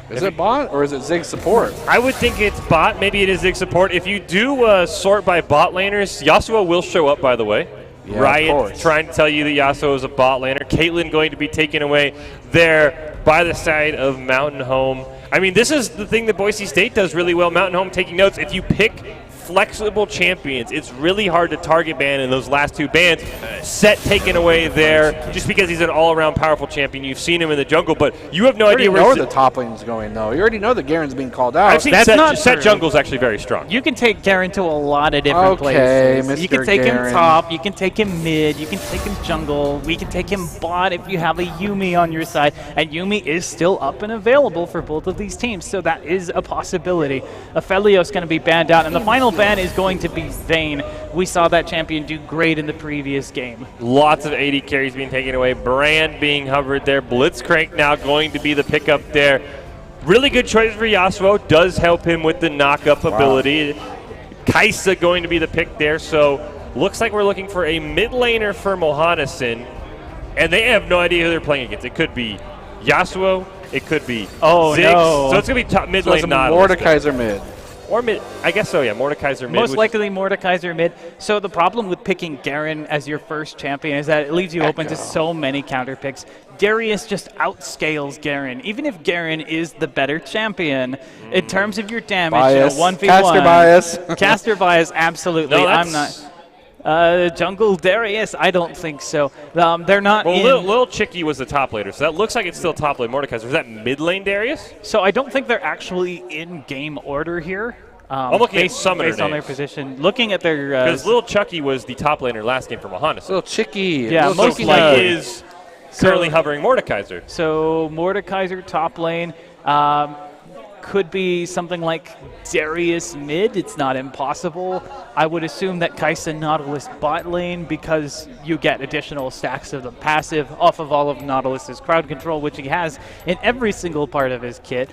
Is it bot or is it Zig support? I would think it's bot. Maybe it is Zig support. If you do sort by bot laners, Yasuo will show up, by the way. Yeah, of Riot course. trying to tell you that Yasuo is a bot laner. Caitlyn going to be taken away there by the side of Mountain Home. I mean, this is the thing that Boise State does really well. Mountain Home taking notes. If you pick flexible champions, it's really hard to target ban in those last two bans. Set taken away there just because he's an all-around powerful champion. You've seen him in the jungle, but you have no You already idea know where where the top lane's going, though. You already know that Garen's being called out. I've seen That's not set true. jungle's actually very strong. You can take Garen to a lot of different Okay, places. You Mr. can take Garen. him top, you can take him mid, you can take him jungle, we can take him bot if you have a Yuumi on your side, and Yuumi is still up and available for both of these teams, so that is a possibility. Aphelios going to be banned out, and the final ban is going to be Vayne. We saw that champion do great in the previous game. Lots of 80 carries being taken away. Brand being hovered there. Blitzcrank now going to be the pickup there. Really good choice for Yasuo. Does help him with the knock-up ability. Kaisa going to be the pick there. So looks like we're looking for a mid laner for Mohanason. And they have no idea who they're playing against. It could be Yasuo. It could be Ziggs. no. So it's going to be top mid So lane. it's Not Mordekaiser mid. or mid. I guess so, yeah. Mordekaiser mid. Most which- likely Mordekaiser mid. So the problem with picking Garen as your first champion is that it leaves you open to so many counter picks. Darius just outscales Garen. Even if Garen is the better champion, in terms of your damage, Bias. 1v1. Caster bias. Caster bias, absolutely. No, I'm that's- not. Jungle Darius, I don't think so. They're not Well, in. Lil Chicky was the top laner, so that looks like it's still top lane Mordekaiser. Is that mid lane Darius? So I don't think they're actually in game order here. I'm looking at based, summoner based on their names. position. Looking at their Because Lil Chucky was the top laner last game for Mohanason. Little chicky. Yeah, little most chicky likely. nug. He is currently hovering Mordekaiser. So Mordekaiser top lane. could be something like Darius mid. It's not impossible. I would assume that Kaisa Nautilus bot lane, because you get additional stacks of the passive off of all of Nautilus's crowd control, which he has in every single part of his kit.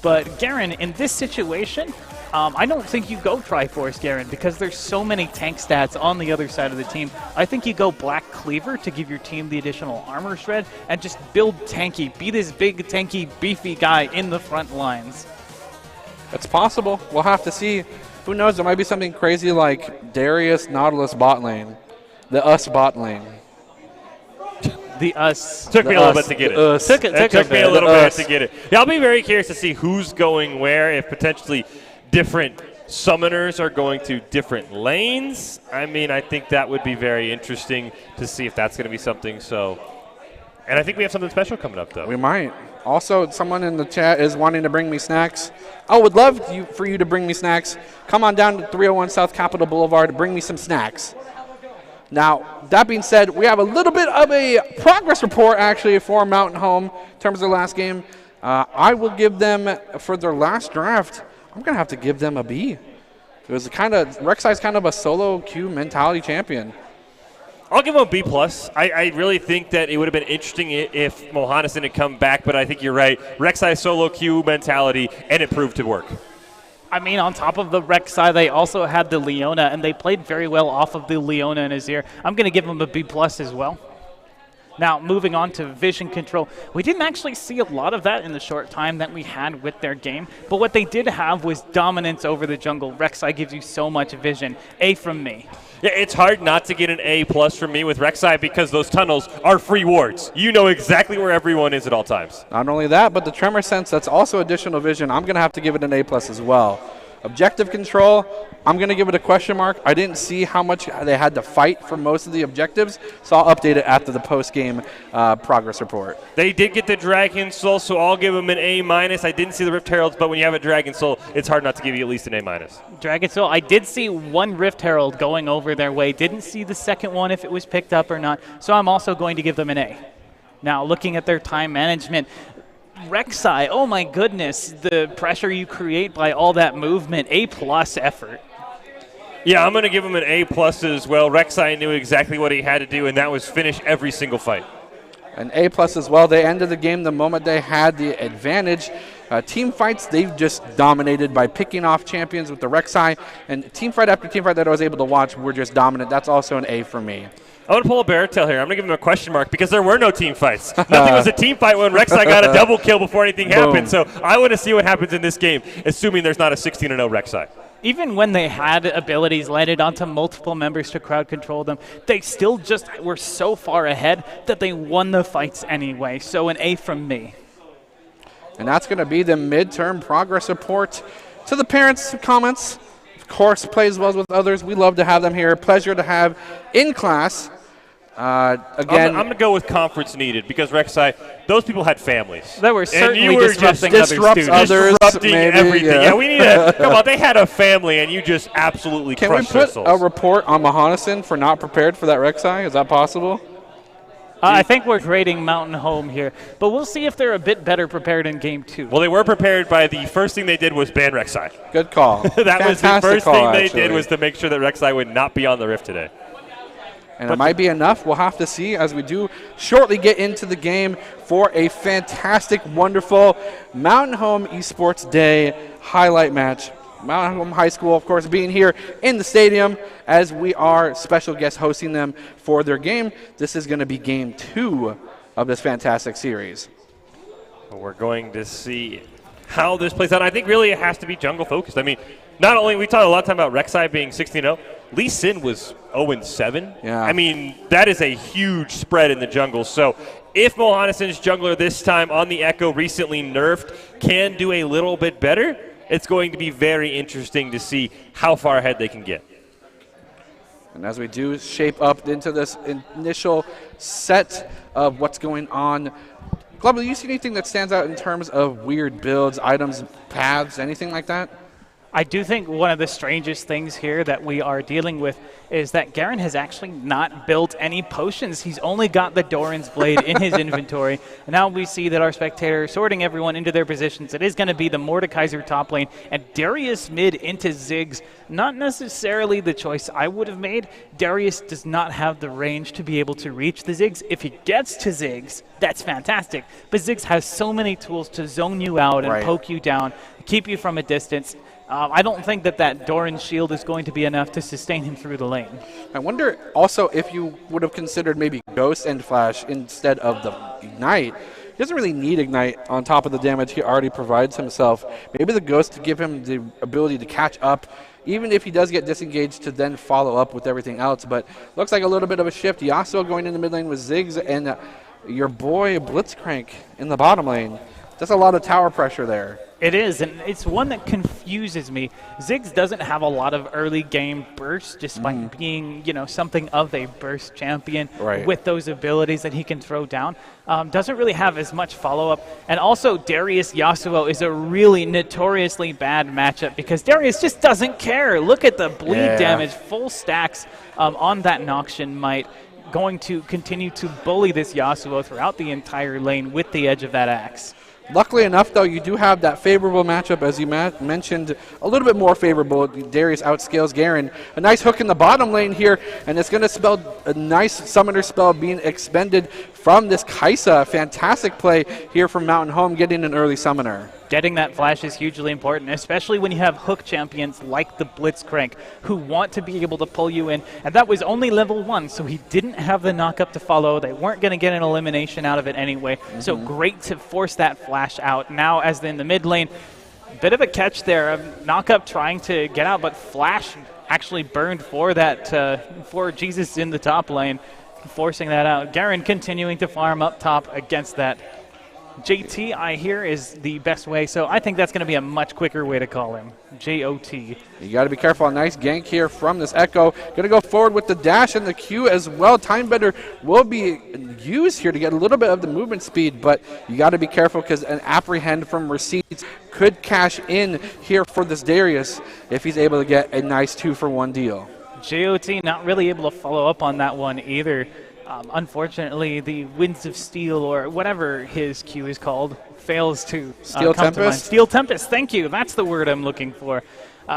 But Garen, in this situation, I don't think you go Triforce Garen, because there's so many tank stats on the other side of the team. I think you go Black Cleaver to give your team the additional armor shred and just build tanky. Be this big, tanky, beefy guy in the front lines. It's possible. We'll have to see. Who knows? There might be something crazy like Darius Nautilus bot lane. The us bot lane. The us. Took me a little bit to get it. It took me a little bit to get it. Yeah, I'll be very curious to see who's going where, if potentially different summoners are going to different lanes. I mean, I think that would be very interesting to see if that's going to be something. So, and I think we have something special coming up, though. We might. Also, someone in the chat is wanting to bring me snacks. I would love for you to bring me snacks. Come on down to 301 South Capitol Boulevard. Bring me some snacks. Now, that being said, we have a little bit of a progress report, actually, for Mountain Home in terms of their last game. I will give them, for their last draft, I'm going to have to give them a B. It was Rek'Sai's kind of a solo queue mentality champion. I'll give him a B+. I really think that it would have been interesting if Mohanison had come back, but I think you're right. Rek'Sai solo queue mentality, and it proved to work. I mean, on top of the Rek'Sai, they also had the Leona, and they played very well off of the Leona and Azir. I'm going to give them a B+ as well. Now, moving on to vision control. We didn't actually see a lot of that in the short time that we had with their game, but what they did have was dominance over the jungle. Rek'Sai gives you so much vision. A from me. Yeah, it's hard not to get an A+ from me with Rek'Sai because those tunnels are free wards. You know exactly where everyone is at all times. Not only that, but the Tremor Sense, that's also additional vision. I'm going to have to give it an A+ as well. Objective control, I'm going to give it a question mark. I didn't see how much they had to fight for most of the objectives, so I'll update it after the post-game progress report. They did get the Dragon Soul, so I'll give them an A-. I didn't see the Rift Heralds, but when you have a Dragon Soul, it's hard not to give you at least an A-. Dragon Soul, I did see one Rift Herald going over their way. Didn't see the second one, if it was picked up or not, so I'm also going to give them an A. Now, looking at their time management, Rek'Sai, oh my goodness, the pressure you create by all that movement, A+ effort. Yeah, I'm going to give him an A+ as well. Rek'Sai knew exactly what he had to do, and that was finish every single fight. An A+ as well. They ended the game the moment they had the advantage. Team fights, they've just dominated by picking off champions with the Rek'Sai, and team fight after team fight that I was able to watch were just dominant. That's also an A for me. I'm going to pull a Baratel here. I'm going to give him a question mark because there were no team fights. Nothing was a team fight when Rek'Sai got a double kill before anything happened. So I want to see what happens in this game, assuming there's not a 16-0 Rek'Sai. Even when they had abilities landed onto multiple members to crowd control them, they still just were so far ahead that they won the fights anyway. So an A from me. And that's going to be the midterm progress report. To the parents' comments, of course, plays well with others. We love to have them here. Pleasure to have in class. Again, I'm going to go with conference needed because Rek'Sai, those people had families. They were certainly and you were disrupting just disrupting everything. Yeah. Yeah, we need to come on. They had a family, and you just absolutely can we crushed put missiles. a report on Mohanison for not prepared for that Rek'Sai? Is that possible? I think we're grading Mountain Home here, but we'll see if they're a bit better prepared in Game 2. Well, they were prepared by the first thing they did was ban Rek'Sai. Good call. That was the Fantastic first call, thing they actually. did was to make sure that Rek'Sai would not be on the Rift today. And it might be enough. We'll have to see as we do shortly get into the game for a fantastic, wonderful Mountain Home Esports Day highlight match. Mountain Home High School, of course, being here in the stadium as we are special guests hosting them for their game. This is going to be Game 2 of this fantastic series. We're going to see how this plays out. I think really it has to be jungle focused. I mean, not only we talked a lot of time about Rek'Sai being 16-0, Lee Sin was 0-7. Yeah. I mean, that is a huge spread in the jungle. So if Mohanison's jungler this time on the Echo, recently nerfed, can do a little bit better, it's going to be very interesting to see how far ahead they can get. And as we do shape up into this initial set of what's going on, Global, do you see anything that stands out in terms of weird builds, items, paths, anything like that? I do think one of the strangest things here that we are dealing with is that Garen has actually not built any potions. He's only got the Doran's Blade in his inventory. And now we see that our spectator sorting everyone into their positions. It is going to be the Mordekaiser top lane and Darius mid into Ziggs. Not necessarily the choice I would have made. Darius does not have the range to be able to reach the Ziggs. If he gets to Ziggs, that's fantastic. But Ziggs has so many tools to zone you out and poke you down, keep you from a distance. I don't think that Doran's shield is going to be enough to sustain him through the lane. I wonder also if you would have considered maybe Ghost and Flash instead of the Ignite. He doesn't really need Ignite on top of the damage he already provides himself. Maybe the Ghost to give him the ability to catch up, even if he does get disengaged, to then follow up with everything else. But looks like a little bit of a shift. Yasuo going in the mid lane with Ziggs and your boy Blitzcrank in the bottom lane. That's a lot of tower pressure there. It is, and it's one that confuses me. Ziggs doesn't have a lot of early game bursts, despite being, something of a burst champion with those abilities that he can throw down. Doesn't really have as much follow-up. And also, Darius Yasuo is a really notoriously bad matchup because Darius just doesn't care. Look at the bleed damage, full stacks on that Noxian Might. Going to continue to bully this Yasuo throughout the entire lane with the edge of that axe. Luckily enough, though, you do have that favorable matchup, as you mentioned, a little bit more favorable. Darius outscales Garen. A nice hook in the bottom lane here, and it's going to spell a nice summoner spell being expended from this Kaisa. Fantastic play here from Mountain Home, getting an early summoner. Getting that flash is hugely important, especially when you have hook champions like the Blitzcrank who want to be able to pull you in. And that was only level 1, so he didn't have the knock-up to follow. They weren't going to get an elimination out of it anyway. So great to force that flash out. Now, as in the mid lane, bit of a catch there. Knock-up trying to get out, but flash actually burned for that, for Jesus in the top lane, forcing that out. Garen continuing to farm up top against that. JT, I hear, is the best way, so I think that's going to be a much quicker way to call him. J-O-T. You got to be careful. A nice gank here from this Echo. Going to go forward with the dash and the Q as well. Timebender will be used here to get a little bit of the movement speed, but you got to be careful because an apprehend from Receipts could cash in here for this Darius if he's able to get a nice 2-for-1 deal. J-O-T not really able to follow up on that one either. Unfortunately, the Winds of Steel, or whatever his Q is called, fails to Steel come Tempest? to mind. Steel Tempest, thank you. That's the word I'm looking for.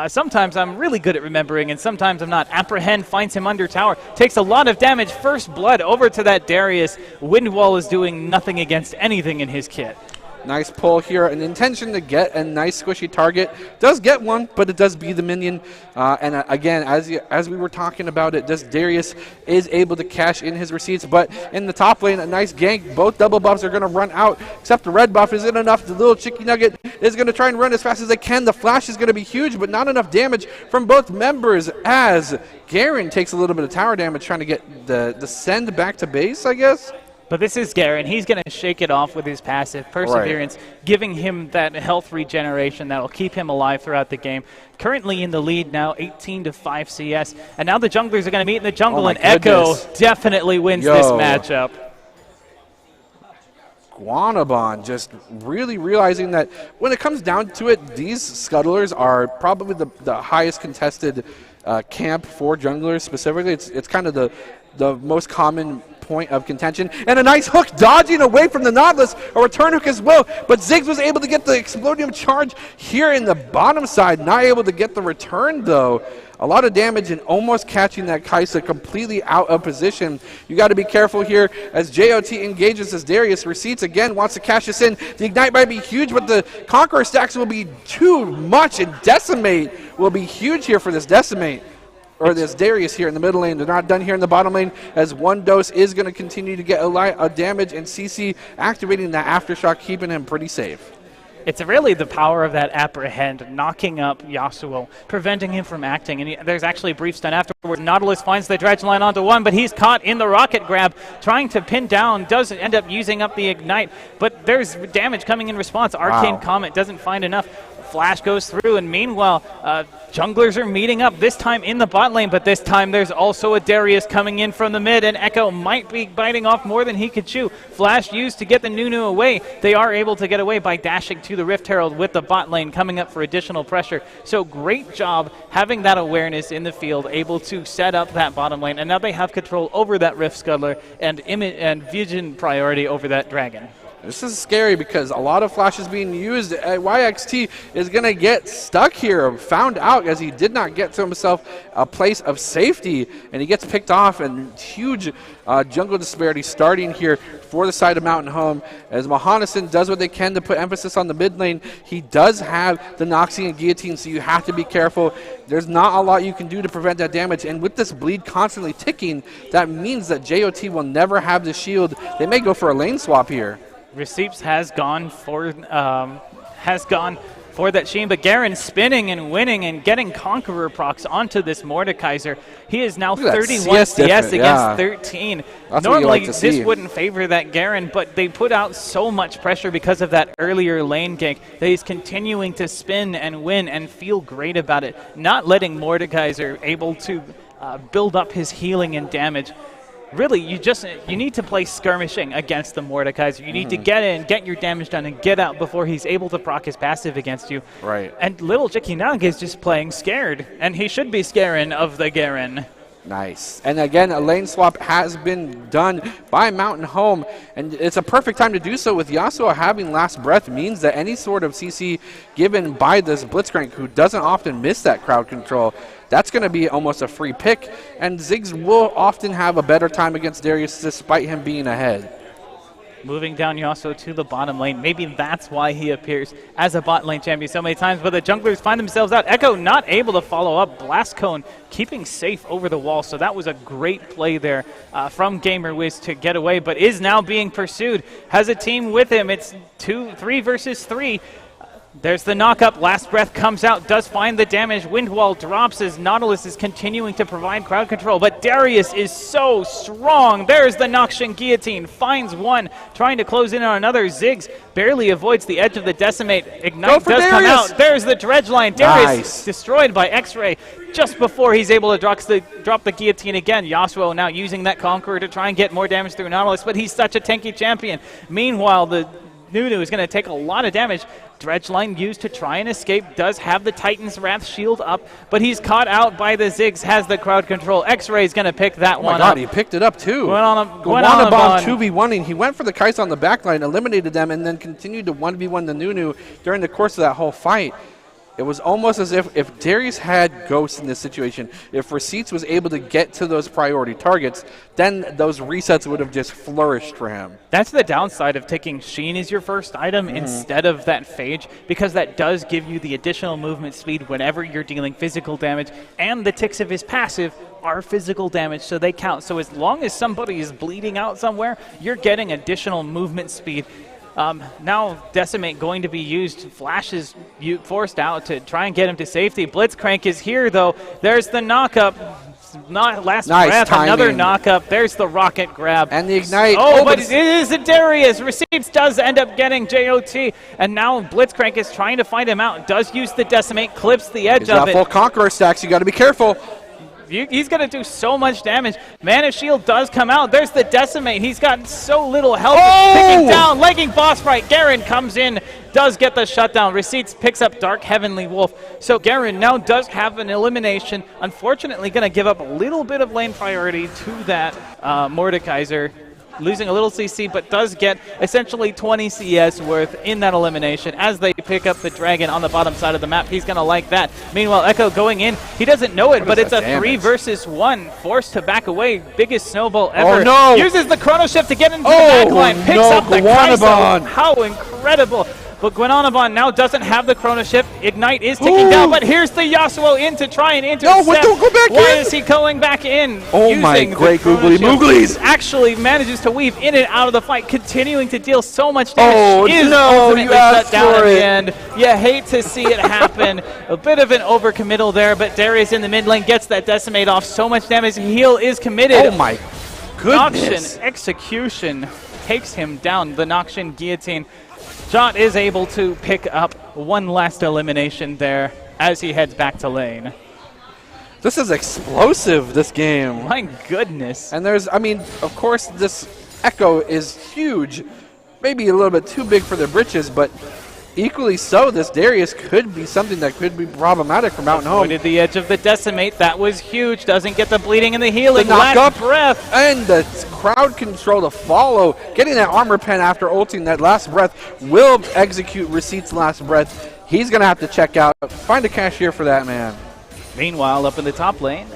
Sometimes I'm really good at remembering, and sometimes I'm not. Apprehend finds him under tower. Takes a lot of damage. First blood over to that Darius. Wind Wall is doing nothing against anything in his kit. Nice pull here, an intention to get a nice squishy target. Does get one, but it does be the minion. And again, as we were talking about it, this Darius is able to cash in his receipts, but in the top lane, a nice gank. Both double buffs are going to run out, except the red buff isn't enough. The little Chicky Nugget is going to try and run as fast as they can. The flash is going to be huge, but not enough damage from both members as Garen takes a little bit of tower damage trying to get the send back to base, I guess. But this is Garen. He's going to shake it off with his passive Perseverance, giving him that health regeneration that will keep him alive throughout the game. Currently in the lead now, 18-5 CS. And now the junglers are going to meet in the jungle, and Echo definitely wins this matchup. Guanabon just really realizing that when it comes down to it, these scuttlers are probably the highest contested camp for junglers specifically. It's kind of the most common point of contention. And a nice hook dodging away from the Nautilus, a return hook as well, but Ziggs was able to get the Explodium charge here in the bottom side, not able to get the return though. A lot of damage and almost catching that Kaisa completely out of position. You got to be careful here as JOT engages as Darius. Receipts again wants to cash this in. The Ignite might be huge, but the Conqueror stacks will be too much, and Decimate will be huge here for this Decimate. Or this Darius here in the middle lane. They're not done here in the bottom lane as one dose is going to continue to get a lot of damage, and CC activating that Aftershock, keeping him pretty safe. It's really the power of that Apprehend, knocking up Yasuo, preventing him from acting. And there's actually a brief stun afterwards. Nautilus finds the dredge line onto one, but he's caught in the rocket grab, trying to pin down, doesn't end up using up the Ignite, but there's damage coming in response. Arcane Comet doesn't find enough. Flash goes through, and meanwhile, junglers are meeting up, this time in the bot lane, but this time there's also a Darius coming in from the mid, and Echo might be biting off more than he could chew. Flash used to get the Nunu away. They are able to get away by dashing to the Rift Herald with the bot lane coming up for additional pressure. So great job having that awareness in the field, able to set up that bottom lane, and now they have control over that Rift Scuttler and vision priority over that Dragon. This is scary because a lot of Flash is being used. YXT is going to get stuck here, found out as he did not get to himself a place of safety, and he gets picked off, and huge jungle disparity starting here for the side of Mountain Home as Mahanason does what they can to put emphasis on the mid lane. He does have the Noxie and Guillotine, so you have to be careful. There's not a lot you can do to prevent that damage, and with this bleed constantly ticking, that means that JOT will never have the shield. They may go for a lane swap here. Receipts has gone for that Sheen, but Garen spinning and winning and getting Conqueror procs onto this Mordekaiser. He is now 31 CS against 13. That's Normally, like this wouldn't favor that Garen, but they put out so much pressure because of that earlier lane gank that he's continuing to spin and win and feel great about it, not letting Mordekaiser able to build up his healing and damage. Really, you need to play skirmishing against the Mordekaiser. You need to get in, get your damage done, and get out before he's able to proc his passive against you. Right. And little Jikinag is just playing scared, and he should be scaring of the Garen. Nice. And again, a lane swap has been done by Mountain Home, and it's a perfect time to do so with Yasuo having last breath. Means that any sort of CC given by this Blitzcrank, who doesn't often miss that crowd control, that's going to be almost a free pick, and Ziggs will often have a better time against Darius despite him being ahead. Moving down Yasuo to the bottom lane. Maybe that's why he appears as a bot lane champion so many times, but the junglers find themselves out. Echo not able to follow up. Blast Cone keeping safe over the wall, so that was a great play there from GamerWiz to get away, but is now being pursued. Has a team with him. It's 3 versus 3. There's the knock-up. Last Breath comes out, does find the damage. Windwall drops as Nautilus is continuing to provide crowd control, but Darius is so strong. There's the Noxian Guillotine. Finds one, trying to close in on another. Ziggs barely avoids the edge of the Decimate. Ignite does come out. There's the Dredge Line. Darius destroyed by X-Ray just before he's able to drop the Guillotine again. Yasuo now using that Conqueror to try and get more damage through Nautilus, but he's such a tanky champion. Meanwhile, the Nunu is going to take a lot of damage. Dredge Line used to try and escape, does have the Titan's Wrath shield up, but he's caught out by the Ziggs, has the crowd control. X-Ray is going to pick that one up. Oh my god, he picked it up too. Guanabon 2v1ing. He went for the Kai'Sa on the backline, eliminated them, and then continued to 1v1 the Nunu during the course of that whole fight. It was almost as if Darius had Ghost in this situation, if Receipts was able to get to those priority targets, then those resets would have just flourished for him. That's the downside of taking Sheen as your first item instead of that Phage, because that does give you the additional movement speed whenever you're dealing physical damage, and the ticks of his passive are physical damage, so they count. So as long as somebody is bleeding out somewhere, you're getting additional movement speed. Now Decimate going to be used. Flash is forced out to try and get him to safety. Blitzcrank is here though. There's the knock-up. Last breath, timing. Another knock-up. There's the rocket grab. And the ignite. Oh, but it is a Darius. Receipts does end up getting JOT. And now Blitzcrank is trying to find him out. Does use the Decimate, clips the edge of it. Full Conqueror stacks. You got to be careful. He's going to do so much damage. Mana Shield does come out. There's the Decimate. He's got so little health. Picking down, legging boss fight. Garen comes in, does get the shutdown. Receipts picks up Dark Heavenly Wolf. So Garen now does have an elimination. Unfortunately, going to give up a little bit of lane priority to that Mordekaiser. Losing a little CC, but does get essentially 20 CS worth in that elimination as they pick up the Dragon on the bottom side of the map. He's going to like that. Meanwhile, Echo going in. He doesn't know it, but it's a 3 versus 1. Forced to back away. Biggest snowball ever. Oh, no. Uses the Chrono Shift to get into the backline. Picks up the Kai'Sa. How incredible. But Guanabon now doesn't have the Chrono Shift. Ignite is ticking down, but here's the Yasuo in to try and intercept. No, don't go back in. Why is he going back in? Oh my great googly mooglies. Actually manages to weave in and out of the fight, continuing to deal so much damage. Oh, is ultimately shut down at the end. You hate to see it happen. A bit of an overcommittal there, but Darius in the mid lane gets that Decimate off. So much damage. Heal is committed. Oh my goodness. Noxian execution takes him down. The Noxian Guillotine Shot is able to pick up one last elimination there as he heads back to lane. This is explosive, this game. My goodness. And there's, I mean, of course, this Echo is huge. Maybe a little bit too big for their britches, but equally so, this Darius could be something that could be problematic for Mountain Home. Avoided the edge of the Decimate. That was huge. Doesn't get the bleeding and the healing. The knock Last up, breath. and the crowd control to follow. Getting that armor pen after ulting that last breath will execute Receipt's last breath. He's going to have to check out. Find a cashier for that man. Meanwhile, up in the top lane,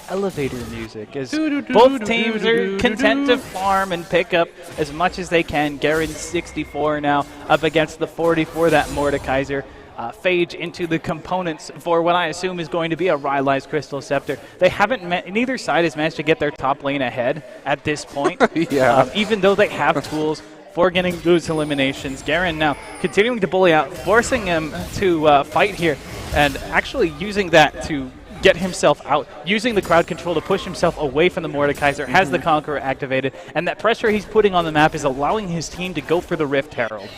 elevator music as both teams are content to farm and pick up as much as they can. Garen's 64 now up against the 40 for that Mordekaiser. Phage into the components for what I assume is going to be a Rylai's Crystal Scepter. They haven't neither side has managed to get their top lane ahead at this point. Yeah. Even though they have tools for getting those eliminations. Garen now continuing to bully out, forcing him to fight here, and actually using that to get himself out, using the crowd control to push himself away from the Mordekaiser, has the Conqueror activated, and that pressure he's putting on the map is allowing his team to go for the Rift Herald.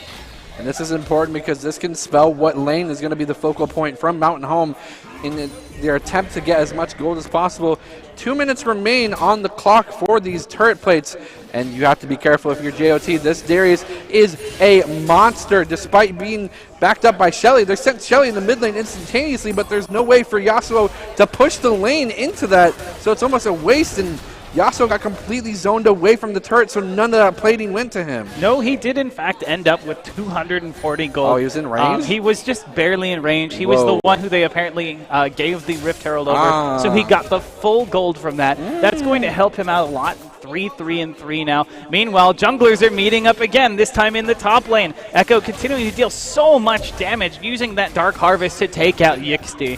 And this is important because this can spell what lane is going to be the focal point from Mountain Home in their attempt to get as much gold as possible. 2 minutes remain on the clock for these turret plates, and you have to be careful if you're JOT. This Darius is a monster despite being backed up by Shelly. They sent Shelly in the mid lane instantaneously, but there's no way for Yasuo to push the lane into that, so it's almost a waste, and Yasuo got completely zoned away from the turret, so none of that plating went to him. No, he did in fact end up with 240 gold. Oh, he was in range? He was just barely in range. He was the one who they apparently gave the Rift Herald over, so he got the full gold from that. That's going to help him out a lot. 3-3-3 now. Meanwhile, junglers are meeting up again, this time in the top lane. Echo continuing to deal so much damage, using that Dark Harvest to take out Yixty.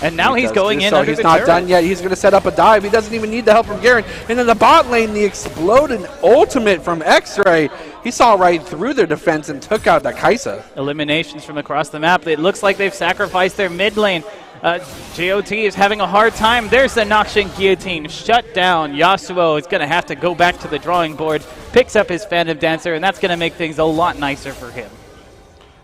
And now he's going in under the turret. He's not done yet. He's going to set up a dive. He doesn't even need the help from Garen. And in the bot lane, the exploded ultimate from X-Ray. He saw right through their defense and took out that Kaisa. Eliminations from across the map. It looks like they've sacrificed their mid lane. JOT is having a hard time. There's the Noxian Guillotine shut down. Yasuo is going to have to go back to the drawing board. Picks up his Phantom Dancer, and that's going to make things a lot nicer for him.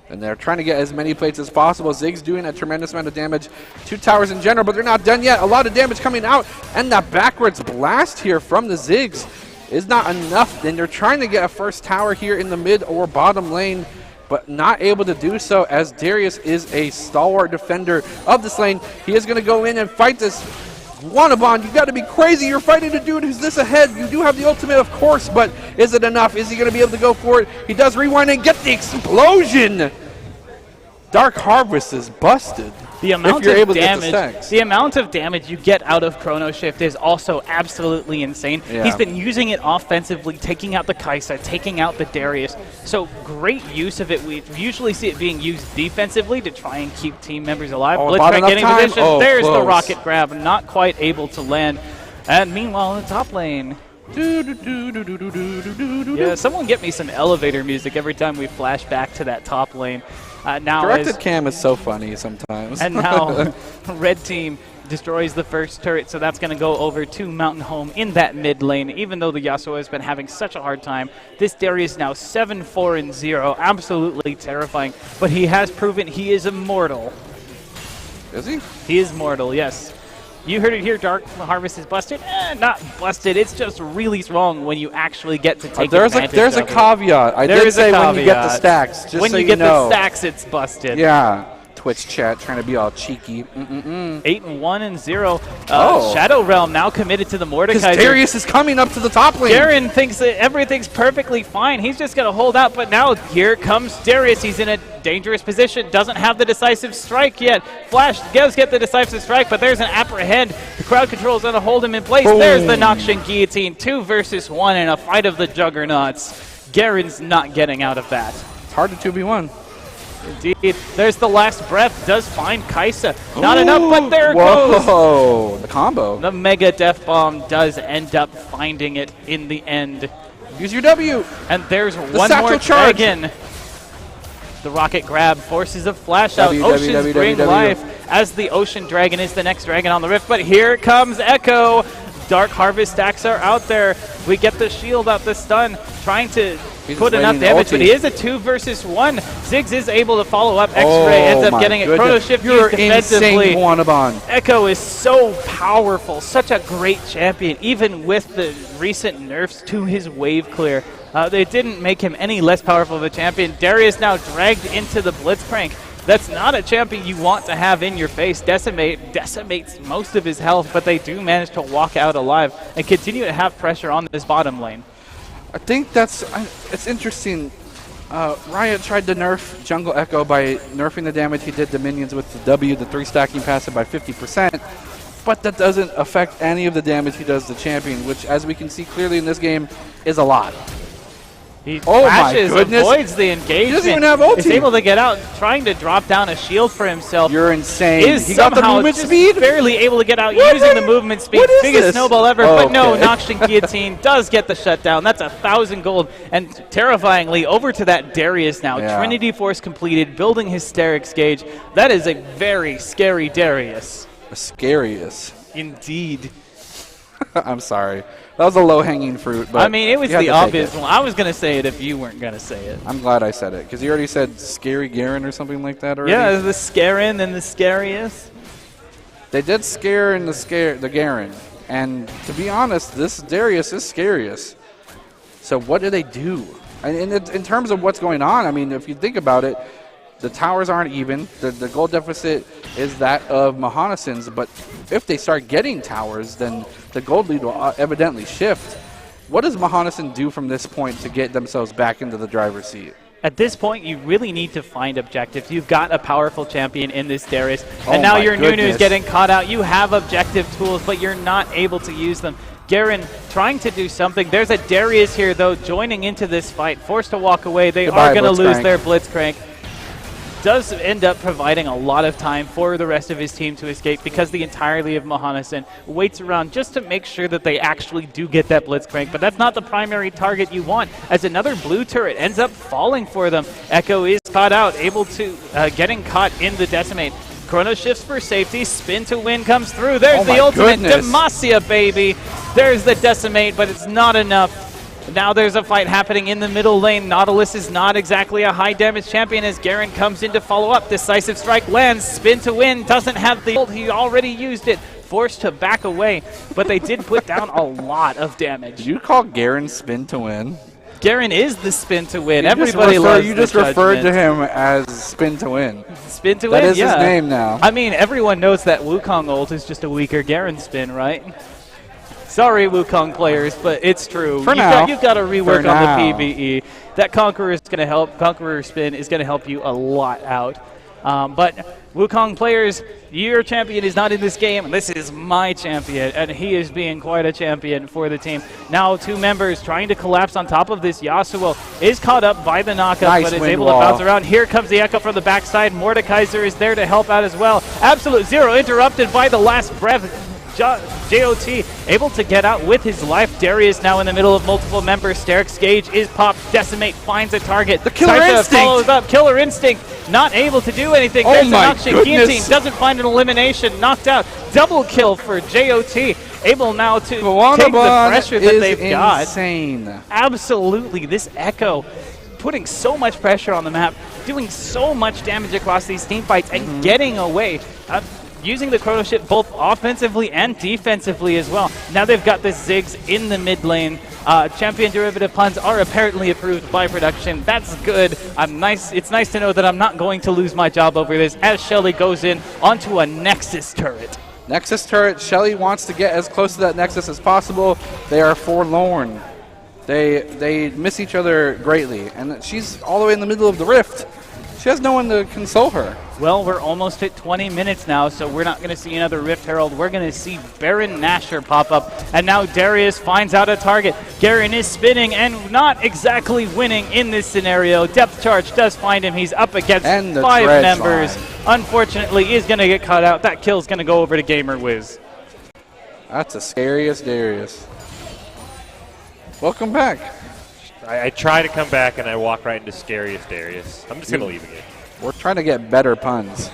And they're trying to get as many plates as possible. Ziggs doing a tremendous amount of damage to towers in general, but they're not done yet. A lot of damage coming out, and that backwards blast here from the Ziggs is not enough. And they're trying to get a first tower here in the mid or bottom lane, but not able to do so as Darius is a stalwart defender of this lane. He is going to go in and fight this Wanabon. You got to be crazy. You're fighting a dude who's this ahead. You do have the ultimate, of course, but is it enough? Is he going to be able to go for it? He does rewind and get the explosion. Dark Harvest is busted. The amount of damage, the amount of damage you get out of Chrono Shift is also absolutely insane. Yeah. He's been using it offensively, taking out the Kaisa, taking out the Darius. So great use of it. We usually see it being used defensively to try and keep team members alive. Blitzcrank getting position. There's the rocket grab, not quite able to land. And meanwhile, in the top lane. Yeah, someone get me some elevator music every time we flash back to that top lane. Now Directed cam is so funny sometimes. And now red team destroys the first turret, so that's going to go over to Mountain Home in that mid lane. Even though the Yasuo has been having such a hard time, this Darius now 7-4-0, absolutely terrifying. But he has proven he is immortal. Is he? He is mortal, yes. You heard it here, Dark Harvest is busted. Not busted, it's just really strong when you actually get to take advantage There's a caviat. I did say when you get the stacks, just when so you get the stacks, it's busted. Yeah. Twitch chat trying to be all cheeky. 8-1-0. Shadow Realm now committed to the Mordekaiser. Because Darius is coming up to the top lane. Garen thinks that everything's perfectly fine. He's just going to hold out, but now here comes Darius. He's in a dangerous position. Doesn't have the decisive strike yet. Flash does get the decisive strike, but there's an apprehend. The crowd control is going to hold him in place. Boom. There's the Noxian Guillotine. 2 versus 1 in a fight of the Juggernauts. Garen's not getting out of that. It's hard to 2v1. Indeed. There's the last breath. Does find Kaisa. Not enough, but there it goes. Whoa, the combo. The Mega Death Bomb does end up finding it in the end. Use your W. And there's one more dragon. The rocket grab forces a flash out. Oceans bring life as the Ocean Dragon is the next dragon on the rift. But here comes Echo. Dark Harvest stacks are out there. We get the shield out, the stun, trying to put enough damage, but he is a 2 versus 1. Ziggs is able to follow up. X-Ray ends up getting it. Chrono Shift used defensively. Echo is so powerful, such a great champion, even with the recent nerfs to his wave clear. They didn't make him any less powerful of a champion. Darius now dragged into the Blitzcrank. That's not a champion you want to have in your face. Decimates most of his health, but they do manage to walk out alive and continue to have pressure on this bottom lane. I think it's interesting. Riot tried to nerf Jungle Echo by nerfing the damage he did to minions with the W, the 3 stacking passive, by 50%, but that doesn't affect any of the damage he does to champion, which, as we can see clearly in this game, is a lot. He flashes, avoids the engagement. He doesn't even have ulti. He's able to get out, trying to drop down a shield for himself. You're insane. He got the movement speed? Barely able to get out using the movement speed. Biggest snowball ever, but no, Noxian Guillotine does get the shutdown. That's 1,000 gold. And terrifyingly, over to that Darius now. Yeah. Trinity Force completed, building Hysterics Gauge. That is a very scary Darius. The scariest. Indeed. I'm sorry. That was a low-hanging fruit. But I mean, it was the obvious one. I was going to say it if you weren't going to say it. I'm glad I said it, because you already said Scary Garen or something like that already. Yeah, the Scarin and the Scariest. They did scare in the Garen. And to be honest, this Darius is scariest. So what do they do? And in terms of what's going on, I mean, if you think about it, the towers aren't even. The gold deficit is that of Mahanasin's, but if they start getting towers, then the gold lead will evidently shift. What does Mahanasin do from this point to get themselves back into the driver's seat? At this point, you really need to find objectives. You've got a powerful champion in this Darius, and now your Nunu is getting caught out. You have objective tools, but you're not able to use them. Garen trying to do something. There's a Darius here, though, joining into this fight, forced to walk away. They are going to lose their Blitzcrank. Does end up providing a lot of time for the rest of his team to escape, because the entirety of Mahanasin waits around just to make sure that they actually do get that Blitzcrank. But that's not the primary target you want, as another blue turret ends up falling for them. Echo is caught out, able to getting caught in the Decimate. Chrono shifts for safety, spin to win comes through. There's the ultimate, Demacia, baby. There's the Decimate, but it's not enough. Now there's a fight happening in the middle lane. Nautilus is not exactly a high damage champion as Garen comes in to follow up. Decisive strike lands, spin to win, doesn't have the ult, he already used it. Forced to back away, but they did put down a lot of damage. Did you call Garen spin to win? Garen is the spin to win. Everybody loves You just referred to him as spin to win. Spin to win, That is his name now. I mean, everyone knows that Wukong ult is just a weaker Garen spin, right? Sorry, Wukong players, but it's true. You've got to rework on the PvE. That Conqueror is going to help. Conqueror spin is going to help you a lot out. But Wukong players, your champion is not in this game. This is my champion, and he is being quite a champion for the team. Now 2 members trying to collapse on top of this. Yasuo is caught up by the knockup, but is able to bounce around. Here comes the Echo from the backside. Mordekaiser is there to help out as well. Absolute Zero interrupted by the last breath. JOT able to get out with his life. Darius now in the middle of multiple members. Hysterics Gauge is popped. Decimate finds a target. The Killer Instinct follows up. Killer Instinct not able to do anything. There's an Noxian Guillotine. Doesn't find an elimination. Knocked out. Double kill for JOT. Able now to take the pressure that they've got. Insane. Absolutely. This Echo putting so much pressure on the map, doing so much damage across these team fights, and getting away. Using the Chrono Shift both offensively and defensively as well. Now they've got the Ziggs in the mid lane. Champion derivative puns are apparently approved by production. That's good. It's nice to know that I'm not going to lose my job over this, as Shelly goes in onto a Nexus turret. Nexus turret. Shelly wants to get as close to that Nexus as possible. They are forlorn. They miss each other greatly, and she's all the way in the middle of the rift. She has no one to console her. Well, we're almost at 20 minutes now, so we're not going to see another Rift Herald. We're going to see Baron Nashor pop up. And now Darius finds out a target. Garen is spinning and not exactly winning in this scenario. Depth Charge does find him. He's up against 5 members. Unfortunately, is going to get caught out. That kill's going to go over to Gamer Wiz. That's the scariest Darius. Welcome back. I try to come back and I walk right into scariest Darius. I'm just going to leave it. We're trying to get better puns.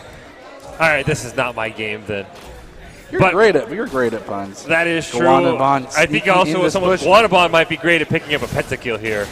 All right, this is not my game then. You're great at puns. That is true. Guanabon I think also someone with Guanabon might be great at picking up a pentakill here.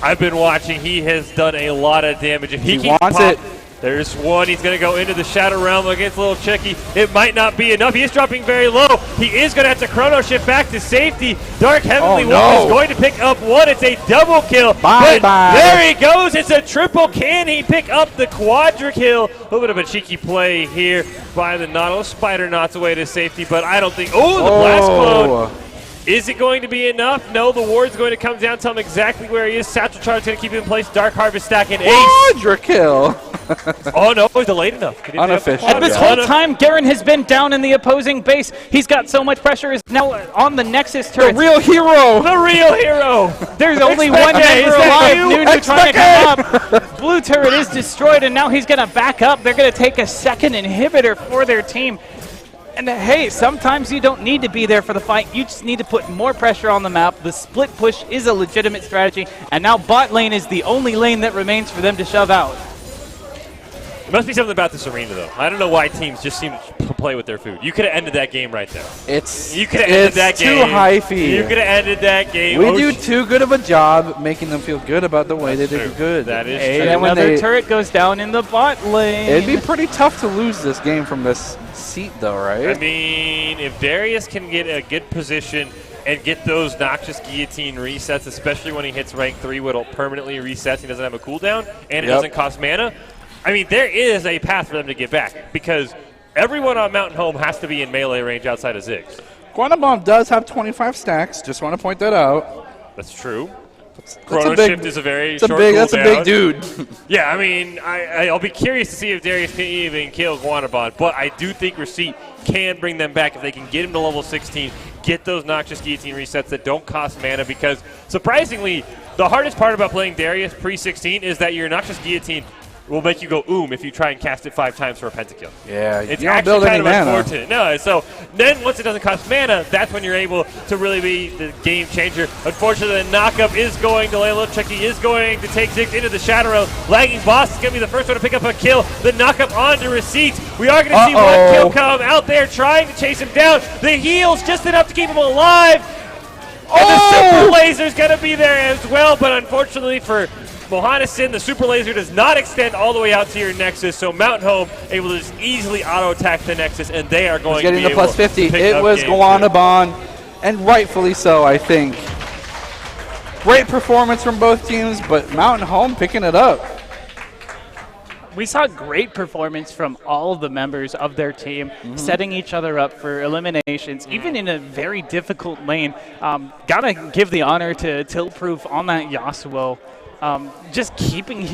I've been watching. He has done a lot of damage. If he keeps wants it. There's one. He's going to go into the Shadow Realm against Little Chicky. It might not be enough. He is dropping very low. He is going to have to chrono shift back to safety. Dark Heavenly Wolf is going to pick up one. It's a double kill. Bye-bye. There he goes. It's a triple. Can he pick up the quadra kill? A little bit of a cheeky play here by the Nautilus. Spider knots away to safety, but I don't think. Oh, the blast clone. Is it going to be enough? No, the ward's going to come down, tell him exactly where he is. Satchel Charge is going to keep him in place. Dark Harvest stack and Ace. Quadra kill. Oh, no, he's delayed enough. Unofficial. And this whole time, Garen has been down in the opposing base. He's got so much pressure. Is now on the Nexus turret. The real hero. The real hero. There's only one member alive. Nunu trying to come up. Blue turret is destroyed, and now he's going to back up. They're going to take a second inhibitor for their team. And hey, sometimes you don't need to be there for the fight. You just need to put more pressure on the map. The split push is a legitimate strategy, and now bot lane is the only lane that remains for them to shove out. There must be something about this arena, though. I don't know why teams just seem to play with their food. You could have ended that game right there. You could have ended that game. It's too hyphy. You could have ended that game. We do too good of a job making them feel good about the way they did good. That is Hey, true. and another turret goes down in the bot lane. It'd be pretty tough to lose this game from this seat, though, right? I mean, if Darius can get a good position and get those noxious guillotine resets, especially when he hits rank 3, where it'll permanently reset, he doesn't have a cooldown, and it doesn't cost mana. I mean, there is a path for them to get back, because everyone on Mountain Home has to be in melee range outside of Ziggs. Guanabomb does have 25 stacks. Just want to point that out. That's true. That's Chrono Shift is a very short cooldown. That's a big dude. Yeah, I mean, I'll be curious to see if Darius can even kill Guanabon, but I do think Receipt can bring them back if they can get him to level 16, get those noxious guillotine resets that don't cost mana, because surprisingly, the hardest part about playing Darius pre-16 is that your noxious guillotine will make you go if you try and cast it 5 times for a pentakill. Yeah, it's you don't actually build kind any of mana. unfortunate. No, so then once it doesn't cost mana, that's when you're able to really be the game changer. Unfortunately, the knockup is going to lay a little tricky. He is going to take Ziggs into the Shadow Realm. Lagging Boss is going to be the first one to pick up a kill. The knockup onto Receipt. We are going to see one kill come out there trying to chase him down. The heal's just enough to keep him alive. And the Super Laser's going to be there as well, but unfortunately for Mohanasin, the Super Laser does not extend all the way out to your Nexus, so Mountain Home able to just easily auto-attack the Nexus, and they are going to be getting the plus 50. To pick It up was game Guanabon, and rightfully so, I think. Great performance from both teams, but Mountain Home picking it up. We saw great performance from all of the members of their team, setting each other up for eliminations, even in a very difficult lane. Gotta give the honor to Tiltproof on that Yasuo. Just keeping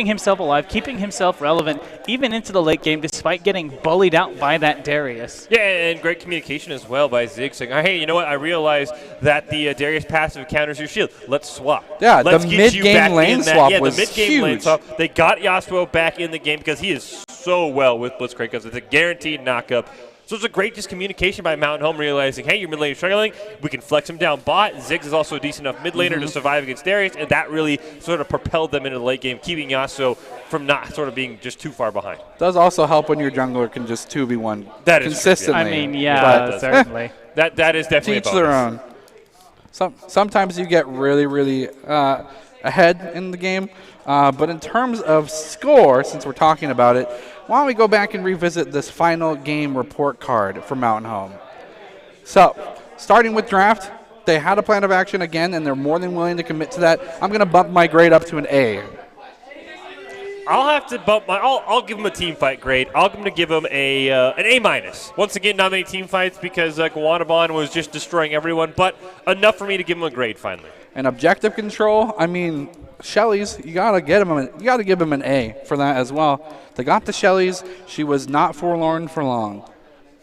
himself alive, keeping himself relevant, even into the late game, despite getting bullied out by that Darius. Yeah, and great communication as well by Ziggs saying, hey, you know what? I realized that the Darius passive counters your shield. Let's swap. Yeah, Let's the get you mid-game back lane in that. swap Yeah, was the mid-game lane huge. swap. They got Yasuo back in the game because he is so well with Blitzcrank because it's a guaranteed knockup. So it's a great just communication by Mountain Home, realizing, hey, your mid lane is struggling. We can flex him down bot. Ziggs is also a decent enough mid laner to survive against Darius, and that really sort of propelled them into the late game, keeping Yasuo from not sort of being just too far behind. Does also help when your jungler can just 2v1 That is consistently. I mean, yeah, certainly. That is definitely Teach a their bonus. own. Sometimes you get really ahead in the game, but in terms of score, since we're talking about it, why don't we go back and revisit this final game report card for Mountain Home. So, starting with draft, they had a plan of action again, and they're more than willing to commit to that. I'm going to bump my grade up to an A. I'll have to bump my. I'll give him a team fight grade. I'm going to give him an A minus. Once again, not many team fights because Guanabon was just destroying everyone, but enough for me to give him a grade finally. And objective control, I mean, Shelly's, you gotta give him an A for that as well. They got the Shelly's. She was not forlorn for long.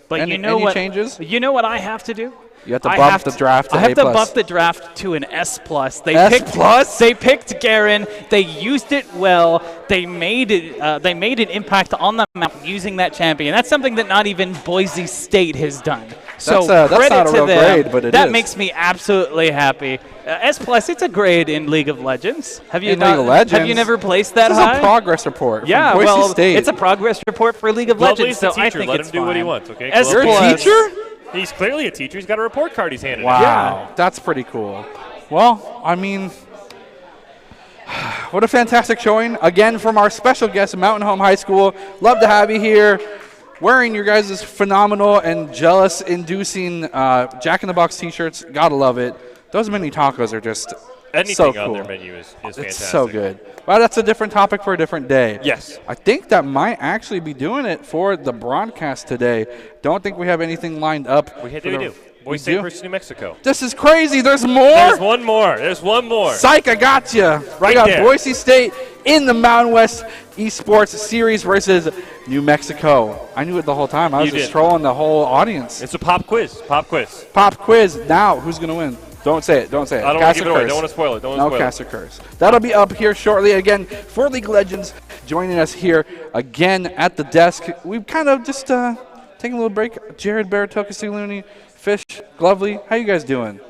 But any changes? You know what I have to do? You have to bump the draft to I have A+. to bump the draft to an S+. They picked Garen. They used it well. They made it. They made an impact on the map using that champion. That's something that not even Boise State has done. So that's credit not a to real them. grade, but it that is. makes me absolutely happy. S+, it's a grade in League of Legends. Have you In League of Legends? Have you never placed that This high? is a progress report Yeah, from Boise well, State. it's a progress report for League of Legends, Lovely's the so I teacher. think Let it's him do what he fine. wants, okay? S+. You're a teacher? He's clearly a teacher. He's got a report card he's handed Wow, out. that's pretty cool. Well, I mean, what a fantastic showing. Again, from our special guest, Mountain Home High School. Love to have you here. Wearing your guys' phenomenal and jealous-inducing Jack in the Box t-shirts. Gotta love it. Those mini tacos are just Anything so cool. on their menu is fantastic. It's so good. Well, that's a different topic for a different day. Yes. I think that might actually be doing it for the broadcast today. Don't think we have anything lined up. We do. Boise State versus New Mexico. This is crazy. There's more? There's one more. There's one more. Psych, I got you. Right we got there. Boise State in the Mountain West Esports Series versus New Mexico. I knew it the whole time. I was just trolling the whole audience. It's a pop quiz. Pop quiz. Pop quiz. Now, who's going to win? Don't say it. Don't say it. I don't want to give it away. Don't want to spoil it. No cast or curse. That'll be up here shortly. Again, for League Legends joining us here again at the desk. We've kind of just taking a little break. Jared Baratoka, Castiglione, Fish, Glovely. How you guys doing?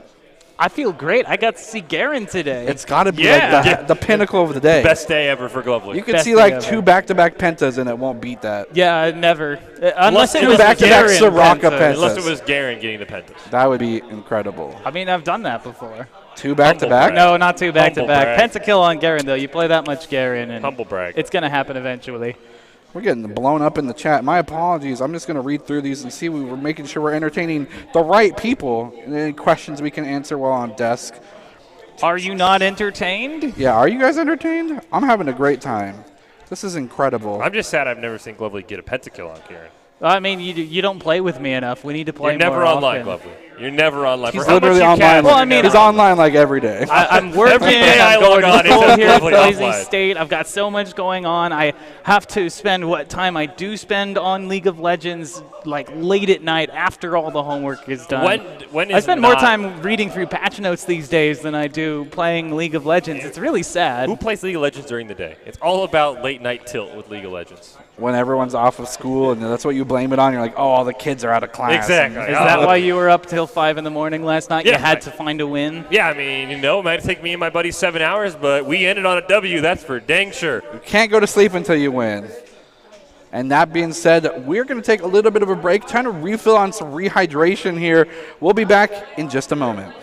I feel great. I got to see Garen today. It's got to be like the pinnacle of the day. Best day ever for Glovely. You could see like 2 back-to-back pentas and it won't beat that. Yeah, never. Unless it 2 was back-to-back Garen Soraka Penta. pentas. Unless it was Garen getting the pentas. That would be incredible. I mean, I've done that before. 2 back-to-back? No, not 2 back-to-back. brag. Pentakill on Garen, though. You play that much Garen, and Humble brag. it's going to happen eventually. We're getting blown up in the chat. My apologies. I'm just going to read through these and see we're making sure we're entertaining the right people. And any questions we can answer while on desk. Are you not entertained? Yeah, are you guys entertained? I'm having a great time. This is incredible. I'm just sad I've never seen Glovely get a pentakill on Garen. I mean, you don't play with me enough. We need to play You're never more online, often. Glovely. You're never online. He's For how much literally you online. can, Well, I mean, he's online like every day. I'm working. Every day I I'm going log on, to it school says here at Glovely Boise offline. State. I've got so much going on. I have to spend what time I do spend on League of Legends, like late at night after all the homework is done. When I is spend more not- time reading through patch notes these days than I do playing League of Legends. It's really sad. Who plays League of Legends during the day? It's all about late night tilt with League of Legends. When everyone's off of school and that's what you blame it on, you're like, oh, all the kids are out of class. Exactly. Is that why you were up till 5 in the morning last night? Yeah, You had to find a win? Yeah, I mean, it might take me and my buddy 7 hours, but we ended on a W. That's for dang sure. You can't go to sleep until you win. And that being said, we're going to take a little bit of a break, trying to refill on some rehydration here. We'll be back in just a moment.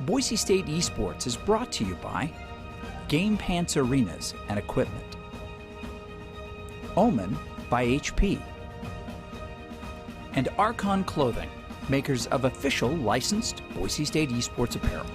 Boise State Esports is brought to you by Game Pants Arenas and Equipment, Omen by HP, and Archon Clothing, makers of official licensed Boise State Esports apparel.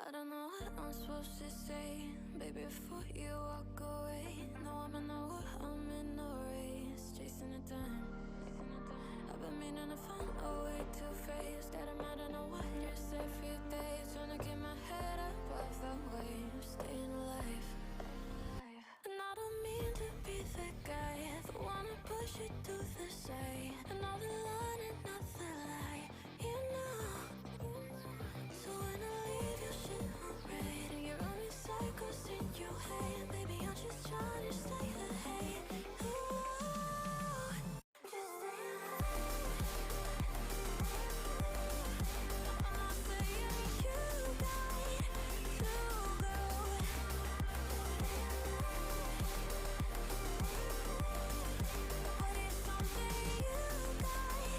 I don't know what I'm supposed to say, baby, before you walk away. No, I'm in no war, I'm in no race, chasing the time. I've been meaning to find a way to face that I'm out in the waters every day, trying to keep my head above the waves, staying alive. And I don't mean to be the guy that wanna push it to the side, and all the line and not the lie, you know. So when I leave your shit alright, and you're running cycles in your head, baby, I'm just trying to stay ahead. Ooh, just stay alive. I'm not saying you got to go. But it's something you got to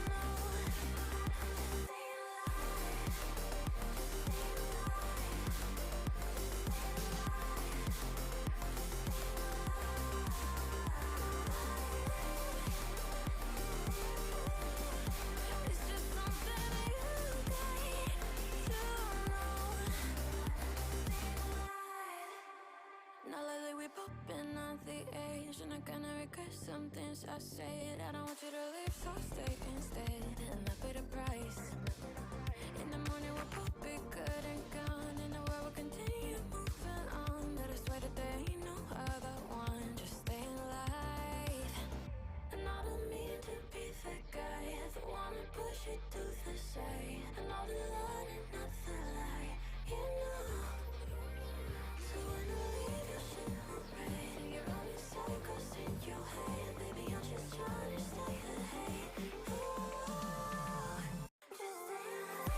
know. Stay alive. It's just something you got to know. Now lately we popping out the edge, and I kinda regret some things I said. I don't want you to leave, so stay instead, and I pay the price. In the morning we'll both be good and gone, and the world will continue moving on. But I swear that there ain't no other one, just staying alive. And I don't mean to be the guy that wanna push it to the side, and all the line and not the lie, you know. So when I leave your shit alright, and you're running cycles in your head, baby, I'm just trying to stay ahead. Ooh, just stay alive.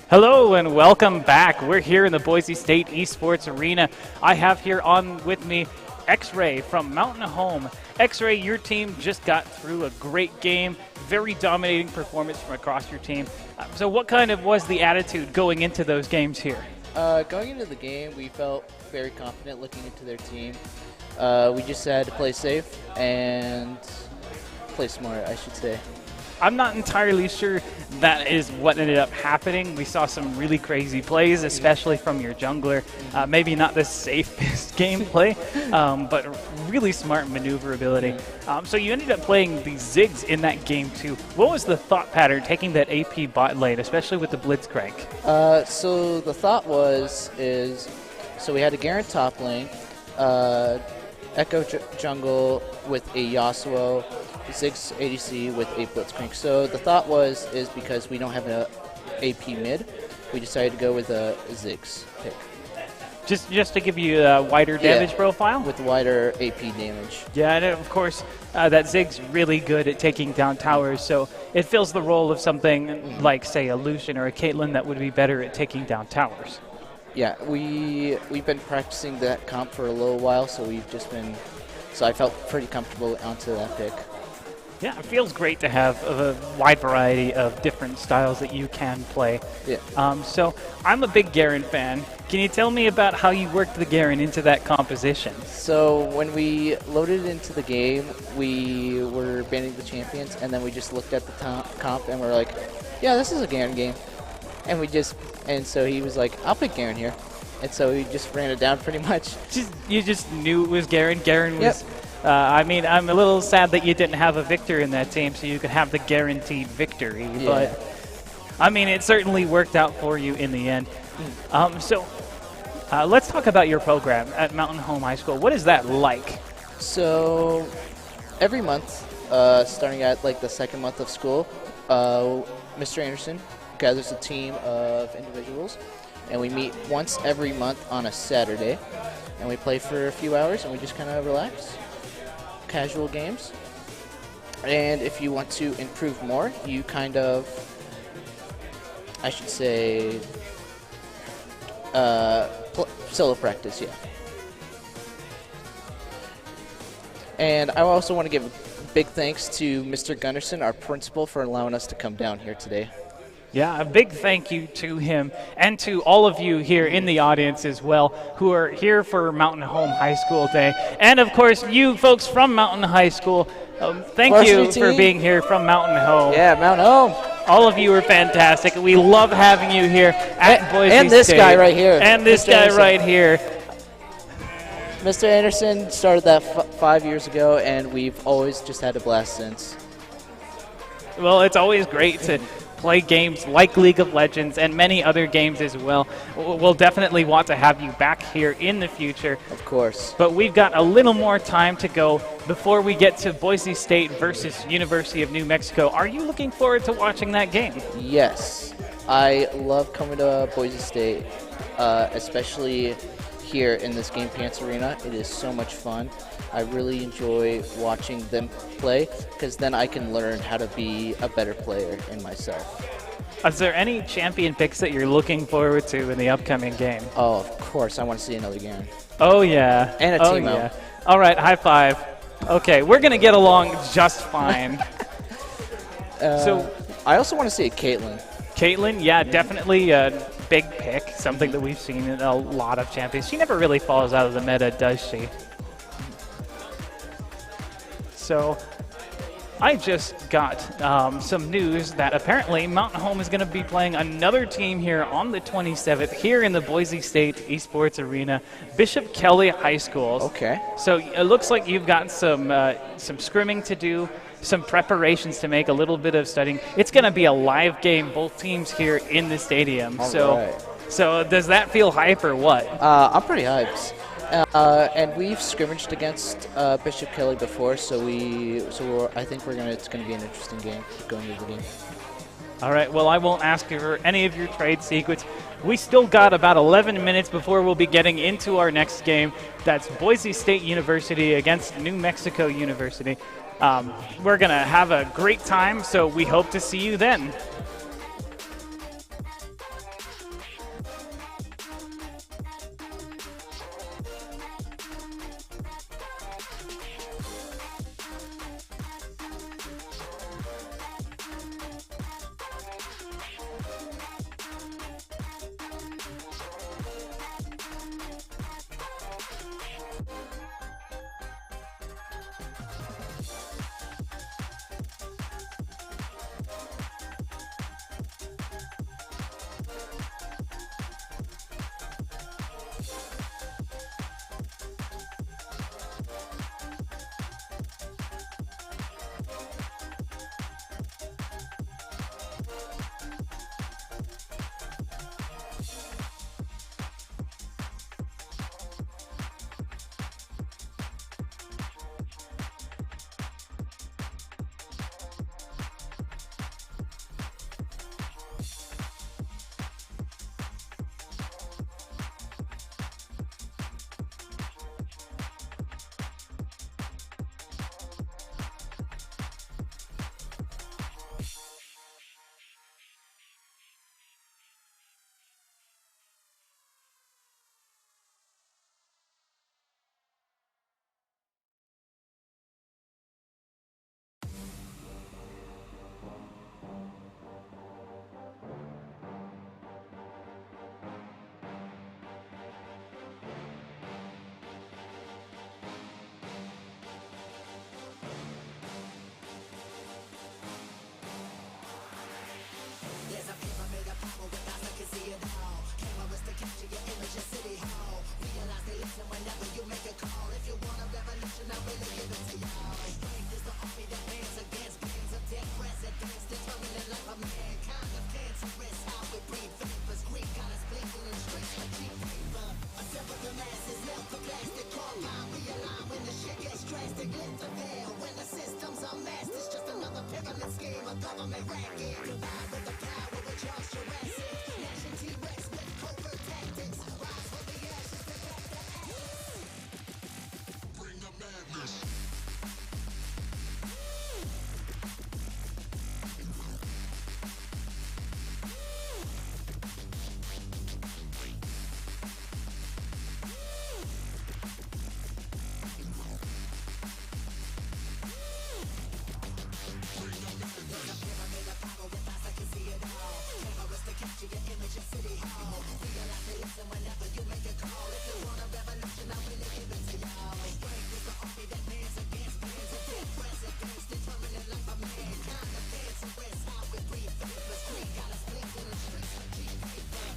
Hello and welcome back. We're here in the Boise State Esports Arena. I have here on with me X-Ray from Mountain Home. X-Ray, your team just got through a great game, very dominating performance from across your team. So what kind of was the attitude going into those games here? Going into the game, we felt very confident looking into their team. We just had to play safe and play smart, I should say. I'm not entirely sure that is what ended up happening. We saw some really crazy plays, especially from your jungler. Maybe not the safest gameplay, but really smart maneuverability. So you ended up playing the Ziggs in that game too. What was the thought pattern taking that AP bot lane, especially with the Blitzcrank? So the thought so we had a Garen top lane, Echo jungle with a Yasuo, Ziggs ADC with a Blitzcrank. So the thought is because we don't have an AP mid, we decided to go with a Ziggs pick. Just to give you a wider damage profile? With wider AP damage. Yeah, and of course, that Ziggs really good at taking down towers, so it fills the role of something like, say, a Lucian or a Caitlyn that would be better at taking down towers. Yeah, we've been practicing that comp for a little while, so I felt pretty comfortable onto that pick. Yeah, it feels great to have a wide variety of different styles that you can play. Yeah. So I'm a big Garen fan. Can you tell me about how you worked the Garen into that composition? So when we loaded into the game, we were banning the champions, and then we just looked at the comp and we're like, yeah, this is a Garen game. And so he was like, I'll pick Garen here. And so we just ran it down pretty much. You just knew it was Garen. Garen was... Yep. I mean, I'm a little sad that you didn't have a Victor in that team so you could have the guaranteed victory. Yeah. But, I mean, it certainly worked out for you in the end. So let's talk about your program at Mountain Home High School. What is that like? So every month, starting at like the second month of school, Mr. Anderson gathers a team of individuals, and we meet once every month on a Saturday, and we play for a few hours, and we just kind of relax. Casual games. And if you want to improve more, you kind of, I should say, solo practice, yeah. And I also want to give a big thanks to Mr. Gunnarsson, our principal, for allowing us to come down here today. Yeah, a big thank you to him and to all of you here in the audience as well who are here for Mountain Home High School Day. And, of course, you folks from Mountain High School, thank you for being here from Mountain Home. Yeah, Mountain Home. All of you are fantastic. We love having you here at Boise State. And this guy right here. And this guy right here. Mr. Anderson started that 5 years ago, and we've always just had a blast since. Well, it's always great to play games like League of Legends and many other games as well. We'll definitely want to have you back here in the future. Of course. But we've got a little more time to go before we get to Boise State versus University of New Mexico. Are you looking forward to watching that game? Yes. I love coming to Boise State, especially here in this Game Pants Arena. It is so much fun. I really enjoy watching them play because then I can learn how to be a better player in myself. Is there any champion picks that you're looking forward to in the upcoming game? Oh, of course. I want to see another Garen. Oh, yeah. And a Teemo. Yeah. All right, high five. Okay, we're going to get along just fine. So I also want to see a Caitlyn. Caitlyn, yeah, definitely a big pick, something that we've seen in a lot of champions. She never really falls out of the meta, does she? So I just got some news that apparently Mountain Home is going to be playing another team here on the 27th here in the Boise State Esports Arena, Bishop Kelly High School. Okay. So it looks like you've got some scrimming to do, some preparations to make, a little bit of studying. It's going to be a live game, both teams here in the stadium. So does that feel hype or what? I'm pretty hyped. And we've scrimmaged against Bishop Kelly before, I think it's going to be an interesting game going into the game. All right, well, I won't ask you for any of your trade secrets. We still got about 11 minutes before we'll be getting into our next game. That's Boise State University against New Mexico University. We're going to have a great time, so we hope to see you then. a government racket. Combined with the power of Charles Jurassic. Nation T-Rex with covert tactics. Rise from the ashes to back the axe. Bring the madness. City Hall. Realize they listen whenever you make a call. If you want a revolution, I'm really give it to y'all. Strength is the army that bands against bands of dead presidents, determining life of mankind. The fans and rest how we breathe. Vapors, green got us blinking in the streets for cheap paper.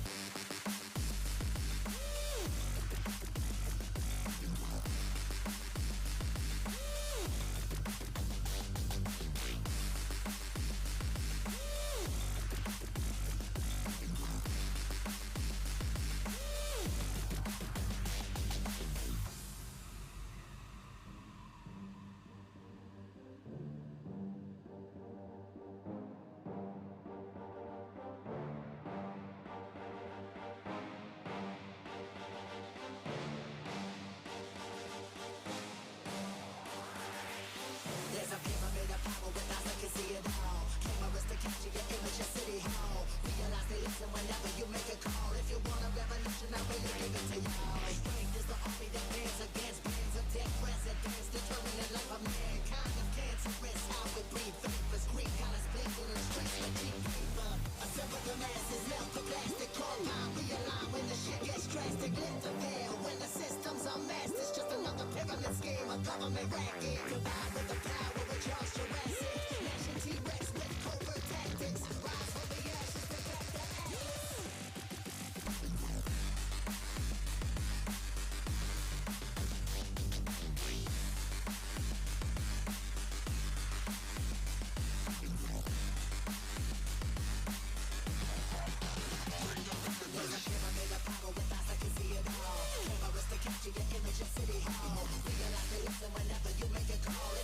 There's a pyramid of power with eyes that can see it all. Cameras to capture your image at City Hall. Realize they listen whenever you make a call. If you want a revolution, I really give it to y'all. Strength is the army that bands against bands of dead presidents, determining life of mankind. Of cancerous, how we breathe. Vapors, green got us blinking in the streets with cheap paper. Assemble the masses, melt the plastic compound. Realign when the shit gets drastic. Lift the veil when the systems are masked. It's just another pyramid scheme, a government racket. Combined with the power of Charles Jurassic. Nation T-Rex with covert tactics. Rise from the ashes to back the axe. There's a pyramid of power with eyes that can see it all. Cameras to capture your image at City Hall. Realize they listen whenever you make a call.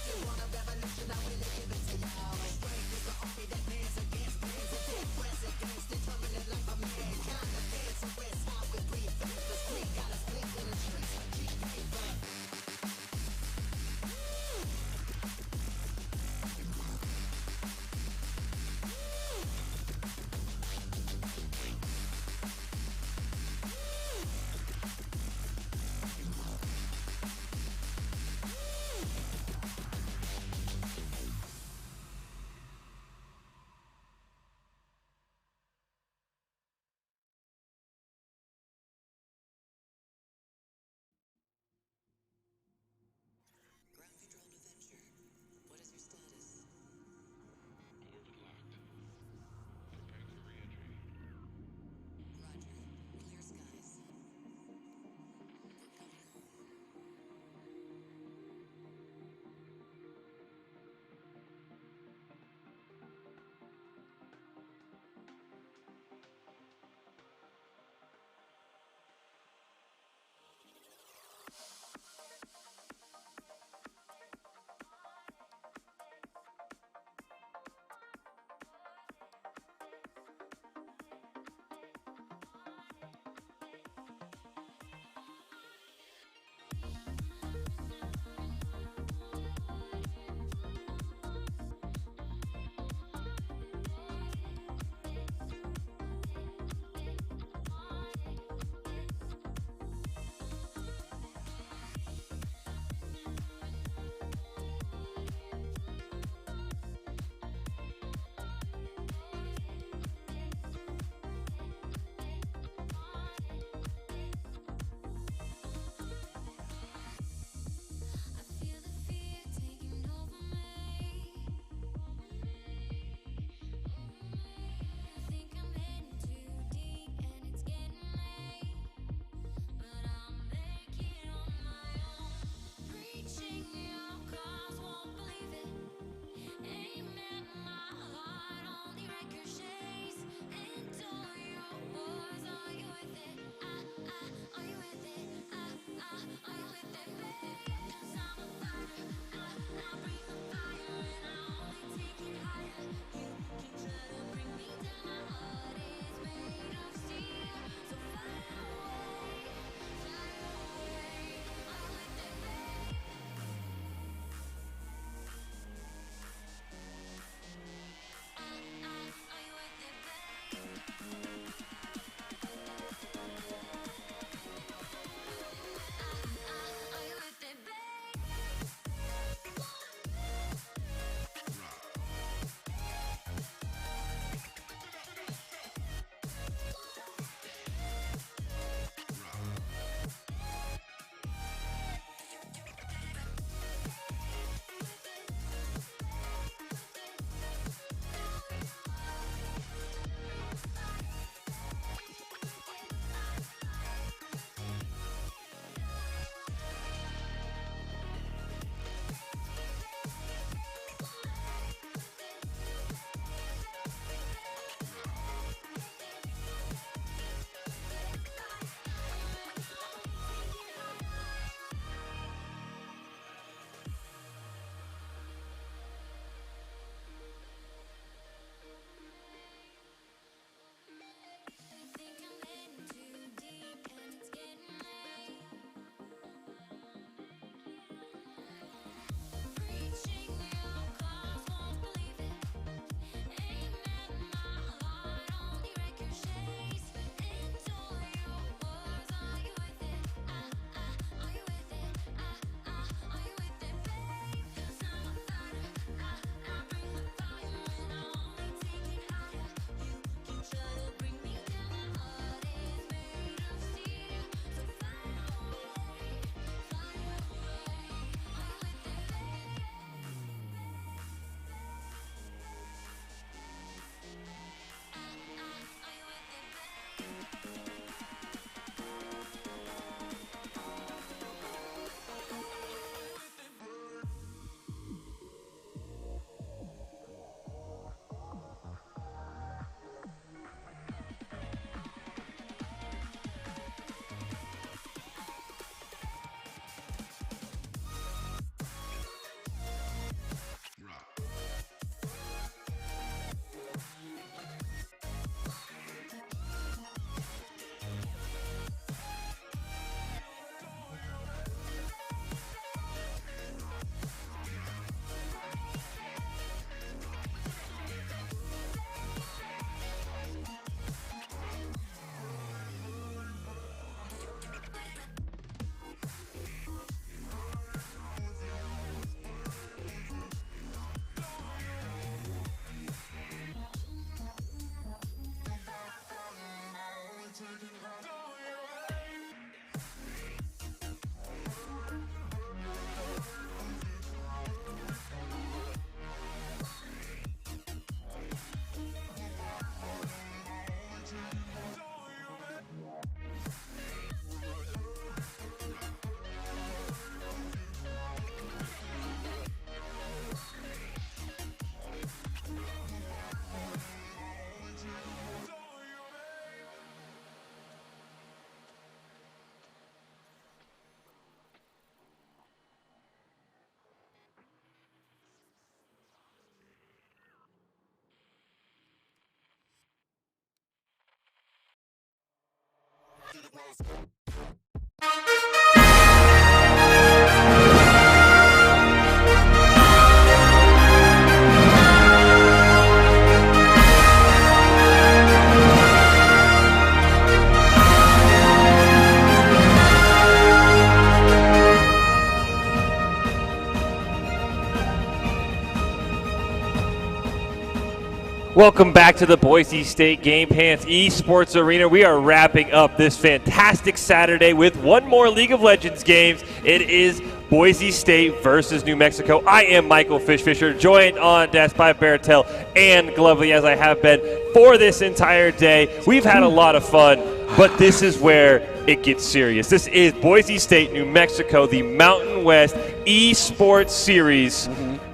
Welcome back to the Boise State Game Pants Esports Arena. We are wrapping up this fantastic Saturday with one more League of Legends games. It is Boise State versus New Mexico. I am Michael Fisher, joined on desk by Baratel and Glovely, as I have been for this entire day. We've had a lot of fun, but this is where it gets serious. This is Boise State, New Mexico, the Mountain West Esports Series.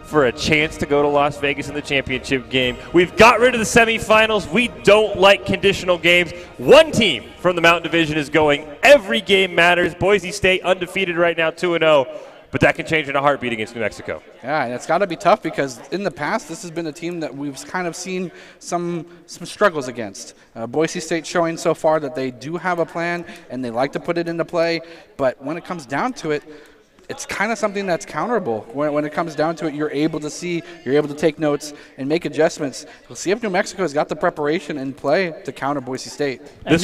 For a chance to go to Las Vegas in the championship game. We've got rid of the semifinals. We don't like conditional games. One team from the Mountain Division is going. Every game matters. Boise State undefeated right now, 2-0. But that can change in a heartbeat against New Mexico. Yeah, and it's got to be tough because in the past, this has been a team that we've kind of seen some struggles against. Boise State showing so far that they do have a plan and they like to put it into play. But when it comes down to it, it's kind of something that's counterable. When it comes down to it, you're able to see, you're able to take notes and make adjustments. We'll see if New Mexico's got the preparation in play to counter Boise State. So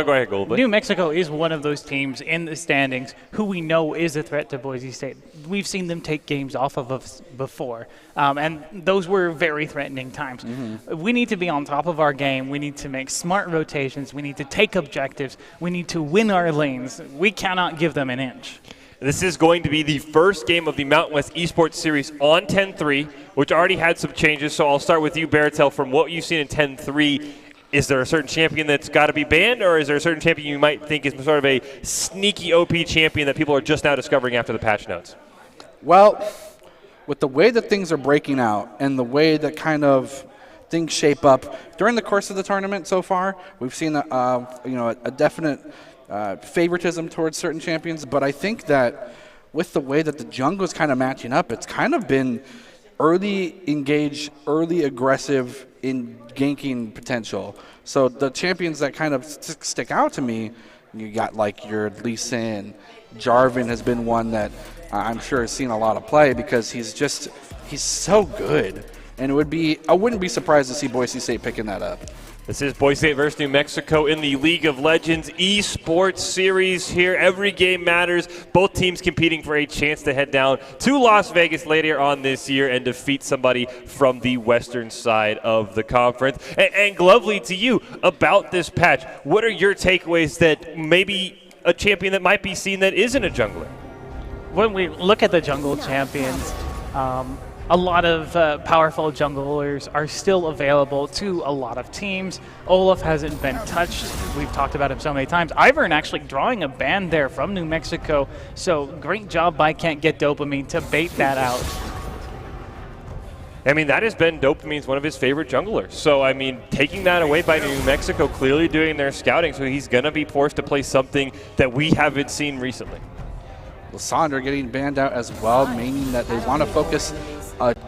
go ahead, Goldblum. New Mexico is one of those teams in the standings who we know is a threat to Boise State. We've seen them take games off of us before, and those were very threatening times. We need to be on top of our game. We need to make smart rotations. We need to take objectives. We need to win our lanes. We cannot give them an inch. This is going to be the first game of the Mountain West Esports Series on 10-3, which already had some changes. So I'll start with you, Baratel. From what you've seen in 10-3, is there a certain champion that's got to be banned, or is there a certain champion you might think is sort of a sneaky OP champion that people are just now discovering after the patch notes? Well, with the way that things are breaking out and the way that kind of things shape up during the course of the tournament so far, we've seen a definite favoritism towards certain champions, but I think that with the way that the jungle is kind of matching up, it's kind of been early engage, early aggressive in ganking potential. So the champions that kind of stick out to me, you got like your Lee Sin. Jarvan has been one that I'm sure has seen a lot of play because he's so good. And I wouldn't be surprised to see Boise State picking that up. This is Boise State versus New Mexico in the League of Legends Esports Series here. Every game matters. Both teams competing for a chance to head down to Las Vegas later on this year and defeat somebody from the western side of the conference. And Glovely, to you, about this patch, what are your takeaways that maybe a champion that might be seen that isn't a jungler? When we look at the jungle champions, a lot of powerful junglers are still available to a lot of teams. Olaf hasn't been touched. We've talked about him so many times. Ivern actually drawing a ban there from New Mexico. So great job by Can't Get Dopamine to bait that out. I mean, that has been Dopamine's one of his favorite junglers. So, I mean, taking that away by New Mexico, clearly doing their scouting. So he's going to be forced to play something that we haven't seen recently. Lysandra getting banned out as well, meaning that they want to focus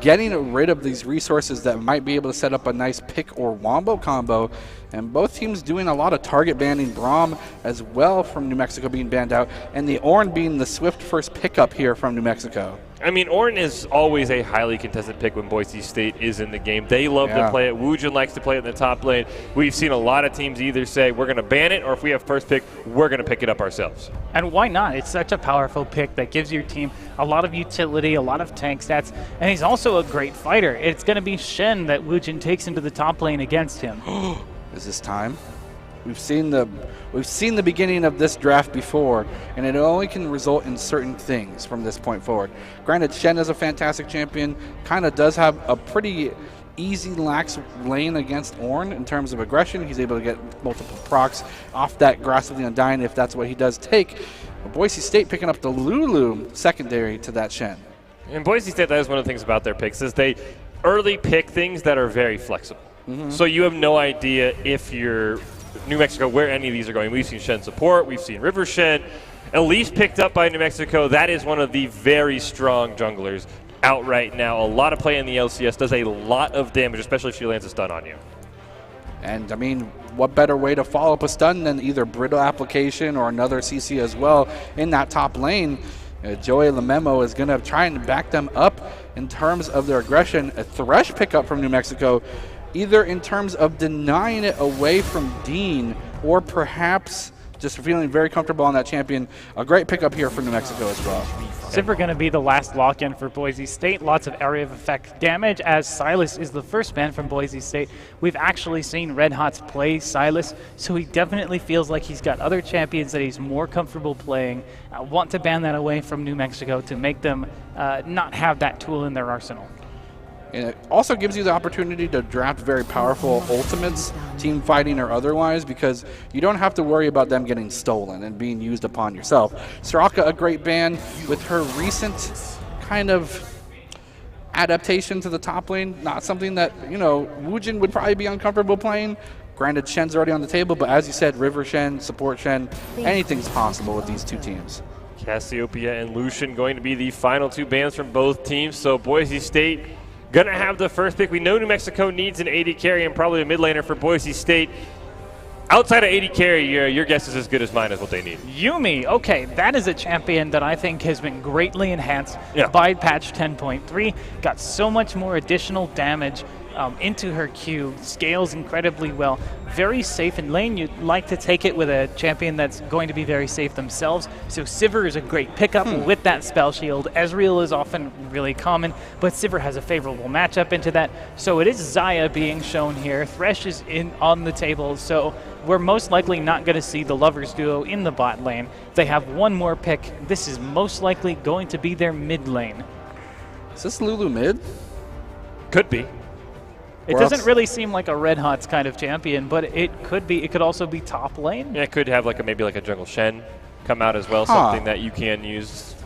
getting rid of these resources that might be able to set up a nice pick or wombo combo. And both teams doing a lot of target banning. Braum as well from New Mexico being banned out, and the Ornn being the swift first pickup here from New Mexico. I mean, Ornn is always a highly contested pick when Boise State is in the game. They love to play it. Woojin likes to play it in the top lane. We've seen a lot of teams either say, we're going to ban it, or if we have first pick, we're going to pick it up ourselves. And why not? It's such a powerful pick that gives your team a lot of utility, a lot of tank stats, and he's also a great fighter. It's going to be Shen that Woojin takes into the top lane against him. Is this time? We've seen the beginning of this draft before, and it only can result in certain things from this point forward. Granted, Shen is a fantastic champion, kind of does have a pretty easy lax lane against Ornn in terms of aggression. He's able to get multiple procs off that Grasp of the Undying if that's what he does take. But Boise State picking up the Lulu secondary to that Shen. And Boise State, that is one of the things about their picks, is they early pick things that are very flexible. So you have no idea if you're New Mexico where any of these are going. We've seen Shen support, we've seen River Shen. Elise picked up by New Mexico. That is one of the very strong junglers out right now. A lot of play in the LCS, does a lot of damage, especially if she lands a stun on you. And, I mean, what better way to follow up a stun than either brittle application or another CC as well in that top lane. Joey Lamemo is going to try and back them up in terms of their aggression. A Thresh pickup from New Mexico, either in terms of denying it away from Dean or perhaps just feeling very comfortable on that champion. A great pickup here for New Mexico as well. Sivir going to be the last lock-in for Boise State. Lots of area of effect damage as Silas is the first ban from Boise State. We've actually seen Red Hots play Silas, so he definitely feels like he's got other champions that he's more comfortable playing. Want to ban that away from New Mexico to make them not have that tool in their arsenal. And it also gives you the opportunity to draft very powerful ultimates, team fighting or otherwise, because you don't have to worry about them getting stolen and being used upon yourself. Soraka, a great ban with her recent kind of adaptation to the top lane. Not something that, you know, Woojin would probably be uncomfortable playing. Granted, Shen's already on the table, but as you said, River Shen, support Shen, anything's possible with these two teams. Cassiopeia and Lucian going to be the final two bans from both teams, so Boise State going to have the first pick. We know New Mexico needs an AD carry and probably a mid laner for Boise State. Outside of AD carry, your guess is as good as mine as what they need. Yuumi, okay, that is a champion that I think has been greatly enhanced by patch 10.3. Got so much more additional damage into her Q, scales incredibly well. Very safe in lane. You'd like to take it with a champion that's going to be very safe themselves. So Sivir is a great pickup with that spell shield. Ezreal is often really common, but Sivir has a favorable matchup into that. So it is Xayah being shown here. Thresh is on the table, so we're most likely not going to see the Lovers duo in the bot lane. They have one more pick. This is most likely going to be their mid lane. Is this Lulu mid? Could be. It doesn't really seem like a Red Hots kind of champion, but it could be. It could also be top lane. Yeah, it could have maybe a jungle Shen come out as well, something that you can use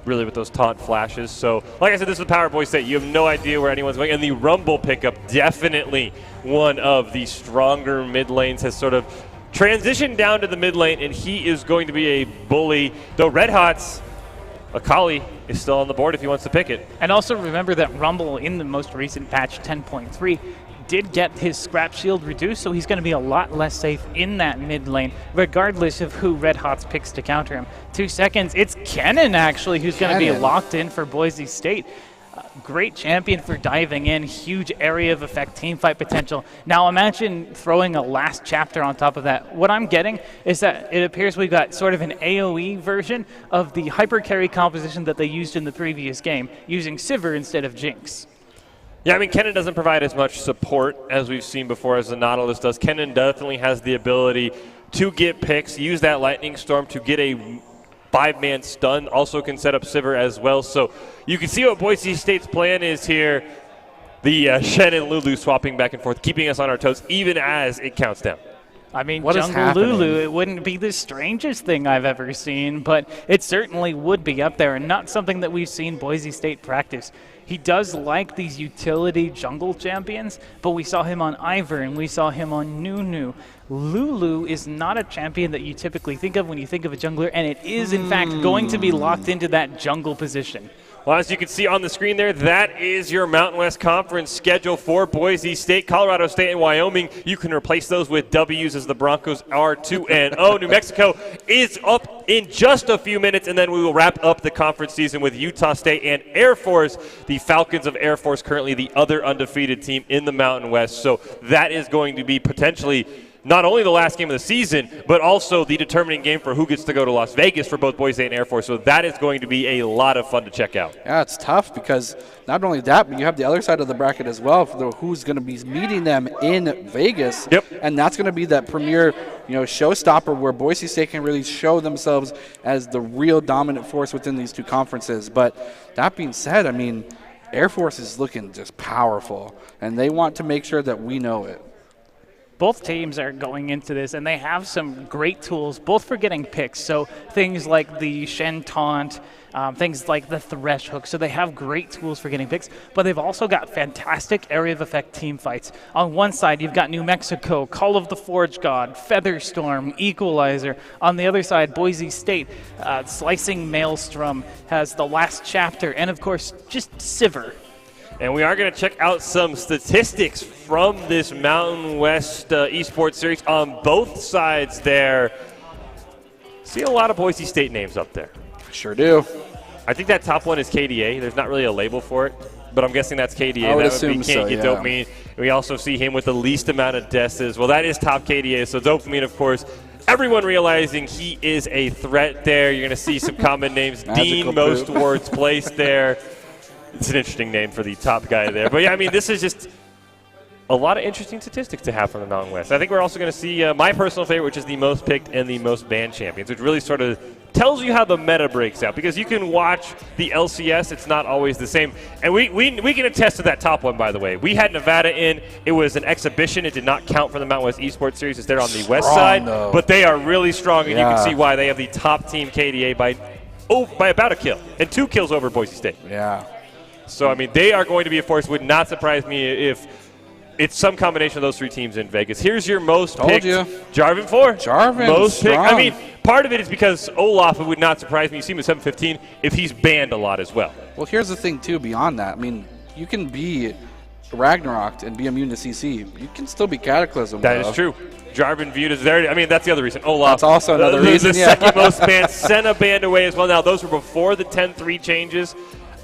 really with those taunt flashes. So, like I said, this is the power of Boise State. You have no idea where anyone's going. And the Rumble pickup, definitely one of the stronger mid lanes, has sort of transitioned down to the mid lane, and he is going to be a bully. Though Red Hots, Akali is still on the board if he wants to pick it. And also remember that Rumble in the most recent patch 10.3 did get his scrap shield reduced, so he's going to be a lot less safe in that mid lane, regardless of who Red Hots picks to counter him. 2 seconds, it's Kennen actually who's going to be locked in for Boise State. Great champion for diving in, huge area of effect, team fight potential. Now imagine throwing a last chapter on top of that. What I'm getting is that it appears we've got sort of an AoE version of the hyper carry composition that they used in the previous game, using Sivir instead of Jinx. Yeah, I mean, Kennen doesn't provide as much support as we've seen before as the Nautilus does. Kennen definitely has the ability to get picks, use that Lightning Storm to get a 5-man stun, also can set up Sivir as well. So you can see what Boise State's plan is here. The Shen and Lulu swapping back and forth, keeping us on our toes even as it counts down. I mean, Jungle Lulu, it wouldn't be the strangest thing I've ever seen, but it certainly would be up there and not something that we've seen Boise State practice. He does like these utility jungle champions, but we saw him on Ivern and we saw him on Nunu. Lulu is not a champion that you typically think of when you think of a jungler, and it is, in fact, going to be locked into that jungle position. Well, as you can see on the screen there, that is your Mountain West Conference schedule for Boise State, Colorado State, and Wyoming. You can replace those with W's as the Broncos are 2-0. New Mexico is up in just a few minutes, and then we will wrap up the conference season with Utah State and Air Force. The Falcons of Air Force currently the other undefeated team in the Mountain West. So that is going to be potentially not only the last game of the season, but also the determining game for who gets to go to Las Vegas for both Boise State and Air Force. So that is going to be a lot of fun to check out. Yeah, it's tough because not only that, but you have the other side of the bracket as well for who's going to be meeting them in Vegas. Yep. And that's going to be that premier, showstopper where Boise State can really show themselves as the real dominant force within these two conferences. But that being said, I mean, Air Force is looking just powerful, and they want to make sure that we know it. Both teams are going into this, and they have some great tools, both for getting picks. So things like the Shen Taunt, things like the Thresh Hook. So they have great tools for getting picks, but they've also got fantastic area of effect team fights. On one side, you've got New Mexico, Call of the Forge God, Featherstorm, Equalizer. On the other side, Boise State, Slicing Maelstrom has the last chapter, and of course, just Sivir. And we are going to check out some statistics from this Mountain West Esports Series on both sides there. See a lot of Boise State names up there. Sure do. I think that top one is KDA. There's not really a label for it, but I'm guessing that's KDA. I would that assume would be Can't so, Get yeah. Dopamine. We also see him with the least amount of deaths. Well, that is top KDA, so Dopamine, of course. Everyone realizing he is a threat there. You're going to see some common names. Dean, most words placed there. It's an interesting name for the top guy there. But, yeah, I mean, this is just a lot of interesting statistics to have from the Mountain West. I think we're also going to see my personal favorite, which is the most picked and the most banned champions, which really sort of tells you how the meta breaks out. Because you can watch the LCS, it's not always the same. And we can attest to that top one, by the way. We had Nevada in. It was an exhibition. It did not count for the Mountain West Esports Series. It's there on the west side. Though. But they are really strong, and you can see why. They have the top team KDA by about a kill. And 2 kills over Boise State. Yeah. So, I mean, they are going to be a force. Would not surprise me if it's some combination of those 3 teams in Vegas. Here's your most picked. Jarvan 4. Jarvan, most picked. strong. I mean, part of it is because Olaf, it would not surprise me. You see him at 715 if he's banned a lot as well. Well, here's the thing, too, beyond that. I mean, you can be Ragnarok and be immune to CC. You can still be Cataclysm. That is true. Jarvan viewed as there. I mean, that's the other reason. Olaf. That's also another reason, The second most banned. Senna banned away as well. Now, those were before the 10-3 changes.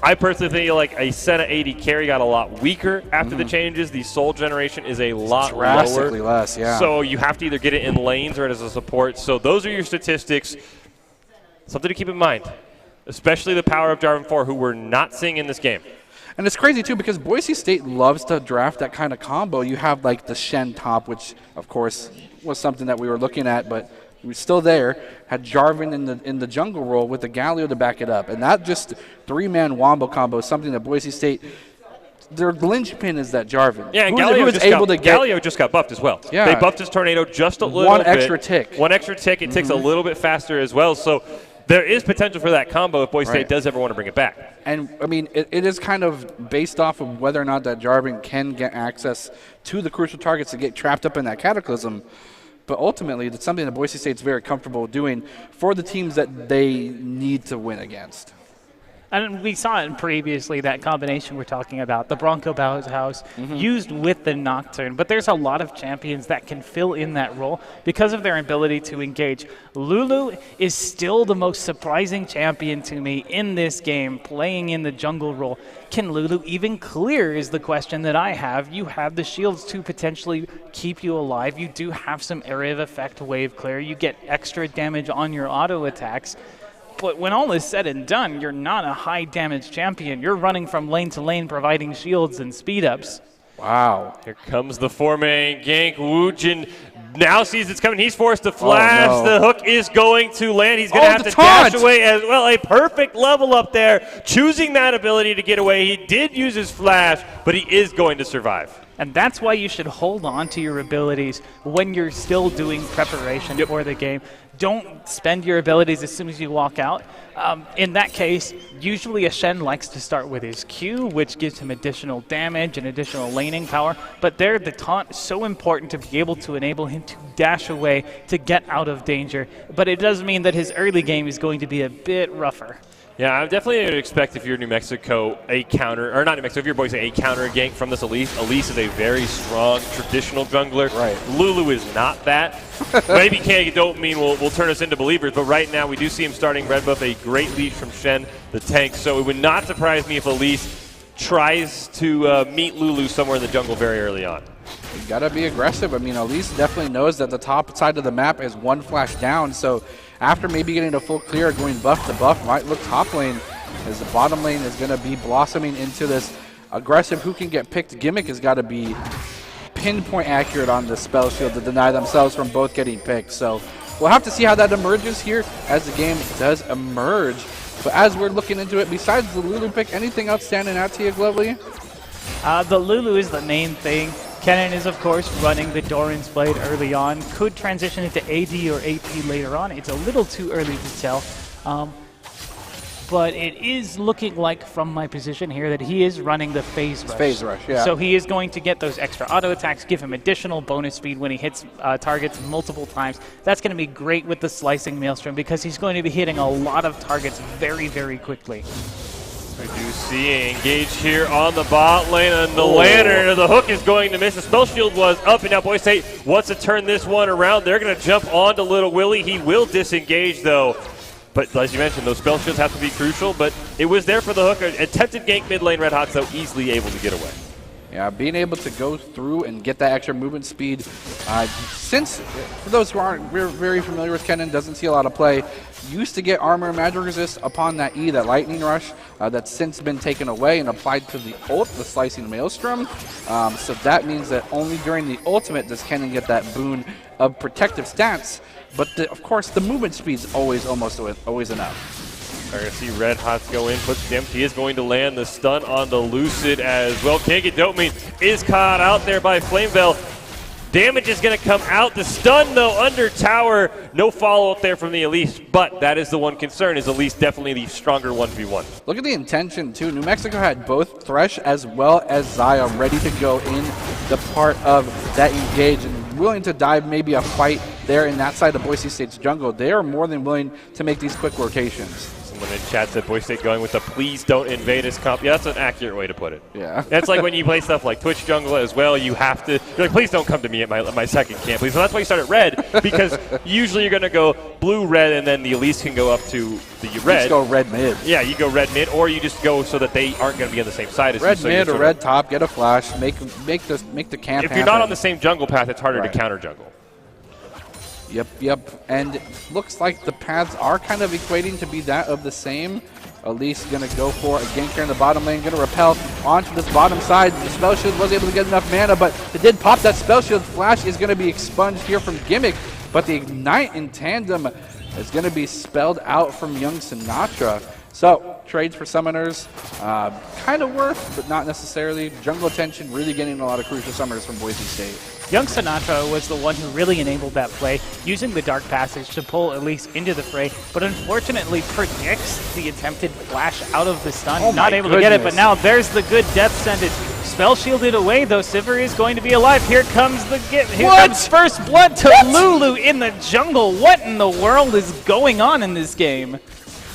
I personally think like a Senna 80 carry got a lot weaker after the changes. The soul generation is a lot drastically lower. less, yeah. So you have to either get it in lanes or as a support. So those are your statistics. Something to keep in mind, especially the power of Jarvan 4, who we're not seeing in this game. And it's crazy, too, because Boise State loves to draft that kind of combo. You have, like, the Shen top, which, of course, was something that we were looking at, but he was still there. Had Jarvan in the jungle role with the Galio to back it up. And that just 3-man wombo combo is something that Boise State, their linchpin is that Jarvan. Yeah, and Galio just got buffed as well. Yeah. They buffed his Tornado just a little bit. One extra tick. One extra tick. It ticks a little bit faster as well. So there is potential for that combo if Boise State does ever want to bring it back. And, I mean, it is kind of based off of whether or not that Jarvan can get access to the crucial targets to get trapped up in that Cataclysm. But ultimately, it's something that Boise State's very comfortable doing for the teams that they need to win against. And we saw it previously, that combination we're talking about, the Bronco Bauhaus used with the Nocturne. But there's a lot of champions that can fill in that role because of their ability to engage. Lulu is still the most surprising champion to me in this game, playing in the jungle role. Can Lulu even clear is the question that I have. You have the shields to potentially keep you alive. You do have some area of effect wave clear. You get extra damage on your auto attacks. But when all is said and done, you're not a high damage champion. You're running from lane to lane providing shields and speed ups. Wow. Here comes the 4-man gank. Woojin now sees it's coming. He's forced to flash. Oh, no. The hook is going to land. He's going to have to taunt. dash away as well. A perfect level up there, choosing that ability to get away. He did use his flash, but he is going to survive. And that's why you should hold on to your abilities when you're still doing preparation for the game. Don't spend your abilities as soon as you walk out. In that case, usually a Shen likes to start with his Q, which gives him additional damage and additional laning power. But there, the taunt is so important to be able to enable him to dash away to get out of danger. But it does mean that his early game is going to be a bit rougher. Yeah, I definitely would expect if you're New Mexico, a counter, or not New Mexico, if you're Boise, a counter gank from this Elise. Elise is a very strong, traditional jungler. Right. Lulu is not that. Maybe Can't Get Dopamine will turn us into believers, but right now we do see him starting red buff, a great lead from Shen, the tank. So it would not surprise me if Elise tries to meet Lulu somewhere in the jungle very early on. You gotta be aggressive. I mean, Elise definitely knows that the top side of the map is one flash down, so after maybe getting a full clear, going buff to buff, might look top lane, as the bottom lane is gonna be blossoming into this aggressive who can get picked gimmick has gotta be pinpoint accurate on the spell shield to deny themselves from both getting picked. So we'll have to see how that emerges here as the game does emerge. But as we're looking into it, besides the Lulu pick, anything else standing out to you, Glovely? The Lulu is the main thing. Kennen is, of course, running the Doran's Blade early on. Could transition into AD or AP later on. It's a little too early to tell. But it is looking like, from my position here, that he is running the Phase Rush. Phase Rush, yeah. So he is going to get those extra auto attacks, give him additional bonus speed when he hits targets multiple times. That's going to be great with the Slicing Maelstrom because he's going to be hitting a lot of targets very, very quickly. We do see engage here on the bot lane, and the lantern, the hook is going to miss. The spell shield was up, and now Boise State wants to turn this one around. They're going to jump onto Little Willie. He will disengage, though. But as you mentioned, those spell shields have to be crucial, but it was there for the hook. Attempted gank mid lane, Red Hots, though, easily able to get away. Yeah, being able to go through and get that extra movement speed. Since, for those who aren't very familiar with Kennen, doesn't see a lot of play, used to get armor and magic resist upon that E, that lightning rush, that's since been taken away and applied to the ult, the slicing maelstrom. So that means that only during the ultimate does Kennen get that boon of protective stats. But of course, the movement speed's always enough. We're going to see Red Hots go in, puts the empty, is going to land the stun on the Lucid as well. Can't get dopamine, is caught out there by Flamevell. Damage is going to come out. The stun, though, under tower. No follow-up there from the Elise, but that is the one concern, is Elise definitely the stronger 1v1. Look at the intention, too. New Mexico had both Thresh as well as Zaya ready to go in the part of that engage and willing to dive maybe a fight there in that side of Boise State's jungle. They are more than willing to make these quick rotations. Someone in chat said Boise State going with the please don't invade us comp. Yeah, that's an accurate way to put it. Yeah. That's like when you play stuff like Twitch jungle as well, you have to, you're like, please don't come to me at my second camp, please. So that's why you start at red, because usually you're going to go blue, red, and then the Elise can go up to the red. Just go red mid. Yeah, you go red mid, or you just go so that they aren't going to be on the same side as red you. So mid or red top, get a flash, make the camp If you're not on the same jungle path, it's harder to counter jungle. Yep. And it looks like the paths are kind of equating to be that of the same. Elise going to go for a gank here in the bottom lane, going to repel onto this bottom side. The spell shield was able to get enough mana, but it did pop that spell shield. Flash is going to be expunged here from Gimmick, but the ignite in tandem is going to be spelled out from Young Sinatra. So, trades for summoners, kind of worth, but not necessarily. Jungle attention really getting a lot of crucial summoners from Boise State. Young Sinatra was the one who really enabled that play, using the Dark Passage to pull Elise into the fray, but unfortunately predicts the attempted flash out of the stun. Not able to get it, but now there's the good death sentence. Spell shielded away, though Sivir is going to be alive. Here comes the comes first blood to Lulu in the jungle. What in the world is going on in this game?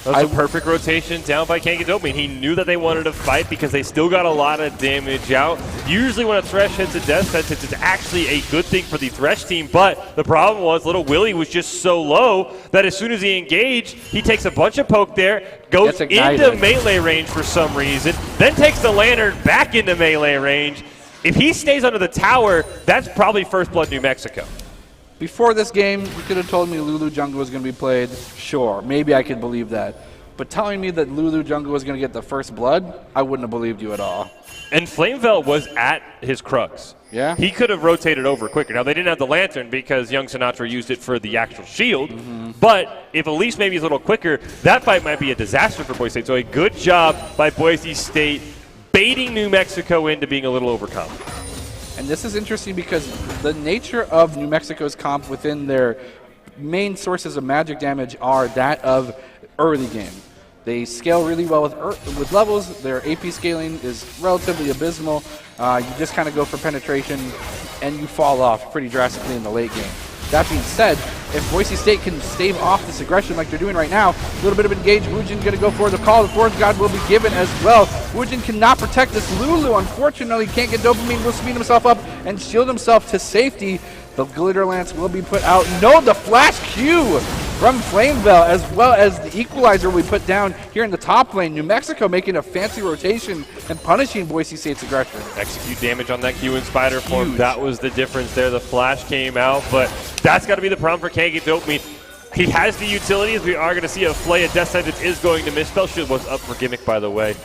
That was a perfect rotation down by Kangadomi. He knew that they wanted to fight because they still got a lot of damage out. Usually when a Thresh hits a death sentence, it's actually a good thing for the Thresh team, but the problem was Little Willie was just so low that as soon as he engaged, he takes a bunch of poke there, goes into melee range for some reason, then takes the lantern back into melee range. If he stays under the tower, that's probably first blood New Mexico. Before this game, you could have told me Lulu Jungle was going to be played. Sure, maybe I could believe that. But telling me that Lulu Jungle was going to get the first blood, I wouldn't have believed you at all. And Flamevell was at his crux. Yeah? He could have rotated over quicker. Now, they didn't have the lantern because Young Sinatra used it for the actual shield. But if Elise maybe is a little quicker, that fight might be a disaster for Boise State. So a good job by Boise State baiting New Mexico into being a little overcome. And this is interesting because the nature of New Mexico's comp within their main sources of magic damage are that of early game. They scale really well with levels. Their AP scaling is relatively abysmal. You just kind of go for penetration and you fall off pretty drastically in the late game. That being said, if Boise State can stave off this aggression like they're doing right now, a little bit of engage, Woojin going to go for the call. The fourth god will be given as well. Woojin cannot protect this. Lulu, unfortunately, can't get dopamine, will speed himself up and shield himself to safety. The Glitter Lance will be put out. No, the Flash Q from Flamevell, as well as the Equalizer we put down here in the top lane. New Mexico making a fancy rotation and punishing Boise State's aggression. Execute damage on that Q in Spider form. That was the difference there. The Flash came out, but that's got to be the problem for Kangi Dopamine. He has the utilities. We are going to see a Flay. A Death Sentence is going to miss. Spell Shield was up for Gimmick, by the way.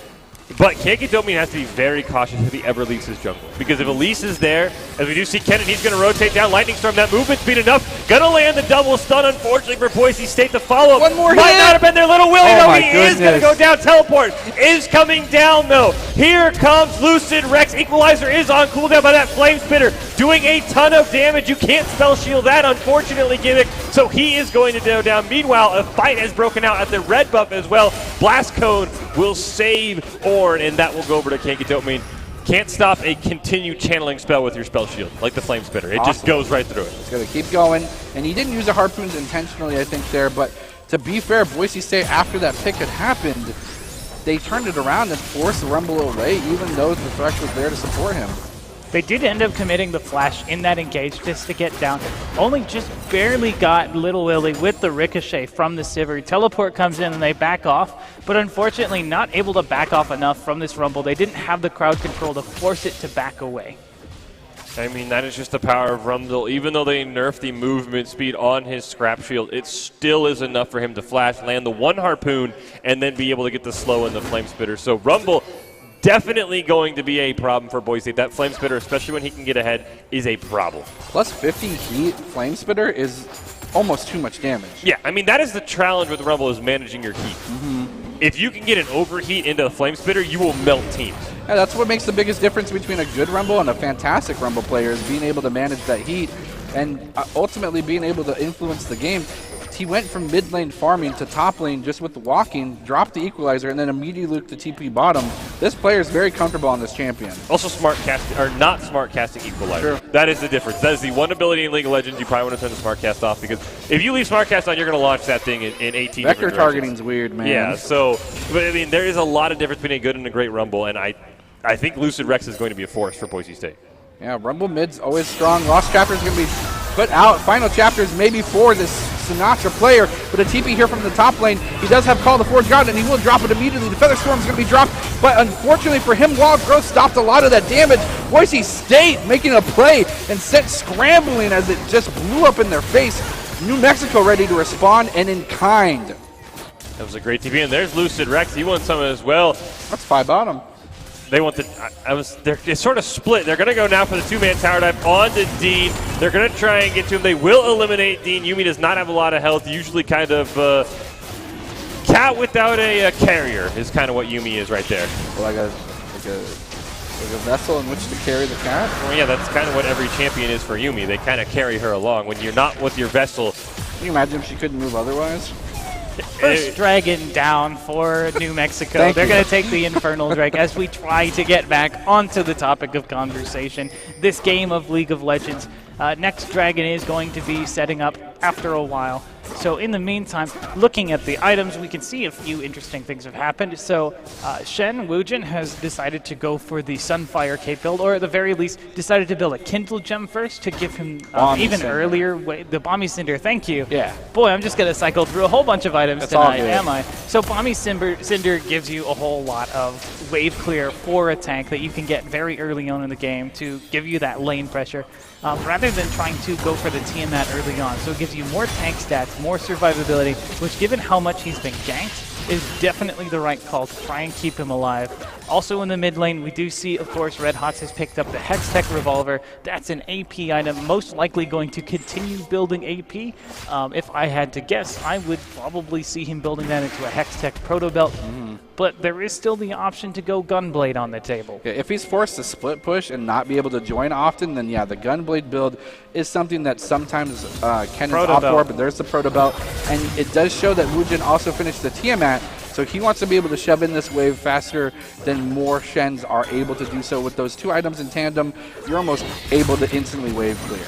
But Kangi Dopamine has to be very cautious if he ever leaves his jungle. Because if Elise is there, as we do see Kennen, he's going to rotate down. Lightning Storm, that movement speed enough. Going to land the double stun, unfortunately, for Boise State. The follow-up one more might hit. not have been there. Little Willie, Oh though, my he goodness. is going to go down. Teleport is coming down, though. Here comes Lucid Rex. Equalizer is on cooldown by that Flame Spitter, doing a ton of damage. You can't spell shield that, unfortunately, Gimmick. So he is going to go down. Meanwhile, a fight has broken out at the red buff as well. Blast Cone will save Ornn, and that will go over to Kangi Dopamine. Can't stop a continued channeling spell with your spell shield, like the Flame Spitter. It just goes right through it. It's going to keep going. And he didn't use the harpoons intentionally, I think, there. But to be fair, Boise State, after that pick had happened, they turned it around and forced Rumble away, even though the Thresh was there to support him. They did end up committing the flash in that engage just to get down. Only just barely got Little Willie with the ricochet from the Sivir. Teleport comes in and they back off, but unfortunately not able to back off enough from this Rumble. They didn't have the crowd control to force it to back away. I mean, that is just the power of Rumble. Even though they nerfed the movement speed on his scrap shield, it still is enough for him to flash, land the one harpoon, and then be able to get the slow and the flame spitter. So Rumble definitely going to be a problem for Boise State. That flame spitter, especially when he can get ahead, is a problem. Plus 50 heat flame spitter is almost too much damage. Yeah, I mean, that is the challenge with Rumble, is managing your heat. If you can get an overheat into the flame spitter, you will melt teams. Yeah, that's what makes the biggest difference between a good Rumble and a fantastic Rumble player, is being able to manage that heat and ultimately being able to influence the game. He went from mid lane farming to top lane just with the walking, dropped the equalizer, and then immediately looked to TP bottom. This player is very comfortable on this champion. Also smart casting, or not smart casting equalizer. Sure. That is the difference. That is the one ability in League of Legends you probably want to turn the smart cast off, because if you leave smart cast on, you're going to launch that thing in 18 Vector targeting's weird, man. Yeah, so, but I mean, there is a lot of difference between a good and a great Rumble, and I think Lucid Rex is going to be a force for Boise State. Yeah, Rumble mid's always strong. Lost Chapter is going to be put out. Final chapters maybe for this Sinatra player, but a TP here from the top lane. He does have Call the Forge God, and he will drop it immediately. The Feather Storm is going to be dropped, but unfortunately for him, Wild Growth stopped a lot of that damage. Boise State making a play and sent scrambling as it just blew up in their face. New Mexico ready to respond, and in kind. That was a great TP, and there's Lucid Rex. He won some as well. That's 5 bottom. They want the. It's sort of split. They're going to go now for the two-man tower dive onto Dean. They're going to try and get to him. They will eliminate Dean. Yumi does not have a lot of health. Usually, kind of cat without a carrier is kind of what Yumi is right there. Well, like a vessel in which to carry the cat. Well, yeah, that's kind of what every champion is for Yumi. They kind of carry her along. When you're not with your vessel. Can you imagine if she couldn't move otherwise? First dragon down for New Mexico. They're going to take the Infernal Drake as we try to get back onto the topic of conversation. This game of League of Legends. Next dragon is going to be setting up after a while. So in the meantime, looking at the items, we can see a few interesting things have happened. So Shen Wujin has decided to go for the Sunfire cape build, or at the very least, decided to build a Kindle gem first to give him even earlier. The Bomby Cinder, thank you. Yeah. Boy, I'm just going to cycle through a whole bunch of items That's all tonight, good. am I? So Bomby Cinder gives you a whole lot of wave clear for a tank that you can get very early on in the game to give you that lane pressure. Rather than trying to go for the Tiamat early on. So it gives you more tank stats, more survivability, which given how much he's been ganked, is definitely the right call to try and keep him alive. Also in the mid lane, we do see, of course, Red Hots has picked up the Hextech Revolver. That's an AP item, most likely going to continue building AP. If I had to guess, I would probably see him building that into a Hextech Proto Belt. But there is still the option to go Gunblade on the table. Yeah, if he's forced to split push and not be able to join often, then yeah, the Gunblade build is something that sometimes Ken is opt for, but there's the Proto Belt. And it does show that Wujin also finished the Tiamat, so he wants to be able to shove in this wave faster than more Shens are able to do so. With those two items in tandem, you're almost able to instantly wave clear.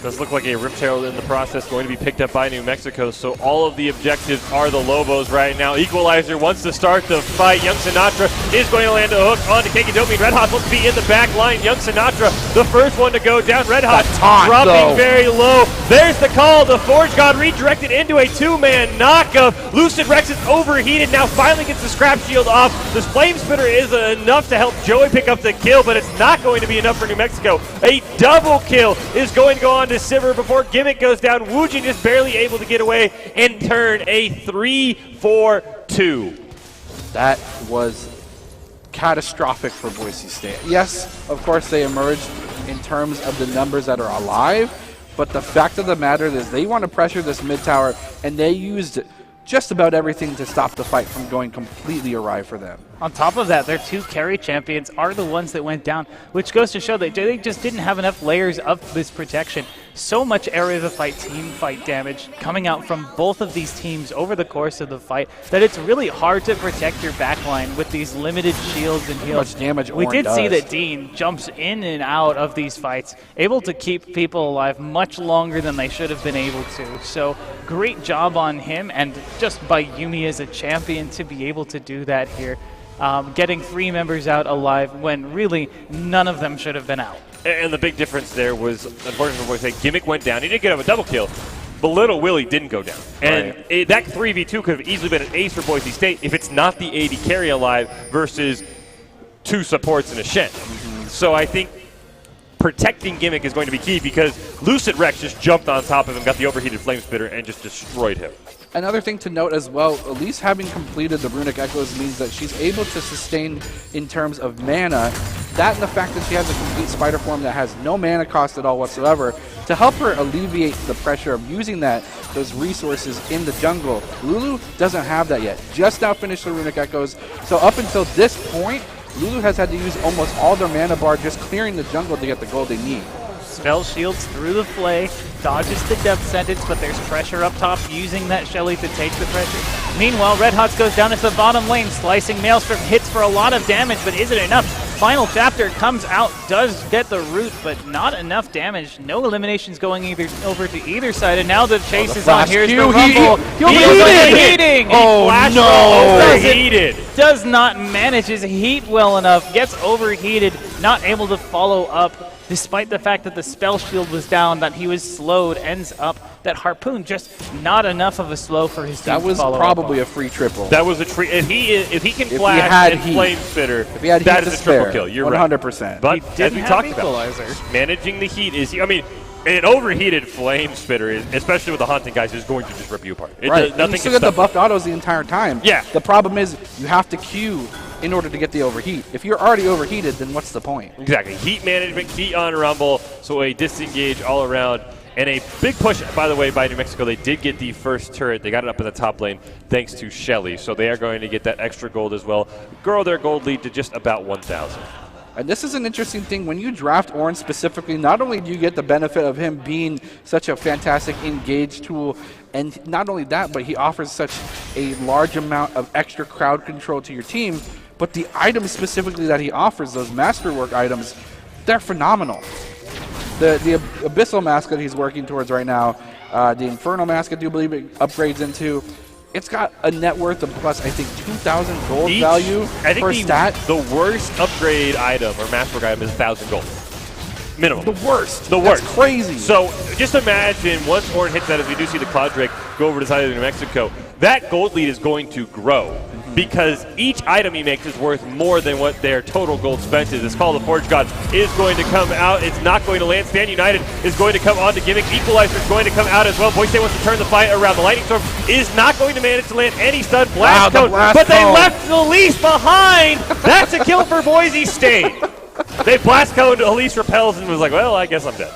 Does look like a Rift Herald in the process, going to be picked up by New Mexico. So all of the objectives are the Lobos right now. Equalizer wants to start the fight. Young Sinatra is going to land a hook onto Kekidomi. Red Hot wants to be in the back line. Young Sinatra, the first one to go down. Red Hot dropping very low. There's the call. The Forge God redirected into a two-man knockup. Lucid Rex is overheated. Now finally gets the scrap shield off. This Flame Spitter is enough to help Joey pick up the kill, but it's not going to be enough for New Mexico. A double kill is going to go on to Sivir before Gimmick goes down. Wujin just barely able to get away and turn a 3-4-2. That was catastrophic for Boise State. Yes, of course they emerged in terms of the numbers that are alive, but the fact of the matter is they want to pressure this mid tower, and they used just about everything to stop the fight from going completely awry for them. On top of that, their two carry champions are the ones that went down, which goes to show that they just didn't have enough layers of this protection. So much area of the fight, team fight damage coming out from both of these teams over the course of the fight that it's really hard to protect your backline with these limited shields and heals. Much damage we Ornn did see does. that Dean jumps in and out of these fights, able to keep people alive much longer than they should have been able to. So great job on him, and just by Yuumi as a champion to be able to do that here. Getting 3 members out alive when really none of them should have been out. And the big difference there was, unfortunately, Gimmick went down. He did get up a double kill, but Little Willie didn't go down. And that 3v2 could have easily been an ace for Boise State if it's not the AD carry alive versus 2 supports and a Shen. So I think protecting Gimmick is going to be key, because Lucid Rex just jumped on top of him, got the overheated Flame Spitter, and just destroyed him. Another thing to note as well, Elise having completed the Runic Echoes means that she's able to sustain in terms of mana. That and the fact that she has a complete spider form that has no mana cost at all whatsoever to help her alleviate the pressure of using those resources in the jungle. Lulu doesn't have that yet. Just now finished the Runic Echoes. So up until this point, Lulu has had to use almost all their mana bar just clearing the jungle to get the gold they need. Spell shields through the Flay, dodges the death sentence, but there's pressure up top, using that Shelly to take the pressure. Meanwhile, Red Hots goes down into the bottom lane, slicing Maelstrom, hits for a lot of damage, but is it enough? Final chapter comes out, does get the root, but not enough damage. No eliminations going over to either side, and now the chase is on. Here's the rumble. He is overheating! Oh no! Overheated! Does not manage his heat well enough, gets overheated, not able to follow up. Despite the fact that the spell shield was down, that he was slowed, ends up that Harpoon just not enough of a slow for his team That was to follow probably up a free triple. That was a treat. If he can flash and Flame Spitter, that is a triple kill. You're 100%. Right. But as we talked about, managing the heat is, I mean, an overheated Flame Spitter, especially with the Haunting guys, is going to just rip you apart. Right. And you still get the buffed autos the entire time. Yeah. The problem is you have to queue in order to get the overheat. If you're already overheated, then what's the point? Exactly. Heat management, key on Rumble, so a disengage all around. And a big push, by the way, by New Mexico. They did get the first turret. They got it up in the top lane thanks to Shelly. So they are going to get that extra gold as well. Grow their gold lead to just about 1,000. And this is an interesting thing. When you draft Ornn specifically, not only do you get the benefit of him being such a fantastic engage tool, and not only that, but he offers such a large amount of extra crowd control to your team, but the items specifically that he offers, those masterwork items, they're phenomenal. The Abyssal Mask that he's working towards right now, the Infernal Mask I do believe it upgrades into, it's got a net worth of plus, I think, 2,000 gold value per stat. The worst upgrade item or masterwork item is 1,000 gold. Minimum. The worst. The worst. That's crazy. So just imagine once Ornn hits that, as we do see the Cloud Drake go over to the side of New Mexico, that gold lead is going to grow because each item he makes is worth more than what their total gold spent is. This Call of the Forge God is going to come out. It's not going to land. Stand United is going to come on to Gimmick. Equalizer is going to come out as well. Boise State wants to turn the fight around. The Lightning Storm is not going to manage to land any stun. Blast cone, but they left Elise behind. That's a kill for Boise State. They blast coned, Elise repels and was like, well, I guess I'm dead.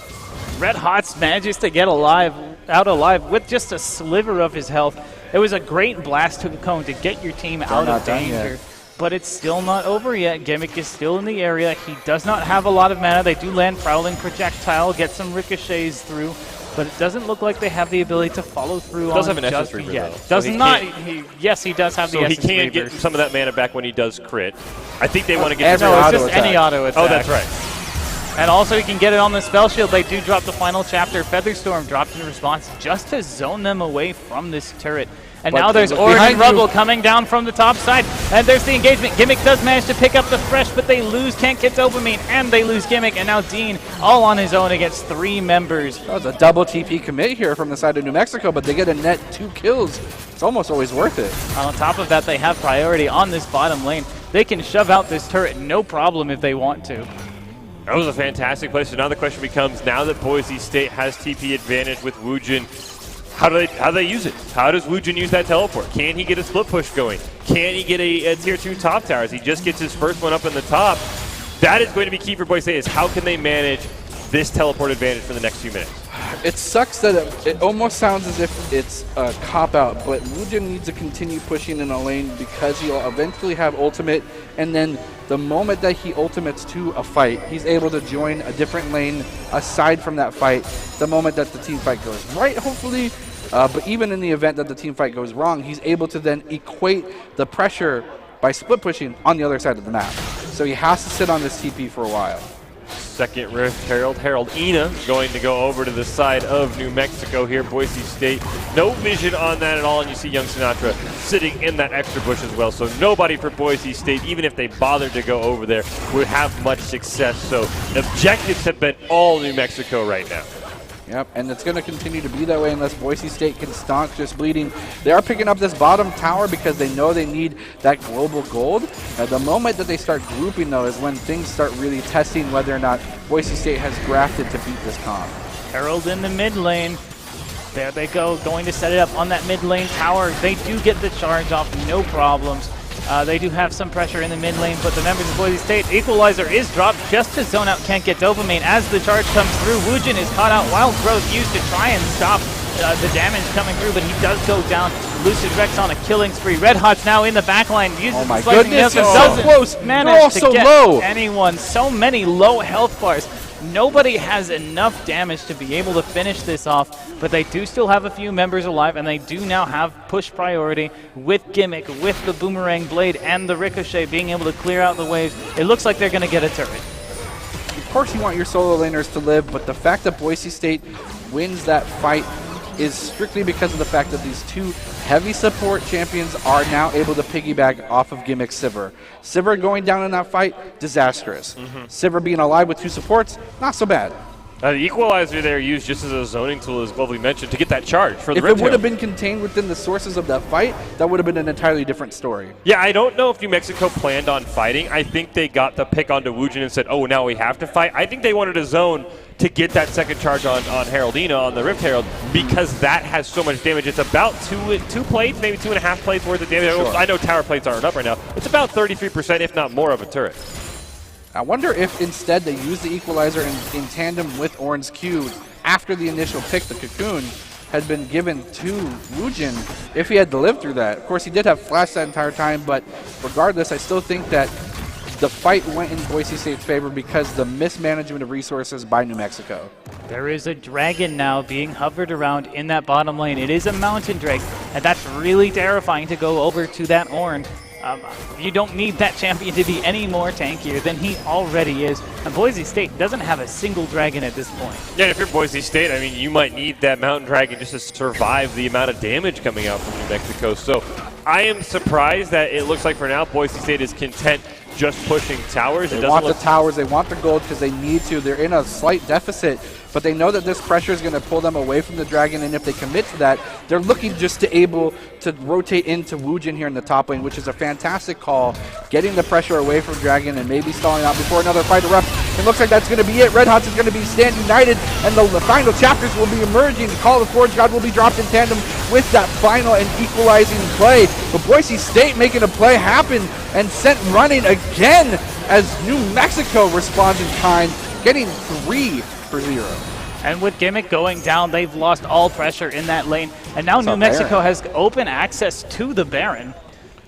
Red Hots manages to get out alive with just a sliver of his health. It was a great blast cone to get your team out of danger. But it's still not over yet. Gimmick is still in the area. He does not have a lot of mana. They do land Prowling Projectile, get some ricochets through. But it doesn't look like they have the ability to follow through on Does have an just Essence Reaver, yet. though. Does not. Yes, he does have the Essence So he can Reaver. get some of that mana back when he does crit. I think they want to get No, it's just any auto attack. Oh, that's right. And also he can get it on the spell shield. They do drop the final chapter. Featherstorm dropped in response just to zone them away from this turret. And now there's Ornn and Rubble coming down from the top side. And there's the engagement. Gimmick does manage to pick up the fresh, but they lose. Can't get dopamine, and they lose Gimmick. And now Dean all on his own against 3 members. That was a double TP commit here from the side of New Mexico, but they get a net 2 kills. It's almost always worth it. On top of that, they have priority on this bottom lane. They can shove out this turret no problem if they want to. That was a fantastic play. So now the question becomes, now that Boise State has TP advantage with Woojin, how do they use it? How does Woojin use that teleport? Can he get a split push going? Can he get a tier 2 top towers? He just gets his first one up in the top. That is going to be key for Boise State, is how can they manage this teleport advantage for the next few minutes? It sucks that it almost sounds as if it's a cop-out, but Wujin needs to continue pushing in a lane because he'll eventually have ultimate, and then the moment that he ultimates to a fight, he's able to join a different lane aside from that fight the moment that the team fight goes right, hopefully. But even in the event that the team fight goes wrong, he's able to then equate the pressure by split pushing on the other side of the map. So he has to sit on this TP for a while. Second Rift Herald. Herald Ina going to go over to the side of New Mexico here. Boise State, no vision on that at all, and you see Young Sinatra sitting in that extra bush as well. So nobody for Boise State, even if they bothered to go over there, would have much success. So objectives have been all New Mexico right now. Yep, and it's going to continue to be that way unless Boise State can staunch this bleeding. They are picking up this bottom tower because they know they need that global gold. The moment that they start grouping, though, is when things start really testing whether or not Boise State has grafted to beat this comp. Herald in the mid lane. There they go, going to set it up on that mid lane tower. They do get the charge off, no problems. They do have some pressure in the mid lane, but the members of Boise State, Equalizer is dropped just to zone out, can't get Dopamine. As the charge comes through, Wujin is caught out. Wild Growth used to try and stop the damage coming through, but he does go down. Lucid Rex on a killing spree. Red Hot's now in the backline. Uses my the slicing goodness, missile, it's so doesn't close. manage They're all to so get low. anyone. So many low health bars. Nobody has enough damage to be able to finish this off, but they do still have a few members alive, and they do now have push priority with Gimmick, with the Boomerang Blade, and the Ricochet being able to clear out the waves. It looks like they're going to get a turret. Of course you want your solo laners to live, but the fact that Boise State wins that fight is strictly because of the fact that these two heavy support champions are now able to piggyback off of Gimmick Sivir. Sivir going down in that fight, disastrous. Sivir being alive with two supports, not so bad. The Equalizer there used just as a zoning tool, as Globally mentioned, to get that charge for the If Rift it would have Herald. been contained within the sources of that fight, that would have been an entirely different story. Yeah, I don't know if New Mexico planned on fighting. I think they got the pick onto Wujin and said, oh, now we have to fight. I think they wanted a zone to get that second charge on Heraldina, on the Rift Herald, because that has so much damage. It's about two plates, maybe 2.5 plates worth of damage. Sure. I know tower plates aren't up right now. It's about 33%, if not more, of a turret. I wonder if instead they use the Equalizer in tandem with Oran's Q after the initial pick, the Cocoon, had been given to Wujin, if he had to live through that. Of course, he did have Flash that entire time, but regardless, I still think that the fight went in Boise State's favor because the mismanagement of resources by New Mexico. There is a dragon now being hovered around in that bottom lane. It is a mountain drake, and that's really terrifying to go over to that Ornn. You don't need that champion to be any more tankier than he already is. And Boise State doesn't have a single dragon at this point. Yeah, if you're Boise State, I mean, you might need that Mountain Dragon just to survive the amount of damage coming out from New Mexico. So I am surprised that it looks like for now Boise State is content just pushing towers. They want the towers, they want the gold because they need to. They're in a slight deficit, but they know that this pressure is going to pull them away from the dragon, and if they commit to that, they're looking just to able to rotate into Wujin here in the top lane, which is a fantastic call, getting the pressure away from dragon and maybe stalling out before another fight erupts. It looks like that's going to be it. Red Hots is going to be stand united, and the final chapters will be emerging. Call of the Forge God will be dropped in tandem with that final and equalizing play. But Boise State making a play happen and sent running again as New Mexico responds in kind, getting 3-0. And with Gimmick going down, they've lost all pressure in that lane. And now New Mexico has open access to the Baron.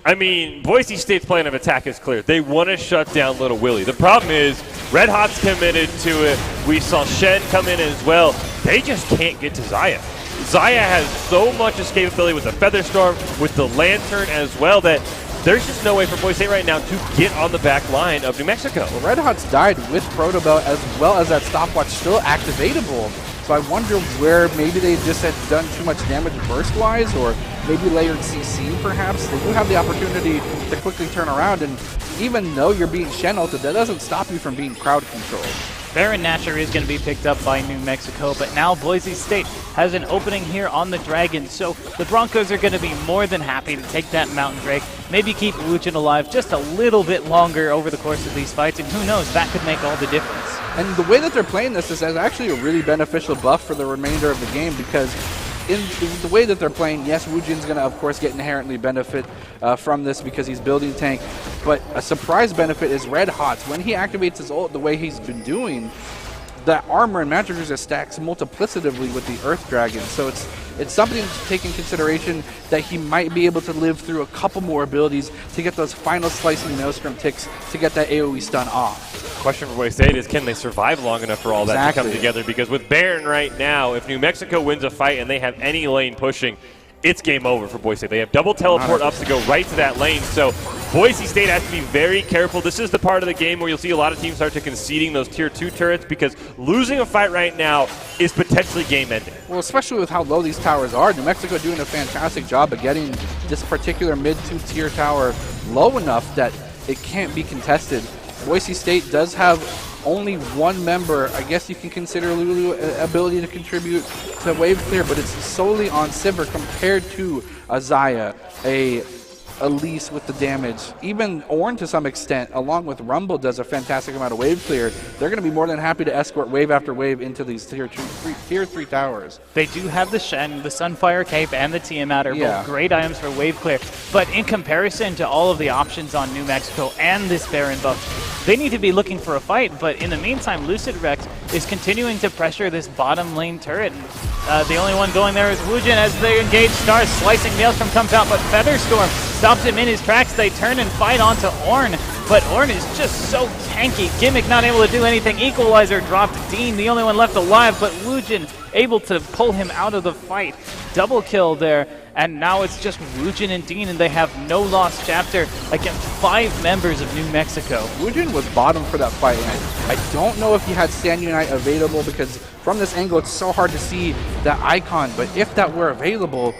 I mean, Boise State's plan of attack is clear. They want to shut down Little Willie. The problem is Red Hot's committed to it. We saw Shen come in as well. They just can't get to Xayah. Xayah has so much escapability with the Featherstorm, with the Lantern as well, that there's just no way for Boise State right now to get on the back line of New Mexico. Well, Red Hot's died with Protobelt as well as that stopwatch still activatable. So I wonder where maybe they just had done too much damage burst-wise, or maybe layered CC perhaps. They do have the opportunity to quickly turn around, and even though you're being Shen ulted, that doesn't stop you from being crowd controlled. Baron Nashor is going to be picked up by New Mexico, but now Boise State has an opening here on the Dragon, so the Broncos are going to be more than happy to take that Mountain Drake, maybe keep Wujin alive just a little bit longer over the course of these fights, and who knows, that could make all the difference. And the way that they're playing this is actually a really beneficial buff for the remainder of the game, because in the way that they're playing, yes, Wujin's going to, of course, get inherently benefit from this because he's building tank, but a surprise benefit is Red Hot's. When he activates his ult the way he's been doing, that armor and magic resist stacks multiplicatively with the Earth Dragon. So it's something to take in consideration that he might be able to live through a couple more abilities to get those final slicing Maelstrom ticks to get that AoE stun off. Question for Boise State is, can they survive long enough for all that to come together? Because with Baron right now, if New Mexico wins a fight and they have any lane pushing, it's game over for Boise State. They have double teleport up to go right to that lane. So Boise State has to be very careful. This is the part of the game where you'll see a lot of teams start to conceding those tier 2 turrets, because losing a fight right now is potentially game ending. Well, especially with how low these towers are. New Mexico doing a fantastic job of getting this particular mid 2 tier tower low enough that it can't be contested. Boise State does have only one member, I guess you can consider Lulu ability to contribute to wave clear, but it's solely on Sivir compared to a Xayah, a Elise with the damage. Even Ornn to some extent, along with Rumble, does a fantastic amount of wave clear. They're going to be more than happy to escort wave after wave into these tier 3 towers. They do have the Shen, the Sunfire Cape, and the Tiamat are both great items for wave clear. But in comparison to all of the options on New Mexico and this Baron buff, they need to be looking for a fight. But in the meantime, Lucid Rex is continuing to pressure this bottom lane turret. The only one going there is Wujin as they engage Stars. Slicing Maelstrom comes out, but Featherstorm stops him in his tracks. They turn and fight onto Ornn, but Ornn is just so tanky. Gimmick not able to do anything. Equalizer dropped. Dean, the only one left alive, but Wujin able to pull him out of the fight. Double kill there, and now it's just Wujin and Dean, and they have no lost chapter against 5 members of New Mexico. Wujin was bottom for that fight, and I don't know if he had Stand Unite available, because from this angle it's so hard to see that icon, but if that were available,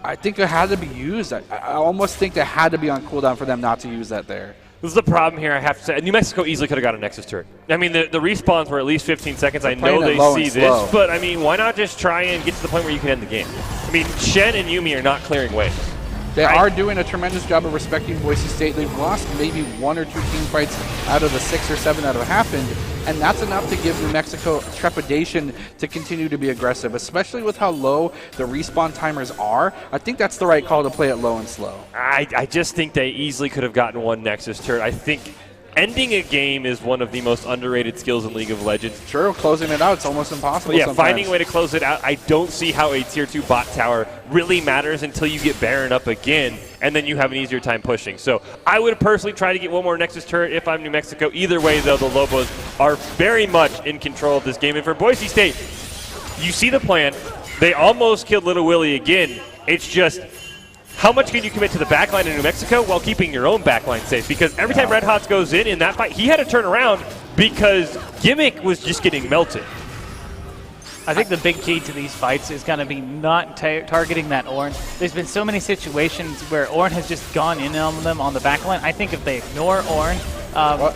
I think it had to be used. I almost think that had to be on cooldown for them not to use that there. This is the problem here, I have to say. New Mexico easily could have got a Nexus turret. I mean, the respawns were at least 15 seconds. I know they see this, but I mean, why not just try and get to the point where you can end the game? I mean, Shen and Yuumi are not clearing waves. They are doing a tremendous job of respecting Boise State. They've lost maybe 1 or 2 team fights out of the 6 or 7 that have happened, and that's enough to give New Mexico trepidation to continue to be aggressive, especially with how low the respawn timers are. I think that's the right call to play it low and slow. I just think they easily could have gotten one Nexus turret. I think ending a game is one of the most underrated skills in League of Legends. Sure, closing it out, it's almost impossible sometimes. Finding a way to close it out. I don't see how a tier 2 bot tower really matters until you get Baron up again, and then you have an easier time pushing. So I would personally try to get one more Nexus turret if I'm New Mexico. Either way, though, the Lobos are very much in control of this game. And for Boise State, you see the plan. They almost killed Little Willie again. It's just, how much can you commit to the backline in New Mexico while keeping your own backline safe? Because every time Red Hots goes in that fight, he had to turn around because Gimmick was just getting melted. I think the big key to these fights is going to be not targeting that Ornn. There's been so many situations where Ornn has just gone in on them on the backline. I think if they ignore Ornn,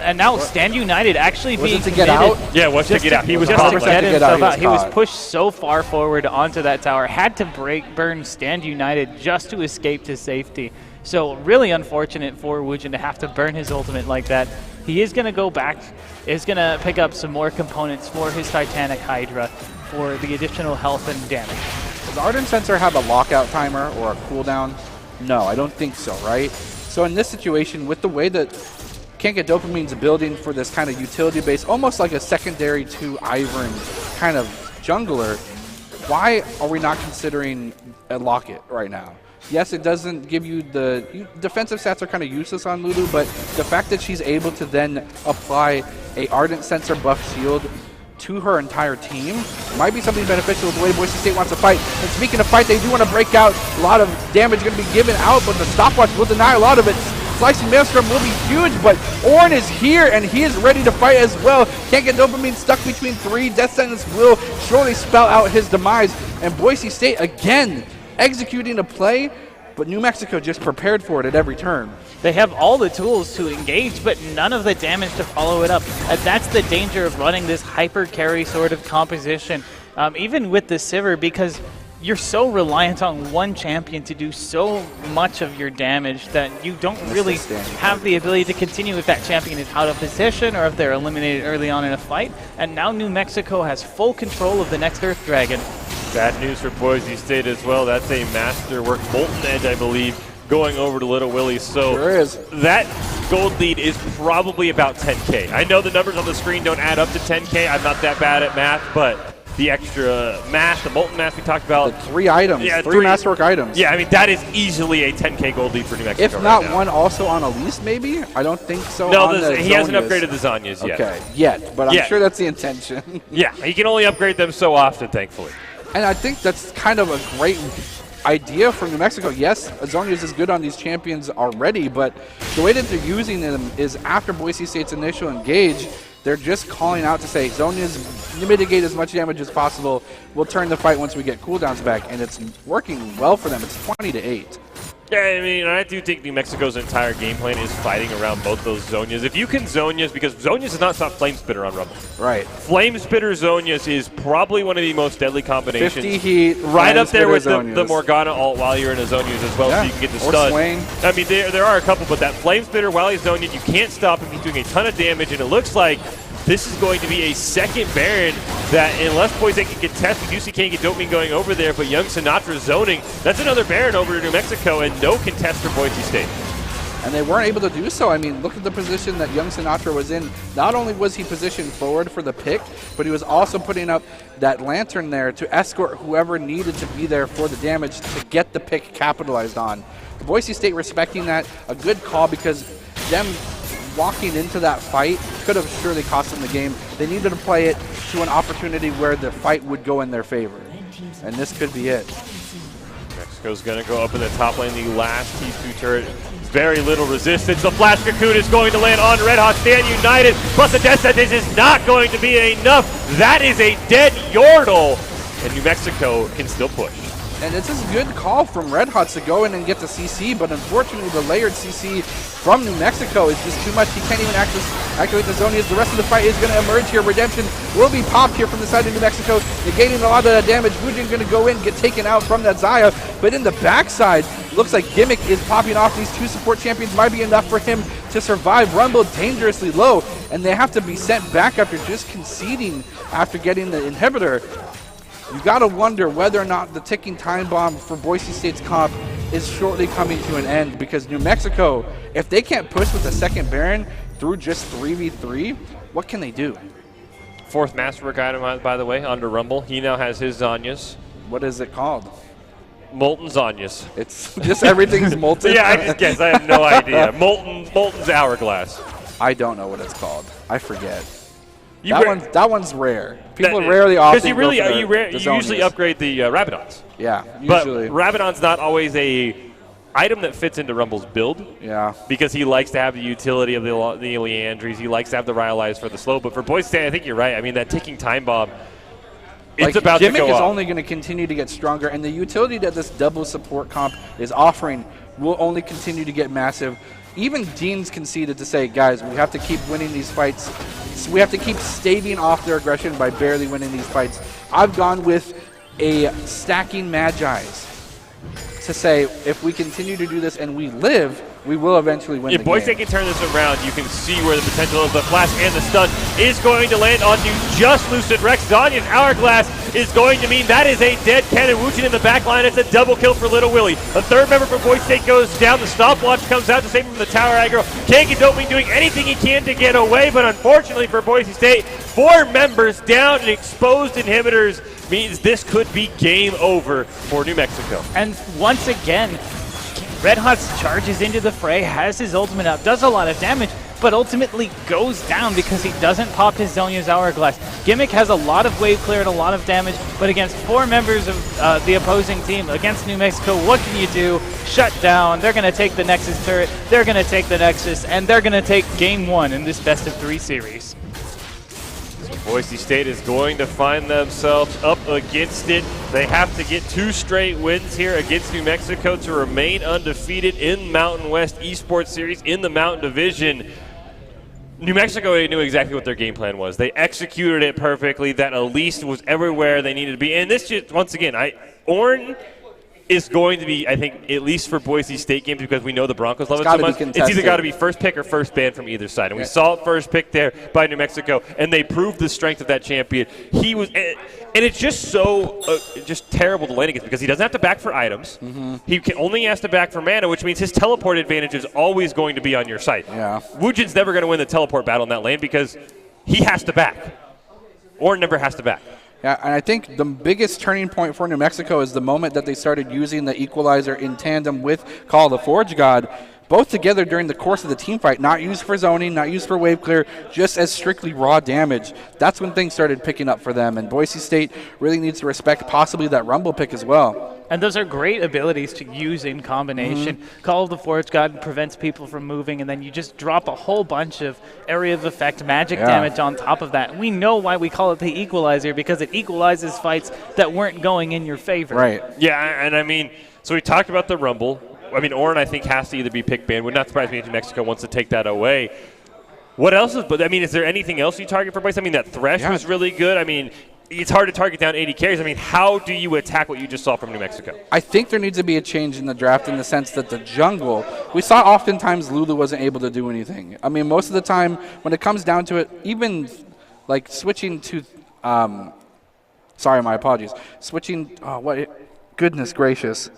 and now Stand United actually being to get out? Yeah, it was to get out. He was just to get himself out. He was pushed so far forward onto that tower, had to burn Stand United just to escape to safety. So really unfortunate for Wujin to have to burn his ultimate like that. He is going to go back, is going to pick up some more components for his Titanic Hydra for the additional health and damage. Does Ardent Sensor have a lockout timer or a cooldown? No, I don't think so, right? So in this situation, with the way that Can't Get Dopamine's building for this kind of utility base, almost like a secondary to Ivern kind of jungler, why are we not considering a Locket right now? Yes, it doesn't give you the defensive stats are kind of useless on Lulu, but the fact that she's able to then apply a Ardent Sensor buff shield to her entire team might be something beneficial with the way Boise State wants to fight. And speaking of fight, they do want to break out. A lot of damage going to be given out, but the stopwatch will deny a lot of it. Slicing Maelstrom will be huge, but Ornn is here, and he is ready to fight as well. Can't Get Dopamine stuck between 3. Death Sentence will surely spell out his demise. And Boise State, again, executing a play, but New Mexico just prepared for it at every turn. They have all the tools to engage, but none of the damage to follow it up. That's the danger of running this hyper carry sort of composition, even with the Sivir, because you're so reliant on one champion to do so much of your damage that you don't really have the ability to continue if that champion is out of position or if they're eliminated early on in a fight. And now New Mexico has full control of the next Earth Dragon. Bad news for Boise State as well. That's a Masterwork Molten Edge, I believe, going over to Little Willie. So sure is. That gold lead is probably about 10K. I know the numbers on the screen don't add up to 10K. I'm not that bad at math, but the extra math, the molten math we talked about. The 3 items, yeah, 3 Masterwork items. Yeah, I mean, that is easily a 10K gold lead for New Mexico. If not right now. one also on Elise, maybe? I don't think so. No, on he hasn't Zonias. upgraded the Zonias yet. Okay, yet, but I'm sure that's the intention. Yeah, he can only upgrade them so often, thankfully. And I think that's kind of a great idea for New Mexico. Yes, Zonias is good on these champions already, but the way that they're using them is after Boise State's initial engage, they're just calling out to say, Zonias, mitigate as much damage as possible. We'll turn the fight once we get cooldowns back, and it's working well for them. It's 20-8. Yeah, I mean, I do think New Mexico's entire game plan is fighting around both those Zonias. If you can Zonias, because Zonias does not stop Flame Spitter on Rumble. Right. Flame Spitter Zonias is probably one of the most deadly combinations. 50 heat, right up there with the Zonias. Morgana ult while you're in a Zonias as well, Yeah. so you can get the Or stun. Swain. I mean, there are a couple, but that Flame Spitter while he's Zonian, you can't stop him. He's doing a ton of damage, and it looks like this is going to be a second Baron that, unless Boise can contest, we do see Kangi Dopamine going over there, but Young Sinatra zoning. That's another Baron over to New Mexico, and no contest for Boise State. And they weren't able to do so. I mean, look at the position that Young Sinatra was in. Not only was he positioned forward for the pick, but he was also putting up that lantern there to escort whoever needed to be there for the damage to get the pick capitalized on. Boise State respecting that, a good call, because them walking into that fight could have surely cost them the game. They needed to play it to an opportunity where the fight would go in their favor. And this could be it. Mexico's going to go up in the top lane, the last T2 turret. Very little resistance. The Flash Cocoon is going to land on Red Hot Stand United. Plus the death sentence is not going to be enough. That is a dead Yordle. And New Mexico can still push. And it's a good call from Red Hots to go in and get the CC, but unfortunately the layered CC from New Mexico is just too much. He can't even activate the Zonias. The rest of the fight is going to emerge here. Redemption will be popped here from the side of New Mexico, negating a lot of that damage. Fujin going to go in, get taken out from that Zaya, but in the backside, looks like Gimmick is popping off. These 2 support champions might be enough for him to survive. Rumble dangerously low, and they have to be sent back after just conceding after getting the inhibitor. You got to wonder whether or not the ticking time bomb for Boise State's comp is shortly coming to an end, because New Mexico, if they can't push with a second Baron through just 3v3, what can they do? 4th Masterwork item, by the way, under Rumble. He now has his Zonias. What is it called? Molten Zonias. It's just everything's molten? Yeah, I just guess. I have no idea. Molten's Hourglass. I don't know what it's called. I forget. You that one's rare. People rarely often you usually upgrade the Rabadons. Yeah, usually. But Rabadon's not always a item that fits into Rumble's build. Yeah. Because he likes to have the utility of the Leandries. He likes to have the Rhyolize for the slow. But for Boise State, I think you're right. I mean, that ticking time bomb, it's about to go Gimmick is up. only going to continue to get stronger, and the utility that this double support comp is offering will only continue to get massive. Even Dean's conceded to say, guys, we have to keep winning these fights. So we have to keep staving off their aggression by barely winning these fights. I've gone with a stacking Magi's to say, if we continue to do this and we live, we will eventually win the game. If Boise State can turn this around, you can see where the potential of the flash and the stun is going to land onto just Lucid Rex. Zonya's Hourglass is going to mean that is a dead cannon. Wuchin in the back line. It's a double kill for Little Willie. A 3rd member for Boise State goes down. The stopwatch comes out to save him from the tower aggro. Kangi Dopamine doing anything he can to get away, but unfortunately for Boise State, 4 members down and exposed inhibitors means this could be game over for New Mexico. And once again, Red Hots charges into the fray, has his ultimate out, does a lot of damage, but ultimately goes down because he doesn't pop his Zonya's Hourglass. Gimmick has a lot of wave clear and a lot of damage, but against 4 members of the opposing team, against New Mexico, what can you do? Shut down. They're going to take the Nexus turret, they're going to take the Nexus, and they're going to take game 1 in this best-of-3 series. Boise State is going to find themselves up against it. They have to get 2 straight wins here against New Mexico to remain undefeated in Mountain West Esports Series in the Mountain Division. New Mexico knew exactly what their game plan was. They executed it perfectly. That Elise was everywhere they needed to be. And this just, once again, Ornn is going to be, I think, at least for Boise State games, because we know the Broncos love it so gotta be much. It's contested. either got to be first pick or first ban from either side. And we saw it first pick there by New Mexico, and they proved the strength of that champion. He was, and it's just so just terrible to lane against because he doesn't have to back for items. He can only has to back for mana, which means his teleport advantage is always going to be on your side. Yeah. Wujin's never going to win the teleport battle in that lane because he has to back, or never has to back. Yeah, and I think the biggest turning point for New Mexico is the moment that they started using the equalizer in tandem with Call of the Forge God, both together during the course of the team fight, not used for zoning, not used for wave clear, just as strictly raw damage. That's when things started picking up for them, and Boise State really needs to respect possibly that Rumble pick as well. And those are great abilities to use in combination. Call of the Forge God prevents people from moving, and then you just drop a whole bunch of area of effect magic damage on top of that. We know why we call it the equalizer, because it equalizes fights that weren't going in your favor. Right. Yeah, and I mean, so we talked about the Rumble. I mean, Orin, I think, has to either be pick banned. Would not surprise me if New Mexico wants to take that away. What else is, but I mean, is there anything else you target for Boise? I mean, that Thresh was really good. I mean, it's hard to target down 80 carries. I mean, how do you attack what you just saw from New Mexico? I think there needs to be a change in the draft in the sense that the jungle, we saw oftentimes Lulu wasn't able to do anything. I mean, most of the time when it comes down to it, even like switching to, sorry, my apologies, switching, goodness gracious.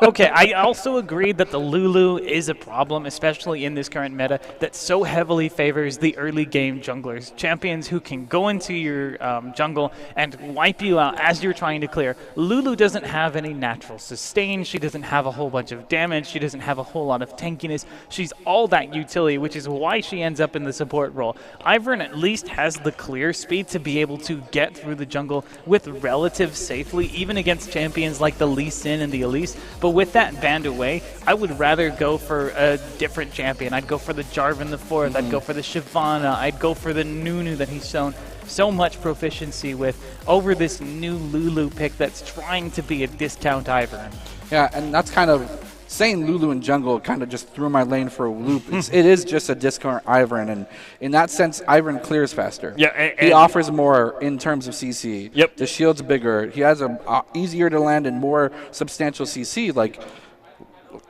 Okay, I also agree that the Lulu is a problem, especially in this current meta that so heavily favors the early game junglers, champions who can go into your jungle and wipe you out as you're trying to clear. Lulu doesn't have any natural sustain. She doesn't have a whole bunch of damage. She doesn't have a whole lot of tankiness. She's all that utility, which is why she ends up in the support role. Ivern at least has the clear speed to be able to get through the jungle with relative safely, even against champions like the Lee Sin and the Elise. But with that banned away, I would rather go for a different champion. I'd go for the Jarvan the Fourth. I'd go for the Shyvana. I'd go for the Nunu that he's shown so much proficiency with over this new Lulu pick that's trying to be a discount Ivern. Yeah, and that's kind of saying Lulu and jungle kind of just threw my lane for a loop. It is just a discount Ivern, and in that sense, Ivern clears faster. Yeah, and he offers more in terms of CC. Yep. The shield's bigger. He has a easier to land and more substantial CC.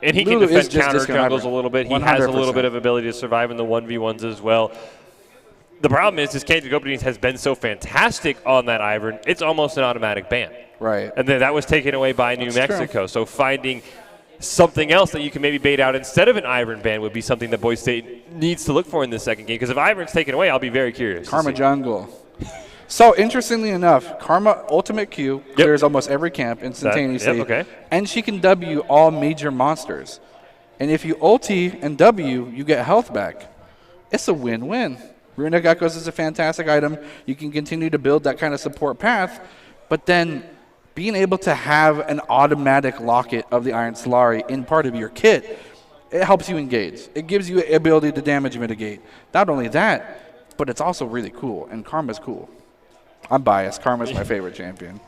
And he Lulu can defend counter discount jungles Ivern. a little bit. He 100%. has a little bit of ability to survive in the 1v1s as well. The problem is his Cage of Go-Betweens has been so fantastic on that Ivern, it's almost an automatic ban. Right. And then that was taken away by New Mexico. So finding something else that you can maybe bait out instead of an Ivern ban would be something that Boise State needs to look for in this second game. Because if Ivern's taken away, I'll be very curious. Karma jungle. So interestingly enough, Karma ultimate Q clears almost every camp instantaneously. And she can W all major monsters. And if you ulti and W, you get health back. It's a win-win. Runic Echoes is a fantastic item. You can continue to build that kind of support path, but then being able to have an automatic locket of the Iron Solari in part of your kit, it helps you engage. It gives you the ability to damage mitigate. Not only that, but it's also really cool, and Karma's cool. I'm biased. Karma's my favorite champion.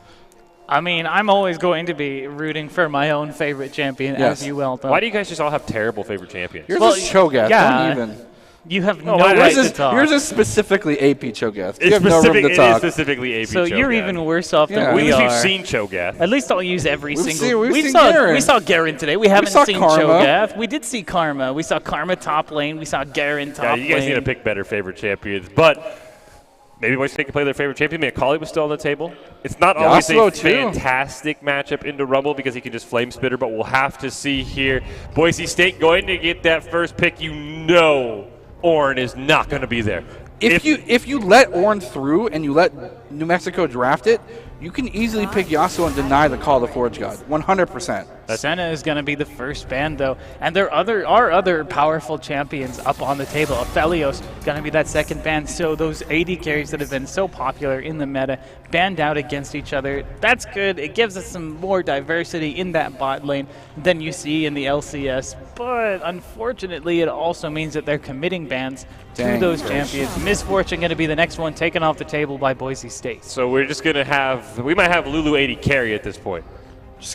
I mean, I'm always going to be rooting for my own favorite champion, as you well know. Why do you guys just all have terrible favorite champions? Yours is Cho'Gath. Don't even. You have no right to talk. Yours is specifically AP Cho'Gath. You It's have no room to It talk. is specifically AP So Cho'Gath. you're even worse off than At we least are. we've seen Cho'Gath. At least I'll use every single. We've seen Garen. We saw Garen today. We haven't saw seen Karma. Cho'Gath. We did see Karma. We saw Karma top lane. We saw Garen top Yeah, lane. you guys need to pick better favorite champions. But maybe Boise State can play their favorite champion. Maybe Akali was still on the table. It's not always a fantastic matchup into Rumble because he can just flame spitter, but we'll have to see here. Boise State going to get that first pick. You know Orin is not going to be there. If you let Orin through and you let New Mexico draft it, you can easily pick Yasuo and deny the Call of the Forge God. 100%. Senna is going to be the first ban, though. And there are other powerful champions up on the table. Aphelios going to be that second ban. So those AD carries that have been so popular in the meta, banned out against each other. That's good. It gives us some more diversity in that bot lane than you see in the LCS. But unfortunately, it also means that they're committing bans to those champions. Misfortune going to be the next one taken off the table by Boise State. So we're just going to have, we might have Lulu 80 carry at this point.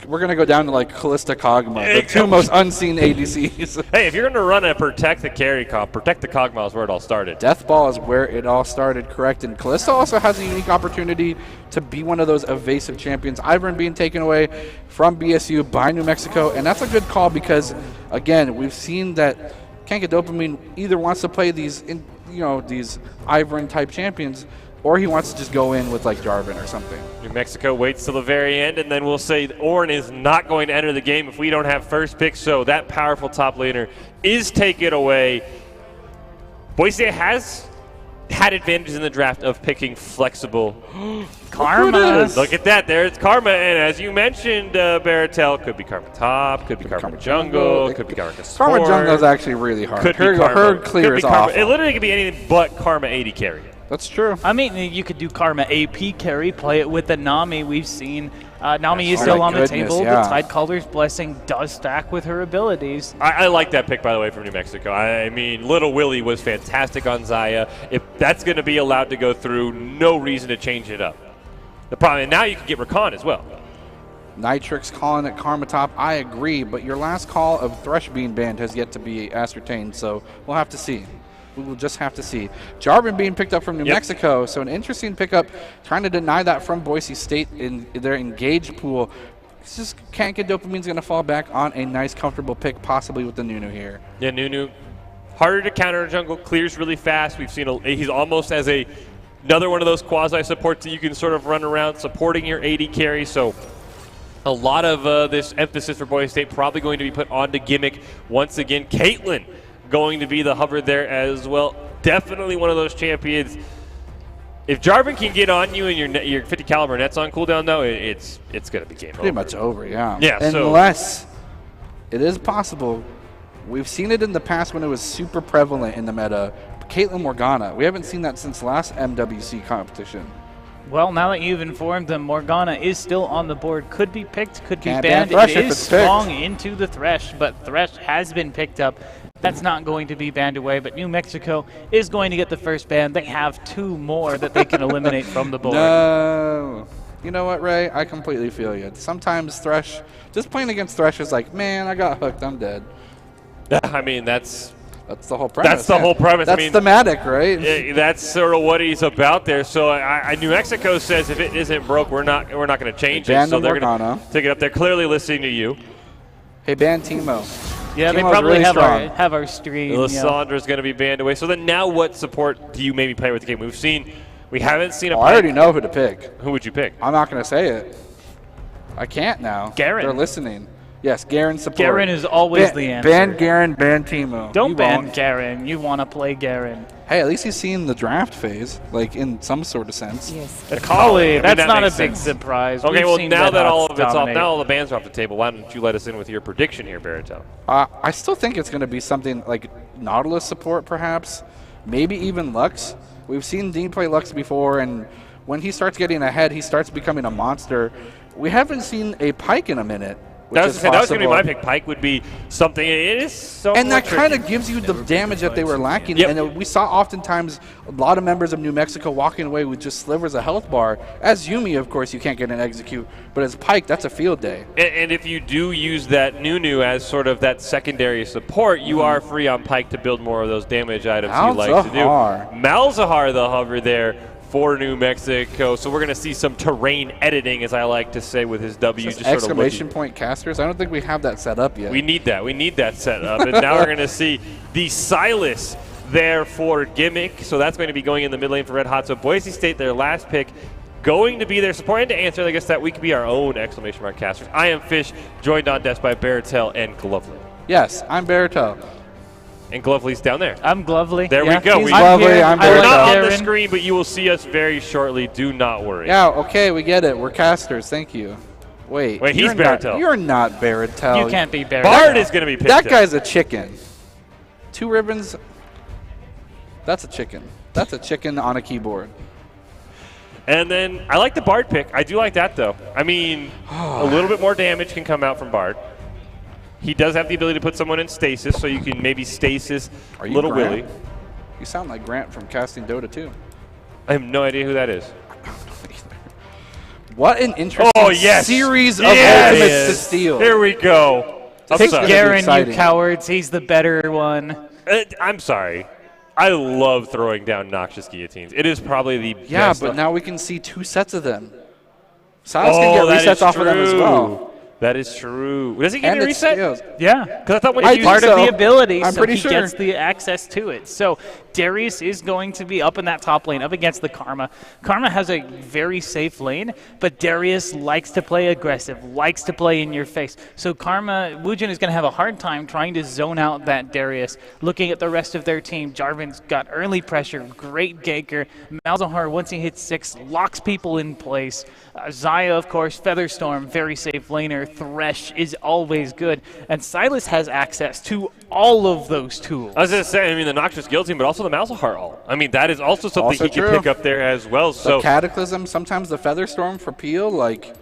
We're going to go down to like Callista Kog'Maw, the two most unseen ADCs. Hey, if you're going to run a protect the carry comp, protect the Kog'Maw is where it all started. Death Ball is where it all started, correct. And Callista also has a unique opportunity to be one of those evasive champions. Ivern being taken away from BSU by New Mexico, and that's a good call because, again, we've seen that Can't Get Dopamine either wants to play these, these Ivern-type champions, or he wants to just go in with like Jarvan or something. New Mexico waits till the very end, and then we'll say Orin is not going to enter the game if we don't have first pick. So that powerful top laner is taken away. Boise has had advantages in the draft of picking flexible. Karma. Look at that. There's Karma. And as you mentioned, Baratel, could be Karma top, could be Karma jungle, could be Karma support. Karma jungle is actually really hard. Could her, be Karma. her clear is awful. It literally could be anything but Karma 80 carry. That's true. I mean, you could do Karma AP carry, play it with the Nami. We've seen Nami is still on the table. Yeah. The Tidecaller's Blessing does stack with her abilities. I like that pick, by the way, from New Mexico. I mean, Little Willie was fantastic on Xayah. If that's going to be allowed to go through, no reason to change it up. The problem, and now you can get Rakan as well. Nitrix calling it Karma top. I agree, but your last call of Thresh being banned has yet to be ascertained, so we'll have to see. We will just have to see. Jarvan being picked up from New Mexico, so an interesting pickup, trying to deny that from Boise State in their engaged pool. It's just Can't Get Dopamine's going to fall back on a nice, comfortable pick, possibly with the Nunu here. Yeah, Nunu, harder to counter in jungle, clears really fast. We've seen he's almost as another one of those quasi-supports that you can sort of run around supporting your AD carry, so a lot of this emphasis for Boise State probably going to be put onto Gimmick once again. Caitlyn going to be the hover there as well. Definitely one of those champions. If Jarvan can get on you and your 50 caliber net's on cooldown, though, it's going to be game over. Pretty much over, yeah. Yeah. Unless it is possible. We've seen it in the past when it was super prevalent in the meta. Caitlyn Morgana. We haven't seen that since last MWC competition. Well, now that you've informed them, Morgana is still on the board. Could be picked, could be Can't banned. ban Thresh It if is it's picked. strong into the Thresh, but Thresh has been picked up. That's not going to be banned away, but New Mexico is going to get the first ban. They have two more that they can eliminate from the board. No. You know what, Ray? I completely feel you. Sometimes Thresh, just playing against Thresh is like, man, I got hooked, I'm dead. I mean, that's the whole premise. That's the whole premise. That's thematic, right? That's sort of what he's about there. So New Mexico says if it isn't broke, we're not going to change it. So they're going to take it up. They're clearly listening to you. Hey, ban Teemo. Yeah, they Teemo's probably really have our stream. Lyssandra's going to be banned away. So then now what support do you maybe play with the game? We haven't seen a I already know who to pick. Who would you pick? I'm not going to say it. I can't now. Garen. They're listening. Yes, Garen support. Garen is always the answer. Ban Garen, ban Teemo. Don't ban Garen. You want to play Garen. Hey, at least he's seen the draft phase, like in some sort of sense. Yes. That's not a big surprise. Okay, We've well, seen now Red that Hots all of it's off, dominate. now all the bans are off the table, why don't you let us in with your prediction here, Baratel? I still think it's going to be something like Nautilus support, perhaps. Maybe even Lux. We've seen Dean play Lux before, and when he starts getting ahead, he starts becoming a monster. We haven't seen a Pyke in a minute. That was going to be my pick. Pyke would be something. It is so. And that kind of gives you the damage that they were lacking. Yep. And we saw oftentimes a lot of members of New Mexico walking away with just slivers of health bar. As Yuumi, of course, you can't get an execute. But as Pyke, that's a field day. And if you do use that Nunu as sort of that secondary support, you are free on Pyke to build more of those damage items you like to do. Malzahar, the hover there for New Mexico. So we're going to see some terrain editing, as I like to say, with his W. Just exclamation point casters? I don't think we have that set up yet. We need that. We need that set up. And now we're going to see the Silas there for Gimmick. So that's going to be going in the mid lane for Red Hot. So Boise State, their last pick, going to be their support. And to answer, I guess, that we could be our own exclamation mark casters. I am Fish, joined on desk by Baratel and Glovely. Yes, I'm Baratel. And Glovely's down there. I'm Glovely. There we go. He's Glovely. I'm We're not Baratel. on the screen, but you will see us very shortly. Do not worry. Yeah, okay, we get it. We're casters. Thank you. Wait, he's Baratel. You're not Baratel. You can't be Baratel. Bard is going to be picked That up. guy's a chicken. 2 ribbons. That's a chicken. That's a chicken on a keyboard. And then I like the Bard pick. I do like that, though. I mean, a little bit more damage can come out from Bard. He does have the ability to put someone in stasis, so you can maybe stasis Little Grant? Willie. You sound like Grant from casting Dota 2. I have no idea who that is. What an interesting series of ultimates to steal. Here we go. Pick Garen, you exciting. cowards. He's the better one. I'm sorry. I love throwing down noxious guillotines. It is probably the Yeah, best. but now we can see 2 sets of them. Silas can get resets off of them as well. That is true. Does he get And a it reset? steals. Yeah. Because I thought when I you think Part so. of the ability, I'm so pretty he sure. gets the access to it. So Darius is going to be up in that top lane, up against the Karma. Karma has a very safe lane, but Darius likes to play aggressive, likes to play in your face. So Karma, Wujin is going to have a hard time trying to zone out that Darius. Looking at the rest of their team, Jarvan's got early pressure, great ganker. Malzahar, once he hits 6, locks people in place. Zaya, of course, Featherstorm, very safe laner. Thresh is always good. And Silas has access to all of those tools. I was going to say, I mean, the Noxious Guillotine, but also the Malzahar ult. I mean, that is also something Also he can true. pick up there as well. The So Cataclysm, sometimes the Featherstorm for Peel, like,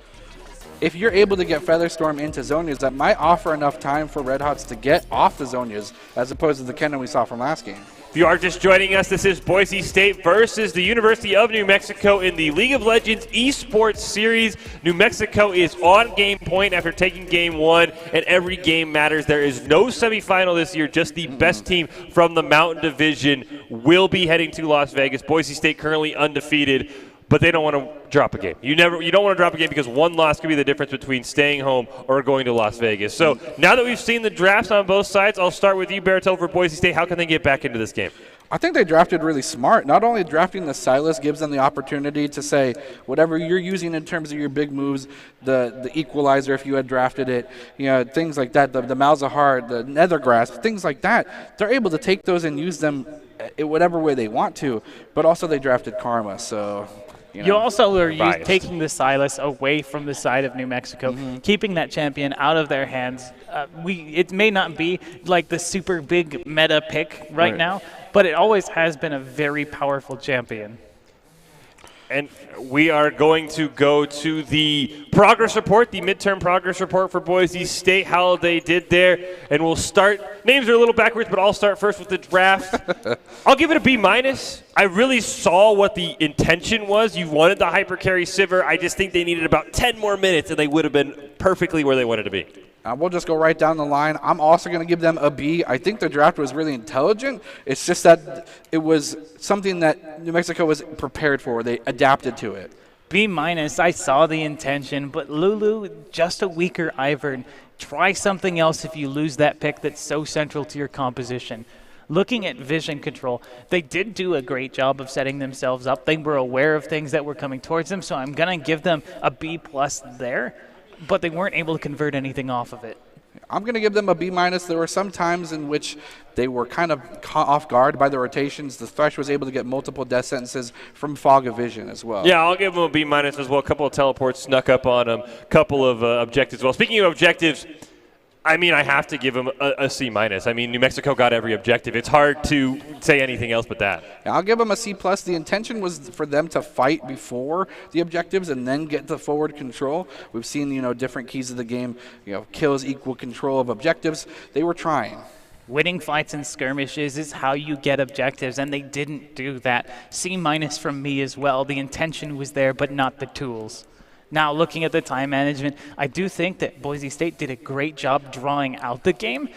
if you're able to get Featherstorm into Zonias, that might offer enough time for Red Hots to get off the Zonias, as opposed to the Kennen we saw from last game. if you are just joining us, this is Boise State versus the University of New Mexico in the League of Legends Esports Series. New Mexico is on game point after taking game 1, and every game matters. There is no semifinal this year. Just the best team from the Mountain Division will be heading to Las Vegas. Boise State currently undefeated, but they don't want to drop a game. You don't want to drop a game because one loss could be the difference between staying home or going to Las Vegas. So now that we've seen the drafts on both sides, I'll start with you, Baratel, for Boise State. How can they get back into this game? I think they drafted really smart. Not only drafting the Silas gives them the opportunity to say whatever you're using in terms of your big moves, the equalizer if you had drafted it, things like that, the Malzahar, the Nethergrasp, things like that. They're able to take those and use them in whatever way they want to. But also they drafted Karma, so. You also are biased. taking the Silas away from the side of New Mexico, keeping that champion out of their hands. It may not be like the super big meta pick right now, but it always has been a very powerful champion. And we are going to go to the progress report, the midterm progress report for Boise State, how they did there. And we'll start, names are a little backwards, but I'll start first with the draft. I'll give it a B-. I really saw what the intention was. You wanted the hypercarry Sivir. I just think they needed about 10 more minutes, and they would have been perfectly where they wanted to be. We'll just go right down the line. I'm also going to give them a B. I think the draft was really intelligent. It's just that it was something that New Mexico was prepared for. They adapted to it. B-. I saw the intention, but Lulu, just a weaker Ivern. Try something else if you lose that pick that's so central to your composition. Looking at vision control, they did do a great job of setting themselves up. They were aware of things that were coming towards them, so I'm going to give them a B+ there. But they weren't able to convert anything off of it. I'm going to give them a B-. There were some times in which they were kind of caught off guard by the rotations. The Thresh was able to get multiple death sentences from Fog of Vision as well. Yeah, I'll give them a B- as well. A couple of teleports snuck up on them. A couple of objectives as well. Speaking of objectives, I mean, I have to give them a C-. I mean, New Mexico got every objective. It's hard to say anything else but that. Yeah, I'll give them a C+. The intention was for them to fight before the objectives and then get the forward control. We've seen, different keys of the game. Kills equal control of objectives. They were trying. Winning fights and skirmishes is how you get objectives, and they didn't do that. C- from me as well. The intention was there, but not the tools. Now, looking at the time management, I do think that Boise State did a great job drawing out the game.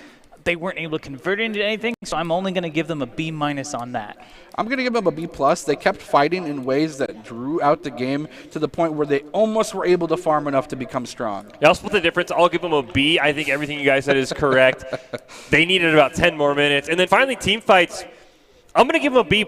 They weren't able to convert it into anything, so I'm only going to give them a B- on that. I'm going to give them a B+. They kept fighting in ways that drew out the game to the point where they almost were able to farm enough to become strong. Yeah, I'll split the difference. I'll give them a B. I think everything you guys said is correct. They needed about 10 more minutes. And then finally, team fights. I'm going to give them a B+.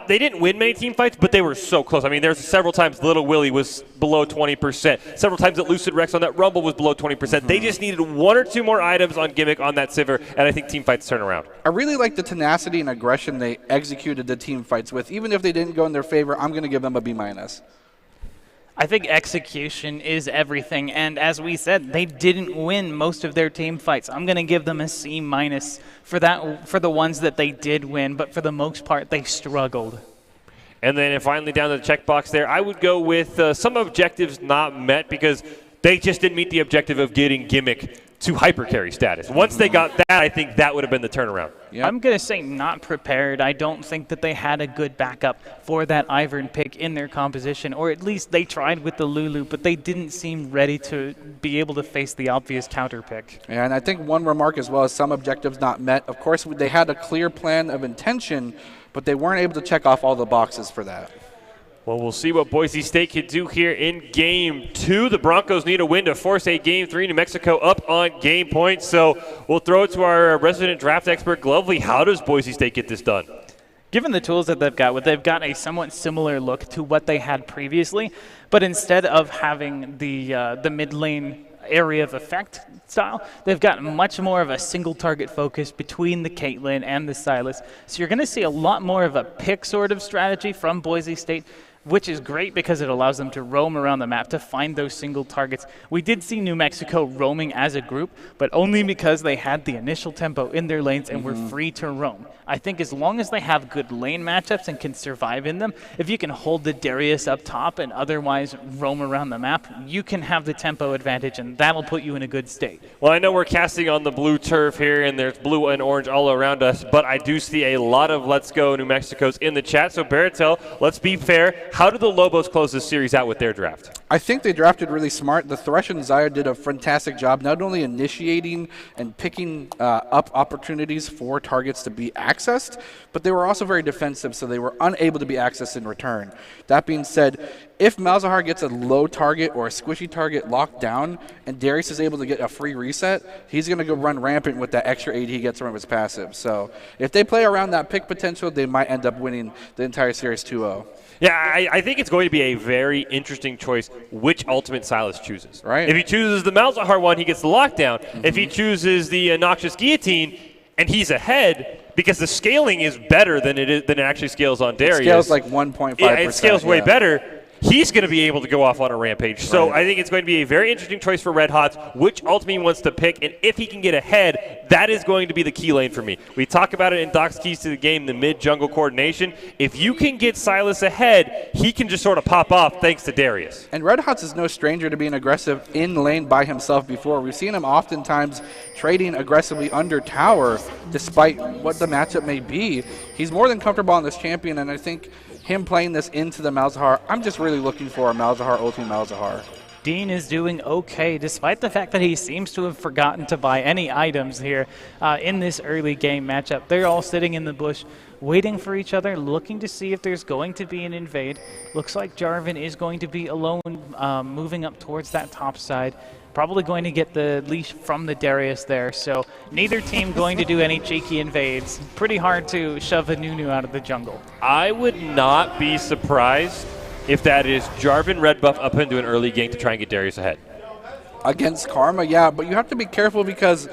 They didn't win many team fights, but they were so close. I mean, there's several times Little Willie was below 20%. Several times that Lucid Rex on that Rumble was below 20%. They just needed 1 or 2 more items on Gimmick on that Sivir, and I think team fights turn around. I really like the tenacity and aggression they executed the team fights with. Even if they didn't go in their favor, I'm going to give them a B-. I think execution is everything, and as we said, they didn't win most of their team fights. I'm going to give them a C- for the ones that they did win, but for the most part, they struggled. And then finally down to the checkbox there, I would go with some objectives not met because they just didn't meet the objective of getting Gimmick to hyper carry status. Once they got that, I think that would have been the turnaround. Yep. I'm going to say not prepared. I don't think that they had a good backup for that Ivern pick in their composition, or at least they tried with the Lulu, but they didn't seem ready to be able to face the obvious counter pick. And I think one remark as well is some objectives not met. Of course, they had a clear plan of intention, but they weren't able to check off all the boxes for that. Well, we'll see what Boise State can do here in Game 2. The Broncos need a win to force a Game 3. New Mexico up on game point. So we'll throw it to our resident draft expert, Glovely. How does Boise State get this done? Given the tools that they've got a somewhat similar look to what they had previously, but instead of having the mid lane area of effect style, they've got much more of a single target focus between the Caitlyn and the Silas. So you're going to see a lot more of a pick sort of strategy from Boise State, which is great because it allows them to roam around the map to find those single targets. We did see New Mexico roaming as a group, but only because they had the initial tempo in their lanes and were free to roam. I think as long as they have good lane matchups and can survive in them, if you can hold the Darius up top and otherwise roam around the map, you can have the tempo advantage, and that'll put you in a good state. Well, I know we're casting on the blue turf here, and there's blue and orange all around us, but I do see a lot of Let's Go New Mexico's in the chat. So, Baratel, let's be fair. How did the Lobos close this series out with their draft? I think they drafted really smart. The Thresh and Zaya did a fantastic job, not only initiating and picking up opportunities for targets to be accessed, but they were also very defensive, so they were unable to be accessed in return. That being said, if Malzahar gets a low target or a squishy target locked down and Darius is able to get a free reset, he's going to go run rampant with that extra 8 he gets from his passive. So if they play around that pick potential, they might end up winning the entire series 2-0. Yeah, I think it's going to be a very interesting choice which ultimate Silas chooses. Right. If he chooses the Malzahar one, he gets the lockdown. If he chooses the Noxious Guillotine and he's ahead, because the scaling is better than it actually scales on Darius. It scales like 1.5%. Yeah, it scales way better. He's going to be able to go off on a rampage. So I think it's going to be a very interesting choice for Red Hots, which ultimate he wants to pick, and if he can get ahead, that is going to be the key lane for me. We talk about it in Doc's Keys to the Game, the mid-jungle coordination. If you can get Silas ahead, he can just sort of pop off thanks to Darius. And Red Hots is no stranger to being aggressive in lane by himself before. We've seen him oftentimes trading aggressively under tower, despite what the matchup may be. He's more than comfortable on this champion, and I think him playing this into the Malzahar, I'm just really looking for a Malzahar ultimate Malzahar. Dean is doing okay, despite the fact that he seems to have forgotten to buy any items here in this early game matchup. They're all sitting in the bush, waiting for each other, looking to see if there's going to be an invade. Looks like Jarvan is going to be alone, moving up towards that top side. Probably going to get the leash from the Darius there, so neither team going to do any cheeky invades. Pretty hard to shove a Nunu out of the jungle. I would not be surprised if that is Jarvan red buff up into an early gank to try and get Darius ahead. Against Karma, yeah, but you have to be careful because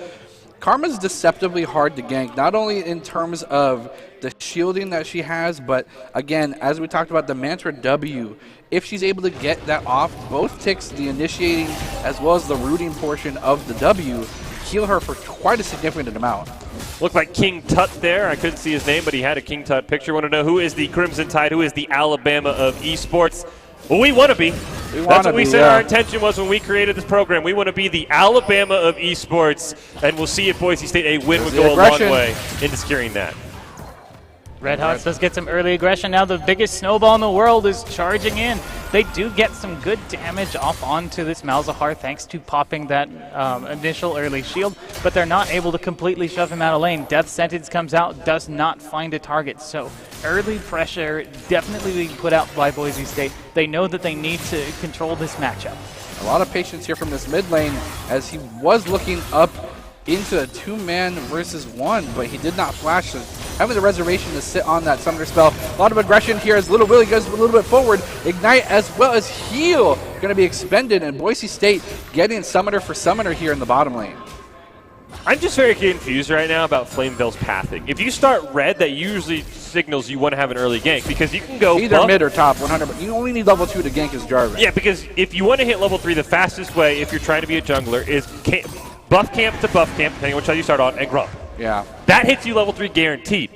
Karma's deceptively hard to gank, not only in terms of the shielding that she has, but again, as we talked about the Mantra W, if she's able to get that off, both ticks, the initiating as well as the rooting portion of the W, heal her for quite a significant amount. Looked like King Tut there. I couldn't see his name, but he had a King Tut picture. Want to know who is the Crimson Tide, who is the Alabama of esports? Well, we want to be. That's what we said our intention was when we created this program. We want to be the Alabama of esports, and we'll see if Boise State a win would go a long way into securing that. Red Hots does get some early aggression. Now the biggest snowball in the world is charging in. They do get some good damage off onto this Malzahar thanks to popping that initial early shield, but they're not able to completely shove him out of lane. Death Sentence comes out, does not find a target. So early pressure definitely being put out by Boise State. They know that they need to control this matchup. A lot of patience here from this mid lane as he was looking up into a 2-man versus 1, but he did not flash. So having the reservation to sit on that Summoner spell. A lot of aggression here as Little Willie goes a little bit forward. Ignite as well as Heal going to be expended, and Boise State getting Summoner for Summoner here in the bottom lane. I'm just very confused right now about Flameveil's pathing. If you start red, that usually signals you want to have an early gank because you can go either mid or top 100. You only need level 2 to gank as Jarvan. Yeah, because if you want to hit level 3, the fastest way, if you're trying to be a jungler, is buff camp to buff camp, depending on which side you start on, and grump. Yeah. That hits you level 3 guaranteed.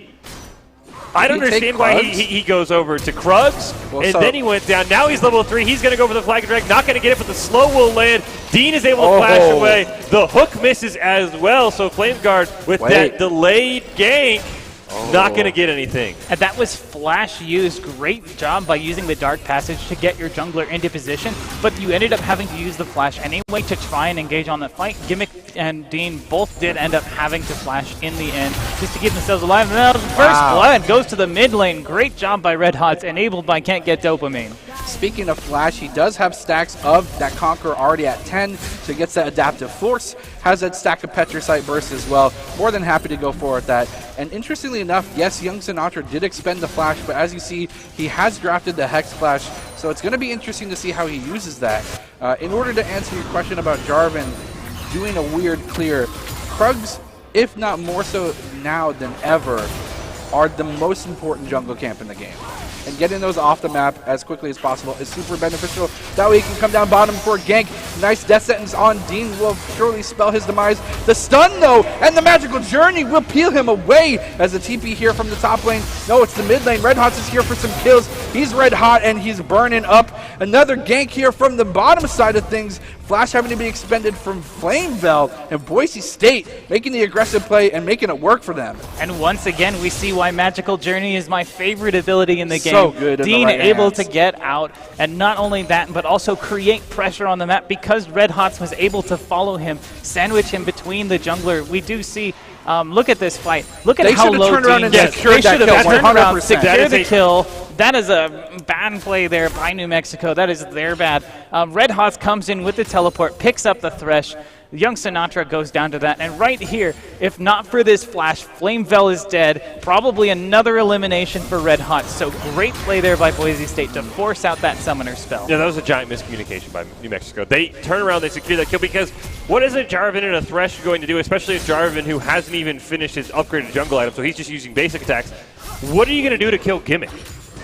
I don't Did he take understand why Krugs? he goes over to Krugs, Well, and so- then he went down. Now he's level 3. He's going to go for the flag and drag. Not going to get it, but the slow will land. Dean is able to flash away. The hook misses as well, so Flameguard with that delayed gank, not going to get anything. And that was flash used. Great job by using the Dark Passage to get your jungler into position, but you ended up having to use the flash anyway to try and engage on that fight. Gimmick and Dean both did end up having to flash in the end just to keep themselves alive. Now the first blood goes to the mid lane. Great job by Red Hots, enabled by Can't Get Dopamine. Speaking of flash, he does have stacks of that Conqueror already at 10, so he gets that adaptive force, has that stack of Petricite burst as well. More than happy to go forward with that. And interestingly enough, yes, Young Sinatra did expend the flash, but as you see, he has drafted the Hex Flash, so it's going to be interesting to see how he uses that. In order to answer your question about Jarvan doing a weird clear, Krugs, if not more so now than ever, are the most important jungle camp in the game. And getting those off the map as quickly as possible is super beneficial. That way he can come down bottom for a gank. Nice death sentence on Dean will surely spell his demise. The stun though, and the magical journey will peel him away as the TP here from the top lane. No, it's the mid lane. Red Hots is here for some kills. He's red hot and he's burning up. Another gank here from the bottom side of things. Flash having to be expended from Flamevell, and Boise State making the aggressive play and making it work for them. And once again, we see why Magical Journey is my favorite ability in the game. So good in the Dean right able hands. to get out, and not only that, but also create pressure on the map because Red Hots was able to follow him, sandwich him between the jungler. We do see, look at this fight. Look at They how should've low turned around Dean and gets. secured They that should have kill, turned around, 100%. secured the kill. That is a bad play there by New Mexico. That is their bad. Red Hots comes in with the teleport, picks up the Thresh. Young Sinatra goes down to that. And right here, if not for this flash, Flamevell is dead. Probably another elimination for Red Hots. So great play there by Boise State to force out that summoner spell. Yeah, that was a giant miscommunication by New Mexico. They turn around, they secure that kill because what is a Jarvan and a Thresh going to do, especially a Jarvan who hasn't even finished his upgraded jungle item, so he's just using basic attacks. What are you going to do to kill Gimmick?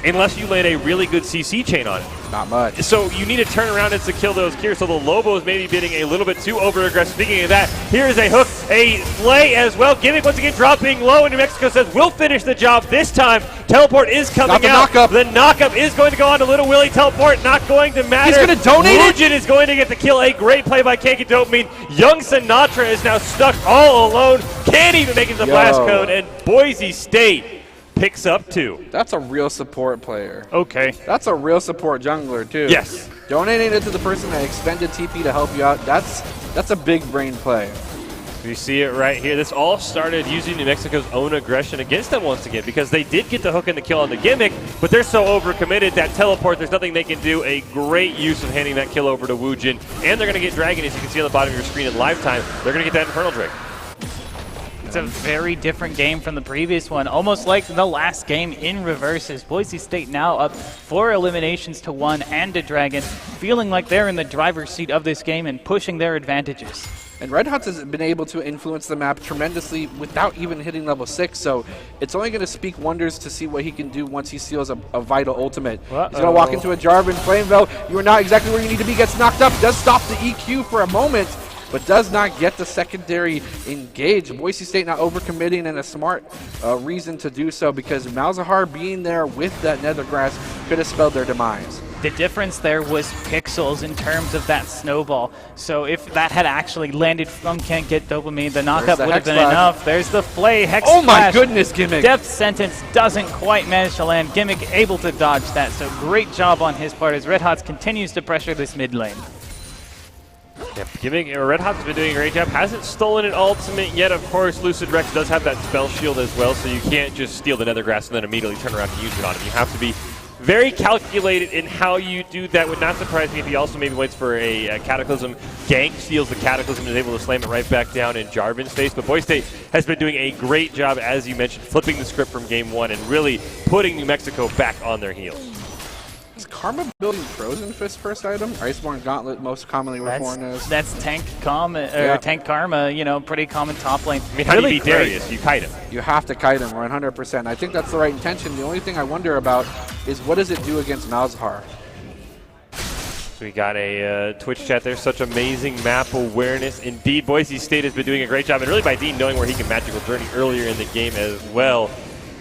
Unless you land a really good CC chain on it. Not much. So you need to turn around and to kill those gears. So the Lobo is maybe bidding a little bit too over-aggressive. Speaking of that, here is a hook, a play as well. Gimmick once again dropping low, and New Mexico says, we'll finish the job this time. Teleport is coming out. The knockup is going to go on to Little Willie. Teleport not going to matter. He's going to donate it. Wujin is going to get the kill. A great play by Kanky Dopamine. Young Sinatra is now stuck all alone. Can't even make it to the blast code, and Boise State picks up 2. That's a real support player. Okay. That's a real support jungler too. Yes. Donating it to the person that expended TP to help you out, that's a big brain play. You see it right here. This all started using New Mexico's own aggression against them once again because they did get the hook and the kill on the Gimmick, but they're so overcommitted that teleport, there's nothing they can do. A great use of handing that kill over to Wujin, and they're going to get Dragon, as you can see on the bottom of your screen in live time. They're going to get that Infernal Drake. It's a very different game from the previous one, almost like the last game in reverse as Boise State now up 4 eliminations to 1 and a Dragon, feeling like they're in the driver's seat of this game and pushing their advantages. And Red Hots has been able to influence the map tremendously without even hitting level 6, so it's only going to speak wonders to see what he can do once he steals a vital ultimate. He's going to walk into a Jarvan. Flamevell, you are not exactly where you need to be, gets knocked up, does stop the EQ for a moment, but does not get the secondary engage. Boise State not overcommitting, and a smart reason to do so because Malzahar being there with that Nethergrass could have spelled their demise. The difference there was pixels in terms of that snowball. So if that had actually landed from Can't Get Dopamine, the knockup would have been enough. There's the flay, Hex Oh my Flash. goodness, Gimmick. Death Sentence doesn't quite manage to land. Gimmick able to dodge that, so great job on his part as Red Hots continues to pressure this mid lane. Yep, Red Hot's been doing a great job. Hasn't stolen an ultimate yet. Of course, Lucid Rex does have that spell shield as well, so you can't just steal the Nethergrass and then immediately turn around and use it on him. You have to be very calculated in how you do that. Would not surprise me if he also maybe waits for a Cataclysm gank, steals the Cataclysm, and is able to slam it right back down in Jarvan's face. But Boise State has been doing a great job, as you mentioned, flipping the script from game 1 and really putting New Mexico back on their heels. Is Karma building Frozen Fist first item? Iceborne Gauntlet, most commonly reborn as. That's Tank Tank Karma, you know, pretty common top lane. I mean, how do you beat Darius? You kite him. You have to kite him 100%. I think that's the right intention. The only thing I wonder about is what does it do against Malzahar? So we got a Twitch chat there. Such amazing map awareness. Indeed, Boise State has been doing a great job, and really by Dean knowing where he can Magical Journey earlier in the game as well.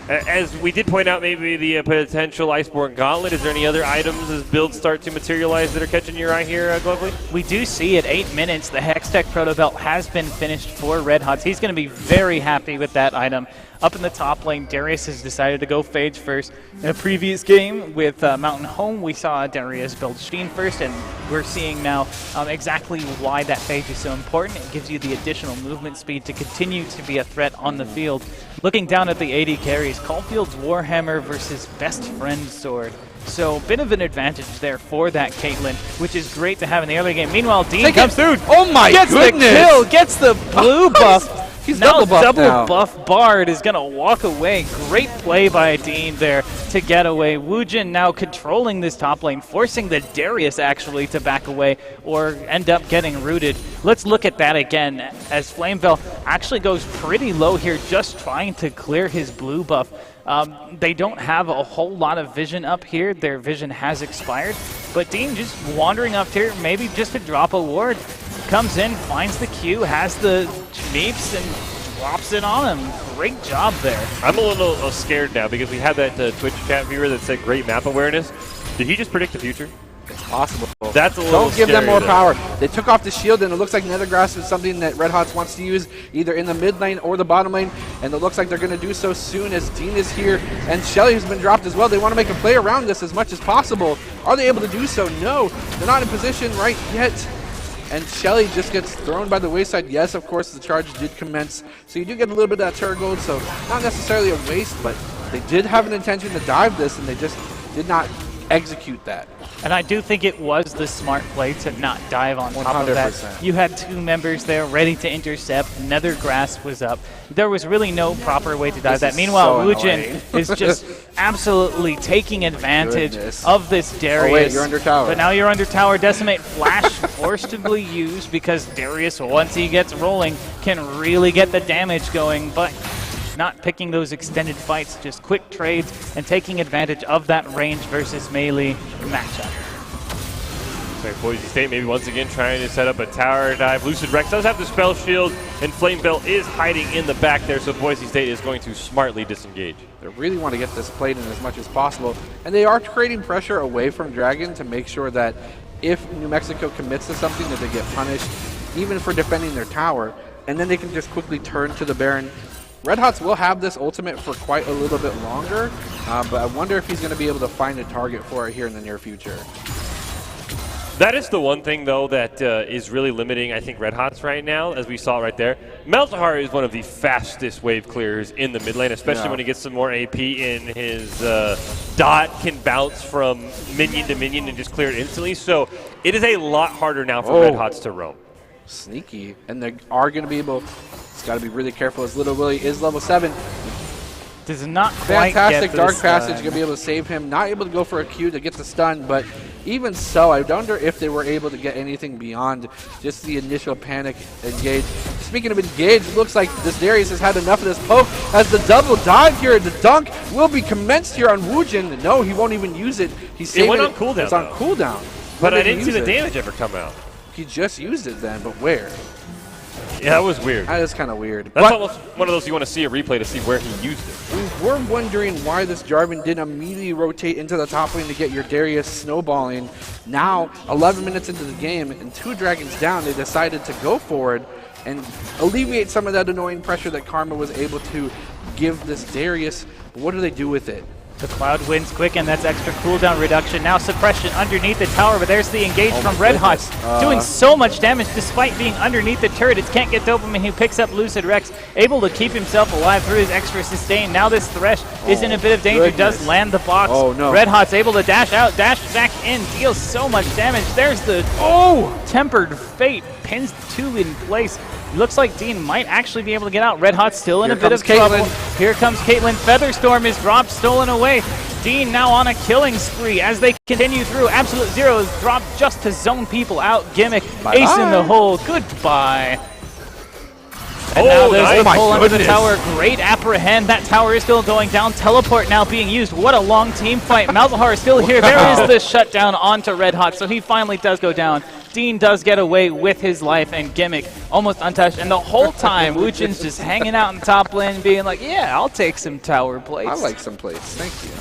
As we did point out, maybe the potential Iceborne Gauntlet. Is there any other items as builds start to materialize that are catching your eye here, Glovely? We do see at 8 minutes the Hextech Proto Belt has been finished for Red Hots. He's going to be very happy with that item. Up in the top lane, Darius has decided to go Phage first. In a previous game with Mountain Home, we saw Darius build Sheen first, and we're seeing now exactly why that Phage is so important. It gives you the additional movement speed to continue to be a threat on the field. Looking down at the AD carries, Caulfield's Warhammer versus Best Friend Sword. So, bit of an advantage there for that Caitlyn, which is great to have in the early game. Meanwhile, Dean comes through. Oh my gets goodness! the kill, gets the blue buff. He's now double buff buff Bard is going to walk away. Great play by Dean there to get away. Woojin now controlling this top lane, forcing the Darius actually to back away or end up getting rooted. Let's look at that again as Flamevell actually goes pretty low here, just trying to clear his blue buff. They don't have a whole lot of vision up here. Their vision has expired. But Dean just wandering up here, maybe just to drop a ward. Comes in, finds the Q, has the meeps, and drops it on him. Great job there. I'm a little scared now because we had that Twitch chat viewer that said great map awareness. Did he just predict the future? It's possible. That's a little Don't give them scary, more power. They took off the shield, and it looks like Nethergrass is something that Red Hots wants to use either in the mid lane or the bottom lane, and it looks like they're going to do so soon as Dean is here, and Shelly has been dropped as well. They want to make a play around this as much as possible. Are they able to do so? No. They're not in position right yet. And Shelly just gets thrown by the wayside. Yes, of course, the charge did commence. So you do get a little bit of that turret gold, so not necessarily a waste, but they did have an intention to dive this, and they just did not execute that. And I do think it was the smart play to not dive on top of that. 100%. You had two members there ready to intercept. Nethergrass was up. There was really no proper way to dive that. Meanwhile, Woojin is just absolutely taking advantage of this Darius. Oh wait, you're under tower. But now you're under tower. Decimate Flash forcibly used because Darius, once he gets rolling, can really get the damage going. But not picking those extended fights, just quick trades and taking advantage of that range versus melee matchup. So Boise State maybe once again trying to set up a tower dive. Lucid Rex does have the spell shield, and Flamebell is hiding in the back there, so Boise State is going to smartly disengage. They really want to get this played in as much as possible, and they are creating pressure away from Dragon to make sure that if New Mexico commits to something, that they get punished, even for defending their tower, and then they can just quickly turn to the Baron. Red Hots will have this ultimate for quite a little bit longer, but I wonder if he's going to be able to find a target for it here in the near future. That is the one thing, though, that is really limiting, I think, Red Hots right now, as we saw right there. Malzahar is one of the fastest wave clearers in the mid lane, especially when he gets some more AP in his dot, can bounce from minion to minion and just clear it instantly. So it is a lot harder now for Red Hots to roam. Sneaky, and they are going to be able. It's got to be really careful as Little Willie is level 7. Does not quite Fantastic get Dark this Passage, done. going to be able to save him. Not able to go for a Q to get the stun, but even so, I wonder if they were able to get anything beyond just the initial panic engage. Speaking of engage, it looks like this Darius has had enough of this poke as the double dive here. The dunk will be commenced here on Woojin. No, he won't even use it. He's saving it went on cooldown. It's on cooldown. But I didn't see the damage ever come out. He just used it then, but where? Yeah, that was weird. That is kind of weird. That's almost one of those you want to see a replay to see where he used it. We were wondering why this Jarvan didn't immediately rotate into the top lane to get your Darius snowballing. Now, 11 minutes into the game and 2 dragons down, they decided to go forward and alleviate some of that annoying pressure that Karma was able to give this Darius. But what do they do with it? The Cloud wins quick, and that's extra cooldown reduction. Now suppression underneath the tower, but there's the engage from Red Hots. Doing so much damage despite being underneath the turret. It can't get Dopamine, who picks up Lucid Rex, able to keep himself alive through his extra sustain. Now this Thresh is in a bit of danger, does land the box. Oh, no. Red Hots able to dash out, dash back in, deals so much damage. There's the Tempered Fate, pins 2 in place. Looks like Dean might actually be able to get out. Red Hot still in a bit of trouble. Here comes Caitlyn. Featherstorm is dropped, stolen away. Dean now on a killing spree as they continue through. Absolute Zero is dropped just to zone people out. Gimmick, ace in the hole. Goodbye. And now there's the pull under the tower. Great apprehend. That tower is still going down. Teleport now being used. What a long team fight. Malzahar is still here. There is the shutdown onto Red Hot, so he finally does go down. Dean does get away with his life, and Gimmick almost untouched. And the whole time, Wuchin's just hanging out in top lane being like, yeah, I'll take some tower plates. I like some plates. Thank you.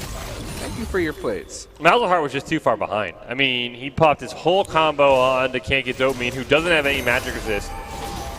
Thank you for your plates. Malzahar was just too far behind. I mean, he popped his whole combo on to Can't Get Dopamine, who doesn't have any magic resist,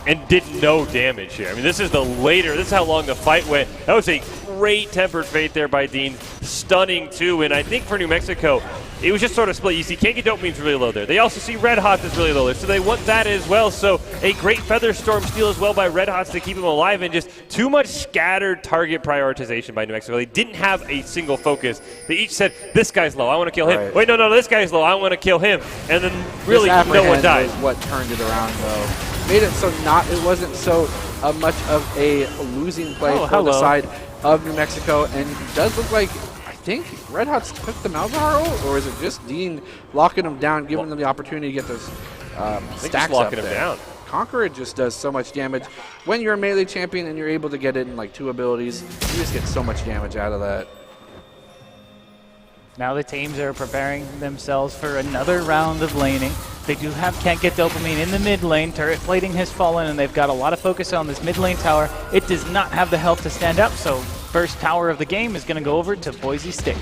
and did no damage here. I mean, this is how long the fight went. That was a great tempered fate there by Dean. Stunning, too. And I think for New Mexico, it was just sort of split. You see, Can't Get Dopamine's really low there. They also see Red Hots is really low there, so they want that as well. So a great Feather Storm steal as well by Red Hots to keep him alive, and just too much scattered target prioritization by New Mexico. They didn't have a single focus. They each said, this guy's low, I want to kill him. Right. Wait, no, this guy's low, I want to kill him. And then really This no one apprehend died. was what turned it around, though. Made it so it wasn't so much of a losing play for the side of New Mexico, and it does look like, I think Red Hots took the Malzahar ult, or is it just Dean locking him down, giving them the opportunity to get those stacks locking up him there. down. Conqueror just does so much damage. When you're a melee champion and you're able to get it in like 2 abilities, you just get so much damage out of that. Now the teams are preparing themselves for another round of laning. They do have Can't Get Dopamine in the mid lane. Turret plating has fallen, and they've got a lot of focus on this mid lane tower. It does not have the health to stand up, so first tower of the game is going to go over to Boise State.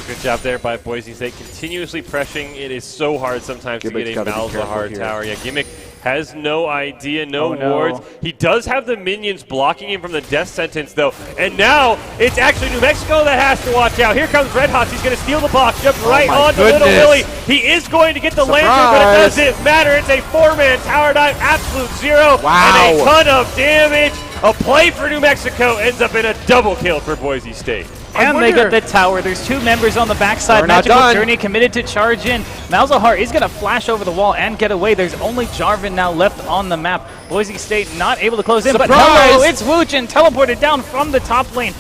Good job there by Boise State, continuously pressuring. It is so hard sometimes to get a Malzahar tower. Yeah, Gimmick has no idea, no wards. He does have the minions blocking him from the death sentence, though. And now it's actually New Mexico that has to watch out. Here comes Red Hots. He's going to steal the box, jump right onto Little Willie. He is going to get the lantern, but it doesn't matter. It's a 4-man tower dive, absolute zero, and a ton of damage. A play for New Mexico ends up in a double kill for Boise State. And they get the tower. There's 2 members on the backside. Magical Journey committed to charge in. Malzahar is going to flash over the wall and get away. There's only Jarvan now left on the map. Boise State not able to close in, but hello, it's Wuchin teleported down from the top lane.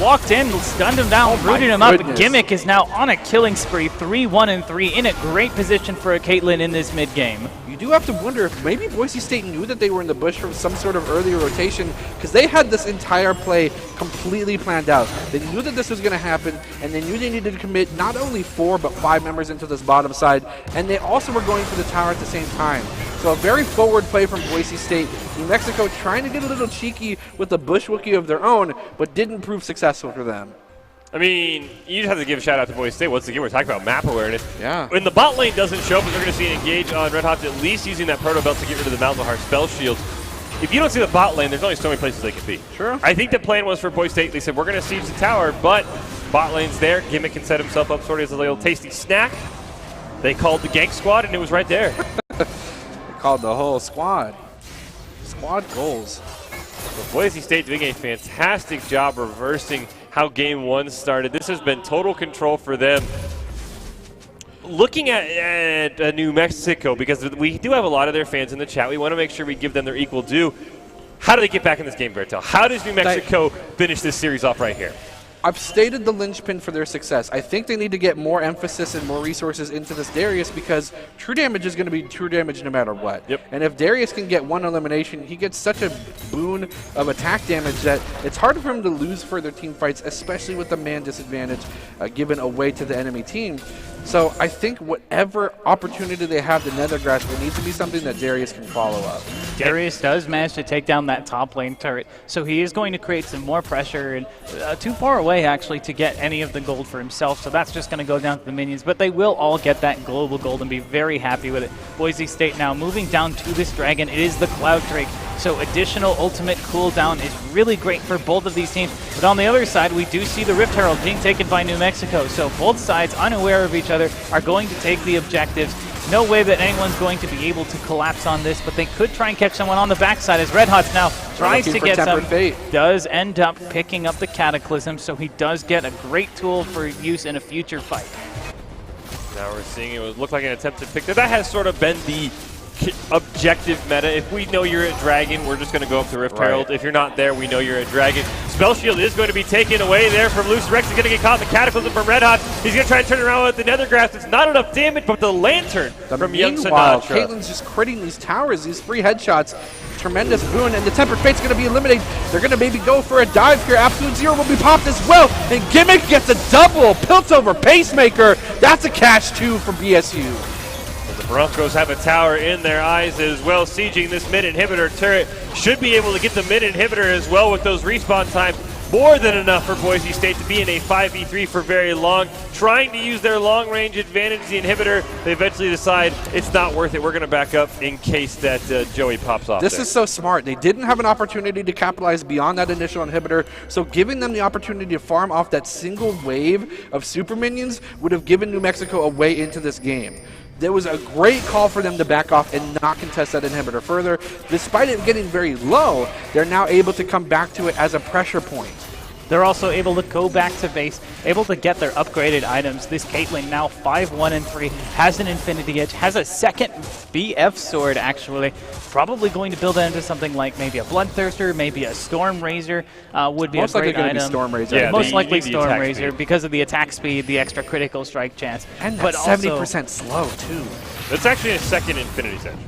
Walked in, stunned him down, rooted him up. Gimmick is now on a killing spree, 3-1-3, in a great position for a Caitlyn in this mid game. You do have to wonder if maybe Boise State knew that they were in the bush from some sort of early rotation, because they had this entire play completely planned out. They knew that this was going to happen, and they knew they needed to commit not only 4 but 5 members into this bottom side, and they also were going for the tower at the same time. So a very forward play from Boise State. New Mexico trying to get a little cheeky with the bush Wookiee of their own, but didn't prove successful for them. I mean, you just have to give a shout out to Boise State. Once again, we're talking about map awareness. Yeah. When the bot lane doesn't show up, they're going to see an engage on Red Hots, at least using that Proto Belt to get rid of the Malzahar spell shields. If you don't see the bot lane, there's only so many places they can be. Sure. I think the plan was for Boise State. They said, we're going to siege the tower, but bot lane's there. Gimmick can set himself up sort of as a little tasty snack. They called the gank squad, and it was right there. They called the whole squad. Squad goals. But Boise State doing a fantastic job reversing how game 1 started. This has been total control for them. Looking at New Mexico, because we do have a lot of their fans in the chat, we want to make sure we give them their equal due. How do they get back in this game, Bertel? How does New Mexico finish this series off right here? I've stated the linchpin for their success. I think they need to get more emphasis and more resources into this Darius, because true damage is going to be true damage no matter what. Yep. And if Darius can get 1 elimination, he gets such a boon of attack damage that it's hard for him to lose further team fights, especially with the man disadvantage given away to the enemy team. So I think whatever opportunity they have to nether grasp, it needs to be something that Darius can follow up. Darius does manage to take down that top lane turret, so he is going to create some more pressure, and too far away actually to get any of the gold for himself, so that's just going to go down to the minions, but they will all get that global gold and be very happy with it. Boise State now moving down to this dragon. It is the Cloud Drake, so additional ultimate cooldown is really great for both of these teams. But on the other side, we do see the Rift Herald being taken by New Mexico, so both sides, unaware of each other, are going to take the objectives. No way that anyone's going to be able to collapse on this, but they could try and catch someone on the backside as Red Hots now tries to get some. Does end up picking up the Cataclysm, so he does get a great tool for use in a future fight. Now we're seeing it would look like an attempt to pick that. That has sort of been the objective meta. If we know you're a dragon, we're just going to go up to Rift Herald. If you're not there, we know you're a dragon. Spell Shield is going to be taken away there from Lucius Rex. He's going to get caught in the Cataclysm from Red Hot. He's going to try and turn around with the Nether Grasp. It's not enough damage, but the Lantern from Young Meanwhile, Sinatra. Caitlyn's just critting these towers, these free headshots. Tremendous boon, and the Tempered Fate's going to be eliminated. They're going to maybe go for a dive here. Absolute Zero will be popped as well, and Gimmick gets a double. Piltover Pacemaker. That's a catch, too, for BSU. The Broncos have a tower in their eyes as well, sieging this mid-inhibitor turret. Should be able to get the mid-inhibitor as well with those respawn times. More than enough for Boise State to be in a 5v3 for very long. Trying to use their long-range advantage, the inhibitor. They eventually decide it's not worth it. We're going to back up in case that Joey pops off. This is so smart. They didn't have an opportunity to capitalize beyond that initial inhibitor, so giving them the opportunity to farm off that single wave of super minions would have given New Mexico a way into this game. There was a great call for them to back off and not contest that inhibitor further. Despite it getting very low, they're now able to come back to it as a pressure point. They're also able to go back to base, able to get their upgraded items. This Caitlyn now 5-1-3, has an Infinity Edge, has a second BF sword actually. Probably going to build that into something like maybe a Bloodthirster, maybe a Storm Razor would be Most a great likely item. Be Storm Razor. Yeah, most likely the Storm attack Razor speed. because of the attack speed, the extra critical strike chance. And but that's also 70% slow too. That's actually a second Infinity's Edge.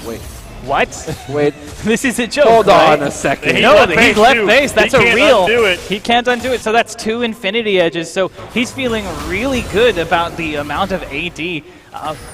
Wait. What? Wait. This is a joke. Hold right? on a second. He No, left he's base, left too. base. That's He a can't real. undo it. He can't undo it. So that's 2 Infinity Edges. So he's feeling really good about the amount of AD.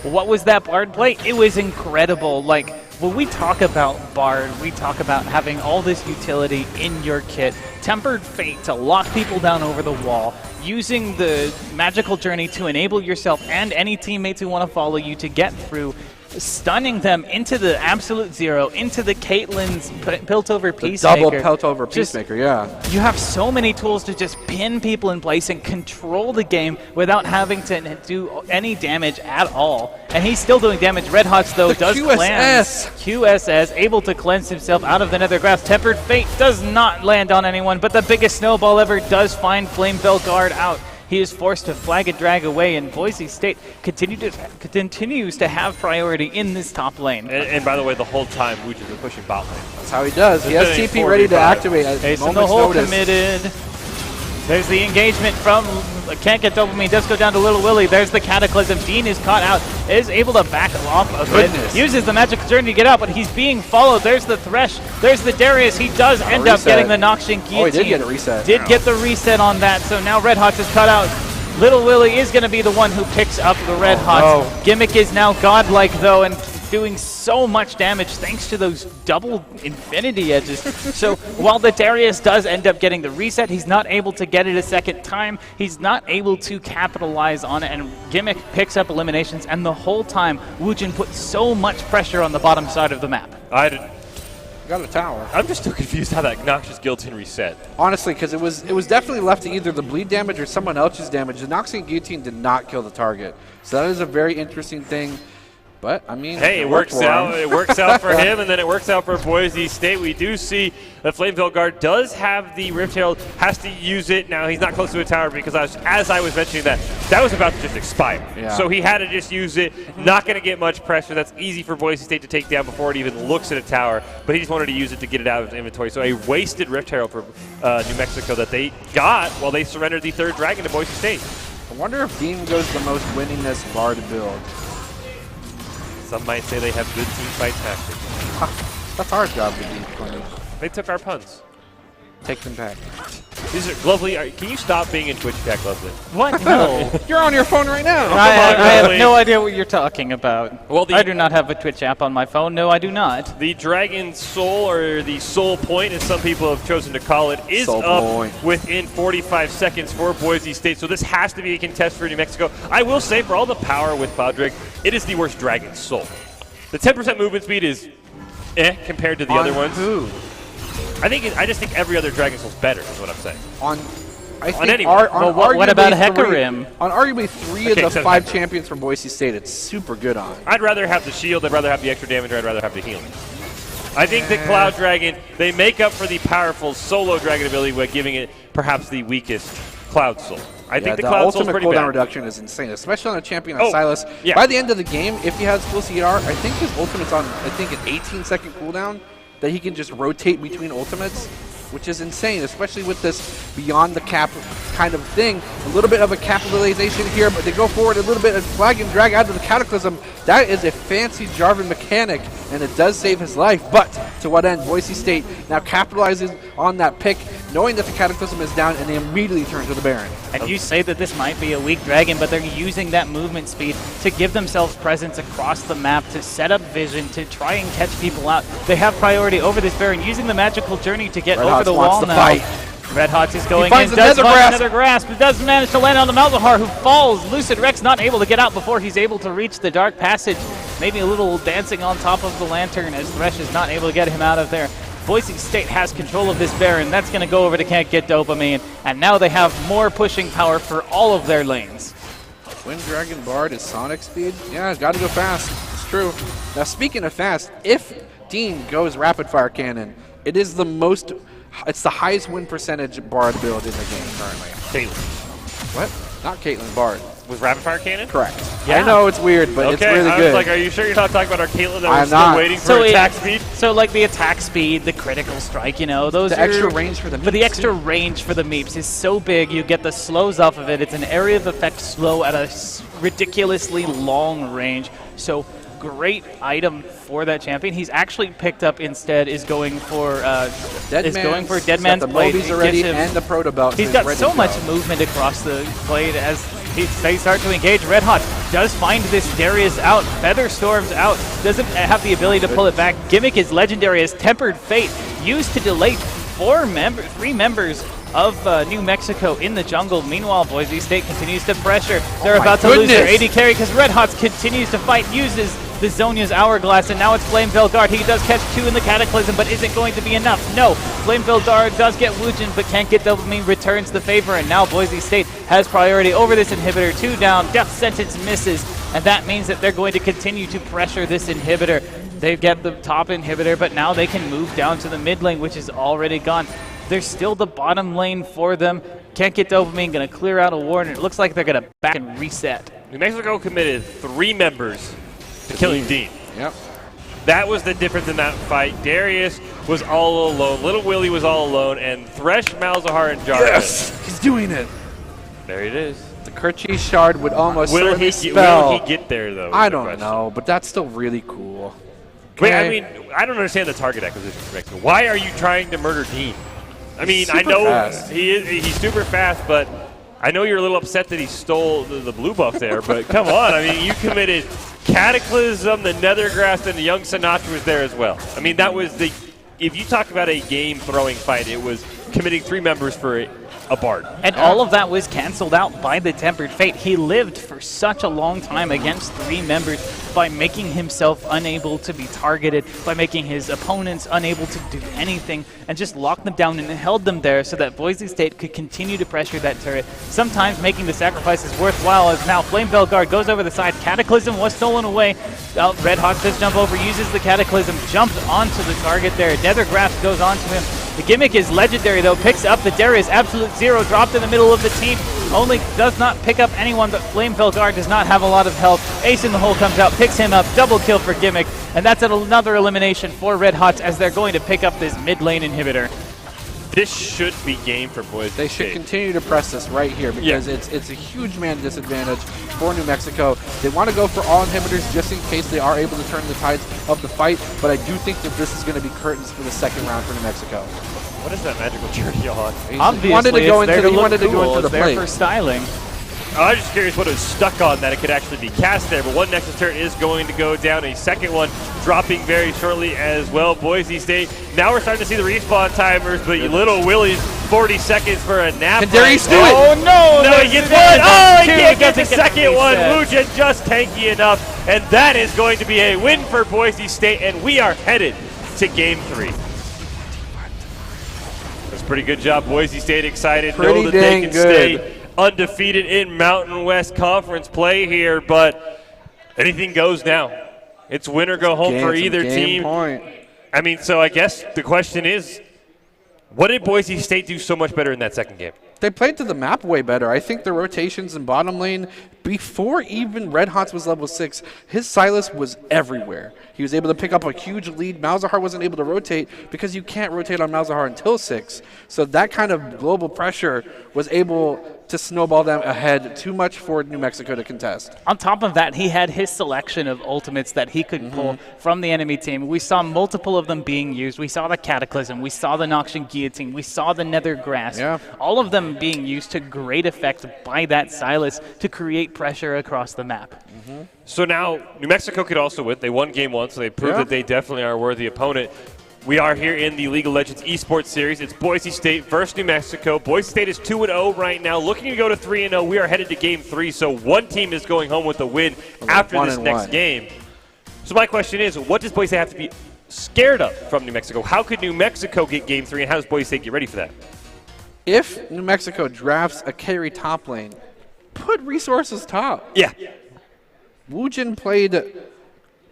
What was that Bard play? It was incredible. Like, when we talk about Bard, we talk about having all this utility in your kit. Tempered Fate to lock people down over the wall. Using the Magical Journey to enable yourself and any teammates who want to follow you to get through. Stunning them into the absolute zero, into the Caitlyn's Piltover Peacemaker. Double Piltover Peacemaker, yeah. You have so many tools to just pin people in place and control the game without having to do any damage at all. And he's still doing damage. Red Hots, though, does cleanse. QSS, able to cleanse himself out of the Nether Grasp. Tempered Fate does not land on anyone, but the biggest snowball ever does find Flamebell Guard out. He is forced to flag and drag away, and Boise State continues to have priority in this top lane. And by the way, the whole time, Wooch has been pushing bot lane. That's how he does. He has It's been a TP ready to 4v5. activate at Ace in the moment's hole notice. committed. There's the engagement from Can't Get Dopamine. Does go down to Little Willie. There's the Cataclysm. Dean is caught out. Is able to back off a bit. Uses the Magic Journey to get out, but he's being followed. There's the Thresh. There's the Darius. He does end up getting the Noxian Guillotine. Oh, he did get a reset. Did get the reset on that. So now Red Hots is cut out. Little Willie is going to be the one who picks up the Red Hots. no. Gimmick is now godlike, though, and doing so much damage thanks to those double Infinity Edges. So while the Darius does end up getting the reset, he's not able to get it a second time. He's not able to capitalize on it, and Gimmick picks up eliminations, and the whole time, Woojin put so much pressure on the bottom side of the map. Got a tower. I'm just still confused how that Noxious Guillotine reset. Honestly, because it was definitely left to either the bleed damage or someone else's damage. The Noxian Guillotine did not kill the target. So that is a very interesting thing. But, I mean, Hey, it worked works for out. him. It works out for him, and then it works out for Boise State. We do see that Flameville Guard does have the Rift Herald, has to use it. Now, he's not close to a tower because, as I was mentioning that was about to just expire. Yeah. So he had to just use it. Not going to get much pressure. That's easy for Boise State to take down before it even looks at a tower. But he just wanted to use it to get it out of his inventory. So a wasted Rift Herald for New Mexico that they got while they surrendered the third dragon to Boise State. I wonder if Dean goes the most winningest Bard build. Some might say they have good team fight tactics. That's our job to be funny. They took our puns. Take them back. These are lovely. Can you stop being in Twitch chat, Lovely? What? No. You're on your phone right now. I have Lovely. no idea what you're talking about. Well, I do not have a Twitch app on my phone. No, I do not. The Dragon Soul, or the Soul Point, as some people have chosen to call it, is Soul up Point. within 45 seconds for Boise State. So this has to be a contest for New Mexico. I will say, for all the power with Podrick, it is the worst Dragon Soul. The 10% movement speed is compared to the other ones. Who? I just think every other Dragon Soul's better, is what I'm saying. I think anyone. What about arguably Hecarim? On arguably three Okay, of the except 5 Hecarim. champions from Boise State, it's super good on. I'd rather have the shield, I'd rather have the extra damage, or I'd rather have the healing. I think that Cloud Dragon, they make up for the powerful solo Dragon ability by giving it perhaps the weakest Cloud Soul. I think the Cloud Soul's ultimate pretty cooldown bad. reduction is insane, especially on a champion like Oh, Silas. yeah. By the end of the game, if he has full CR, I think his ultimate's on, an 18-second cooldown that he can just rotate between ultimates, which is insane, especially with this beyond the cap kind of thing. A little bit of a capitalization here, but they go forward a little bit and flag and drag out of the Cataclysm. That is a fancy Jarvan mechanic, and it does save his life. But to what end? Boise State now capitalizes on that pick, knowing that the Cataclysm is down, and they immediately turn to the Baron. And you say that this might be a weak dragon, but they're using that movement speed to give themselves presence across the map, to set up vision, to try and catch people out. They have priority over this Baron, using the magical journey to get over the wall now. Red Hots is going in, does find another grasp, but doesn't manage to land on the Malzahar, who falls. Lucid Rex not able to get out before he's able to reach the Dark Passage. Maybe a little dancing on top of the Lantern as Thresh is not able to get him out of there. Boise State has control of this Baron. That's going to go over to Can't Get Dopamine, and now they have more pushing power for all of their lanes. Wind Dragon Bard is Sonic speed? Yeah, it's got to go fast. It's true. Now, speaking of fast, if Dean goes Rapid Fire Cannon, it is it's the highest win percentage Bard build in the game currently. Caitlyn. What? Not Caitlyn, Bard. With Rapid Fire Cannon? Correct. Yeah. I know it's weird, but it's really I good. was like, are you sure you're not talking about our Caitlyn that I'm was still not. waiting for attack speed? So like the attack speed, the critical strike, those the extra range for the meeps. But the extra range for the meeps is so big, you get the slows off of it. It's an area of effect slow at a ridiculously long range. So great item for that champion. He's actually picked up instead is going for Dead Man's Blade. The already and the Proto Belt. He's got so much movement across the blade as they start to engage. Red Hot does find this Darius out. Feather Storm's out. Doesn't have the ability to pull it back. Gimmick is legendary as Tempered Fate, used to delay 3 members of New Mexico in the jungle. Meanwhile, Boise State continues to pressure. They're about to lose their AD carry because Red Hots continues to fight, uses the Zhonya's Hourglass, and now it's Flame Velguard. He does catch 2 in the Cataclysm, but isn't going to be enough. No, Flame Velguard does get Wujin, but can't get Dopamine, returns the favor, and now Boise State has priority over this inhibitor. 2 down, Death Sentence misses, and that means that they're going to continue to pressure this inhibitor. They get the top inhibitor, but now they can move down to the mid lane, which is already gone. There's still the bottom lane for them. Can't get Dopamine, going to clear out a ward, and it looks like they're going to back and reset. New Mexico committed 3 members to killing Dean. Yep. That was the difference in that fight. Darius was all alone. Little Willie was all alone, and Thresh, Malzahar, and Jarvan. Yes! He's doing it. There it is. The Kerchi Shard would almost Will certainly he get there, though? I don't know, but that's still really cool. Wait, I mean, I don't understand the target acquisition for Mexico. Why are you trying to murder Dean? I mean, I know he's super fast, but I know you're a little upset that he stole the blue buff there, but come on. I mean, you committed Cataclysm, the Nethergrass, and the young Sinatra was there as well. I mean, that was if you talk about a game-throwing fight, it was committing 3 members for a Bard. And all of that was canceled out by the Tempered Fate. He lived for such a long time against 3 members by making himself unable to be targeted, by making his opponents unable to do anything, and just locked them down and held them there so that Boise State could continue to pressure that turret, sometimes making the sacrifices worthwhile. As now Flame Velguard goes over the side. Cataclysm was stolen away. Red Hawk does jump over, uses the Cataclysm, jumped onto the target there. Nethergrass goes onto him. The gimmick is legendary, though. Picks up the Darius Absolute Zero, dropped in the middle of the team. Only does not pick up anyone, but Flame Velguard does not have a lot of health. Ace in the hole comes out, picks him up. Double kill for Gimmick. And that's another elimination for Red Hots as they're going to pick up this mid lane inhibitor. This should be game for Boise State. They should continue to press this right here because it's a huge man disadvantage for New Mexico. They want to go for all inhibitors just in case they are able to turn the tides of the fight, but I do think that this is going to be curtains for the second round for New Mexico. What is that magical journey on? Obviously, he wanted to go into the play. For styling. I was just curious what it was stuck on that it could actually be cast there, but one Nexus turret is going to go down. A second one dropping very shortly as well. Boise State. Now we're starting to see the respawn timers, but Little Willie's 40 seconds for a nap. Can Darius do it? Oh, no! No, he gets one. Oh, he can't get the doesn't second get one. reset. Wujin just tanky enough, and that is going to be a win for Boise State, and we are headed to Game 3. That's a pretty good job. Boise State excited. Know that they can stay undefeated in Mountain West Conference play here, but anything goes now. It's win or go home for either team. I mean, so I guess the question is, what did Boise State do so much better in that second game? They played to the map way better. I think the rotations in bottom lane before even Red Hots was level 6, his Silas was everywhere. He was able to pick up a huge lead. Malzahar wasn't able to rotate because you can't rotate on Malzahar until 6. So that kind of global pressure was able to snowball them ahead. Too much for New Mexico to contest. On top of that, he had his selection of ultimates that he could pull from the enemy team. We saw multiple of them being used. We saw the Cataclysm. We saw the Noxian Guillotine. We saw the Nether Grasp. Yeah. All of them being used to great effect by that Silas to create pressure across the map. So now New Mexico could also win. They won game 1, so they proved that they definitely are a worthy opponent. We are here in the League of Legends Esports Series. It's Boise State versus New Mexico. Boise State is 2-0 right now, looking to go to 3-0. We are headed to game 3, so one team is going home with the win after this next game. So my question is, what does Boise State have to be scared of from New Mexico? How could New Mexico get game 3, and how does Boise State get ready for that? If New Mexico drafts a carry top lane, put resources top. Yeah. Wujin played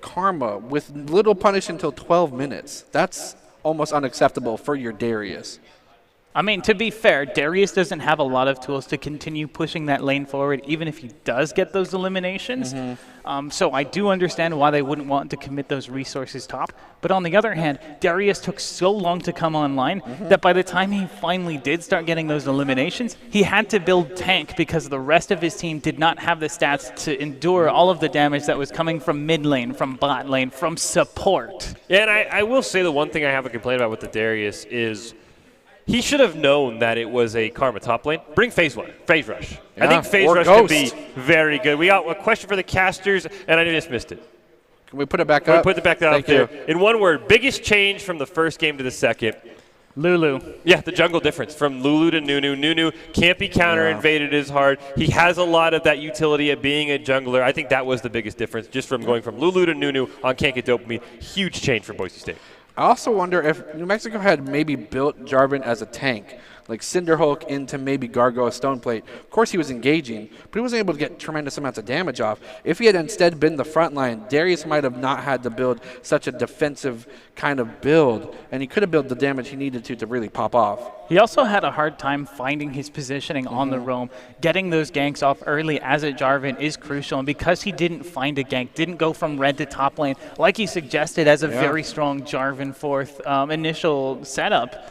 Karma with little punish until 12 minutes. That's almost unacceptable for your Darius. I mean, to be fair, Darius doesn't have a lot of tools to continue pushing that lane forward, even if he does get those eliminations. So I do understand why they wouldn't want to commit those resources top. But on the other hand, Darius took so long to come online that by the time he finally did start getting those eliminations, he had to build tank because the rest of his team did not have the stats to endure all of the damage that was coming from mid lane, from bot lane, from support. Yeah, and I will say the one thing I have a complaint about with the Darius is he should have known that it was a Karma top lane. Bring Phase Rush. Yeah, I think Phase Rush can be very good. We got a question for the casters, and I just missed it. Can we put it back up? Put it back up Thank there. you. In one word, biggest change from the first game to the second. Lulu. Yeah, the jungle difference from Lulu to Nunu. Nunu can't be counter-invaded as hard. He has a lot of that utility of being a jungler. I think that was the biggest difference, just from going from Lulu to Nunu on Can't Get Dopamine. Huge change for Boise State. I also wonder if New Mexico had maybe built Jarvan as a tank, like Cinderhulk into maybe Gargoyle Stoneplate. Of course, he was engaging, but he wasn't able to get tremendous amounts of damage off. If he had instead been the front line, Darius might have not had to build such a defensive kind of build, and he could have built the damage he needed to really pop off. He also had a hard time finding his positioning on the roam. Getting those ganks off early as a Jarvan is crucial, and because he didn't find a gank, didn't go from red to top lane, like he suggested as a very strong Jarvan fourth initial setup,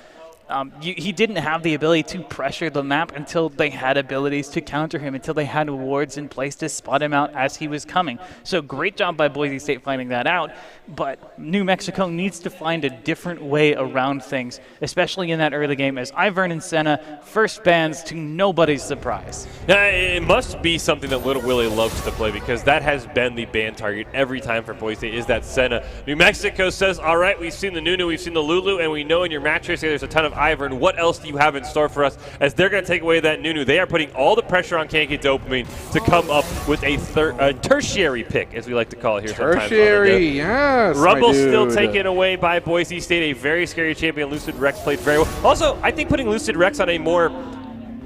he didn't have the ability to pressure the map until they had abilities to counter him, until they had wards in place to spot him out as he was coming. So great job by Boise State finding that out, but New Mexico needs to find a different way around things, especially in that early game, as Ivern and Senna first bans to nobody's surprise. Yeah, it must be something that Little Willie loves to play, because that has been the ban target every time for Boise State, is that Senna. New Mexico says, all right, we've seen the Nunu, we've seen the Lulu, and we know in your match race there's a ton of Ivern. What else do you have in store for us? As they're going to take away that Nunu, they are putting all the pressure on Can't Get Dopamine to come up with a tertiary pick, as we like to call it here sometimes. Tertiary, yes. Rumble still taken away by Boise State, a very scary champion. Lucid Rex played very well. Also, I think putting Lucid Rex on a more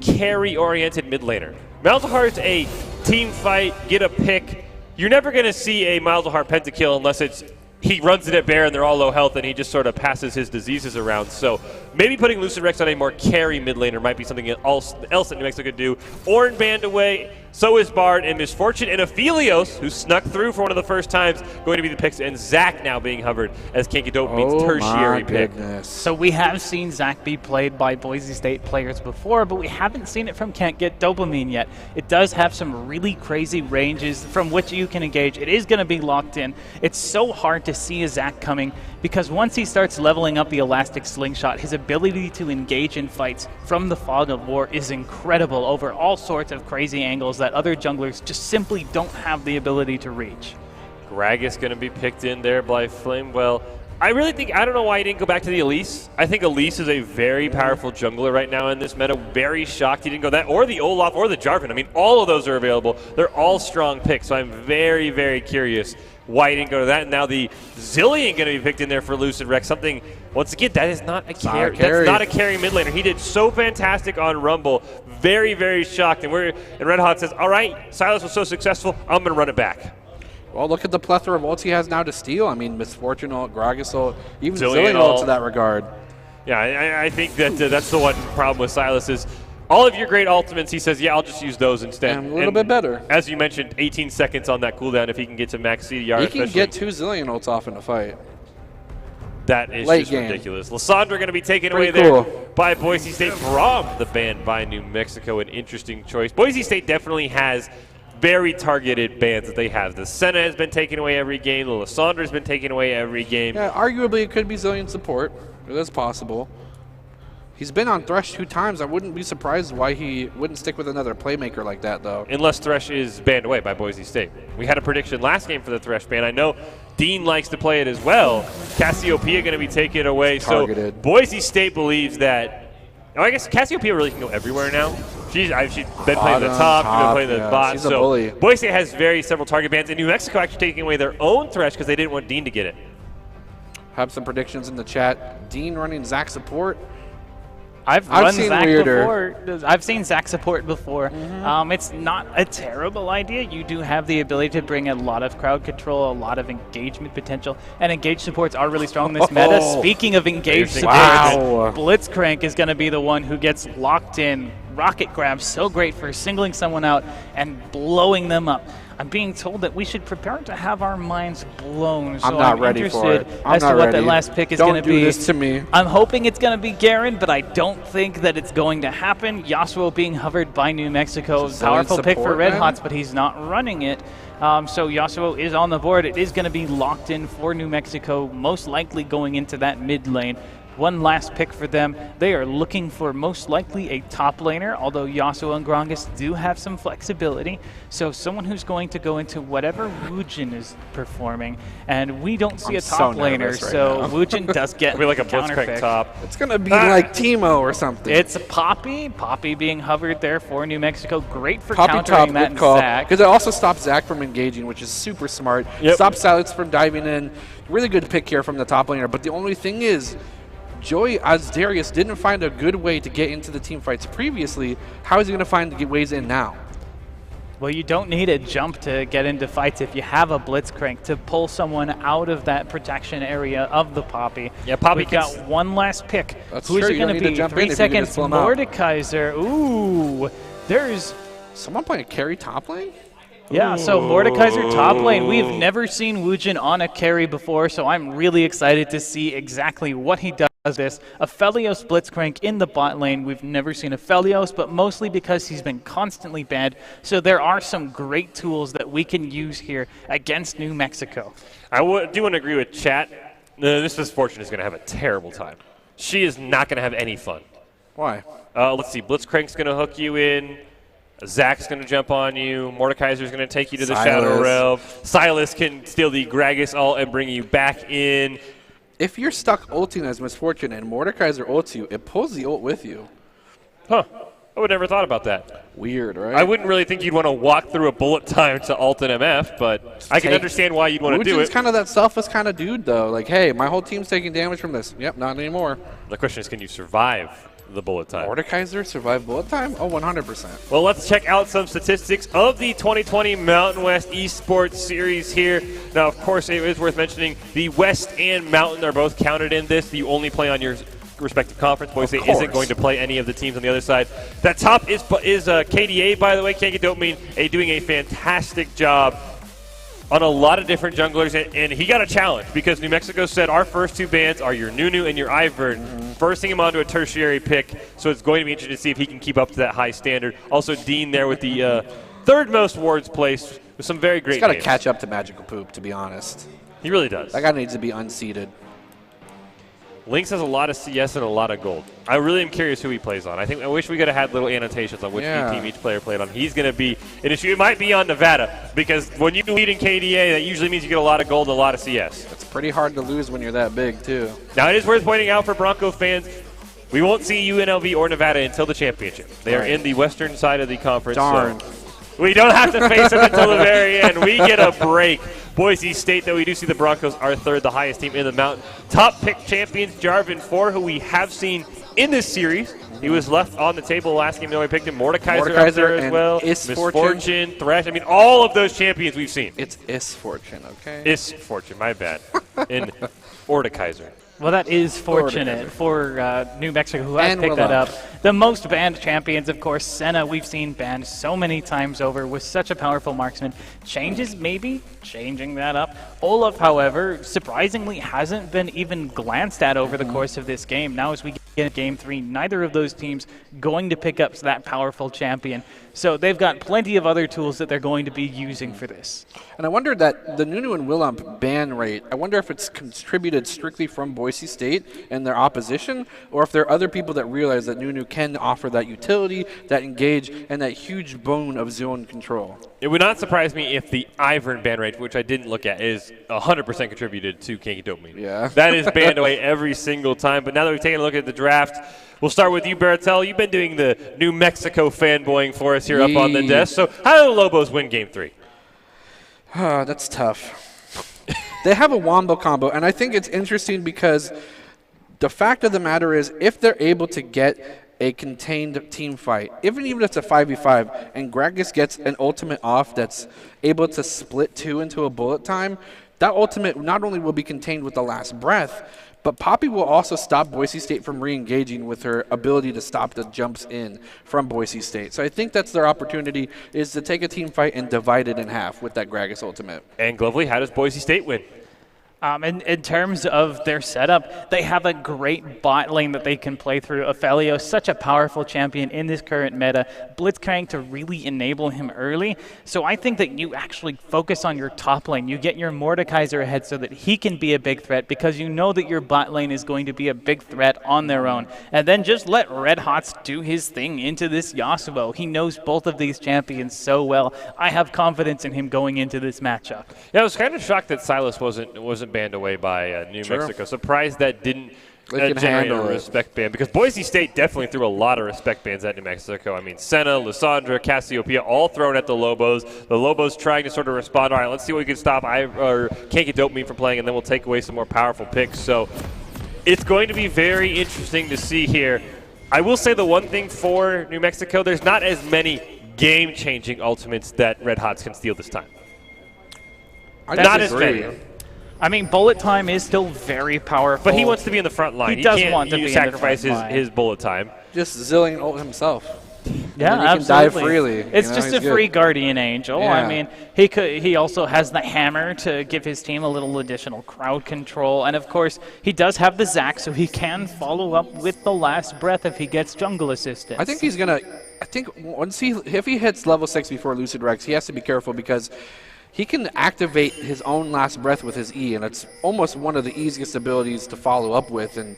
carry-oriented mid laner. Malzahar's a team fight, get a pick. You're never going to see a Malzahar pentakill unless it's he runs it at Bear and they're all low health and he just sort of passes his diseases around. So maybe putting Lucid Rex on a more carry mid laner might be something else that New Mexico could do. Ornn banned away, so is Bard, and Misfortune and Aphelios, who snuck through for one of the first times, going to be the picks, and Zach now being hovered as Can't Get Dopamine's tertiary pick. So we have seen Zach be played by Boise State players before, but we haven't seen it from Can't Get Dopamine yet. It does have some really crazy ranges from which you can engage. It is going to be locked in. It's so hard to see a Zach coming, because once he starts leveling up the Elastic Slingshot, his ability to engage in fights from the Fog of War is incredible over all sorts of crazy angles that other junglers just simply don't have the ability to reach. Gragas going to be picked in there by Flame. Well, I really think, I don't know why he didn't go back to the Elise. I think Elise is a very powerful jungler right now in this meta. Very shocked he didn't go that, or the Olaf, or the Jarvan. I mean, all of those are available. They're all strong picks, so I'm very, very curious why he didn't go to that. And now the Zillion going to be picked in there for Lucid Rex. Something, once again, that is not a carry. That's not a carry mid laner. He did so fantastic on Rumble. Very, very shocked. And Red Hot says, all right, Silas was so successful, I'm going to run it back. Well, look at the plethora of ults he has now to steal. I mean, Misfortune ult, Gragas ult, even Zillion Zillion ult to that regard. Yeah, I think that that's the one problem with Silas is All of your great ultimates, he says, yeah, I'll just use those instead. And a little bit better. As you mentioned, 18 seconds on that cooldown if he can get to max CDR. He can get 2 zillion ults off in a fight. That is Late just game. ridiculous. Lysandra going to be taken away Pretty cool. there by Boise State from the ban by New Mexico. An interesting choice. Boise State definitely has very targeted bans that they have. The Senna has been taken away every game. The Lysandra has been taken away every game. Yeah, arguably it could be Zillion support. It is possible. He's been on Thresh 2 times. I wouldn't be surprised why he wouldn't stick with another playmaker like that, though. Unless Thresh is banned away by Boise State. We had a prediction last game for the Thresh ban. I know Dean likes to play it as well. Cassiopeia going to be taken away. Targeted. So Boise State believes that. Oh, I guess Cassiopeia really can go everywhere now. She's been playing the top, she's been playing the bot. She's a bully. Boise State has several target bans, and New Mexico actually taking away their own Thresh because they didn't want Dean to get it. Have some predictions in the chat. Dean running Zac support. I've run seen Zac weirder. before. I've seen Zac support before. It's not a terrible idea. You do have the ability to bring a lot of crowd control, a lot of engagement potential, and engage supports are really strong in this meta. Speaking of engaged supports, Blitzcrank is going to be the one who gets locked in. Rocket grab, so great for singling someone out and blowing them up. I'm being told that we should prepare to have our minds blown. So I'm not ready for it. As to what that last pick is going to be. Don't do this to me. I'm hoping it's going to be Garen, but I don't think that it's going to happen. Yasuo being hovered by New Mexico. Powerful pick for Red Hots, but he's not running it. So Yasuo is on the board. It is going to be locked in for New Mexico, most likely going into that mid lane. One last pick for them. They are looking for most likely a top laner, although Yasuo and Grongus do have some flexibility. So someone who's going to go into whatever Woojin is performing. And we don't see a top laner, right so now. Woojin does get Be like a counterpick. Blitzcrank top. It's going to be like Teemo or something. It's Poppy. Poppy being hovered there for New Mexico. Great for Poppy countering top, that good call. Zac. Because it also stops Zac from engaging, which is super smart. Stops Silas from diving in. Really good pick here from the top laner. But the only thing is, Joey Asdarius didn't find a good way to get into the team fights previously. How is he going to find ways in now? Well, you don't need a jump to get into fights if you have a Blitzcrank to pull someone out of that protection area of the Poppy. Yeah, Poppy We've got one last pick. That's Who is true. it You don't going to need to be? jump 3 in if you can seconds. just pull 'em out. Mordekaiser. Ooh, there's... Someone playing carry top lane? Yeah, so Mordekaiser top lane. We've never seen Woojin on a carry before, so I'm really excited to see exactly what he does this. A Felios Blitzcrank in the bot lane. We've never seen a Felios, but mostly because he's been constantly banned. So there are some great tools that we can use here against New Mexico. I do want to agree with chat. This Misfortune is going to have a terrible time. She is not going to have any fun. Why? Let's see. Blitzcrank's going to hook you in. Zac's going to jump on you. Mordekaiser's going to take you to the Shadow Realm. Silas can steal the Gragas ult and bring you back in. If you're stuck ulting as Misfortune and Mordekaiser ults you, it pulls the ult with you. Huh. I would never thought about that. Weird, right? I wouldn't really think you'd want to walk through a bullet time to ult an MF, but I can understand why you'd want to do Woojin's it. kind of that selfless kind of dude, though. Like, hey, my whole team's taking damage from this. Yep, not anymore. The question is, can you survive the bullet time? Mordekaiser survive bullet time? Oh, 100%. Well, let's check out some statistics of the 2020 Mountain West Esports Series here. Now, of course, it is worth mentioning the West and Mountain are both counted in this. You only play on your respective conference. Boise State isn't going to play any of the teams on the other side. That top is KDA, by the way, Can't Get Dopamine, doing a fantastic job on a lot of different junglers, and he got a challenge because New Mexico said our first 2 bans are your Nunu and your Ivern, forcing him onto a tertiary pick, so it's going to be interesting to see if he can keep up to that high standard. Also, Dean there with the 3rd most wards placed with some very great He's got to names. catch up to Magical Poop, to be honest. He really does. That guy needs to be unseated. Lynx has a lot of CS and a lot of gold. I really am curious who he plays on. I wish we could have had little annotations on which team each player played on. He's going to be an issue. It might be on Nevada because when you lead in KDA, that usually means you get a lot of gold and a lot of CS. It's pretty hard to lose when you're that big, too. Now, it is worth pointing out for Bronco fans, we won't see UNLV or Nevada until the championship. They are in the western side of the conference. Darn. So we don't have to face them until the very end. We get a break. Boise State, though, we do see the Broncos are 3rd, the highest team in the mountain. Top pick champions, Jarvan 4, who we have seen in this series. He was left on the table last game. No one picked him. Mordekaiser up there as well. Misfortune, Thresh. I mean, all of those champions we've seen. It's Isfortune, okay? Isfortune, my bad. And Mordekaiser. Well, that is fortunate for New Mexico, who has picked that up. The most banned champions, of course, Senna, we've seen banned so many times over with such a powerful marksman. Changes, maybe, changing that up. Olaf, however, surprisingly hasn't been even glanced at over the course of this game. Now as we get Game 3, neither of those teams going to pick up that powerful champion. So they've got plenty of other tools that they're going to be using for this. And I wonder that the Nunu and Willamp ban rate, I wonder if it's contributed strictly from Boise State and their opposition, or if there are other people that realize that Nunu can offer that utility, that engage, and that huge bone of zone control. It would not surprise me if the Ivern ban rate, which I didn't look at, is 100% contributed to Kanky Dopamine. Yeah. That is banned away every single time. But now that we've taken a look at the draft, we'll start with you, Baratel. You've been doing the New Mexico fanboying for us here up on the desk. So how do the Lobos win Game 3? That's tough. They have a wombo combo, and I think it's interesting because the fact of the matter is if they're able to get a contained team fight, even if it's a 5v5, and Gragas gets an ultimate off that's able to split two into a bullet time, that ultimate not only will be contained with the last breath, but Poppy will also stop Boise State from re-engaging with her ability to stop the jumps in from Boise State. So I think that's their opportunity, is to take a team fight and divide it in half with that Gragas ultimate. And Glovely, how does Boise State win? In terms of their setup, they have a great bot lane that they can play through. Ophelio, such a powerful champion in this current meta. Blitzcrank to really enable him early. So I think that you actually focus on your top lane. You get your Mordekaiser ahead so that he can be a big threat, because you know that your bot lane is going to be a big threat on their own. And then just let Red Hots do his thing into this Yasuo. He knows both of these champions so well. I have confidence in him going into this matchup. Yeah, I was kind of shocked that Silas wasn't banned away by New Mexico. Surprised that didn't generate a respect ban, because Boise State definitely threw a lot of respect bans at New Mexico. I mean, Senna, Lysandra, Cassiopeia, all thrown at the Lobos. The Lobos trying to sort of respond. All right, let's see what we can stop Kanky Dopamine from playing, and then we'll take away some more powerful picks. So it's going to be very interesting to see here. I will say the one thing for New Mexico, there's not as many game-changing ultimates that Red Hots can steal this time. Not as many. I mean, bullet time is still very powerful. But he wants to be in the front line. He does want to be sacrifice in the front line. his bullet time. Just zillion ult himself. Yeah, he absolutely. can die freely. It's just a free Guardian Angel. Yeah. I mean, he also has the hammer to give his team a little additional crowd control. And, of course, he does have the Zac, so he can follow up with the last breath if he gets jungle assistance. I think he's going to – I think if he hits level 6 before Lucid Rex, he has to be careful, because – he can activate his own last breath with his E, and it's almost one of the easiest abilities to follow up with. And,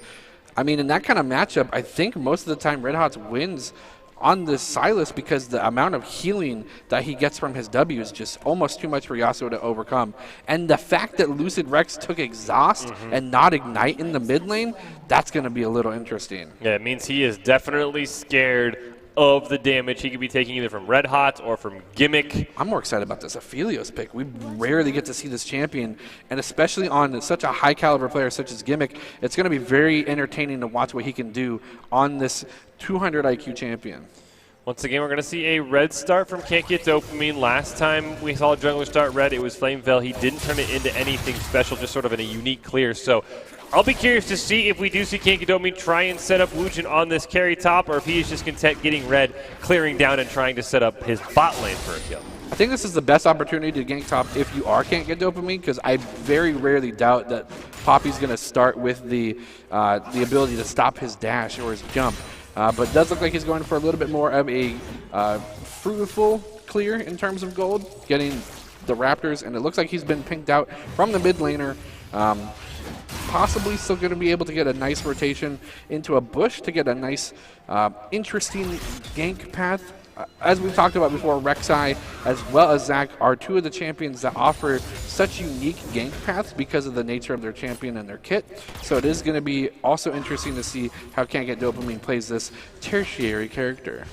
I mean, in that kind of matchup, I think most of the time Red Hots wins on this Silas, because the amount of healing that he gets from his W is just almost too much for Yasuo to overcome. And the fact that Lucid Rex took Exhaust and not Ignite in the mid lane, that's going to be a little interesting. Yeah, it means he is definitely scared of the damage he could be taking either from Red Hot or from Gimmick. I'm more excited about this Aphelios pick. We rarely get to see this champion, and especially on such a high caliber player such as Gimmick, it's going to be very entertaining to watch what he can do on this 200 IQ champion. Once again, we're going to see a red start from Can't Get Dopamine. Last time we saw a jungler start red, it was Flame Veil. He didn't turn it into anything special, just sort of in a unique clear. So I'll be curious to see if we do see Kanky Dopamine try and set up Wujin on this carry top, or if he is just content getting red, clearing down and trying to set up his bot lane for a kill. I think this is the best opportunity to gank top if you can't get Dopamine, because I very rarely doubt that Poppy's going to start with the ability to stop his dash or his jump. But it does look like he's going for a little bit more of a fruitful clear in terms of gold, getting the Raptors, and it looks like he's been pinked out from the mid laner. Possibly still going to be able to get a nice rotation into a bush to get a nice, interesting gank path. As we talked about before, Rek'Sai as well as Zac are two of the champions that offer such unique gank paths because of the nature of their champion and their kit. So it is going to be also interesting to see how Can't Get Dopamine plays this tertiary character.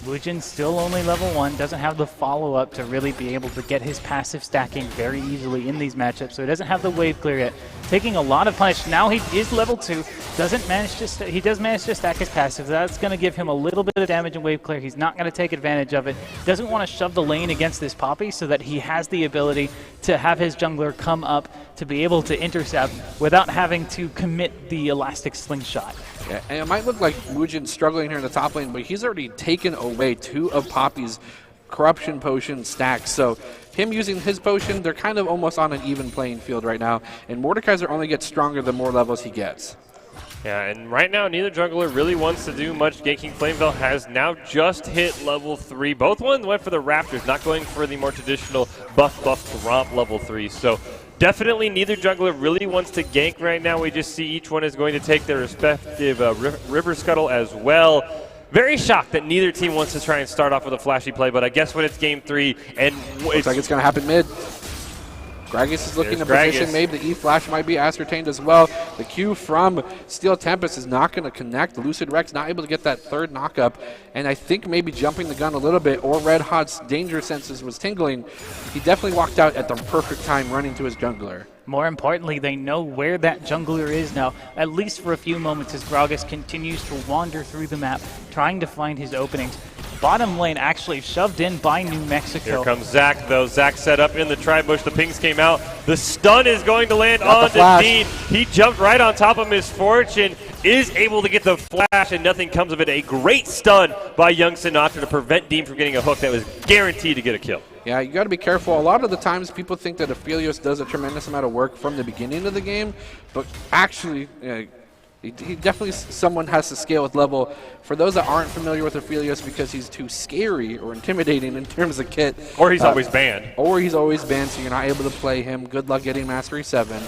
Wujin's still only level 1, doesn't have the follow-up to really be able to get his passive stacking very easily in these matchups, so he doesn't have the wave clear yet. Taking a lot of punish. Now he is level 2, doesn't manage to he does manage to stack his passive. That's going to give him a little bit of damage in wave clear. He's not going to take advantage of it. Doesn't want to shove the lane against this Poppy so that he has the ability to have his jungler come up to be able to intercept without having to commit the elastic slingshot. Yeah, and it might look like Wujin's struggling here in the top lane, but he's already taken away 2 of Poppy's corruption potion stacks. So him using his potion, they're kind of almost on an even playing field right now. And Mordekaiser only gets stronger the more levels he gets. Yeah, and right now neither jungler really wants to do much. Ganking Flameville has now just hit level 3. Both ones went for the Raptors, not going for the more traditional buff romp level 3. So definitely neither jungler really wants to gank right now. We just see each one is going to take their respective river scuttle as well. Very shocked that neither team wants to try and start off with a flashy play, but I guess when it's game 3 and looks like it's going to happen mid. Gragas is looking to position. Maybe the E-Flash might be ascertained as well. The Q from Steel Tempest is not going to connect. Lucid Rex not able to get that third knockup. And I think maybe jumping the gun a little bit, or Red Hot's danger senses was tingling. He definitely walked out at the perfect time running to his jungler. More importantly, they know where that jungler is now, at least for a few moments as Gragas continues to wander through the map, trying to find his openings. Bottom lane actually shoved in by New Mexico. Here comes Zach, though. Zach set up in the tri-bush. The pings came out. The stun is going to land on the Dean. He jumped right on top of Misfortune, is able to get the flash, and nothing comes of it. A great stun by Young Sinatra to prevent Dean from getting a hook that was guaranteed to get a kill. Yeah, you got to be careful. A lot of the times people think that Aphelios does a tremendous amount of work from the beginning of the game, but actually he definitely someone has to scale with level. For those that aren't familiar with Aphelios because he's too scary or intimidating in terms of kit. Or he's always banned. Or he's always banned, so you're not able to play him. Good luck getting Mastery 7.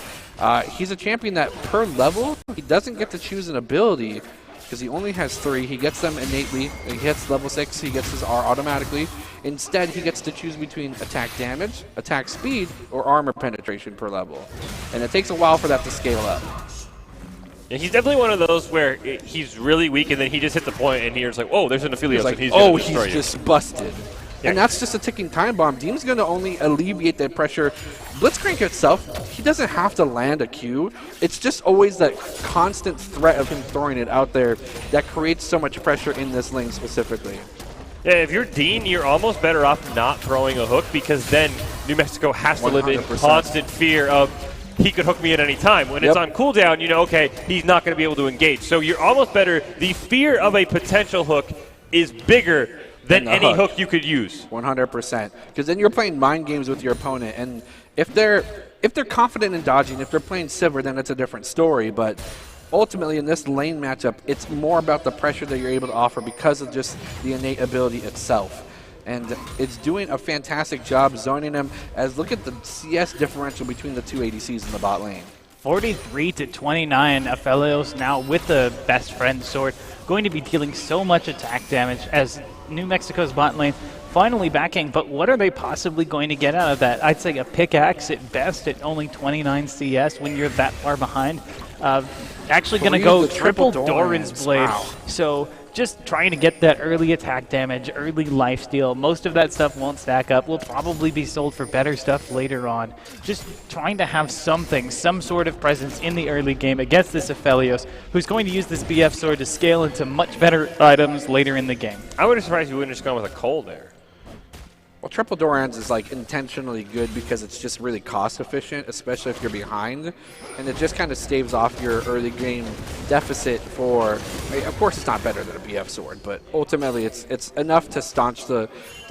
He's a champion that per level, he doesn't get to choose an ability because he only has 3. He gets them innately. He hits level 6, he gets his R automatically. Instead, he gets to choose between attack damage, attack speed, or armor penetration per level. And it takes a while for that to scale up. Yeah, he's definitely one of those where he's really weak, and then he just hit the point, and he's like, "Oh, there's an Aphelios, like, and he's going to destroy he's you." just busted. Yeah. And that's just a ticking time bomb. Dean's going to only alleviate that pressure. Blitzcrank itself, he doesn't have to land a Q. It's just always that constant threat of him throwing it out there that creates so much pressure in this lane specifically. Yeah, if you're Dean, you're almost better off not throwing a hook because then New Mexico has to live in 100%. constant fear of he could hook me at any time. When it's on cooldown, you know, okay, he's not going to be able to engage. So you're almost better. The fear of a potential hook is bigger than any hook you could use. 100%. Because then you're playing mind games with your opponent, and if they're confident in dodging, if they're playing Sivir, then it's a different story. But ultimately, in this lane matchup, it's more about the pressure that you're able to offer because of just the innate ability itself. And it's doing a fantastic job zoning them, as look at the CS differential between the two ADCs in the bot lane. 43-29, Aphelios now with the best friend sword, going to be dealing so much attack damage as New Mexico's bot lane finally backing, but what are they possibly going to get out of that? I'd say a pickaxe at best at only 29 CS when you're that far behind. Actually going to go triple Doran's Blade. Wow. So just trying to get that early attack damage, early lifesteal. Most of that stuff won't stack up. Will probably be sold for better stuff later on. Just trying to have something, some sort of presence in the early game against this Aphelios, who's going to use this BF sword to scale into much better items later in the game. I would have surprised you wouldn't have just gone with a Cole there. Well, triple Doran's is like intentionally good because it's just really cost efficient, especially if you're behind, and it just kind of staves off your early game deficit for. I mean, of course, it's not better than a BF sword, but ultimately, it's enough to staunch the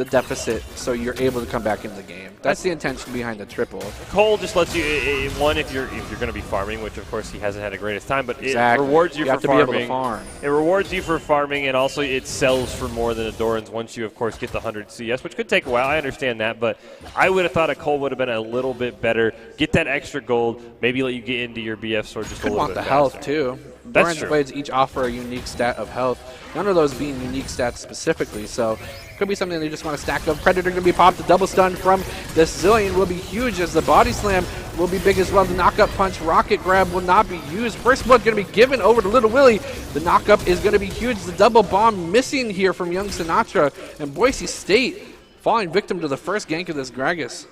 deficit, so you're able to come back into the game. That's the intention behind the triple. Cole just lets you one if you're going to be farming, which of course he hasn't had the greatest time, but exactly. It rewards you, you for have to farming. Be able to farm. It rewards you for farming, and also it sells for more than a Doran's once you of course get the 100 CS, which could take a while. I understand that, but I would have thought a Cole would have been a little bit better. Get that extra gold, maybe let you get into your BF sword just a little bit faster. Could want the health too. Doran's true. blades each offer a unique stat of health, none of those being unique stats specifically, so could be something they just want to stack up. Predator going to be popped. The double stun from this Zillion will be huge as the body slam will be big as well. The knockup punch, rocket grab will not be used. First blood going to be given over to Little Willie. The knockup is going to be huge. The double bomb missing here from Young Sinatra, and Boise State falling victim to the first gank of this Gragas.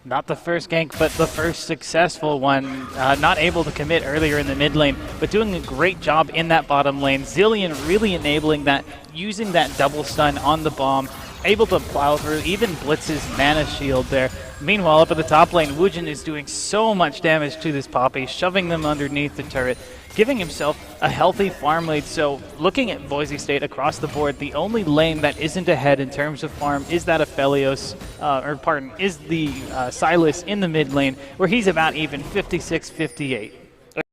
Not the first gank, but the first successful one. Not able to commit earlier in the mid lane, but doing a great job in that bottom lane. Zillion really enabling that, using that double stun on the bomb, able to plow through, even Blitz's mana shield there. Meanwhile, up at the top lane, Woojin is doing so much damage to this Poppy, shoving them underneath the turret, giving himself a healthy farm lead. So looking at Boise State across the board, the only lane that isn't ahead in terms of farm is that of Felios, is the Silas in the mid lane, where he's about even 56-58.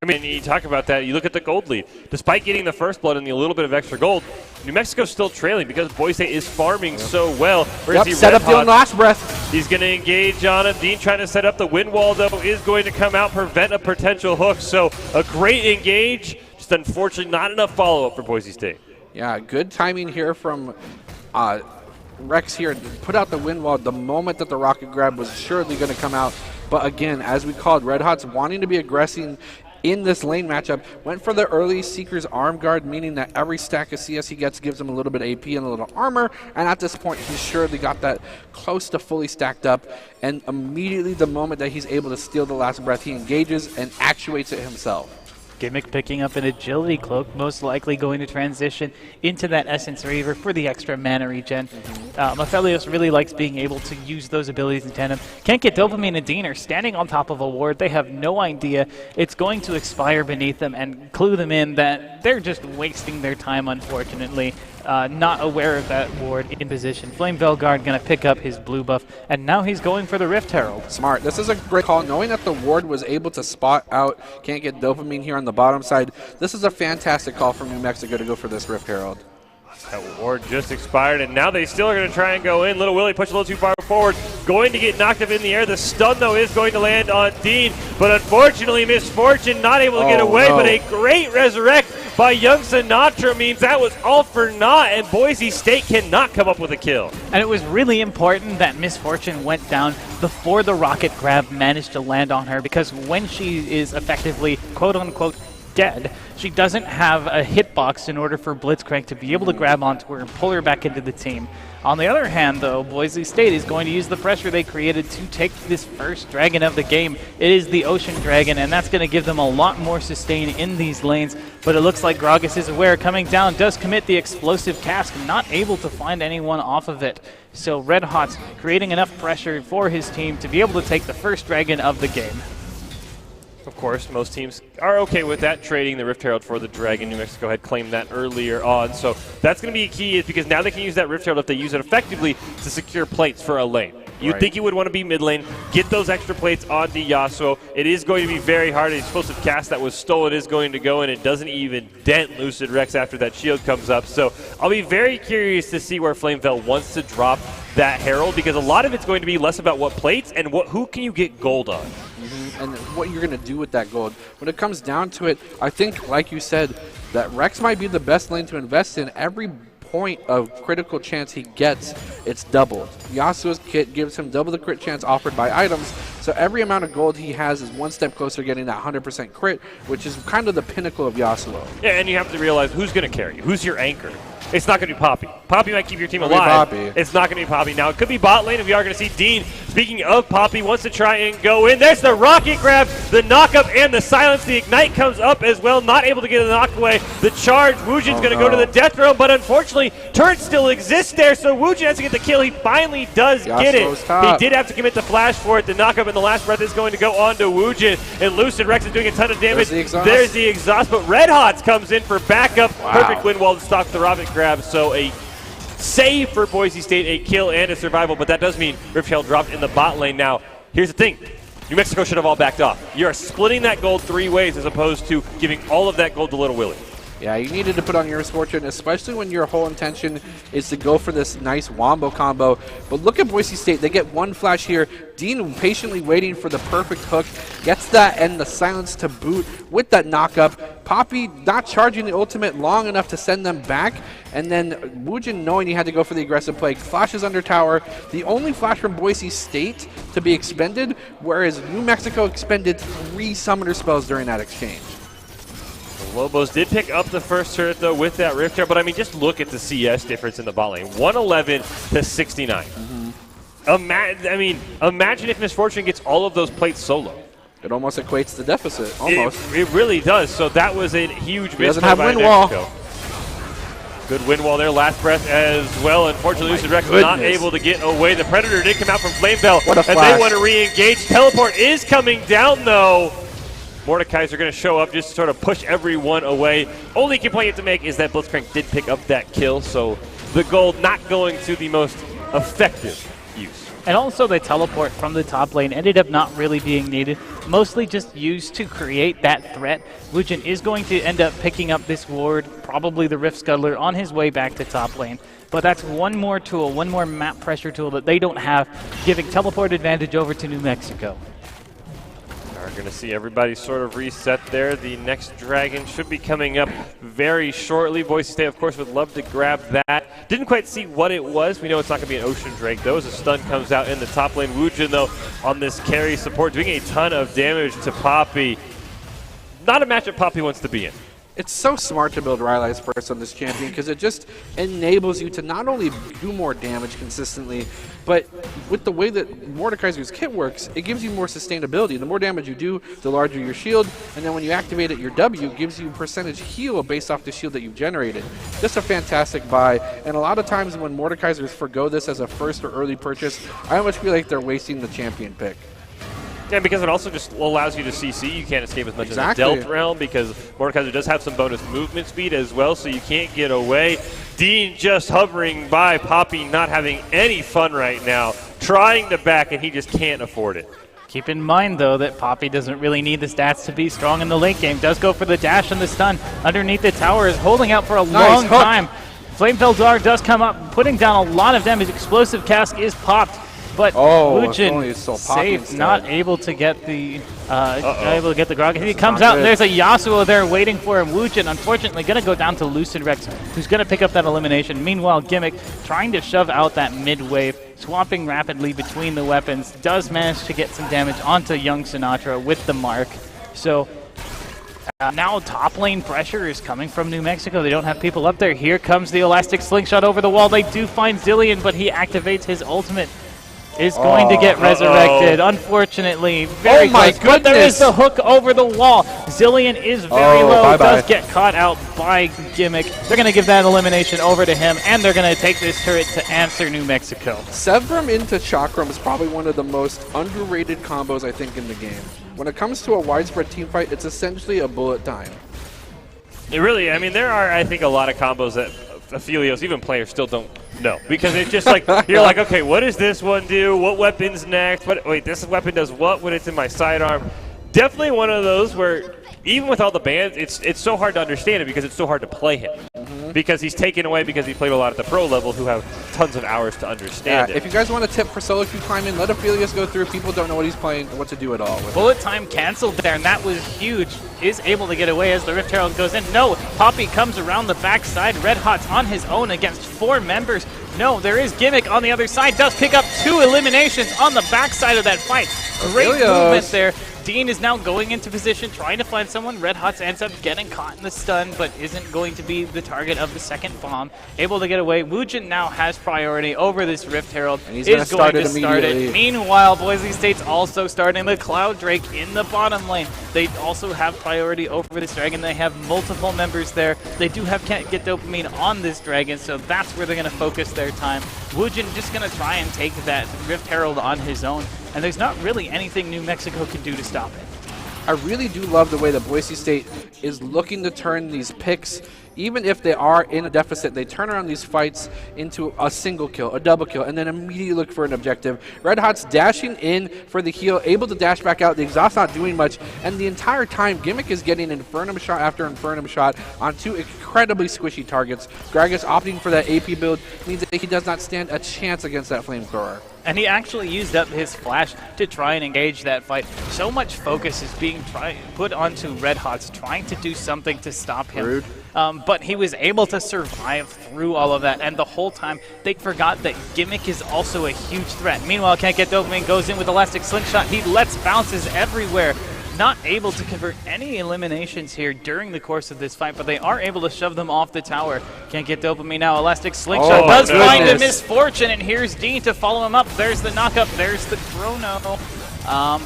I mean, you talk about that, you look at the gold lead. Despite getting the first blood and the little bit of extra gold, New Mexico's still trailing because Boise State is farming so well. Set up the last breath. He's going to engage on him. Dean trying to set up the wind wall, though, is going to come out, prevent a potential hook. So a great engage, just unfortunately not enough follow-up for Boise State. Yeah, good timing here from Rex here to put out the wind wall the moment that the rocket grab was surely going to come out. But again, as we called, Red Hot's wanting to be aggressive in this lane matchup, went for the early Seeker's arm guard, meaning that every stack of CS he gets gives him a little bit of AP and a little armor, and at this point he's surely got that close to fully stacked up, and immediately the moment that he's able to steal the last breath, he engages and actuates it himself. Gimmick picking up an agility cloak, most likely going to transition into that Essence Reaver for the extra mana regen. Aphelios really likes being able to use those abilities in tandem. Can't get Dopamine and Dean are standing on top of a ward. They have no idea it's going to expire beneath them and clue them in that they're just wasting their time, unfortunately. Not aware of that ward in position. Flame Velguard going to pick up his blue buff, and now he's going for the Rift Herald. Smart. This is a great call. Knowing that the ward was able to spot out, can't get Dopamine here on the bottom side, this is a fantastic call from New Mexico to go for this Rift Herald. That ward just expired, and now they still are going to try and go in. Little Willie pushed a little too far forward, going to get knocked up in the air. The stun, though, is going to land on Dean, but unfortunately, Misfortune not able to get away, but a great resurrect by Young Sinatra means that was all for naught, and Boise State cannot come up with a kill. And it was really important that Misfortune went down before the rocket grab managed to land on her, because when she is effectively, quote-unquote, dead, she doesn't have a hitbox in order for Blitzcrank to be able to grab onto her and pull her back into the team. On the other hand, though, Boise State is going to use the pressure they created to take this first dragon of the game. It is the Ocean Dragon, and that's going to give them a lot more sustain in these lanes. But it looks like Gragas is aware, coming down, does commit the explosive cask, not able to find anyone off of it. So Red Hot's creating enough pressure for his team to be able to take the first dragon of the game. Of course, most teams are okay with that, trading the Rift Herald for the Dragon. New Mexico had claimed that earlier on, so that's going to be a key, is because now they can use that Rift Herald if they use it effectively to secure plates for a lane. You'd think you would want to be mid lane, get those extra plates onto Yasuo. It is going to be very hard. The explosive cast that was stolen is going to go, and it doesn't even dent Lucid Rex after that shield comes up. So I'll be very curious to see where Flameveld wants to drop that Herald, because a lot of it's going to be less about what plates and who can you get gold on. And what you're going to do with that gold. When it comes down to it, I think, like you said, that Rex might be the best lane to invest in. Every point of critical chance he gets, it's doubled. Yasuo's kit gives him double the crit chance offered by items, so every amount of gold he has is one step closer to getting that 100% crit, which is kind of the pinnacle of Yasuo. Yeah, and you have to realize who's going to carry you. Who's your anchor? It's not going to be Poppy. Poppy might keep your team alive. It's not going to be Poppy. Now, it could be bot lane, and we are going to see Dean, speaking of Poppy, wants to try and go in. There's the rocket grab, the knock-up, and the silence. The ignite comes up as well, not able to get a knock away. The charge, Woojin's going to go to the death realm, but unfortunately, turret still exists there, so Woojin has to get the kill. He finally does get it. He did have to commit the flash for it. The knock-up and the last breath is going to go on to Woojin, and Lucid Rex is doing a ton of damage. There's the exhaust, but Red Hots comes in for backup. Perfect wind wall to stop the rocket grab, so a save for Boise State, a kill and a survival, but that does mean Rift Herald dropped in the bot lane. Now, here's the thing. New Mexico should have all backed off. You're splitting that gold 3 ways as opposed to giving all of that gold to Little Willie. Yeah, you needed to put on your Misfortune, especially when your whole intention is to go for this nice Wombo combo. But look at Boise State. They get one flash here. Dean patiently waiting for the perfect hook. Gets that and the silence to boot with that knock-up. Poppy not charging the ultimate long enough to send them back, and then Woojin, knowing he had to go for the aggressive play, flashes under tower. The only flash from Boise State to be expended, whereas New Mexico expended 3 summoner spells during that exchange. The Lobos did pick up the first turret, though, with that Rift Herald, but I mean, just look at the CS difference in the bot lane. 111 to 69. Imagine if Misfortune gets all of those plates solo. It almost equates the deficit, almost. It really does. So that was a huge miss. Doesn't have wind wall. Good wind wall there, last breath as well. Unfortunately, Lucid Rex was not able to get away. The Predator did come out from Flame Bell, and they want to re-engage. Teleport is coming down, though. Mordekaiser going to show up just to sort of push everyone away. Only complaint you have to make is that Blitzcrank did pick up that kill, so the gold not going to the most effective use. And also the teleport from the top lane ended up not really being needed, mostly just used to create that threat. Woojin is going to end up picking up this ward, probably the Rift Scuttler, on his way back to top lane. But that's one more tool, one more map pressure tool that they don't have, giving teleport advantage over to New Mexico. We're going to see everybody sort of reset there. The next dragon should be coming up very shortly. Boise State, of course, would love to grab that. Didn't quite see what it was. We know it's not going to be an Ocean Drake, though, as a stun comes out in the top lane. Woojin, though, on this carry support, doing a ton of damage to Poppy. Not a matchup Poppy wants to be in. It's so smart to build Rylai's first on this champion because it just enables you to not only do more damage consistently, but with the way that Mordekaiser's kit works, it gives you more sustainability. The more damage you do, the larger your shield, and then when you activate it, your W gives you percentage heal based off the shield that you've generated. Just a fantastic buy, and a lot of times when Mordekaisers forgo this as a first or early purchase, I almost feel like they're wasting the champion pick. Yeah, because it also just allows you to CC. You can't escape as much as the Delta Realm because Mordekaiser does have some bonus movement speed as well, so you can't get away. Dean just hovering by, Poppy not having any fun right now, trying to back, and he just can't afford it. Keep in mind, though, that Poppy doesn't really need the stats to be strong in the late game. Does go for the dash and the stun underneath the tower, is holding out for a long time. Flame Dog does come up, putting down a lot of damage. Explosive Cask is popped. But Woojin safe, not able to get the grog. He comes out, and there's a Yasuo there waiting for him. Woojin, unfortunately, going to go down to Lucid Rex, who's going to pick up that elimination. Meanwhile, Gimmick trying to shove out that mid wave, swapping rapidly between the weapons, does manage to get some damage onto Young Sinatra with the mark. So now top lane pressure is coming from New Mexico. They don't have people up there. Here comes the Elastic Slingshot over the wall. They do find Zilean, but he activates his ultimate. Is going to get resurrected, unfortunately. Very close. But there is the hook over the wall. Zilean is very low, does get caught out by Gimmick. They're going to give that elimination over to him, and they're going to take this turret to answer New Mexico. Sevram into Chakram is probably one of the most underrated combos, I think, in the game. When it comes to a widespread team fight, it's essentially a bullet time. It really, I mean, there are, I think, a lot of combos that Aphelios, even players, still don't know. Because it's just like, you're like, okay, what does this one do? What weapon's next? Wait, this weapon does what when it's in my sidearm? Definitely one of those where, even with all the bans, it's so hard to understand it because it's so hard to play him. Because he's taken away because he played a lot at the pro level who have tons of hours to understand it. If you guys want a tip for solo queue climbing, let Aphelios go through. People don't know what he's playing, what to do at all. Bullet time canceled there, and that was huge. Is able to get away as the Rift Herald goes in. No, Poppy comes around the backside. Red Hot's on his own against 4 members. No, there is Gimmick on the other side. Does pick up 2 eliminations on the backside of that fight. Great movement there. Dean is now going into position, trying to find someone. Red Hots ends up getting caught in the stun, but isn't going to be the target of the second bomb. Able to get away. Woojin now has priority over this Rift Herald. And he's going to start it. Meanwhile, Boise State's also starting the Cloud Drake in the bottom lane. They also have priority over this dragon. They have multiple members there. They do have Can't Get Dopamine on this dragon, so that's where they're going to focus their time. Woojin just going to try and take that Rift Herald on his own. And there's not really anything New Mexico can do to stop it. I really do love the way that Boise State is looking to turn these picks even if they are in a deficit, they turn around these fights into a single kill, a double kill, and then immediately look for an objective. Red Hot's dashing in for the heal, able to dash back out. The exhaust not doing much, and the entire time, Gimmick is getting Infernum shot after Infernum shot on 2 incredibly squishy targets. Gragas opting for that AP build means that he does not stand a chance against that Flamethrower. And he actually used up his flash to try and engage that fight. So much focus is being put onto Red Hot's trying to do something to stop him. Rude. But he was able to survive through all of that, and the whole time they forgot that Gimmick is also a huge threat. Meanwhile, Can't Get Dopamine goes in with Elastic Slingshot. He lets bounces everywhere. Not able to convert any eliminations here during the course of this fight, but they are able to shove them off the tower. Can't Get Dopamine now. Elastic Slingshot does find a misfortune, and here's Dean to follow him up. There's the knockup. There's the chrono.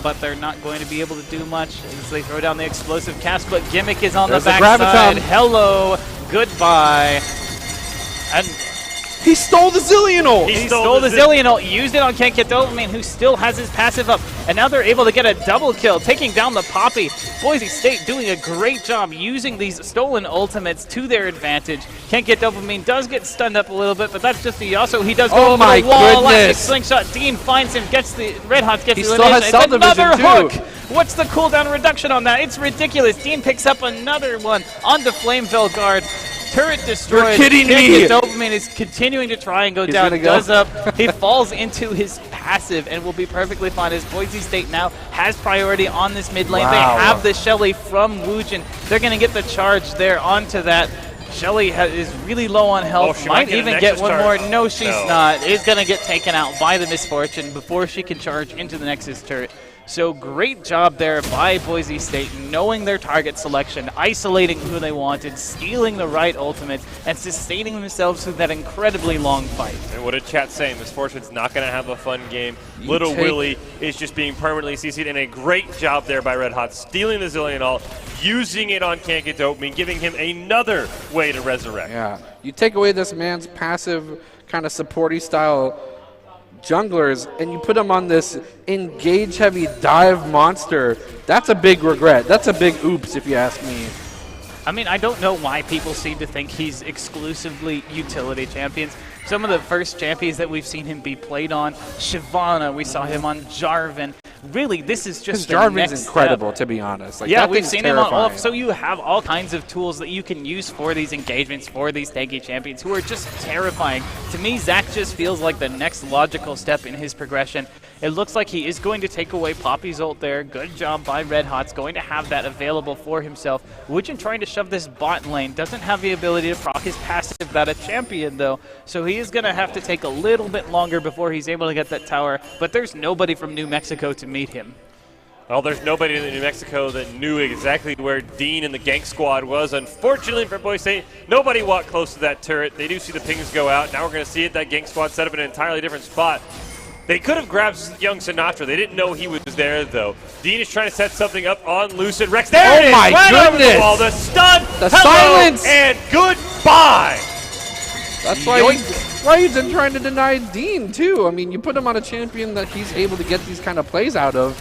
But they're not going to be able to do much as they throw down the explosive cast, but Gimmick is on the backside. Hello, goodbye. And he stole the Zillion ult! He stole the Zillion ult, used it on Can't Get Dopamine, who still has his passive up, and now they're able to get a double kill, taking down the Poppy. Boise State doing a great job using these stolen ultimates to their advantage. Can't Get Dopamine does get stunned up a little bit, but that's just the Yasuo. He does go over the wall. Elastic Slingshot. Dean finds him, gets the Red Hot, gets the elimination. It's another hook! What's the cooldown reduction on that? It's ridiculous. Dean picks up another one onto Flameville Guard. Turret destroyed. You're kidding me. Dopamine is continuing to try and go down. Does up. He falls into his passive and will be perfectly fine as Boise State now has priority on this mid lane. They have the Shelly from Woojin. They're going to get the charge there onto that. Shelly is really low on health. Might even get one more. No, she's not. Is going to get taken out by the Misfortune before she can charge into the Nexus turret. So great job there by Boise State, knowing their target selection, isolating who they wanted, stealing the right ultimate, and sustaining themselves through that incredibly long fight. And what did chat say? Misfortune's not going to have a fun game. Little Willie is just being permanently CC'd, and a great job there by Red Hot, stealing the Zillion ult, using it on Can't Get Dopamine, giving him another way to resurrect. Yeah, you take away this man's passive kind of supporty style junglers and you put him on this engage heavy dive monster. That's a big regret. That's a big oops if you ask me. I mean, I don't know why people seem to think he's exclusively utility champions. Some of the first champions that we've seen him be played on, Shyvana, we saw him on Jarvan. Really, this is just the Jarvan's next incredible, step. to be honest. Like, yeah, we've seen him on all. So you have all kinds of tools that you can use for these engagements, for these tanky champions who are just terrifying. To me, Zach just feels like the next logical step in his progression. It looks like he is going to take away Poppy's ult there. Good job by Red Hot's going to have that available for himself. Woojin trying to shove this bot lane. Doesn't have the ability to proc his passive that a champion, though. So he is going to have to take a little bit longer before he's able to get that tower. But there's nobody from New Mexico to meet him. Well, there's nobody in New Mexico that knew exactly where Dean and the gank squad was. Unfortunately for Boise State, nobody walked close to that turret. They do see the pings go out. Now we're going to see it. That gank squad set up in an entirely different spot. They could have grabbed young Sinatra. They didn't know he was there, though. Dean is trying to set something up on Lucid Rex. There it is! My right goodness! over the wall. The stun, the hello, silence, and goodbye! That's why he's been trying to deny Dean, too. I mean, you put him on a champion that he's able to get these kind of plays out of.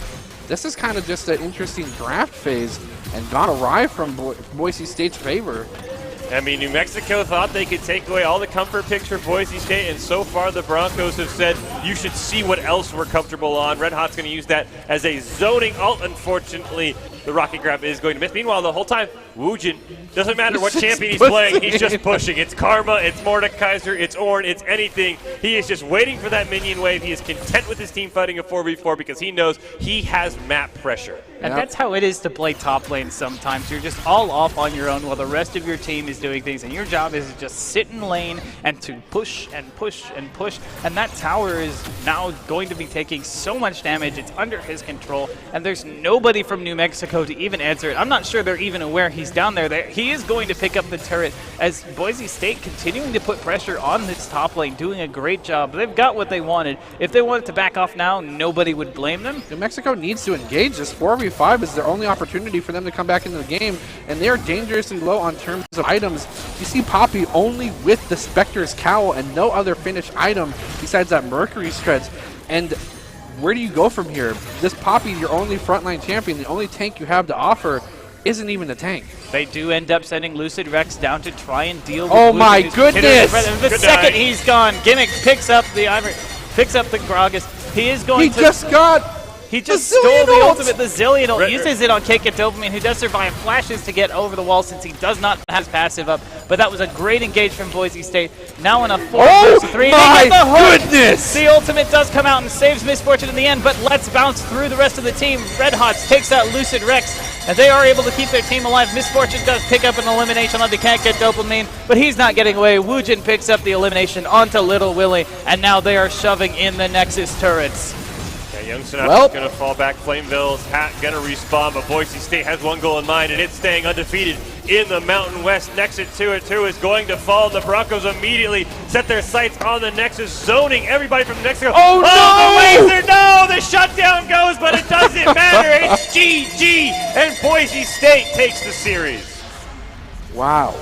This is kind of just an interesting draft phase and gone awry from Boise State's favor. I mean, New Mexico thought they could take away all the comfort picks for Boise State, and so far the Broncos have said, you should see what else we're comfortable on. Red Hot's going to use that as a zoning ult. Unfortunately, the rocket grab is going to miss. Meanwhile, the whole time, Woojin, doesn't matter what champion he's playing, he's just pushing. It's Karma, it's Mordekaiser, it's Ornn, it's anything. He is just waiting for that minion wave. He is content with his team fighting a 4v4 because he knows he has map pressure. And that's how it is to play top lane sometimes. You're just all off on your own while the rest of your team is doing things, and your job is to just sit in lane and to push and push and push. And that tower is now going to be taking so much damage. It's under his control, and there's nobody from New Mexico to even answer it. I'm not sure they're even aware he's down there. He is going to pick up the turret as Boise State continuing to put pressure on this top lane, doing a great job. They've got what they wanted. If they wanted to back off now, nobody would blame them. New Mexico needs to engage. This 4v5 is their only opportunity for them to come back into the game, and they are dangerously low on terms of items. You see Poppy only with the Spectre's Cowl and no other finished item besides that Mercury Shreds. And where do you go from here? This Poppy, your only frontline champion, the only tank you have to offer. isn't even a tank. They do end up sending Lucid Rex down to try and deal with Oh my Lucid, who's goodness! hitting The Good second night. he's gone, Gimmick picks up the Gragas. He is going He to... just got He just the stole Zillion the ult. ultimate. The Zillion ult Right. uses it on Cake It Dopamine, who does survive, flashes to get over the wall since he does not have his passive up. But that was a great engage from Boise State. Now in a 4 versus 3. They my get the hook. goodness! The ultimate does come out and saves Misfortune in the end, but let's bounce through the rest of the team. Red Hots takes out Lucid Rex, and they are able to keep their team alive. Misfortune does pick up an elimination onto Can't Get Dopamine, but he's not getting away. Woojin picks up the elimination onto Little Willie, and now they are shoving in the Nexus turrets. Yeah, Young Sinatra Well. is going to fall back. Flameville's hat going to respawn, but Boise State has one goal in mind, and it's staying undefeated in the Mountain West. Nexus 2-2 is going to fall. The Broncos immediately set their sights on the Nexus, zoning everybody from the Nexus. Oh, no! The laser, no! The shutdown goes, but it doesn't matter. It's GG, and Boise State takes the series. Wow.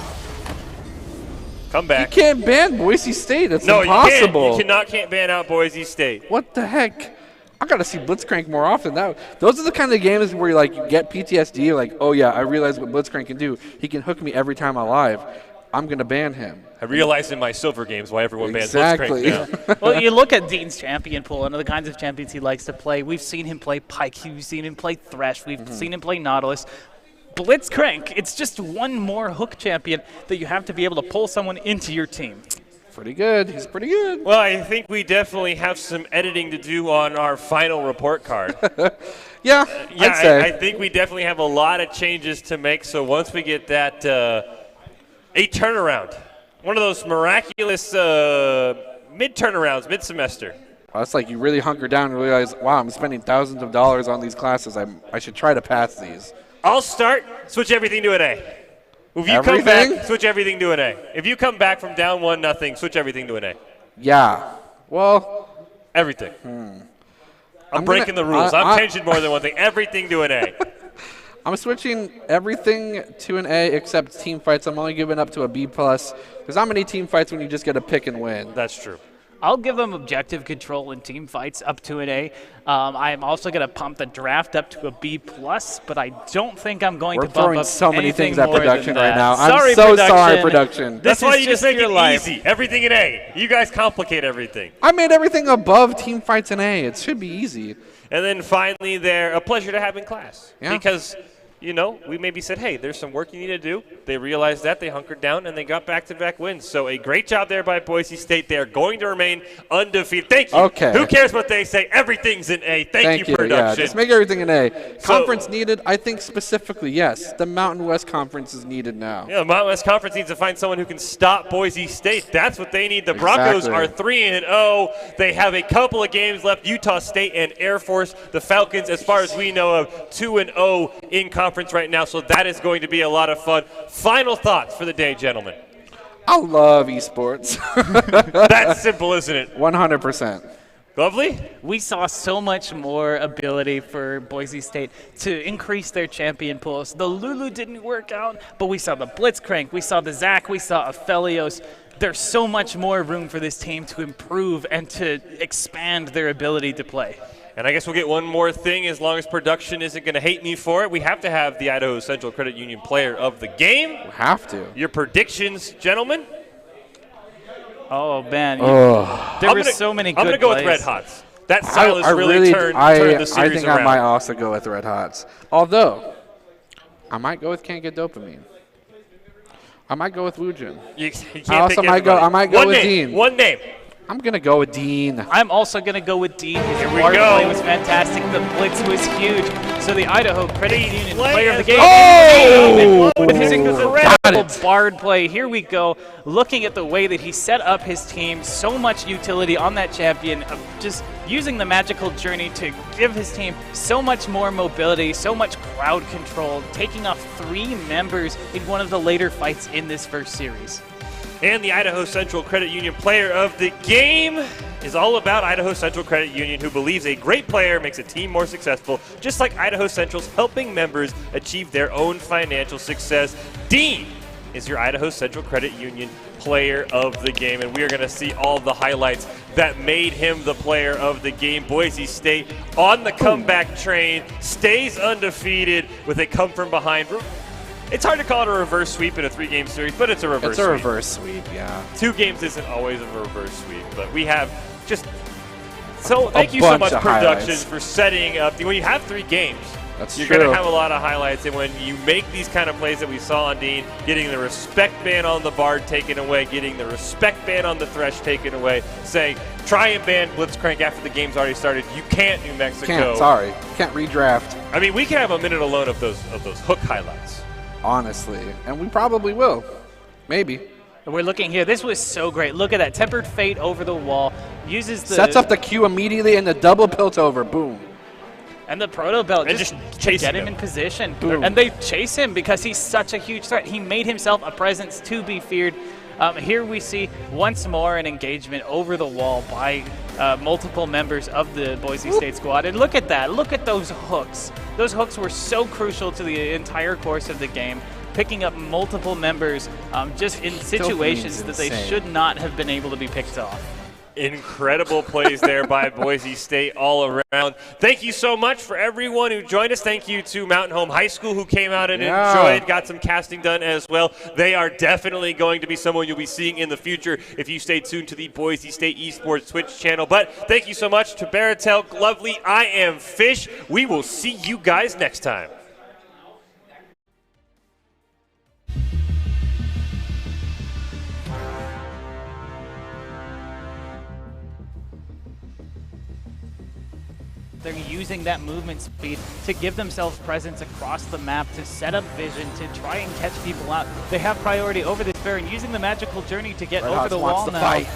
Come You back. can't ban Boise State. It's No, impossible. you can't ban out Boise State. What the heck? I gotta see Blitzcrank more often. Those are the kind of games where you get PTSD. You're like, oh yeah, I realize what Blitzcrank can do. He can hook me every time I'm alive. I'm gonna ban him. I realized in my silver games why everyone bans Exactly. Blitzcrank now. Well, you look at Dean's champion pool and the kinds of champions he likes to play. We've seen him play Pike. We've seen him play Thresh. We've seen him play Nautilus. Blitzcrank, it's just one more hook champion that you have to be able to pull someone into your team. Pretty good. He's pretty good. Well, I think we definitely have some editing to do on our final report card. Yeah, I'd say. I think we definitely have a lot of changes to make. So once we get that a turnaround, one of those miraculous mid-turnarounds, mid-semester. Well, it's like you really hunker down and realize, wow, I'm spending thousands of dollars on these classes. I should try to pass these. I'll start, switch everything to an A. If you come Everything? back, switch everything to an A. If you come back from down 1-0, switch everything to an A. Yeah. Well, Everything. I'm breaking gonna- the rules. I'm I- changing more than one thing. Everything to an A. I'm switching everything to an A except team fights. I'm only giving up to a B+. There's not many team fights when you just get to pick and win. That's true. I'll give them objective control in team fights up to an A. I'm also going to pump the draft up to a B+, but I don't think I'm going We're to bump throwing up so many anything things at more production than right that. now. Sorry, I'm so production. sorry, production. This That's why is you just make your it life. easy. Everything in A. You guys complicate everything. I made everything above team fights an A. It should be easy. And then finally, they're a pleasure to have in class. Yeah. Because, we maybe said, hey, there's some work you need to do. They realized that. They hunkered down, and they got back-to-back wins. So a great job there by Boise State. They are going to remain undefeated. Thank you. Okay. Who cares what they say? Everything's in A. Thank you, Yeah, production. just make everything an A. Conference needed, I think specifically, yes. The Mountain West Conference is needed now. Yeah, the Mountain West Conference needs to find someone who can stop Boise State. That's what they need. The Broncos Exactly. are 3-0. They have a couple of games left. Utah State and Air Force. The Falcons, as far as we know of, 2-0 in conference right now. So that is going to be a lot of fun. Final thoughts for the day, gentlemen. I love esports. That's simple, isn't it? 100%. Lovely. We saw so much more ability for Boise State to increase their champion pools. The Lulu didn't work out, but we saw the Blitzcrank, we saw the Zach, we saw Aphelios. There's so much more room for this team to improve and to expand their ability to play. And I guess we'll get one more thing as long as production isn't going to hate me for it. We have to have the Idaho Central Credit Union player of the game. We have to. Your predictions, gentlemen? Oh, man. There were so many good I'm going to go with plays. Red Hots. That Silas really turned the I series think around. I might also go with Red Hots. Although, I might go with Can't Get Dopamine. I might go with Woojin. You can't I also pick might go. everybody. I might go One with name, Dean. One name. I'm gonna go with Dean. I'm also going to go with Dean. His we guard go. play was fantastic. The blitz was huge. So the Idaho Credit Union play player of the as game Oh! with his incredible Got it. Bard play. Here we go. Looking at the way that he set up his team, so much utility on that champion, of just using the magical journey to give his team so much more mobility, so much crowd control, taking off 3 members in one of the later fights in this first series. And the Idaho Central Credit Union player of the game is all about Idaho Central Credit Union, who believes a great player makes a team more successful, just like Idaho Central's helping members achieve their own financial success. Dean, is your Idaho Central Credit Union player of the game, and we are going to see all the highlights that made him the player of the game. Boise State on the comeback train, stays undefeated with a come-from-behind. It's hard to call it a reverse sweep in a 3-game series, but it's a reverse sweep. It's a reverse sweep, yeah. 2 games isn't always a reverse sweep, but we have just thank you so much, production, for setting up. When you have 3 games, you're going to have a lot of highlights, and when you make these kind of plays that we saw on Dean, getting the respect ban on the Bard taken away, getting the respect ban on the Thresh taken away, saying try and ban Blitzcrank after the game's already started. You can't, New Mexico. Can't, sorry. You can't redraft. I mean, we can have a minute alone of those hook highlights. Honestly, and we probably will. Maybe. We're looking here. This was so great. Look at that. Tempered Fate over the wall. Uses the... Sets up the Q immediately and the double pilt over. Boom. And the Proto Belt just to get him in position. Boom. And they chase him because he's such a huge threat. He made himself a presence to be feared. Here we see once more an engagement over the wall by multiple members of the Boise State squad. And look at that. Look at those hooks. Those hooks were so crucial to the entire course of the game, picking up multiple members just in situations that they should not have been able to be picked off. Incredible plays there by Boise State all around. Thank you so much for everyone who joined us. Thank you to Mountain Home High School who came out and enjoyed, got some casting done as well. They are definitely going to be someone you'll be seeing in the future if you stay tuned to the Boise State Esports Twitch channel. But thank you so much to Baratel, Lovely, I am Fish. We will see you guys next time. They're using that movement speed to give themselves presence across the map, to set up vision, to try and catch people out. They have priority over this Baron, using the magical journey to get over the wall now. Fight.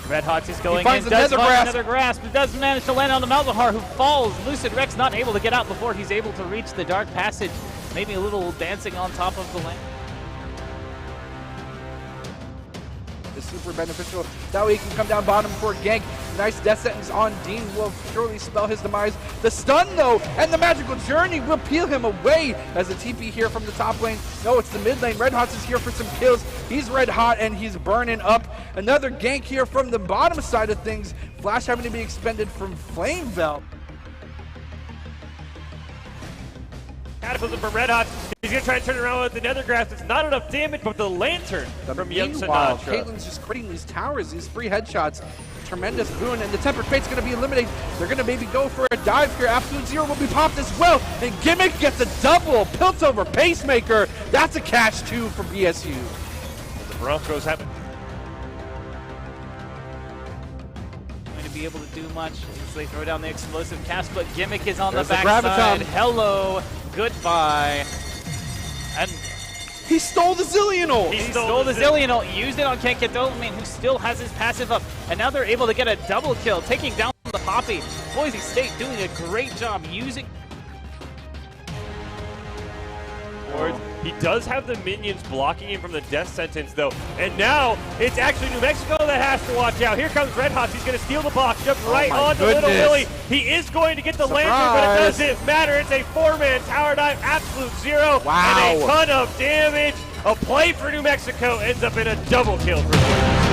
Red Hots is going in, does find another grasp, but does manage to land on the Malzahar, who falls. Lucid Rex not able to get out before he's able to reach the Dark Passage. Maybe a little dancing on top of the land. Is super beneficial. That way he can come down bottom for a gank. Nice death sentence on Dean will surely spell his demise. The stun though, and the magical journey will peel him away as a TP here from the top lane. No, it's the mid lane. Red Hots is here for some kills. He's red hot and he's burning up. Another gank here from the bottom side of things. Flash having to be expended from Flame Belt. Cataclysm from Red Hot. He's going to try and turn it around with the Nether Grasp. It's not enough damage, but the Lantern from Young Meanwhile, Sinatra. Caitlyn's just creating these towers, these free headshots. Tremendous boon, and the Tempered Fate's going to be eliminated. They're going to maybe go for a dive here. Absolute Zero will be popped as well. And Gimmick gets a double. Piltover Pacemaker. That's a catch, too, for BSU. The Broncos have To be able to do much as they throw down the explosive cast, but Gimmick is on There's the the backside. Graviton. Hello, goodbye. And he stole the Zillion ult. he stole the Zillion ult, used it on Kenkadolman, who still has his passive up, and now they're able to get a double kill, taking down the Poppy. Boise State doing a great job using. He does have the minions blocking him from the death sentence, though. And now it's actually New Mexico that has to watch out. Here comes Red Hots. He's going to steal the box, jump right onto Little Willie. He is going to get the lantern, but it doesn't matter. It's a 4-man tower dive, Absolute Zero, and a ton of damage. A play for New Mexico ends up in a double kill for Boise.